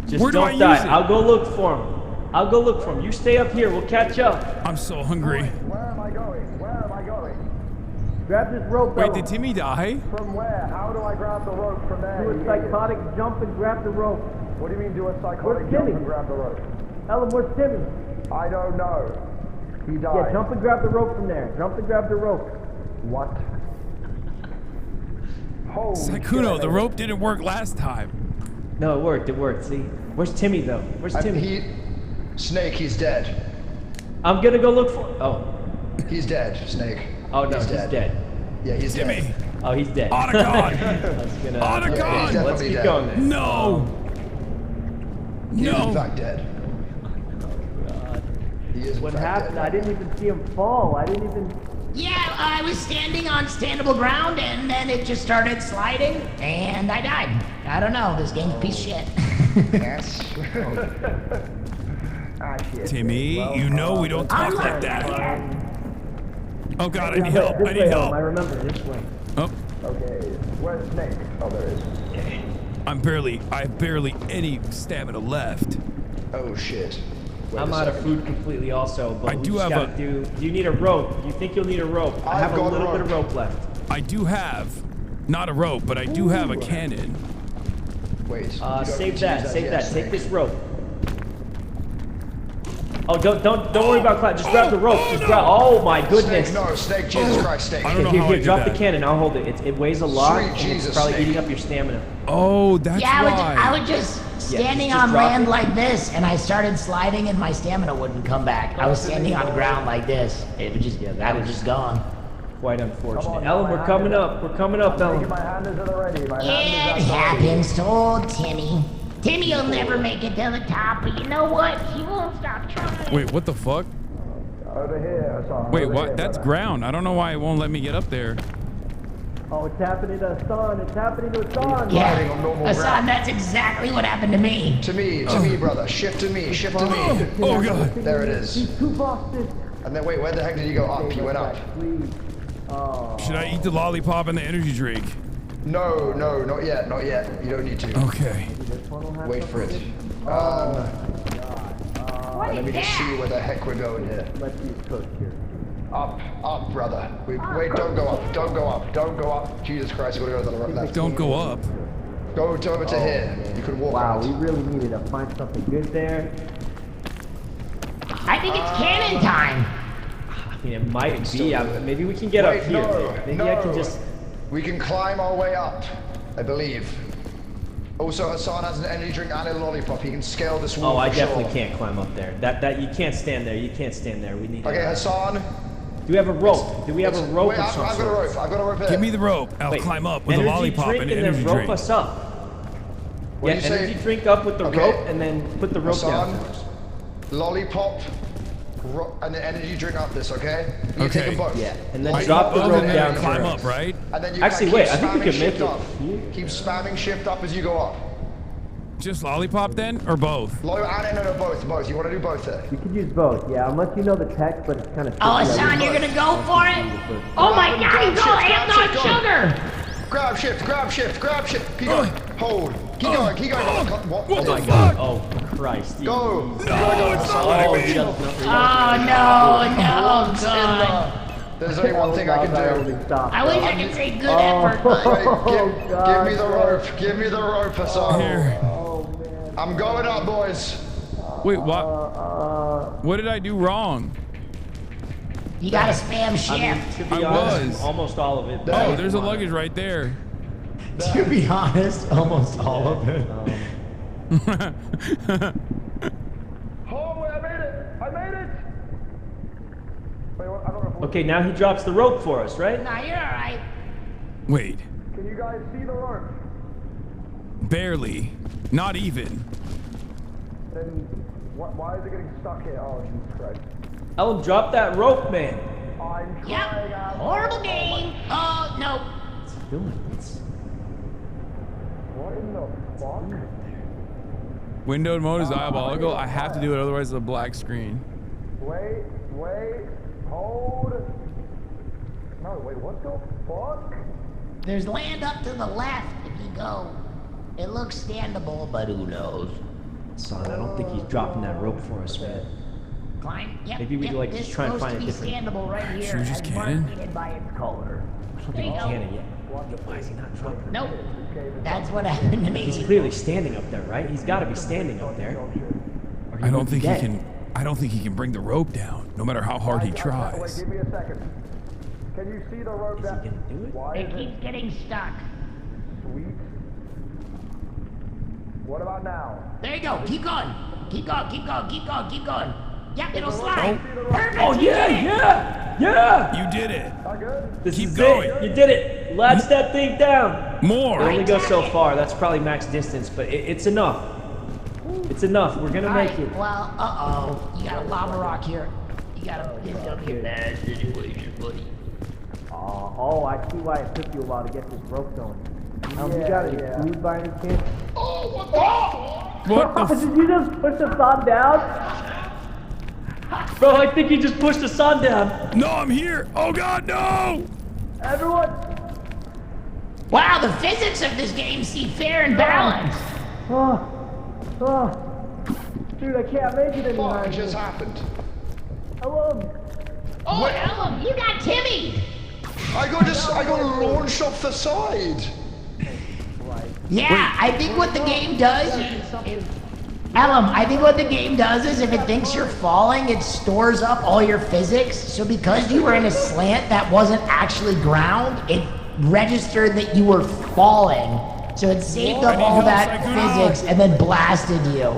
Just Where do don't I use die. it? I'll go look for him. I'll go look for him. You stay up here. We'll catch up. I'm so hungry. Where am I going? Where am I going? Grab this rope. Wait, Ellen. did Timmy die? From where? How do I grab the rope from there? Do a psychotic jump and grab the rope. What do you mean do a psychotic Where's jump Timmy? and grab the rope? Ellen, where's Timmy? I don't know. He died. Yeah, jump and grab the rope from there. Jump and grab the rope. What? Holy Sykkuno, shit. the rope didn't work last time. No, it worked. It worked. See? Where's Timmy, though? Where's Timmy? Snake, he's dead. I'm gonna go look for... Oh. He's dead, Snake. Oh, no, he's dead. Yeah, he's Timmy. dead. Oh, he's dead. Otacon! Otacon! He's Let's definitely keep dead. going then. No! He is No! in fact dead. He is in What fact happened? dead. I didn't even see him fall. I didn't even... Yeah, I was standing on standable ground and then it just started sliding and I died. I don't know, this game's a piece of shit. Yes. Ah, shit. Timmy, you know we don't talk like that. Oh, God, I need help. I need I help. remember this way. Oh, Okay, where's Snake? Oh, there is. I have barely any stamina left. Oh shit. I'm out of food completely also, but I we do just have gotta do you need a rope? You think you'll need a rope? I have a little bit of rope left. I do have, not a rope, but I do have a cannon. Wait. Save that. Take this rope. Oh, don't worry about climbing. Just grab the rope. Oh my goodness. Snake, no, Snake, Jesus Christ, Snake. I don't know how I Here, do drop that. the cannon. I'll hold it. It weighs a lot, Sweet and Jesus, it's probably Snake. eating up your stamina. Oh, that's I was just standing just on drop land it. like this, and I started sliding, and my stamina wouldn't come back. I was standing on the ground like this. It was just, that was just gone. Quite unfortunate. Ellen, we're coming up. We're coming up, Ellen. My hand is already. It happens to old Timmy. Timmy will never make it to the top, but you know what? He won't stop trying. Wait, what the fuck? Over here, Hassan. Wait, over what? here, That's brother. ground. I don't know why it won't let me get up there. Oh, it's happening to Hasan. It's happening to Hasan. Gliding on normal Hassan, ground. that's exactly what happened to me. To me, brother. Shift to me, shift to me. Oh god. There it is. He's too busted. And then wait, where the heck did you go up? He went up. Should I eat the lollipop and the energy drink? No, not yet, not yet. You don't need to. Okay. Wait for it. Let me just see where the heck we're going here. Let's use cook here. Up, brother. Wait, don't go up, don't go up. Jesus Christ, we gotta go to the left. Don't go up. Go over to here. You could walk Wow, out. we really needed to find something good there. I think it's cannon time. I mean, it might be. Maybe we can get up here. Maybe I can just. We can climb our way up, I believe. Also, Hasan has an energy drink and a lollipop. He can scale this wall. Oh, I for definitely sure. can't climb up there. That you can't stand there. You can't stand there. We need. Okay, Hasan. Do we have a rope? Do we have a rope Wait, of I've some got a sort? rope. I've got a rope here. Give me the rope. I'll Wait, climb up with a energy lollipop drink and an and energy then rope drink. us up. What Yeah, do you say? energy drink up with the Okay. rope and then put the rope down. Hasan, lollipop, and the energy drink up this, okay? You take them both. Yeah, and then Lollipop drop the and rope then down. Climb first. up, right? And then you Actually, keep wait, I think we spamming can make shift it. up. Keep spamming shift up as you go up. Just lollipop then, or both? No, both. You want to do both there? We could use both, yeah, unless you know the text, but it's kind of. Oh, Hassan, you're gonna go for it? Oh my God, he's all amped on sugar. Grab shift. Keep going. Hold. Keep going. What? What the my fuck? God. Oh, Christ. Go. No, it's not letting me. Oh no, God. There's only one thing I can do. I wish I could say good effort, but Give me the rope. Give me the rope, Hassan. Here. I'm going up, boys. Wait, what? What did I do wrong? you gotta spam shift. To be I honest, was. almost all of it. Oh, there's a luggage right there. To be honest, almost all of it. Oh, wait, I made it. Wait, I don't know if Okay, now he drops the rope for us, right? Nah, you're all right. Wait, Can you guys see the rope? barely. Not even. Then why is it getting stuck here? Oh, Jesus Christ. Ellen, drop that rope, man. I'm Yep. Horrible game. Oh no. What's he doing? What in the fuck? Windowed mode is diabolical. I have to do it, otherwise it's a black screen. Wait, hold. No, wait, what the fuck? There's land up to the left if you go. It looks standable, but who knows? Son, I don't think he's dropping that rope for us, man. Climb. Yep. Maybe we yep, like this just try and supposed find to a be different. standable right here. Should we just as cannon? marketed by its color. I don't There think you he go. can it yet. Why is he not dropping it? Nope. That's what happened to me. He's clearly standing up there, right? He's got to be standing up there. Or I don't would be think he dead. can. I don't think he can bring the rope down, no matter how hard he Wait, tries. give me a second. Can you see the rope Is he that... gonna do it? Why It is keeps getting stuck. sweet? What about now? There you go. Keep going. Keep going. Yep, it'll slide. Perfect. Oh you yeah, did it. yeah! You did it. This Keep is going. it. You did it. Latch that thing down. More. It only goes so far. That's probably max distance, but it's enough. It's enough. We're gonna All make right, it. well, uh-oh. You got a lava rock here. You got a... This is gonna be a bad situation, buddy. Oh, I see why it took you a while to get this rope going. You got any food by any chance? What the f- Did you just push the sun down? Bro, I think you just pushed the sun down. No, I'm here. Oh God, no! Everyone, Wow, the physics of this game seem fair and balanced. Dude, I can't make it anymore. What just happened? Hello. Oh, Ellum, you got Timmy. I got launched off the side. Yeah, I think what the game does. Ellum, I think what the game does is if it thinks you're falling, it stores up all your physics. So because you were in a slant that wasn't actually ground, it registered that you were falling. So it saved up all that physics and then blasted you.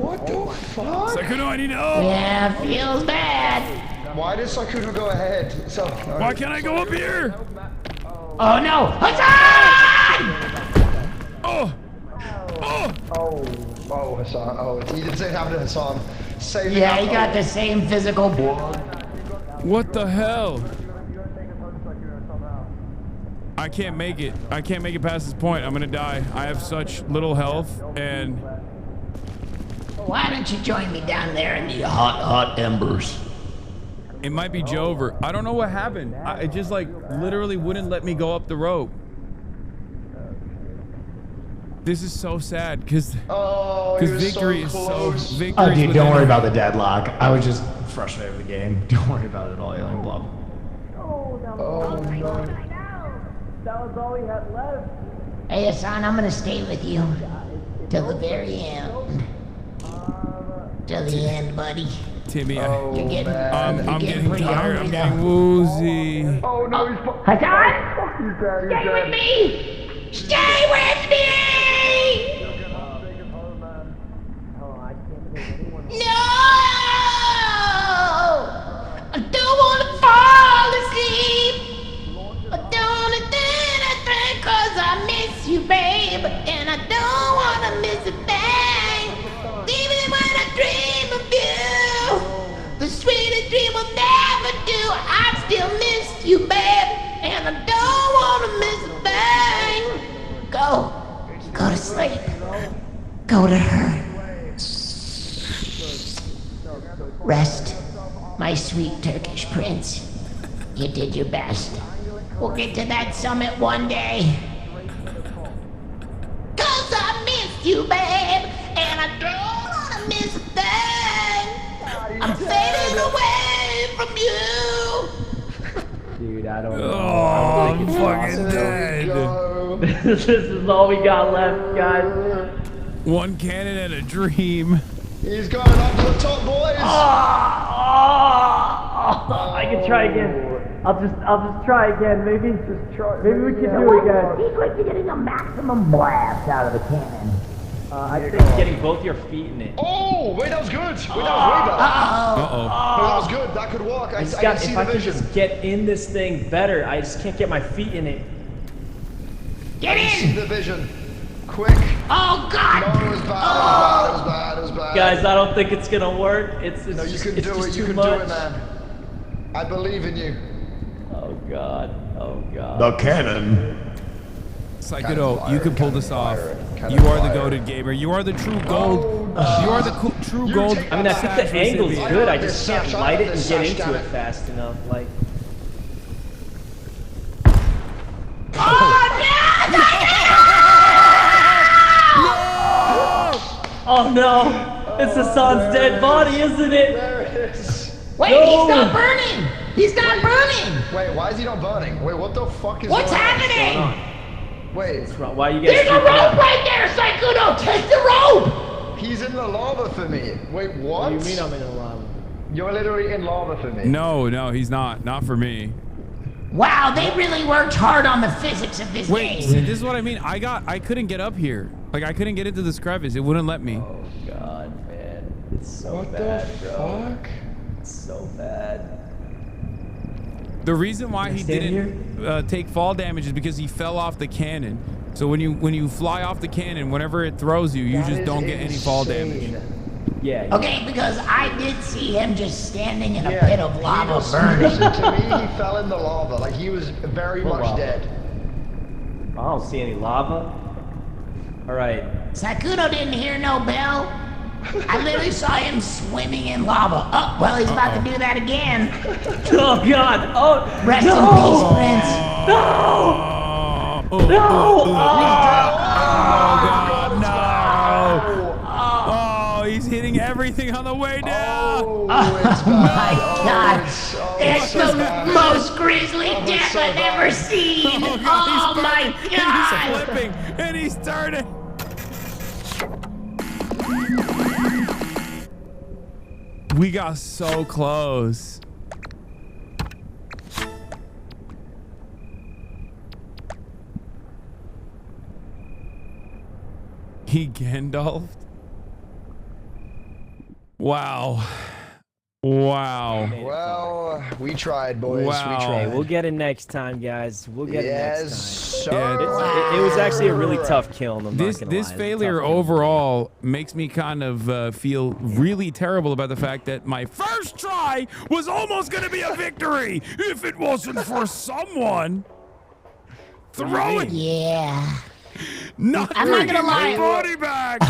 What the fuck? Sakuno, I need help. Yeah, feels bad. Why did Sakuno go ahead? Why can't I go up here? Oh no! Hasan! Oh! Oh, Hasan. Oh, he did the same happen to Hasan. Same Yeah, he got the same physical. What the hell? I can't make it. I can't make it past this point. I'm gonna die. I have such little health, and Why don't you join me down there in the hot embers? it might be Jover. I don't know what happened. It just like literally wouldn't let me go up the rope. This is so sad because victory is so victory. Oh, dude, don't worry about the deadlock. I was just frustrated with the game. Don't worry about it at all, Alien Blob. Oh no. That was all we had left. Hey, Hasan, I'm gonna stay with you till the very end. Till the end, buddy. Timmy, You're getting, I'm getting pretty tired. hungry I'm getting now. woozy. Oh no, he's Hasan, stay with me. Stay with me. No! I don't want to fall asleep. I don't want to do anything 'cause I miss you, babe. And I don't want to miss a thing. Even when I dream of you, the sweetest dream will never do. I still miss you, babe. And I don't want to miss a thing. Go to sleep. Go to her. Rest, my sweet Turkish prince. You did your best. We'll get to that summit one day. 'Cause I miss you, babe, and I don't wanna miss a thing. I'm fading away from you. Dude, I don't know. Oh, I'm fucking dead. This is all we got left, guys. One cannon and a dream. He's going up to the top, boys. I can try again. I'll just try again. Maybe we can do it, guys. Secret to getting a maximum blast out of the cannon. I think getting both your feet in it. Oh, wait, that was good. Wait, that was way better. Uh-oh. That was good. That could work. I can see if I the could vision. just get in this thing better, I just can't get my feet in it. Get in! See the vision. Quick. Oh, God! No, it was bad. It was bad. It was bad. Guys, I don't think it's gonna work. It's No, you just, can it's do just it. You too can much. do it, man. I believe in you. Oh, God. Oh, God. The cannon. Psychido, you can pull this off. You are the goated gamer. You are the true gold. You are the true gold. I mean, I think the angle's recipient. good. I just can't light it and get into it fast enough. Like. Oh no! It's Hasan's dead body, isn't it? There it is. Wait, No. he's not burning! He's not burning! Wait, why is he not burning? Wait, what the fuck is What's going on? happening? Wait. Why are you guys There's a freaking rope out? right there, Saikudo! Take the rope! He's in the lava for me. Wait, what? What do you mean I'm in a lava? You're literally in lava for me. No, he's not. Not for me. Wow, they really worked hard on the physics of this Wait, game. see, this is what I mean. I couldn't get up here. Like, I couldn't get into this crevice. It wouldn't let me. Oh God, man, it's so What bad, the bro. fuck? It's so bad. The reason why he stand didn't take fall damage is because he fell off the cannon. So when you fly off the cannon, whenever it throws you, you just don't get any fall damage. Yeah. Okay, because I did see him just standing in a pit of lava burning. Listen to me, he fell in the lava. Like, he was very much lava. dead. I don't see any lava. All right. Sakudo didn't hear no bell. I literally saw him swimming in lava. Oh, well, he's about to do that again. Oh God! Oh, Rest no! in peace, Prince. No! God, no. Oh, he's hitting everything on the way down. Oh my God. That's the most grisly death I've ever seen. Oh my God. He's flipping and he's turning. We got so close. He Gandalf'd? Wow. Wow. Well, we tried, boys. Wow. We tried. We'll get it next time, guys. We'll get it next time. Sir. It was actually a really tough kill. I'm This not gonna lie. failure overall makes me kind of feel really terrible about the fact that my first try was almost going to be a victory if it wasn't for someone throwing. Yeah. Not I'm not gonna lie. my body back.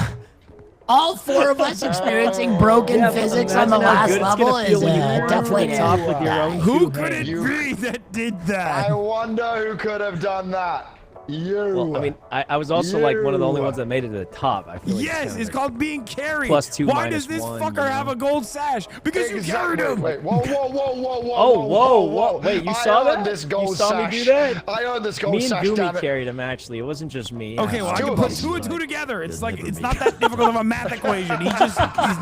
All four of us experiencing broken physics on the last level is a tough way to top with your own. Who could it be that did that? I wonder who could have done that. You. Well, I mean, I was also like one of the only ones that made it to the top. I feel like Yes, it's called being carried. +2, Why does this -1, fucker have a gold sash? Because you carried him. Wait, whoa. Oh, whoa. Wait, you saw that? This gold you saw sash. me do that? I earned this gold Me and sash, Goomy damn it. carried him, actually. It wasn't just me. Okay, well, I can put two and two together. It's like, it's not that difficult of a math equation. He's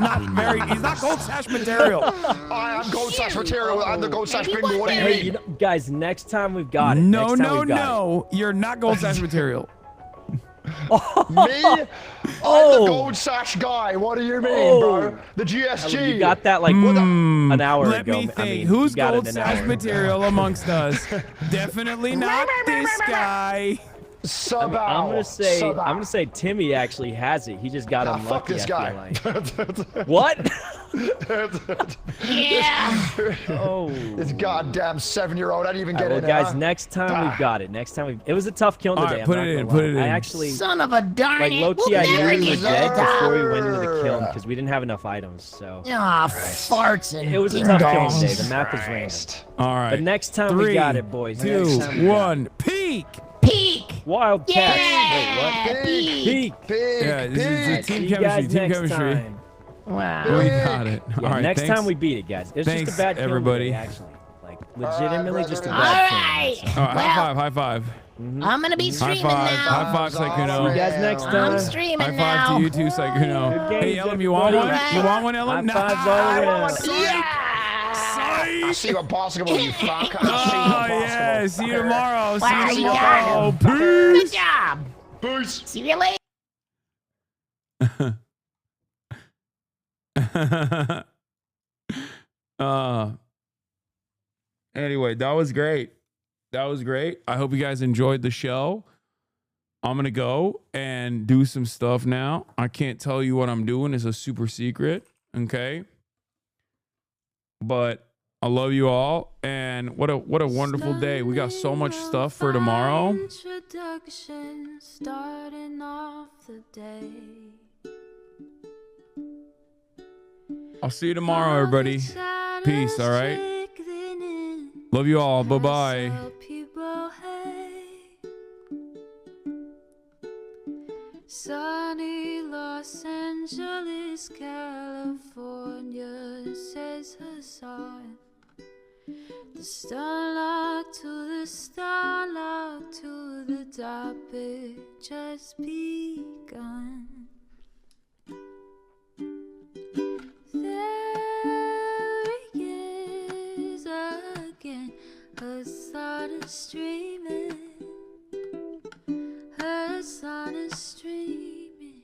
not gold sash material. I am gold sash material. I'm the gold sash bingo. What do you Hey, mean? guys, next time we've got it. No, Next time we've got no. You're not gold sash material. Me? I'm the gold sash guy. What do you mean, bro? The GSG. You got that like an hour Let ago. me think. I mean, Who's you got it gold an sash hour material amongst us? Definitely not this guy. I'm I'm gonna say Timmy actually has it. He just got unlucky. Fuck this guy. I feel like. What? Yeah. Oh. This goddamn 7-year-old. I didn't even get Well, in guys, huh? next time we've got it. Next time it was a tough kill All today. right, put it in. I actually Son of a darn like it. low key. We'll I never knew we get were dead to the top. before we went into the kill because we didn't have enough items. So. Ah, farts and It was a tough kill ding-dongs. today. The map is random. All right. But next time 3, we got it, boys. 2, Next time we got 1, peak. Peak. Wild catch. Yeah. Wait, what? Peak. Yeah, this is See team you guys chemistry. Team next chemistry. time. Wow. We got it. Yeah, All right. next thanks. time we beat it, guys. It's Thanks, just a bad kill everybody. today, actually. Like legitimately just a All bad right. kill. All right, high five. I'm gonna be High streaming five. now. High five, Sykuno. See you guys next time. I'm streaming High now. five to you too, Sykuno. Good Hey, games, Ellum, you want one? everybody. You want one, Ellum? High fives all around. I see you at basketball, you fuck. Oh, yeah. See you tomorrow. Wow, See you you tomorrow. got it. Good Peace. job. Peace. See you later. Anyway, that was great. I hope you guys enjoyed the show. I'm gonna go and do some stuff now. I can't tell you what I'm doing. It's a super secret. Okay. But I love you all, and what a wonderful day. We got so much stuff for tomorrow. Introduction, starting off the day. I'll see you tomorrow, everybody. Peace, all right? Love you all. Bye-bye. People, hey. Sunny Los Angeles, California, says Hasan. The starlight to the starlight to the topic just begun. There he is again, Hasan is streaming. Hasan is streaming.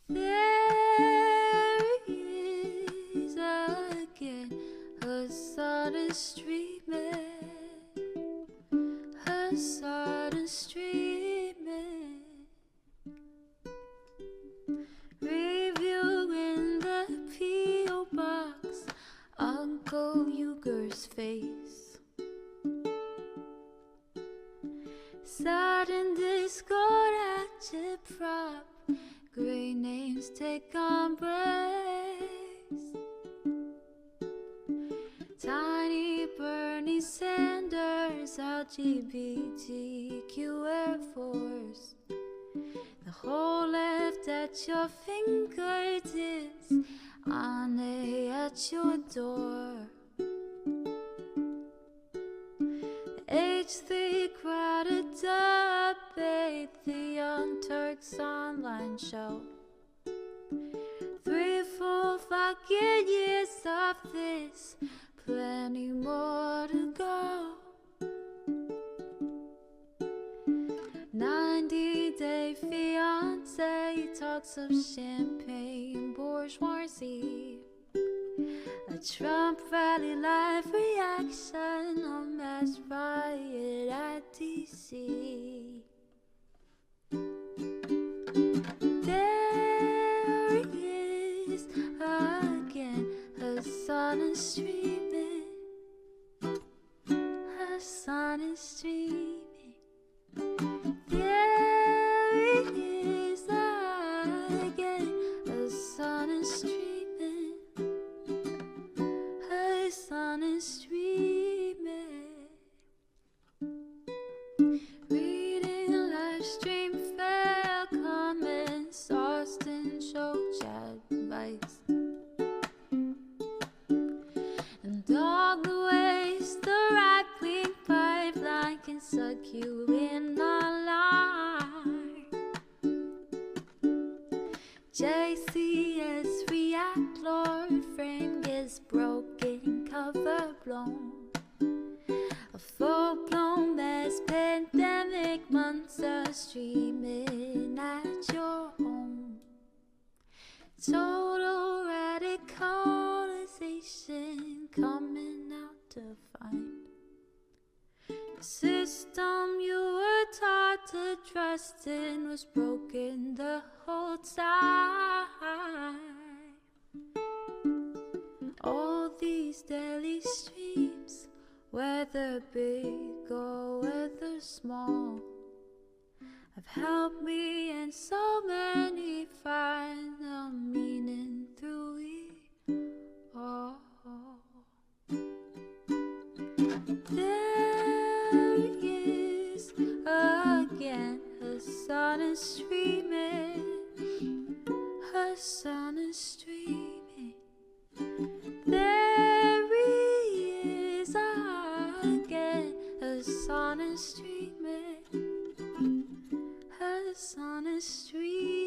There he is again, Hasan is streaming. Hasan is streaming. Reviewing the P.O. box, Uncle Uger's face. Sudden Discord agitprop, great names take embrace. Tiny Bernie Sanders this LGBTQ Air Force. The whole left at your fingertips, on at your door. H3 crowded debate, the Young Turks online show. 3 full fucking years of this, plenty more to go. 90-day fiance talks of champagne bourgeoisie. A Trump rally live reaction, a mass riot at DC. There he is again, Hasan is streaming. Hasan is streaming. There he is again, Hasan is streaming. Hasan is streaming. Reading live stream fail comments, Austin show chat advice. And all the ways the right-wing pipeline can suck you in online. JCS react, Lord frame gets broken, cover blown. A full-blown mass pandemic, monster streaming at your home. Total radicalization coming out to find. The system you were taught to trust in was broken the whole time. All these daily streams, whether big or whether small, have helped me and so many find the meaning through it all. There he is again, Hasan is streaming. Hasan is streaming. There he is again, Hasan is streaming. Hasan is streaming.